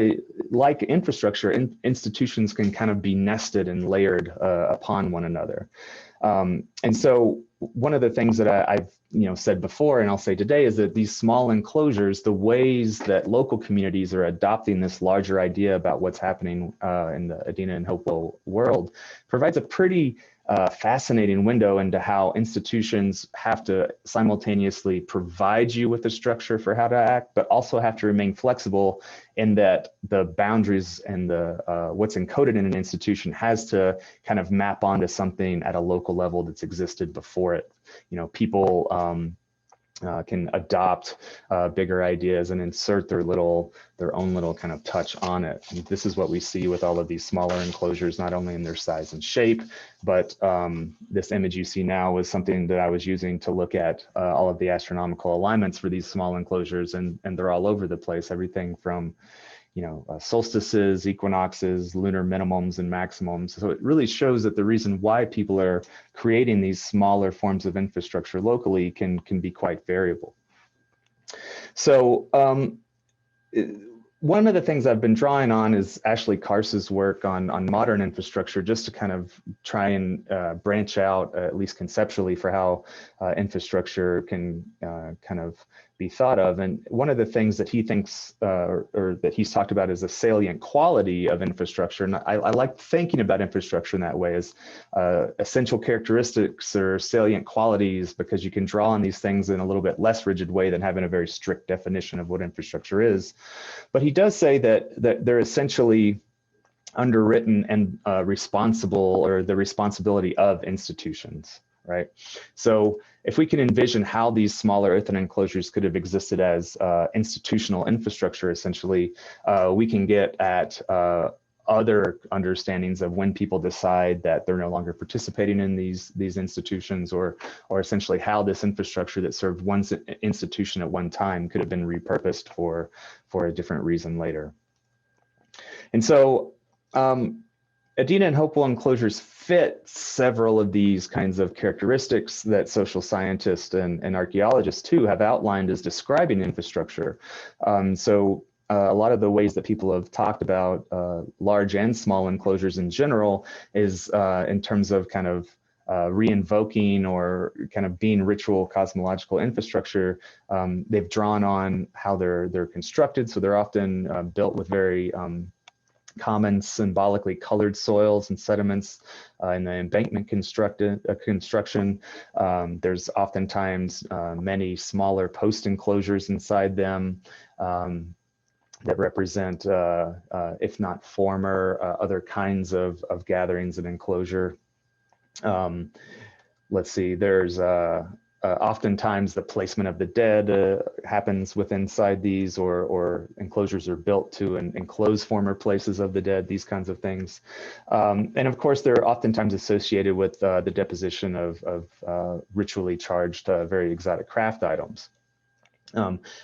like infrastructure, institutions can kind of be nested and layered upon one another. And so one of the things that I've said before, and I'll say today, is that these small enclosures, the ways that local communities are adopting this larger idea about what's happening in the Adina and Hopewell world, provides a pretty fascinating window into how institutions have to simultaneously provide you with a structure for how to act, but also have to remain flexible in that the boundaries and the what's encoded in an institution has to kind of map onto something at a local level that's existed before it. People can adopt bigger ideas and insert their own little kind of touch on it. And this is what we see with all of these smaller enclosures, not only in their size and shape, but this image you see now was something that I was using to look at all of the astronomical alignments for these small enclosures, and they're all over the place, everything from solstices, equinoxes, lunar minimums and maximums. So it really shows that the reason why people are creating these smaller forms of infrastructure locally can be quite variable. So one of the things I've been drawing on is Ashley Karse's work on modern infrastructure, just to kind of try and branch out, at least conceptually, for how infrastructure can kind of be thought of. And one of the things that he thinks or that he's talked about is a salient quality of infrastructure. And I like thinking about infrastructure in that way as essential characteristics or salient qualities, because you can draw on these things in a little bit less rigid way than having a very strict definition of what infrastructure is. But he does say that they're essentially underwritten and responsible, or the responsibility of institutions. Right. So if we can envision how these smaller earthen enclosures could have existed as institutional infrastructure, essentially, we can get at other understandings of when people decide that they're no longer participating in these institutions, or essentially how this infrastructure that served one institution at one time could have been repurposed for a different reason later. And so Adina and Hopewell enclosures fit several of these kinds of characteristics that social scientists and archaeologists too have outlined as describing infrastructure. So a lot of the ways that people have talked about large and small enclosures in general is in terms of kind of re-invoking or kind of being ritual cosmological infrastructure. They've drawn on how they're constructed. So they're often built with very common symbolically colored soils and sediments in the embankment construction. There's oftentimes many smaller post enclosures inside them that represent, if not former, other kinds of gatherings and enclosure. Let's see, there's oftentimes the placement of the dead happens within inside these, or enclosures are built to enclose former places of the dead, these kinds of things. And of course, they're oftentimes associated with the deposition of ritually charged, very exotic craft items.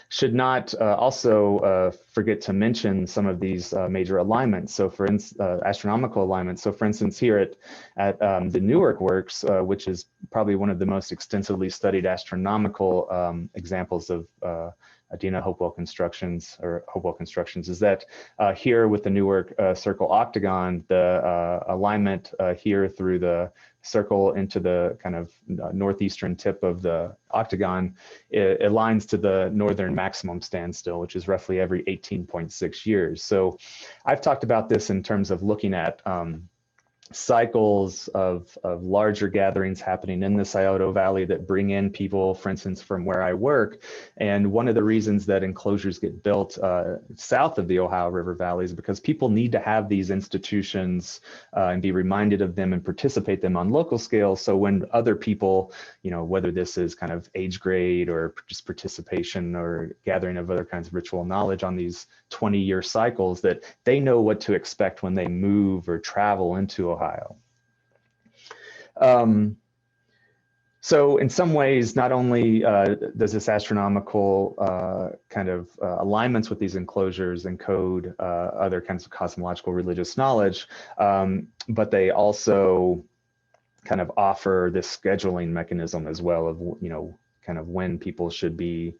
Should not also forget to mention some of these major alignments. So for astronomical alignments. So for instance, here at the Newark Works, which is probably one of the most extensively studied astronomical examples of Adina Hopewell constructions, is that here with the Newark circle octagon, the alignment here through the circle into the kind of northeastern tip of the octagon, it aligns to the northern maximum standstill, which is roughly every 18.6 years. So I've talked about this in terms of looking at cycles of larger gatherings happening in the Scioto Valley that bring in people, for instance, from where I work. And one of the reasons that enclosures get built south of the Ohio River Valley is because people need to have these institutions and be reminded of them and participate them on local scale. So when other people, you know, whether this is kind of age grade or just participation or gathering of other kinds of ritual knowledge on these 20-year cycles, that they know what to expect when they move or travel into Ohio. So in some ways, not only does this astronomical kind of alignments with these enclosures encode other kinds of cosmological religious knowledge, but they also kind of offer this scheduling mechanism as well of, you know, kind of when people should be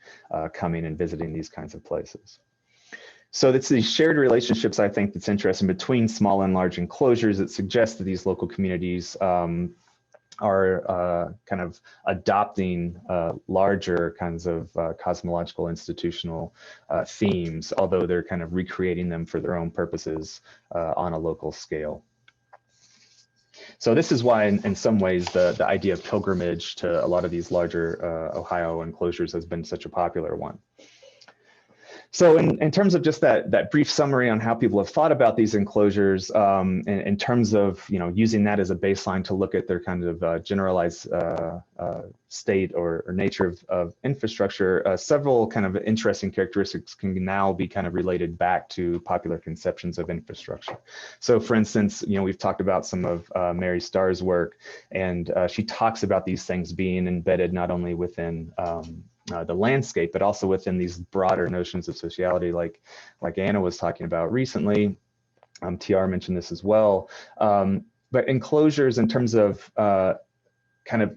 coming and visiting these kinds of places. So it's these shared relationships, I think, that's interesting between small and large enclosures that suggests that these local communities are kind of adopting larger kinds of cosmological institutional themes, although they're kind of recreating them for their own purposes on a local scale. So this is why, in some ways, the idea of pilgrimage to a lot of these larger Ohio enclosures has been such a popular one. So in terms of just that brief summary on how people have thought about these enclosures, in terms of, you know, using that as a baseline to look at their kind of generalized state or nature of infrastructure, several kind of interesting characteristics can now be kind of related back to popular conceptions of infrastructure. So for instance, you know, we've talked about some of Mary Starr's work, and she talks about these things being embedded not only within the landscape, but also within these broader notions of sociality, like Anna was talking about recently. TR mentioned this as well. But enclosures in terms of kind of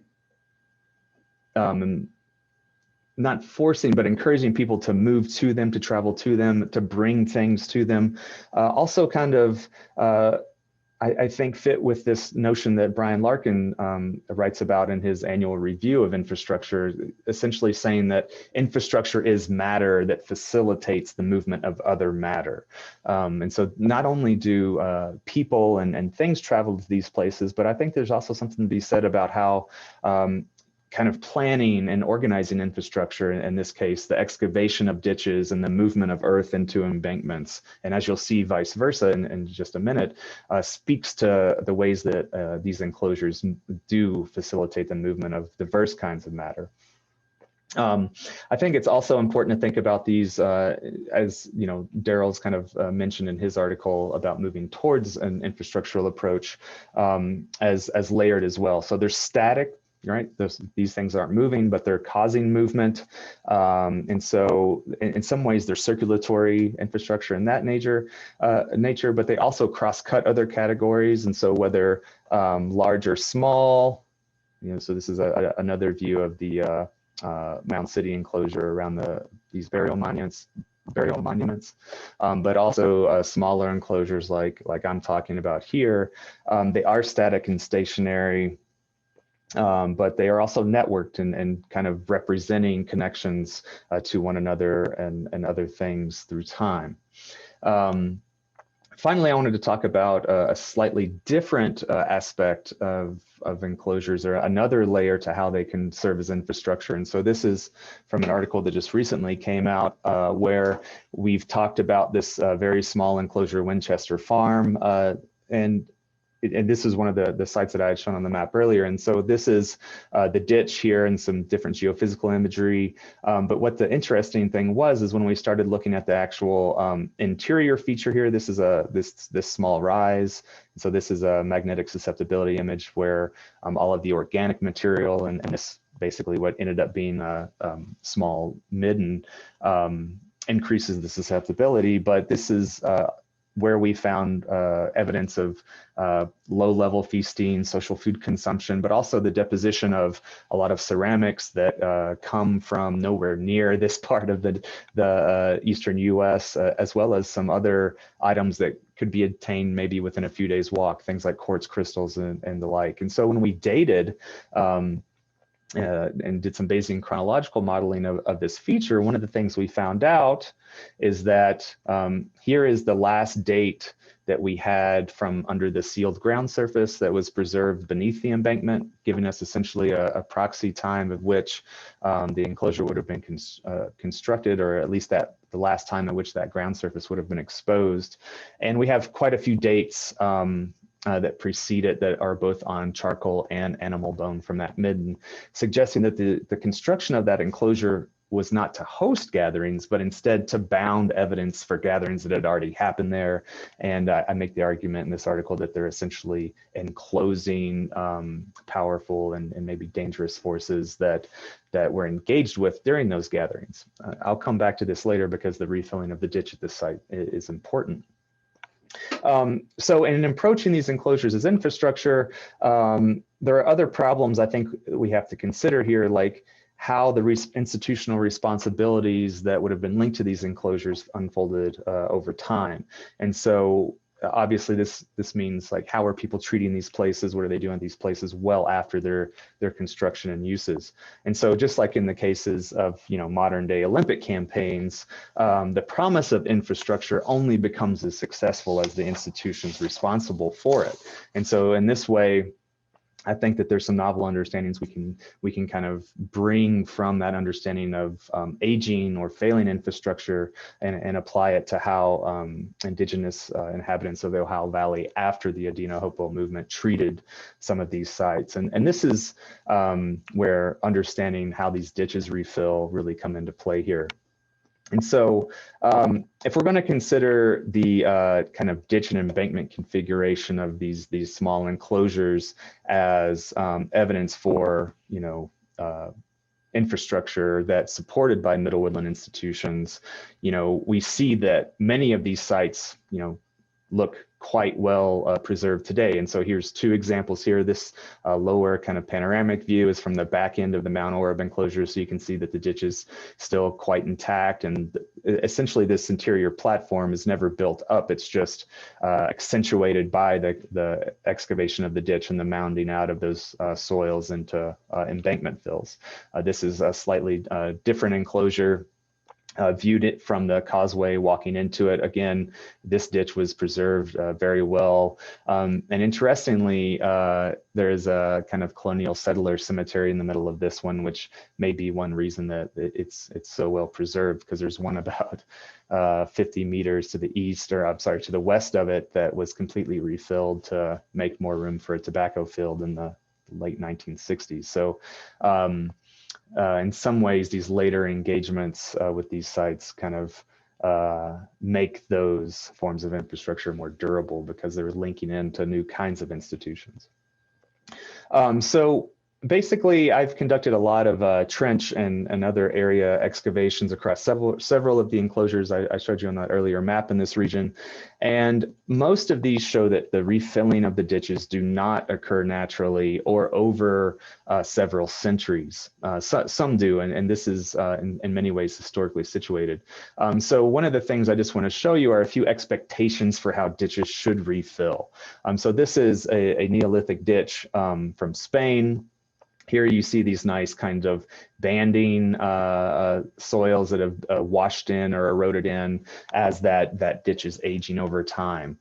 not forcing, but encouraging people to move to them, to travel to them, to bring things to them. Also kind of, I think, fit with this notion that Brian Larkin writes about in his annual review of infrastructure, essentially saying that infrastructure is matter that facilitates the movement of other matter. And so not only do people and things travel to these places, but I think there's also something to be said about how kind of planning and organizing infrastructure, in this case, the excavation of ditches and the movement of earth into embankments, and as you'll see, vice versa in just a minute, speaks to the ways that these enclosures do facilitate the movement of diverse kinds of matter. I think it's also important to think about these, as you know, Daryl's kind of mentioned in his article about moving towards an infrastructural approach, as layered as well. So they're static, right? These things aren't moving, but they're causing movement. And so in some ways they're circulatory infrastructure in that nature, but they also cross-cut other categories. And so whether large or small, you know, so this is another view of the Mound City enclosure around these burial monuments. burial monuments, but also smaller enclosures like I'm talking about here. They are static and stationary, but they are also networked and kind of representing connections to one another and other things through time. Finally, I wanted to talk about a slightly different aspect of enclosures, or another layer to how they can serve as infrastructure. And so this is from an article that just recently came out where we've talked about this very small enclosure, Winchester Farm, and this is one of the sites that I had shown on the map earlier. And so this is the ditch here and some different geophysical imagery. But what the interesting thing is when we started looking at the actual interior feature here, this is this small rise. So this is a magnetic susceptibility image where all of the organic material and this basically what ended up being a small midden increases the susceptibility. But this is where we found evidence of low-level feasting, social food consumption, but also the deposition of a lot of ceramics that come from nowhere near this part of the eastern U.S., as well as some other items that could be obtained maybe within a few days' walk, things like quartz crystals and the like. And so when we dated and did some Bayesian chronological modeling of this feature, one of the things we found out is that here is the last date that we had from under the sealed ground surface that was preserved beneath the embankment, giving us essentially a proxy time of which the enclosure would have been constructed, or at least the last time at which that ground surface would have been exposed. And we have quite a few dates that precede it that are both on charcoal and animal bone from that midden, suggesting that the construction of that enclosure was not to host gatherings, but instead to bound evidence for gatherings that had already happened there. And I make the argument in this article that they're essentially enclosing powerful and maybe dangerous forces that were engaged with during those gatherings. I'll come back to this later because the refilling of the ditch at this site is important. So in approaching these enclosures as infrastructure, there are other problems I think we have to consider here, like how the institutional responsibilities that would have been linked to these enclosures unfolded over time. And so obviously this means like, how are people treating these places? What are they doing at these places well after their construction and uses? And so just like in the cases of modern day Olympic campaigns, the promise of infrastructure only becomes as successful as the institutions responsible for it. And so in this way, I think that there's some novel understandings we can kind of bring from that understanding of aging or failing infrastructure and apply it to how indigenous inhabitants of the Ohio Valley after the Adena Hopewell movement treated some of these sites. And this is where understanding how these ditches refill really come into play here. And so if we're going to consider the kind of ditch and embankment configuration of these small enclosures as evidence for, infrastructure that's supported by middle woodland institutions, we see that many of these sites, look quite well preserved today. And so here's two examples here. This lower kind of panoramic view is from the back end of the Mount Orab enclosure. So you can see that the ditch is still quite intact. And essentially this interior platform is never built up. It's just accentuated by the excavation of the ditch and the mounding out of those soils into embankment fills. This is a slightly different enclosure. Viewed it from the causeway walking into it. Again, this ditch was preserved very well. And interestingly, there is a kind of colonial settler cemetery in the middle of this one, which may be one reason that it's so well preserved, because there's one about 50 meters to the east, or I'm sorry, to the west of it, that was completely refilled to make more room for a tobacco field in the late 1960s. So in some ways, these later engagements with these sites kind of make those forms of infrastructure more durable because they're linking into new kinds of institutions. So Basically, I've conducted a lot of trench and other area excavations across several of the enclosures I showed you on that earlier map in this region. And most of these show that the refilling of the ditches do not occur naturally or over several centuries. Some do, and this is in many ways historically situated. So one of the things I just want to show you are a few expectations for how ditches should refill. So this is a Neolithic ditch from Spain. Here you see these nice kind of banding soils that have washed in or eroded in as that ditch is aging over time.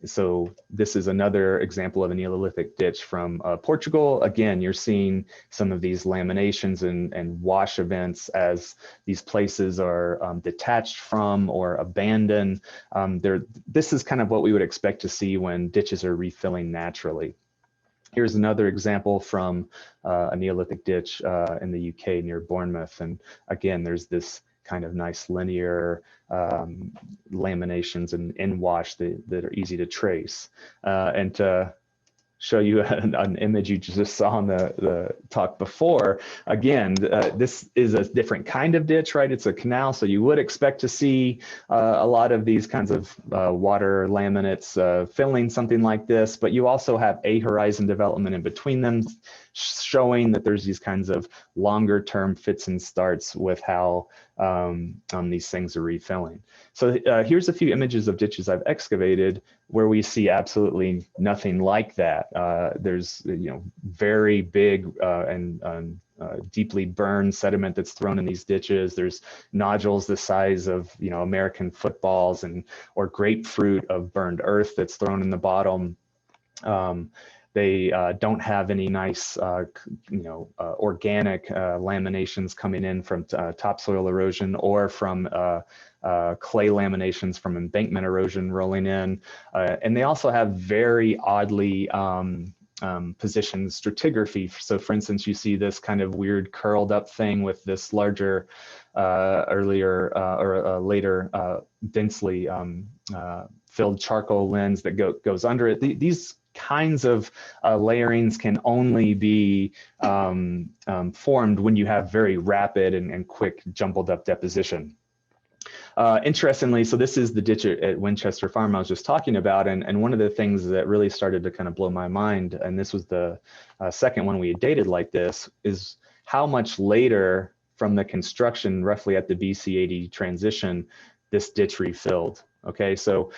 So this is another example of a Neolithic ditch from Portugal. Again, you're seeing some of these laminations and wash events as these places are detached from or abandoned. This is kind of what we would expect to see when ditches are refilling naturally. Here's another example from a Neolithic ditch in the UK near Bournemouth. And again, there's this kind of nice linear laminations and inwash that are easy to trace. And to show you an image you just saw on the talk before. Again, this is a different kind of ditch, right? It's a canal, so you would expect to see a lot of these kinds of water laminates filling something like this, but you also have a horizon development in between them, showing that there's these kinds of longer term fits and starts with how these things are refilling. So here's a few images of ditches I've excavated where we see absolutely nothing like that. There's very big and deeply burned sediment that's thrown in these ditches. There's nodules the size of American footballs or grapefruit of burned earth that's thrown in the bottom. They don't have any nice, organic laminations coming in from topsoil erosion or from clay laminations from embankment erosion rolling in. And they also have very oddly positioned stratigraphy. So for instance, you see this kind of weird curled up thing with this larger, later densely filled charcoal lens that goes under it. These kinds of layerings can only be formed when you have very rapid and quick jumbled up deposition. Interestingly, so this is the ditch at Winchester Farm I was just talking about, and one of the things that really started to kind of blow my mind, and this was the second one we had dated like this, is how much later from the construction, roughly at the BC 80 transition, this ditch refilled. Okay, so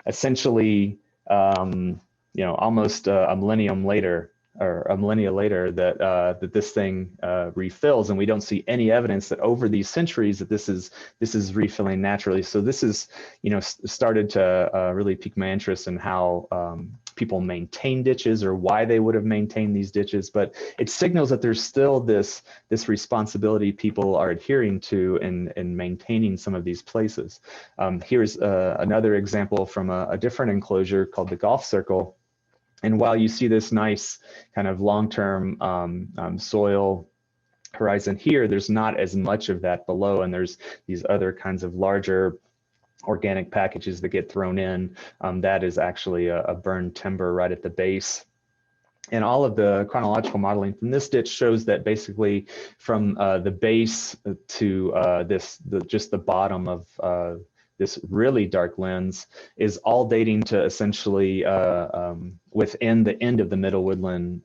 essentially, almost a millennium later, or a millennia later, that this thing refills, and we don't see any evidence that over these centuries that this is refilling naturally. So this is, started to really pique my interest in how people maintain ditches or why they would have maintained these ditches. But it signals that there's still this responsibility people are adhering to in maintaining some of these places. Here's another example from a different enclosure called the Golf Circle. And while you see this nice kind of long-term soil horizon here, there's not as much of that below, and there's these other kinds of larger organic packages that get thrown in. That is actually a burned timber right at the base. And all of the chronological modeling from this ditch shows that basically from the base to just the bottom of this really dark lens is all dating to essentially within the end of the Middle Woodland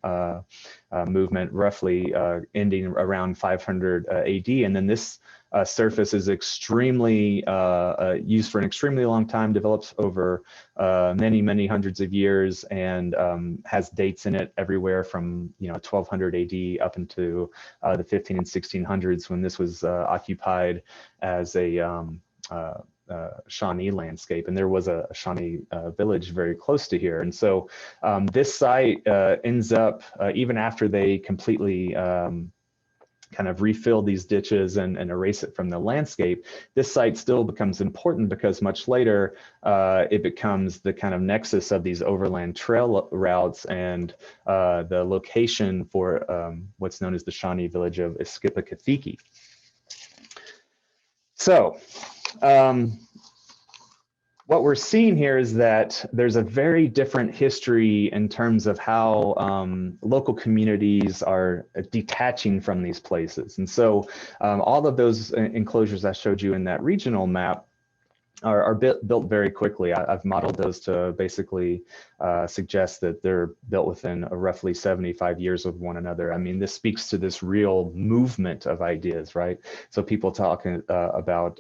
movement, roughly ending around 500 AD. And then this surface is extremely used for an extremely long time, develops over many hundreds of years, and has dates in it everywhere from 1200 AD up into the 15 and 1600s, when this was occupied as a Shawnee landscape, and there was a Shawnee village very close to here. And so this site ends up, even after they completely kind of refill these ditches and erase it from the landscape, this site still becomes important because much later it becomes the kind of nexus of these overland trail routes and the location for what's known as the Shawnee village of Iskipakathiki. So what we're seeing here is that there's a very different history in terms of how local communities are detaching from these places. And so all of those enclosures I showed you in that regional map are built very quickly. I've modeled those to basically suggest that they're built within roughly 75 years of one another. I mean, this speaks to this real movement of ideas, right? So people talking about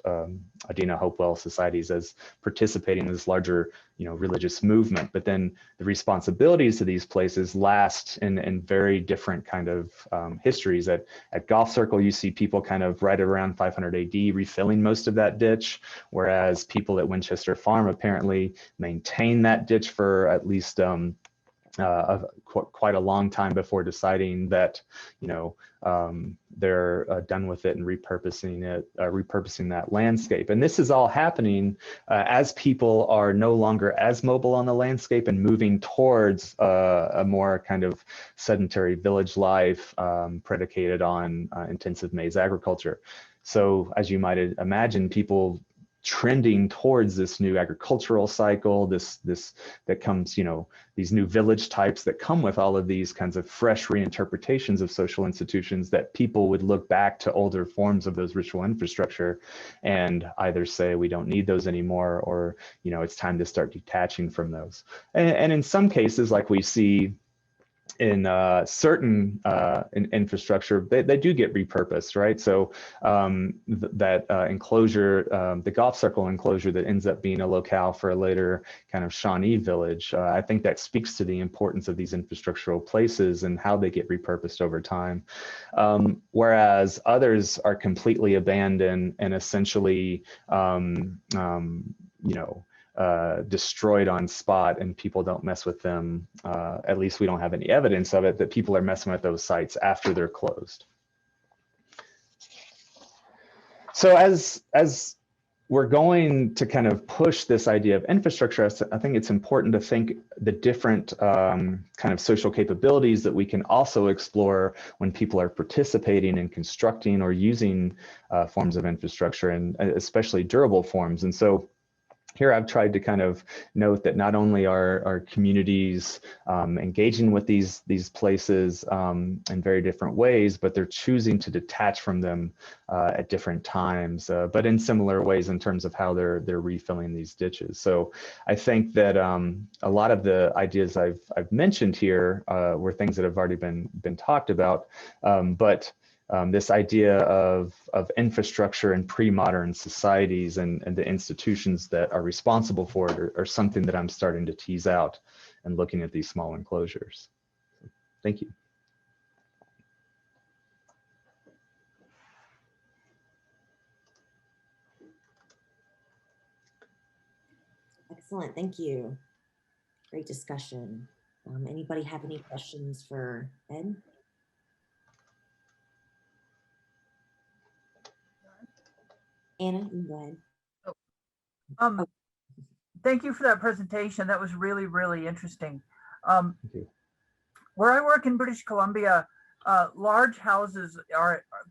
Adina Hopewell societies as participating in this larger, religious movement, but then the responsibilities to these places last in very different kind of histories. At Golf Circle, you see people kind of right around 500 AD refilling most of that ditch, whereas people at Winchester Farm apparently maintain that ditch for at least quite a long time before deciding that, they're done with it and repurposing that landscape. And this is all happening as people are no longer as mobile on the landscape and moving towards a more kind of sedentary village life predicated on intensive maize agriculture. So as you might imagine, people trending towards this new agricultural cycle, this that comes, these new village types that come with all of these kinds of fresh reinterpretations of social institutions, that people would look back to older forms of those ritual infrastructure and either say we don't need those anymore, or it's time to start detaching from those. And in some cases, like we see in certain infrastructure, they do get repurposed, right? So that enclosure, the Golf Circle enclosure that ends up being a locale for a later kind of Shawnee village, I think that speaks to the importance of these infrastructural places and how they get repurposed over time. Whereas others are completely abandoned and essentially, destroyed on spot, and people don't mess with them. At least we don't have any evidence of it, that people are messing with those sites after they're closed. So as we're going to kind of push this idea of infrastructure, I think it's important to think the different kind of social capabilities that we can also explore when people are participating in constructing or using forms of infrastructure, and especially durable forms. And so here I've tried to kind of note that not only are communities engaging with these places in very different ways, but they're choosing to detach from them at different times, but in similar ways in terms of how they're refilling these ditches. So I think that a lot of the ideas I've mentioned here were things that have already been talked about, but this idea of infrastructure in pre-modern societies and the institutions that are responsible for it are something that I'm starting to tease out and looking at these small enclosures. Thank you. Excellent, thank you. Great discussion. Anybody have any questions for Ed? Anna, you can go ahead. Thank you for that presentation. That was really, really interesting. Where I work in British Columbia, large houses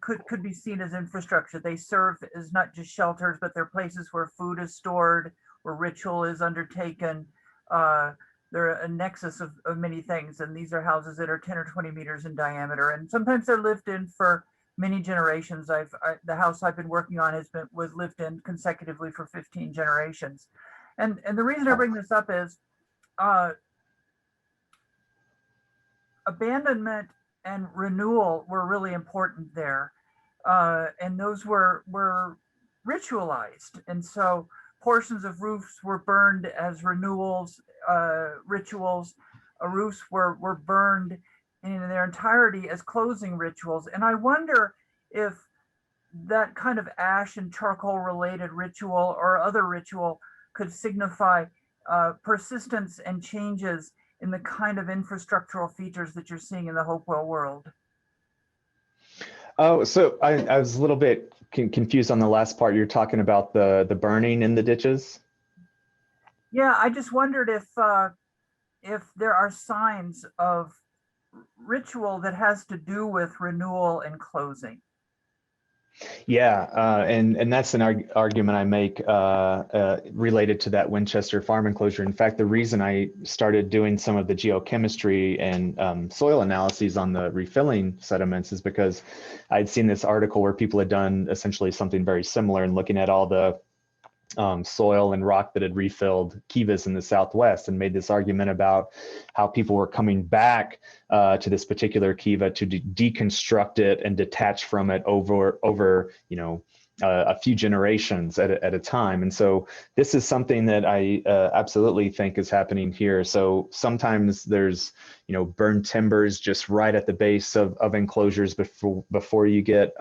could be seen as infrastructure. They serve as not just shelters, but they're places where food is stored, where ritual is undertaken. They're a nexus of many things. And these are houses that are 10 or 20 meters in diameter. And sometimes they're lived in for many generations. The house I've been working on was lived in consecutively for 15 generations. And the reason I bring this up is abandonment and renewal were really important there. And those were ritualized. And so portions of roofs were burned as renewals, rituals. Roofs were burned in their entirety as closing rituals. And I wonder if that kind of ash and charcoal related ritual or other ritual could signify persistence and changes in the kind of infrastructural features that you're seeing in the Hopewell world. Oh, so I was a little bit confused on the last part. You're talking about the burning in the ditches? Yeah, I just wondered if there are signs of ritual that has to do with renewal and closing. Yeah, and that's an argument I make related to that Winchester farm enclosure. In fact, the reason I started doing some of the geochemistry and soil analyses on the refilling sediments is because I'd seen this article where people had done essentially something very similar and looking at all the soil and rock that had refilled kivas in the Southwest, and made this argument about how people were coming back to this particular kiva to deconstruct it and detach from it over a few generations at a time. And so this is something that I absolutely think is happening here. So sometimes there's burned timbers just right at the base of enclosures before you get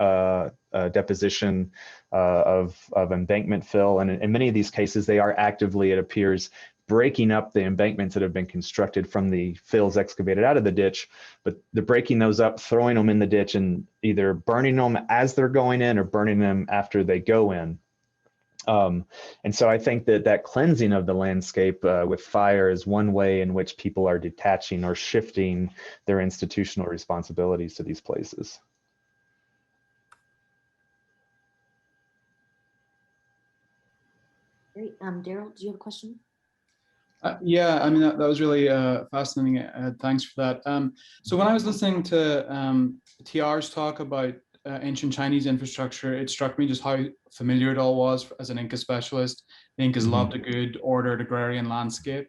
deposition of embankment fill. And in many of these cases, they are actively, it appears, breaking up the embankments that have been constructed from the fills excavated out of the ditch, but they're breaking those up, throwing them in the ditch, and either burning them as they're going in or burning them after they go in. And so I think that cleansing of the landscape with fire is one way in which people are detaching or shifting their institutional responsibilities to these places. Great. Daryl, do you have a question? Yeah, I mean, that was really fascinating. Thanks for that. So when I was listening to TR's talk about ancient Chinese infrastructure, it struck me just how familiar it all was as an Inca specialist. The Incas loved a good ordered agrarian landscape.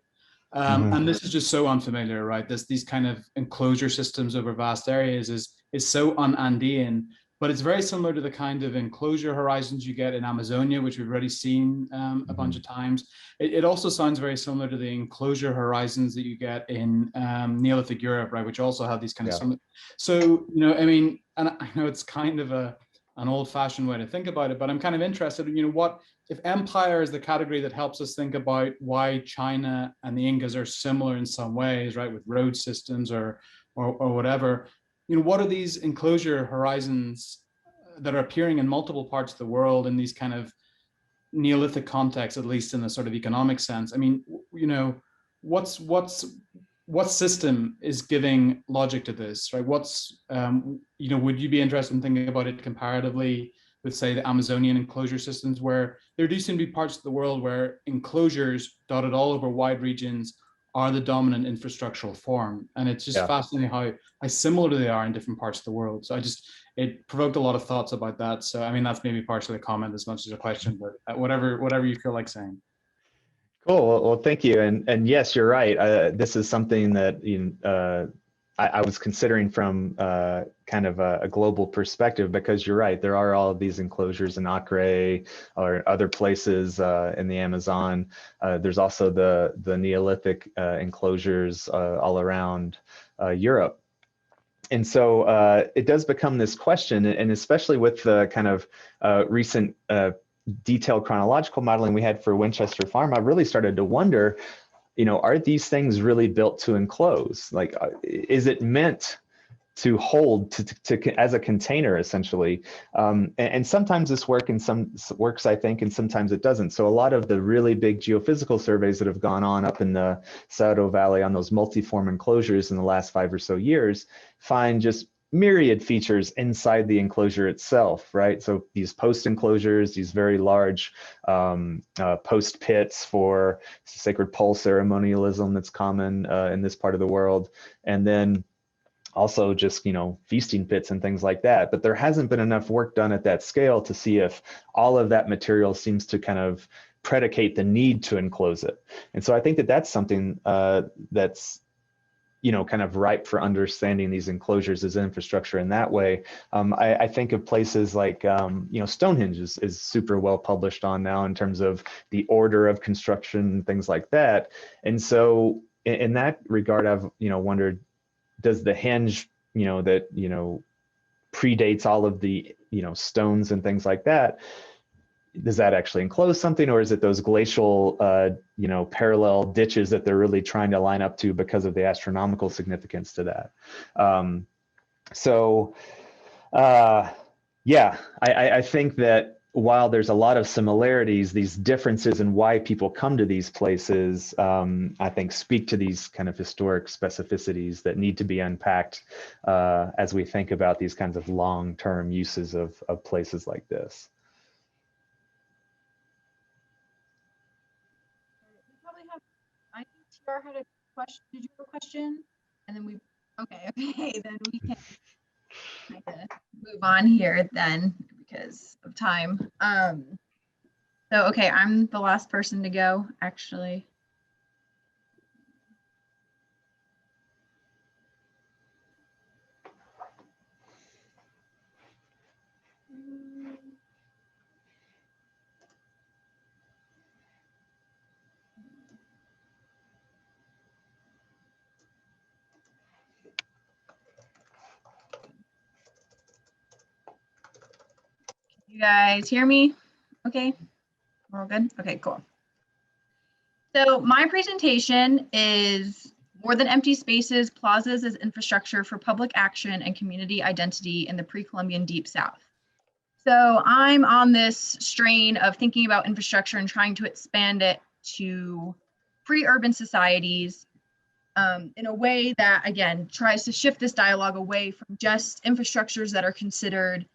And this is just so unfamiliar, right? These kind of enclosure systems over vast areas is so un-Andean, but it's very similar to the kind of enclosure horizons you get in Amazonia, which we've already seen a bunch of times. It also sounds very similar to the enclosure horizons that you get in Neolithic Europe, right? Which also have these kind of similar. So, I mean, and I know it's kind of an old-fashioned way to think about it, but I'm kind of interested in, what if empire is the category that helps us think about why China and the Incas are similar in some ways, right, with road systems or whatever. What are these enclosure horizons that are appearing in multiple parts of the world in these kind of Neolithic contexts, at least in the sort of economic sense? I mean, what system is giving logic to this, right? Would you be interested in thinking about it comparatively with, say, the Amazonian enclosure systems, where there do seem to be parts of the world where enclosures dotted all over wide regions are the dominant infrastructural form. And it's just fascinating how similar they are in different parts of the world. So it provoked a lot of thoughts about that. So, I mean, that's maybe partially a comment as much as a question, but whatever you feel like saying. Cool. Well, thank you. And yes, you're right. This is something that I was considering from kind of a global perspective, because you're right. There are all of these enclosures in Acre or other places in the Amazon. There's also the Neolithic enclosures all around Europe. And so it does become this question, and especially with the kind of recent detailed chronological modeling we had for Winchester Farm, I really started to wonder, are these things really built to enclose? Like, is it meant to hold to as a container, essentially? And sometimes this works, I think, and sometimes it doesn't. So a lot of the really big geophysical surveys that have gone on up in the Salado Valley on those multiform enclosures in the last 5 or so years find just myriad features inside the enclosure itself, right? So these post enclosures, these very large post pits for sacred pole ceremonialism that's common in this part of the world, and then also just, feasting pits and things like that. But there hasn't been enough work done at that scale to see if all of that material seems to kind of predicate the need to enclose it. And so I think that that's something that's kind of ripe for understanding these enclosures as infrastructure in that way. I think of places like, Stonehenge is super well published on now in terms of the order of construction and things like that. And so in that regard, I've, wondered, does the henge, that, predates all of the, stones and things like that, does that actually enclose something, or is it those glacial, parallel ditches that they're really trying to line up to because of the astronomical significance to that? Yeah, I think that while there's a lot of similarities, these differences in why people come to these places, I think speak to these kind of historic specificities that need to be unpacked as we think about these kinds of long-term uses of places like this. We probably have, I think TR had a question. Did you have a question? And then okay, then we can kind of move on here then because of time. So, okay, I'm the last person to go, actually. You guys hear me? Okay, we're all good? Okay, cool. So my presentation is More Than Empty Spaces, Plazas as Infrastructure for Public Action and Community Identity in the Pre-Columbian Deep South. So I'm on this strain of thinking about infrastructure and trying to expand it to pre-urban societies in a way that, again, tries to shift this dialogue away from just infrastructures that are considered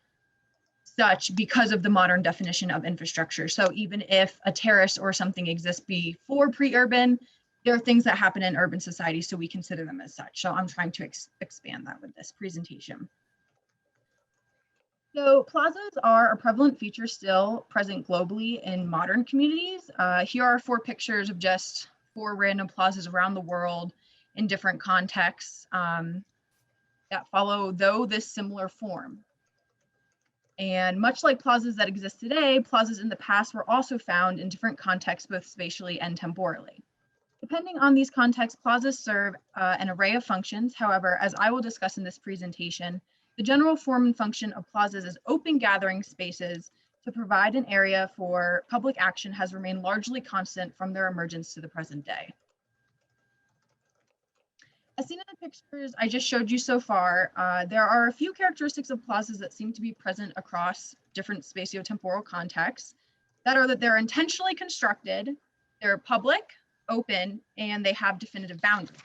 such because of the modern definition of infrastructure. So even if a terrace or something exists before pre-urban, there are things that happen in urban society, so we consider them as such. So I'm trying to expand that with this presentation. So plazas are a prevalent feature still present globally in modern communities. Here are 4 pictures of just 4 random plazas around the world in different contexts that follow, though, this similar form. And much like plazas that exist today, plazas in the past were also found in different contexts, both spatially and temporally. Depending on these contexts, plazas serve an array of functions. However, as I will discuss in this presentation, the general form and function of plazas as open gathering spaces to provide an area for public action has remained largely constant from their emergence to the present day. As seen in the pictures I just showed you so far, there are a few characteristics of plazas that seem to be present across different spatiotemporal contexts. That they're intentionally constructed, they're public, open, and they have definitive boundaries.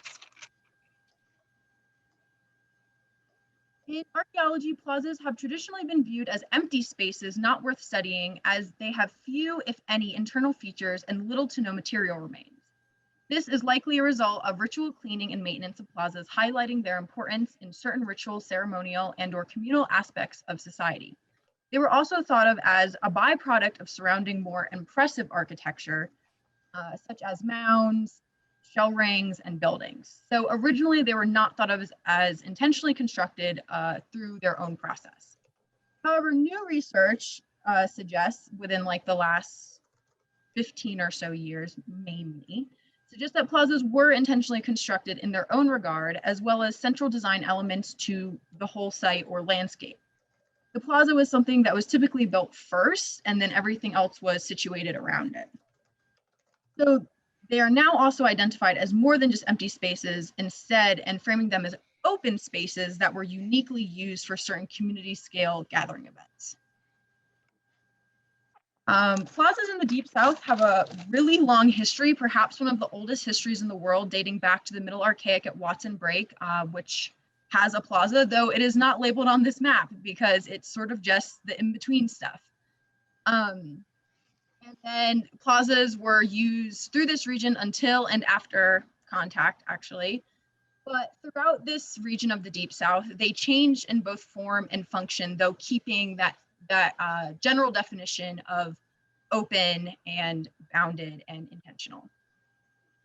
In archaeology, plazas have traditionally been viewed as empty spaces not worth studying, as they have few, if any, internal features and little to no material remains. This is likely a result of ritual cleaning and maintenance of plazas, highlighting their importance in certain ritual, ceremonial, and/or communal aspects of society. They were also thought of as a byproduct of surrounding more impressive architecture, such as mounds, shell rings, and buildings. So originally, they were not thought of as intentionally constructed through their own process. However, new research suggests within like the last 15 or so years, mainly, suggests that plazas were intentionally constructed in their own regard, as well as central design elements to the whole site or landscape. The plaza was something that was typically built first, and then everything else was situated around it. So they are now also identified as more than just empty spaces instead, and framing them as open spaces that were uniquely used for certain community scale gathering events. Plazas in the Deep South have a really long history, perhaps one of the oldest histories in the world, dating back to the Middle Archaic at Watson Break, which has a plaza, though it is not labeled on this map because it's sort of just the in-between stuff. And then plazas were used through this region until and after contact, actually. But throughout this region of the Deep South, they changed in both form and function, though keeping that general definition of open and bounded and intentional.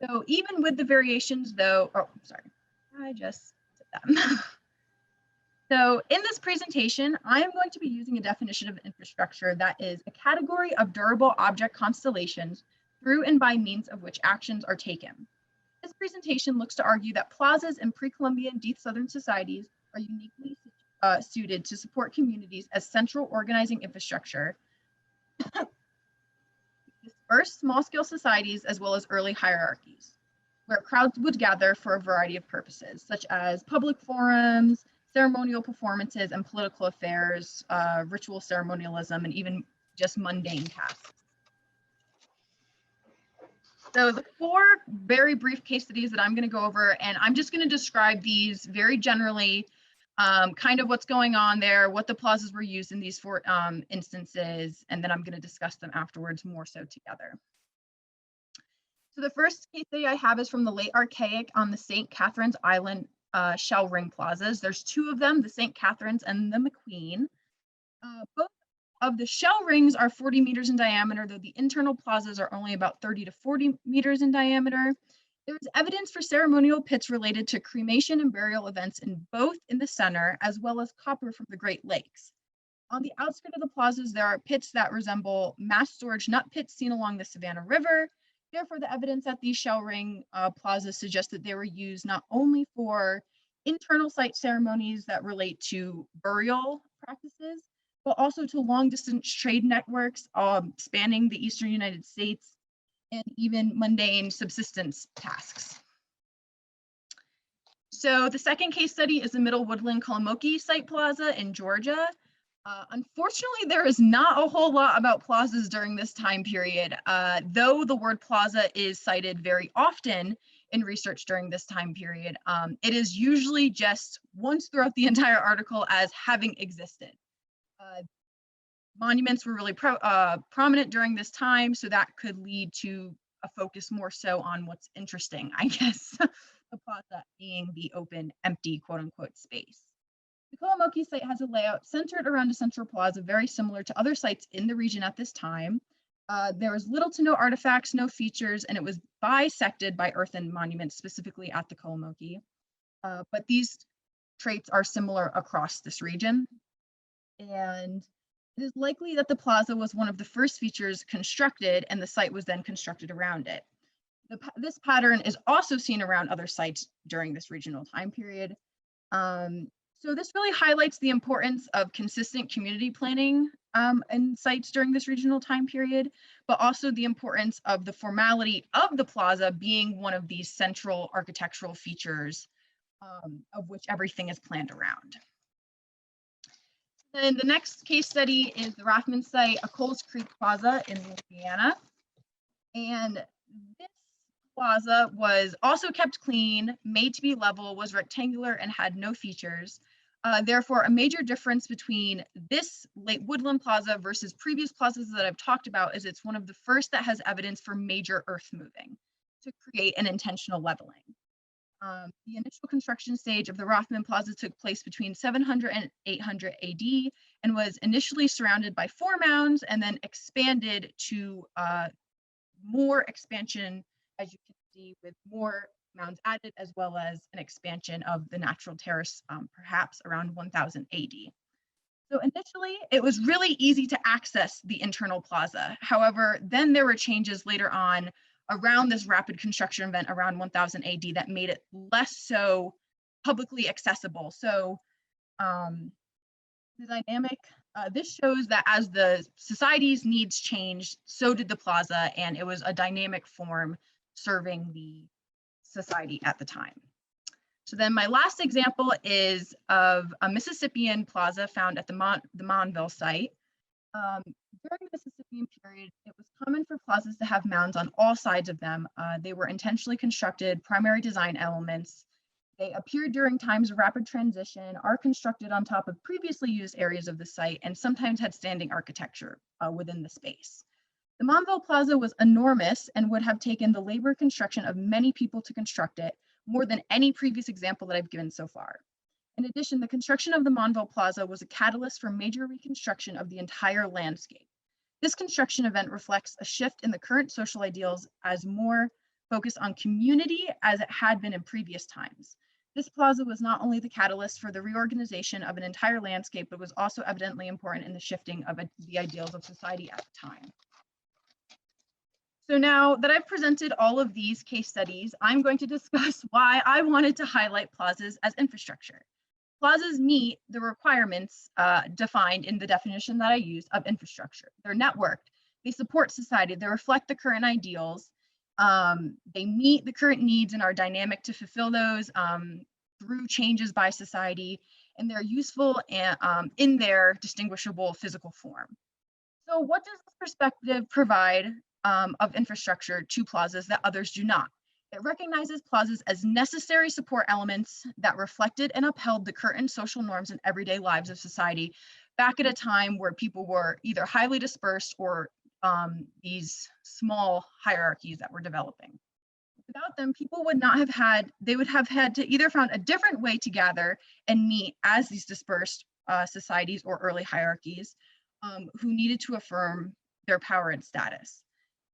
So even with the variations though, oh, sorry, I just did that. So in this presentation, I am going to be using a definition of infrastructure that is a category of durable object constellations through and by means of which actions are taken. This presentation looks to argue that plazas in pre-Columbian Deep Southern societies are uniquely suited to support communities as central organizing infrastructure, dispersed small-scale societies as well as early hierarchies, where crowds would gather for a variety of purposes, such as public forums, ceremonial performances and political affairs, ritual ceremonialism, and even just mundane tasks. So the 4 very brief case studies that I'm going to go over, and I'm just going to describe these very generally, kind of what's going on there, what the plazas were used in these 4 instances, and then I'm going to discuss them afterwards more so together. So the first case study I have is from the late Archaic on the St. Catherine's Island shell ring plazas. There's 2 of them, the St. Catherine's and the McQueen. Both of the shell rings are 40 meters in diameter, though the internal plazas are only about 30 to 40 meters in diameter. There is evidence for ceremonial pits related to cremation and burial events in both in the center, as well as copper from the Great Lakes. On the outskirts of the plazas, there are pits that resemble mass storage nut pits seen along the Savannah River. Therefore, the evidence at these shell ring plazas suggests that they were used not only for internal site ceremonies that relate to burial practices, but also to long-distance trade networks spanning the eastern United States and even mundane subsistence tasks. So the second case study is the Middle Woodland Kalamoki Site Plaza in Georgia. Unfortunately, there is not a whole lot about plazas during this time period, though the word plaza is cited very often in research during this time period. It is usually just once throughout the entire article as having existed. Monuments were really prominent during this time, so that could lead to a focus more so on what's interesting, I guess, the plaza being the open, empty, quote unquote, space. The Kalamoki site has a layout centered around a central plaza, very similar to other sites in the region at this time. There was little to no artifacts, no features, and it was bisected by earthen monuments, specifically at the Kalamoki. But these traits are similar across this region. And it is likely that the plaza was one of the first features constructed, and the site was then constructed around it. This pattern is also seen around other sites during this regional time period. So this really highlights the importance of consistent community planning in sites during this regional time period, but also the importance of the formality of the plaza being one of these central architectural features of which everything is planned around. Then the next case study is the Rathman site, a Coles Creek Plaza in Louisiana. And this plaza was also kept clean, made to be level, was rectangular, and had no features. Therefore, a major difference between this late Woodland Plaza versus previous plazas that I've talked about is it's one of the first that has evidence for major earth moving to create an intentional leveling. The initial construction stage of the Rothman Plaza took place between 700 and 800 AD and was initially surrounded by 4 mounds and then expanded to more expansion, as you can see, with more mounds added, as well as an expansion of the natural terrace, perhaps around 1000 AD. So initially, it was really easy to access the internal plaza. However, then there were changes later on around this rapid construction event around 1000 AD that made it less so publicly accessible. So the dynamic, this shows that as the society's needs changed, so did the plaza, and it was a dynamic form serving the society at the time. So then my last example is of a Mississippian plaza found at the Monville site. During the Mississippian period, it was common for plazas to have mounds on all sides of them. They were intentionally constructed primary design elements. They appeared during times of rapid transition, are constructed on top of previously used areas of the site, and sometimes had standing architecture within the space. The Monville Plaza was enormous and would have taken the labor construction of many people to construct it, more than any previous example that I've given so far. In addition, the construction of the Monville Plaza was a catalyst for major reconstruction of the entire landscape. This construction event reflects a shift in the current social ideals as more focused on community as it had been in previous times. This plaza was not only the catalyst for the reorganization of an entire landscape, but was also evidently important in the shifting of the ideals of society at the time. So now that I've presented all of these case studies, I'm going to discuss why I wanted to highlight plazas as infrastructure. Plazas meet the requirements defined in the definition that I used of infrastructure. They're networked, they support society, they reflect the current ideals, they meet the current needs and are dynamic to fulfill those through changes by society, and they're useful in their distinguishable physical form. So what does this perspective provide of infrastructure to plazas that others do not? It recognizes plazas as necessary support elements that reflected and upheld the current social norms and everyday lives of society back at a time where people were either highly dispersed or these small hierarchies that were developing. Without them, people would not have had, they would have had to either found a different way to gather and meet as these dispersed societies or early hierarchies who needed to affirm their power and status.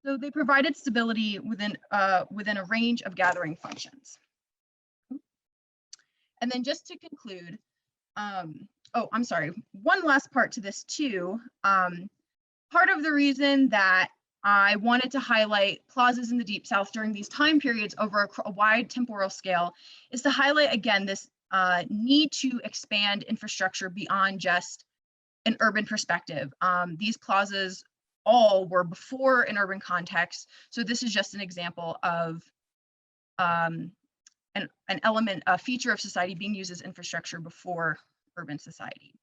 So they provided stability within a range of gathering functions. And then just to conclude, oh, I'm sorry, one last part to this too. Part of the reason that I wanted to highlight plazas in the Deep South during these time periods over a wide temporal scale is to highlight again this need to expand infrastructure beyond just an urban perspective. These plazas all were before an urban context. So this is just an example of an element, a feature of society being used as infrastructure before urban society.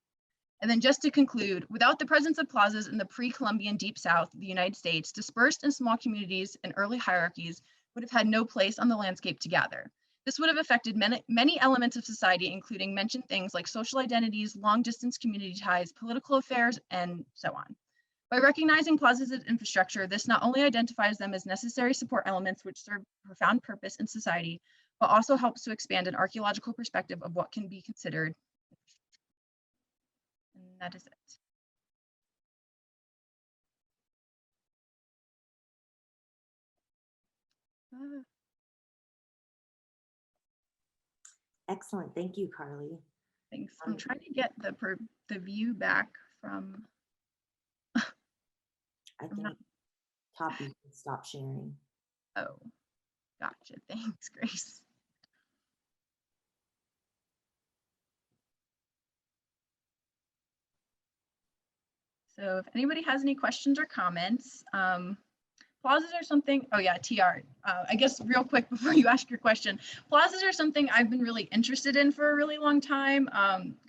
And then just to conclude, without the presence of plazas in the pre-Columbian Deep South of the United States, dispersed and small communities and early hierarchies would have had no place on the landscape to gather. This would have affected many elements of society, including mentioned things like social identities, long distance community ties, political affairs, and so on. By recognizing plazas as infrastructure, this not only identifies them as necessary support elements which serve a profound purpose in society, but also helps to expand an archaeological perspective of what can be considered. And that is it. Excellent. Thank you, Carly. Thanks. I'm trying to get the view back from. I think top, you can stop sharing. Oh, gotcha. Thanks, Grace. So if anybody has any questions or comments, plazas are something, oh yeah, TR. I guess real quick before you ask your question, plazas are something I've been really interested in for a really long time.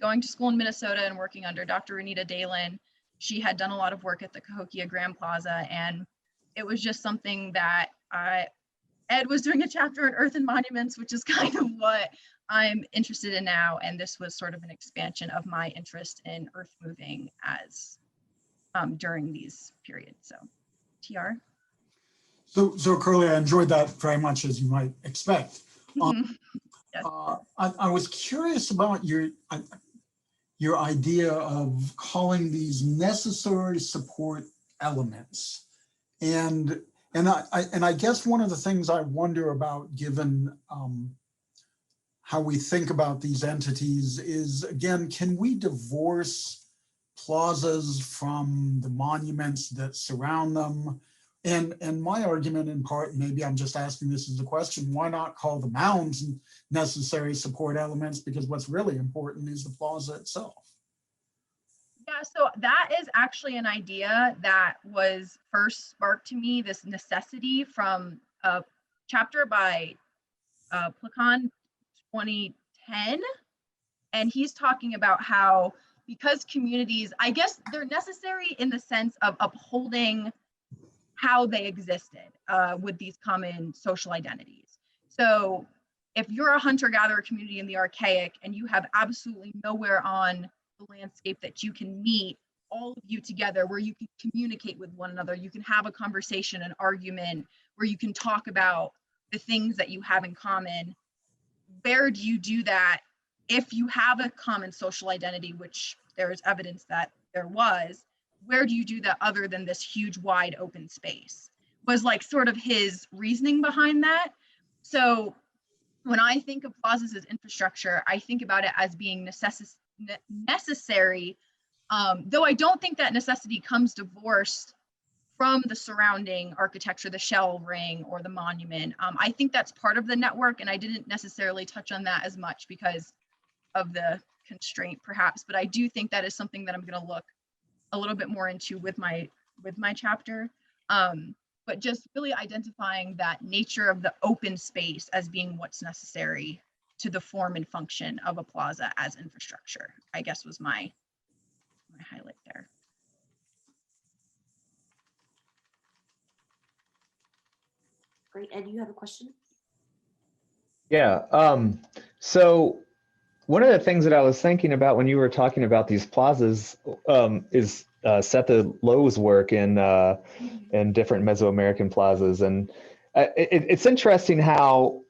Going to school in Minnesota and working under Dr. Renita Dalen, she had done a lot of work at the Cahokia Grand Plaza, and it was just something that Ed was doing a chapter on Earth and Monuments, which is kind of what I'm interested in now, and this was sort of an expansion of my interest in earth moving as during these periods. So, TR. So Carly, I enjoyed that very much, as you might expect. Yes. I was curious about your idea of calling these necessary support elements, and I guess one of the things I wonder about, given how we think about these entities, is again, can we divorce plazas from the monuments that surround them? And my argument, in part, maybe I'm just asking this as a question, why not call the mounds necessary support elements? Because what's really important is the plaza itself. Yeah, so that is actually an idea that was first sparked to me, this necessity from a chapter by Placan 2010. And he's talking about how, because communities, I guess they're necessary in the sense of upholding how they existed with these common social identities. So if you're a hunter-gatherer community in the archaic and you have absolutely nowhere on the landscape that you can meet all of you together where you can communicate with one another, you can have a conversation, an argument, where you can talk about the things that you have in common, where do you do that if you have a common social identity, which there is evidence that there was? Where do you do that other than this huge wide open space? Was like sort of his reasoning behind that. So when I think of plazas as infrastructure, I think about it as being necessary, though I don't think that necessity comes divorced from the surrounding architecture, the shell ring or the monument. I think that's part of the network, and I didn't necessarily touch on that as much because of the constraint perhaps, but I do think that is something that I'm going to look a little bit more into with my chapter, but just really identifying that nature of the open space as being what's necessary to the form and function of a plaza as infrastructure, I guess was my highlight there. Great. Ed, you have a question? Yeah. So one of the things that I was thinking about when you were talking about these plazas is Seth Lowe's work in different Mesoamerican plazas, and it's interesting how,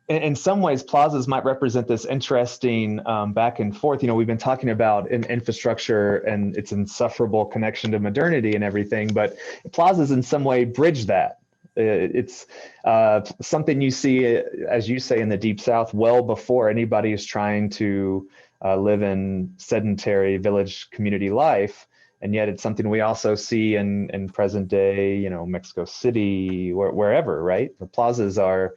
in some ways, plazas might represent this interesting back and forth. You know, we've been talking about infrastructure and its insufferable connection to modernity and everything, but plazas in some way bridge that. It's something you see, as you say, in the Deep South well before anybody is trying to live in sedentary village community life. And yet it's something we also see in present day, you know, Mexico City, wherever, right? The plazas are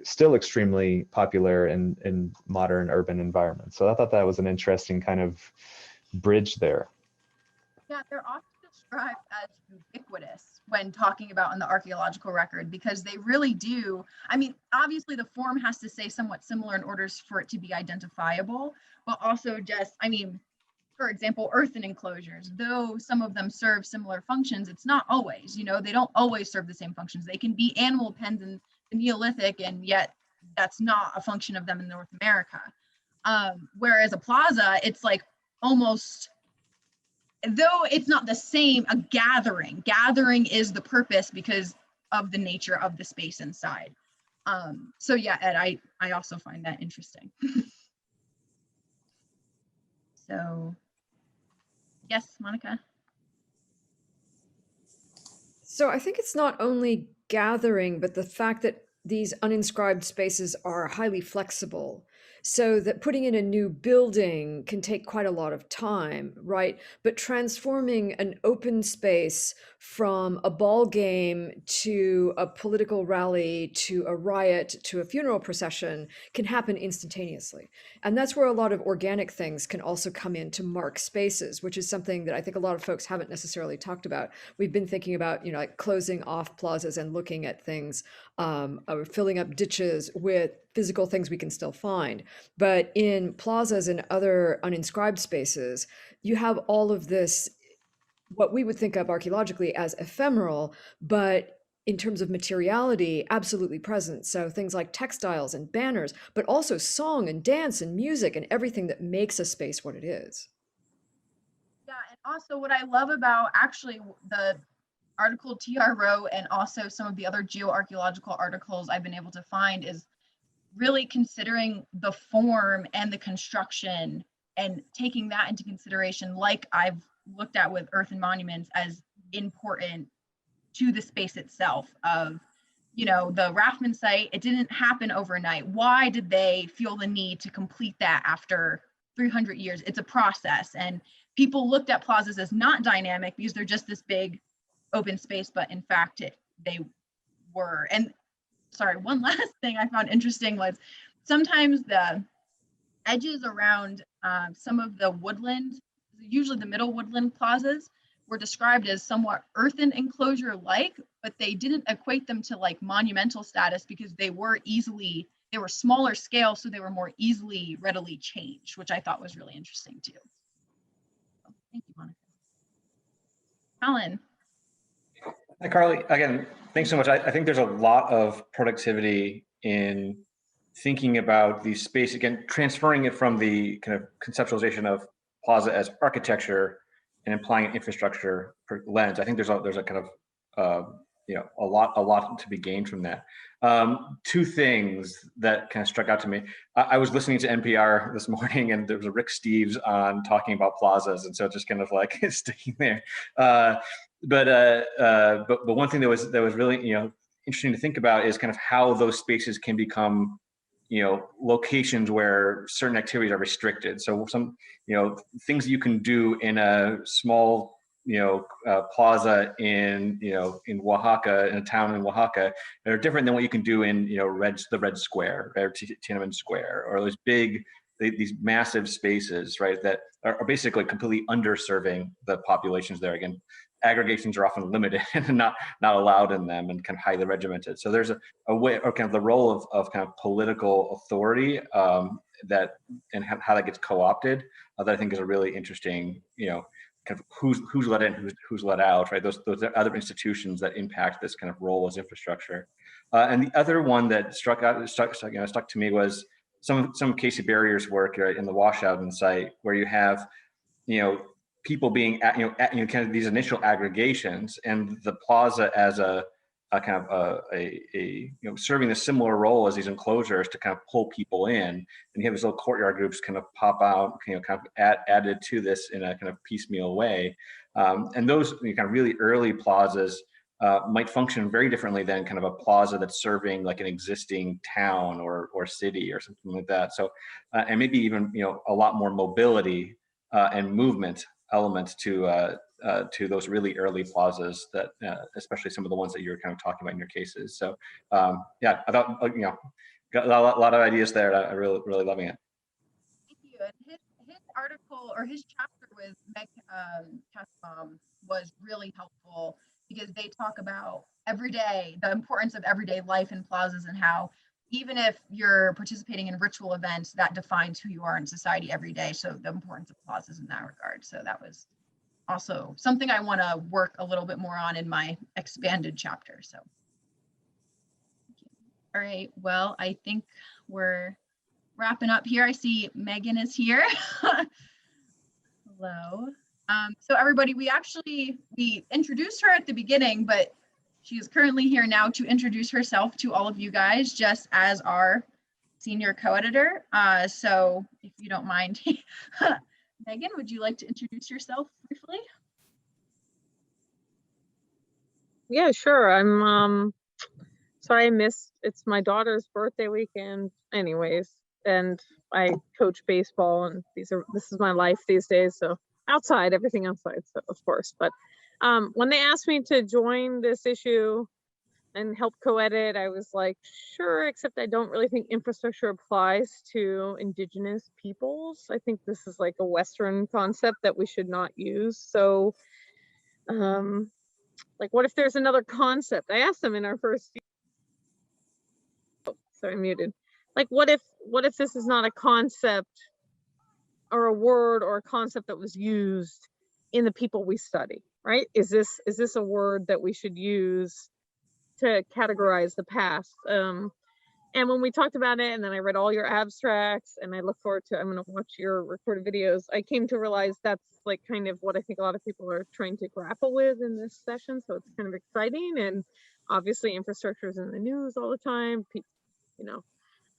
still extremely popular in modern urban environments. So I thought that was an interesting kind of bridge there. Yeah, they're often described as ubiquitous when talking about in the archaeological record, because they really do. I mean, obviously the form has to say somewhat similar in order for it to be identifiable, but also just, I mean, for example, earthen enclosures, though some of them serve similar functions, it's not always, you know, they don't always serve the same functions. They can be animal pens in the Neolithic, and yet that's not a function of them in North America. Whereas a plaza, it's like almost, though it's not the same, a gathering. Gathering is the purpose because of the nature of the space inside. So yeah, Ed, I also find that interesting. So yes, Monica. So I think it's not only gathering, but the fact that these uninscribed spaces are highly flexible, so that putting in a new building can take quite a lot of time, right? But transforming an open space from a ball game to a political rally to a riot to a funeral procession can happen instantaneously. And that's where a lot of organic things can also come in to mark spaces, which is something that I think a lot of folks haven't necessarily talked about. We've been thinking about, you know, like closing off plazas and looking at things, or filling up ditches with physical things we can still find. But in plazas and other uninscribed spaces, you have all of this, what we would think of archaeologically as ephemeral, but in terms of materiality, absolutely present. So things like textiles and banners, but also song and dance and music and everything that makes a space what it is. Yeah, and also what I love about actually the article TR wrote, and also some of the other geoarchaeological articles I've been able to find, is really considering the form and the construction and taking that into consideration, like I've looked at with earthen monuments, as important to the space itself. Of, you know, the Rathman site, it didn't happen overnight. Why did they feel the need to complete that after 300 years? It's a process, and people looked at plazas as not dynamic because they're just this big open space, but in fact they were. And sorry, one last thing I found interesting was sometimes the edges around some of the woodland, usually the middle woodland plazas, were described as somewhat earthen enclosure like, but they didn't equate them to like monumental status because they were smaller scale, so they were more readily changed, which I thought was really interesting too. So, thank you, Monica. Colin. Hi, Carly. Again, thanks so much. I think there's a lot of productivity in thinking about the space, again, transferring it from the kind of conceptualization of plaza as architecture and applying an infrastructure lens. I think there's a kind of you know, a lot to be gained from that. Two things that kind of struck out to me. I was listening to NPR this morning, and there was a Rick Steves on talking about plazas, and so just kind of like sticking there. But one thing that was really, you know, interesting to think about is kind of how those spaces can become, you know, locations where certain activities are restricted. So some, you know, things you can do in a small, you know, plaza in, you know, in Oaxaca, in a town in Oaxaca, that are different than what you can do in, you know, the Red Square or Tiananmen Square, or those big, these massive spaces, right, that are basically completely underserving the populations there. Again, aggregations are often limited and not allowed in them, and kind of highly regimented. So there's a way, or kind of the role of kind of political authority that, and how that gets co-opted, that I think is a really interesting, you know, kind of who's let in, who's let out, right? Those are other institutions that impact this kind of role as infrastructure. And the other one that stuck to me was some Casey Barrier's work, right, in the washout site, where you have, people being kind of these initial aggregations, and the plaza as a kind of serving a similar role as these enclosures to kind of pull people in, and you have these little courtyard groups kind of pop out, kind of added to this in a kind of piecemeal way, and those kind of really early plazas might function very differently than kind of a plaza that's serving like an existing town or city or something like that. So, and maybe even a lot more mobility and movement elements to those really early plazas that, especially some of the ones that you were kind of talking about in your cases. So yeah, I thought, got a lot of ideas there. I'm really loving it. Thank you. And his article or his chapter with Meg Kasbom was really helpful, because they talk about the importance of everyday life in plazas, and how even if you're participating in ritual events, that defines who you are in society every day. So the importance of plazas in that regard. So that was also something I want to work a little bit more on in my expanded chapter. So, all right, well, I think we're wrapping up here. I see Megan is here. Hello. So everybody, we introduced her at the beginning, but she is currently here now to introduce herself to all of you guys, just as our senior co-editor. So if you don't mind, Megan, would you like to introduce yourself briefly? Yeah, sure. I'm sorry I missed, it's my daughter's birthday weekend anyways, and I coach baseball, and this is my life these days, so outside, everything outside, so of course. But when they asked me to join this issue and help co-edit, I was like, sure, except I don't really think infrastructure applies to indigenous peoples. I think this is like a Western concept that we should not use. So like, what if there's another concept? I asked them in our first, sorry, muted. Like, what if this is not a concept or a word or a concept that was used in the people we study, right? Is this a word that we should use to categorize the past? And when we talked about it, and then I read all your abstracts, and I look forward to, I'm going to watch your recorded videos, I came to realize that's like kind of what I think a lot of people are trying to grapple with in this session. So it's kind of exciting. And obviously infrastructure is in the news all the time.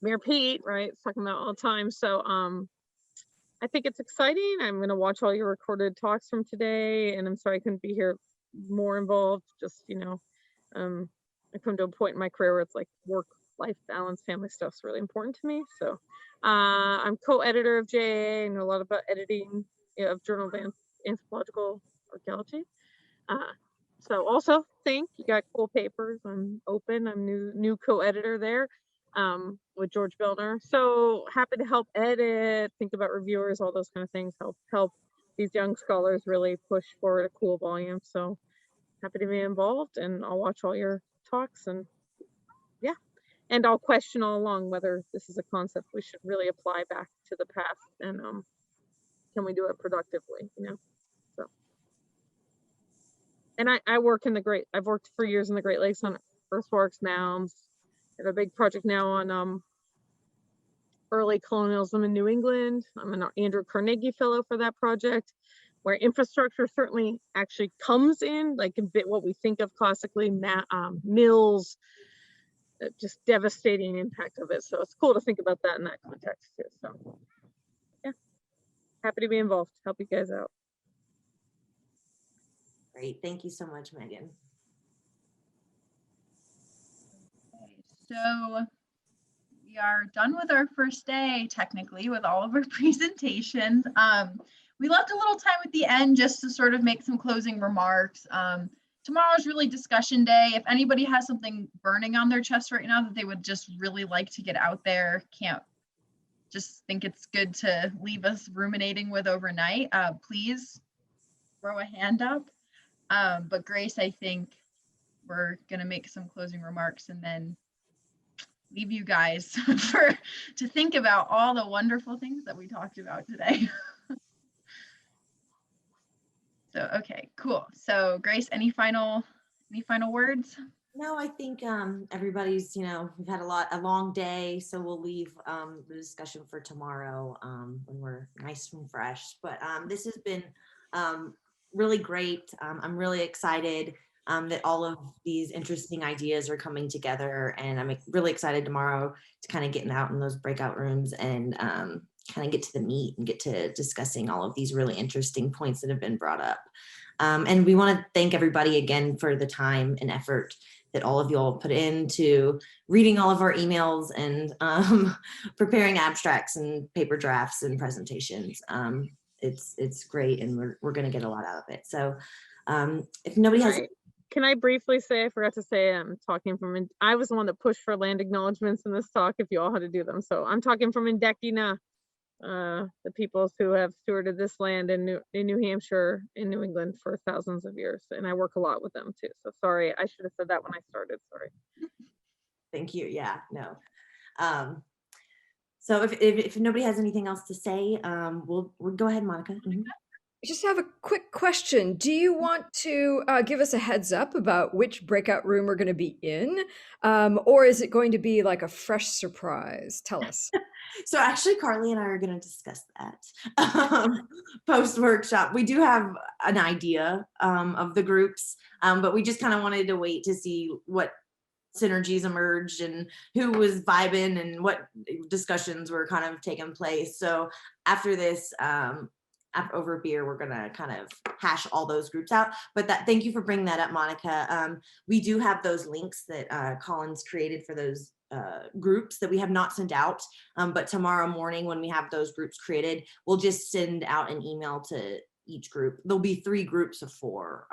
Mayor Pete, right, it's talking about all the time. So I think it's exciting. I'm going to watch all your recorded talks from today, and I'm sorry I couldn't be here more involved. Just, I come to a point in my career where it's like work-life balance, family stuff's really important to me. So I'm co-editor of JA. I know a lot about editing of Journal of Anthropological Archaeology. So also think you got cool papers. I'm open. I'm new co-editor there with George Bilder. So happy to help edit, think about reviewers, all those kind of things. Help these young scholars really push forward a cool volume. So happy to be involved, and I'll watch all your talks, and yeah, and I'll question all along whether this is a concept we should really apply back to the past, and can we do it productively, so. And I work in I've worked for years in the Great Lakes on earthworks, mounds. I have a big project now on early colonialism in New England. I'm an Andrew Carnegie Fellow for that project, where infrastructure certainly actually comes in, like a bit what we think of classically, mills, just devastating impact of it. So it's cool to think about that in that context too. So yeah, happy to be involved, help you guys out. Great, thank you so much, Megan. So we are done with our first day, technically, with all of our presentations. We left a little time at the end just to sort of make some closing remarks. Tomorrow's really discussion day. If anybody has something burning on their chest right now that they would just really like to get out there, just think it's good to leave us ruminating with overnight, please throw a hand up. But Grace, I think we're gonna make some closing remarks and then leave you guys to think about all the wonderful things that we talked about today. So, okay, cool. So Grace, any final words? No, I think everybody's, we've had a long day, so we'll leave the discussion for tomorrow when we're nice and fresh. But this has been really great. I'm really excited that all of these interesting ideas are coming together, and I'm really excited tomorrow to kind of getting out in those breakout rooms and kind of get to the meat and get to discussing all of these really interesting points that have been brought up. And we want to thank everybody again for the time and effort that all of you all put into reading all of our emails and preparing abstracts and paper drafts and presentations. It's great, and we're going to get a lot out of it. So if nobody has... Can I briefly say, I forgot to say, I was the one that pushed for land acknowledgements in this talk, if you all had to do them. So I'm talking from Indekina, the peoples who have stewarded this land in New Hampshire, in New England for thousands of years. And I work a lot with them too. So sorry, I should have said that when I started, sorry. Thank you, yeah, no. So if nobody has anything else to say, we'll go ahead, Monica. I just have a quick question. Do you want to give us a heads up about which breakout room we're going to be in? Or is it going to be like a fresh surprise? Tell us. So actually, Carly and I are going to discuss that post-workshop. We do have an idea of the groups, but we just kind of wanted to wait to see what synergies emerged and who was vibing and what discussions were kind of taking place. So after this, over beer, we're gonna kind of hash all those groups out. But thank you for bringing that up, Monica. We do have those links that Colin's created for those groups that we have not sent out. But tomorrow morning, when we have those groups created, we'll just send out an email to each group. There'll be 3 groups of 4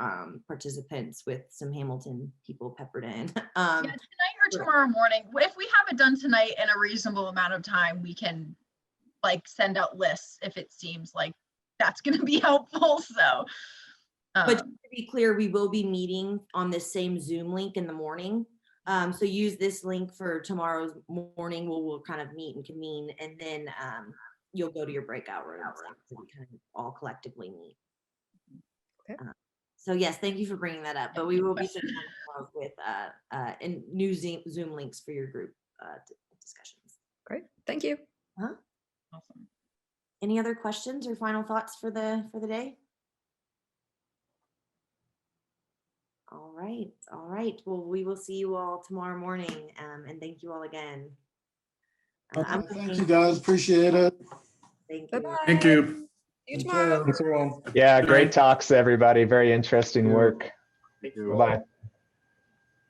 participants with some Hamilton people peppered in. Yeah, tonight or tomorrow morning. If we have it done tonight in a reasonable amount of time, we can like send out lists if it seems like that's going to be helpful. So, but to be clear, we will be meeting on this same Zoom link in the morning. So use this link for tomorrow's morning. We'll kind of meet and convene, and then you'll go to your breakout rooms so we kind of all collectively meet. Okay. So yes, thank you for bringing that up. But we will be sending out with and new Zoom links for your group discussions. Great, thank you. Awesome. Any other questions or final thoughts for the day? All right. Well, we will see you all tomorrow morning, and thank you all again. Thank you, guys. Appreciate it. Thank you. Thank you. See you tomorrow. Thanks, everyone. Yeah, great talks, everybody. Very interesting work. Thank you. Bye-bye.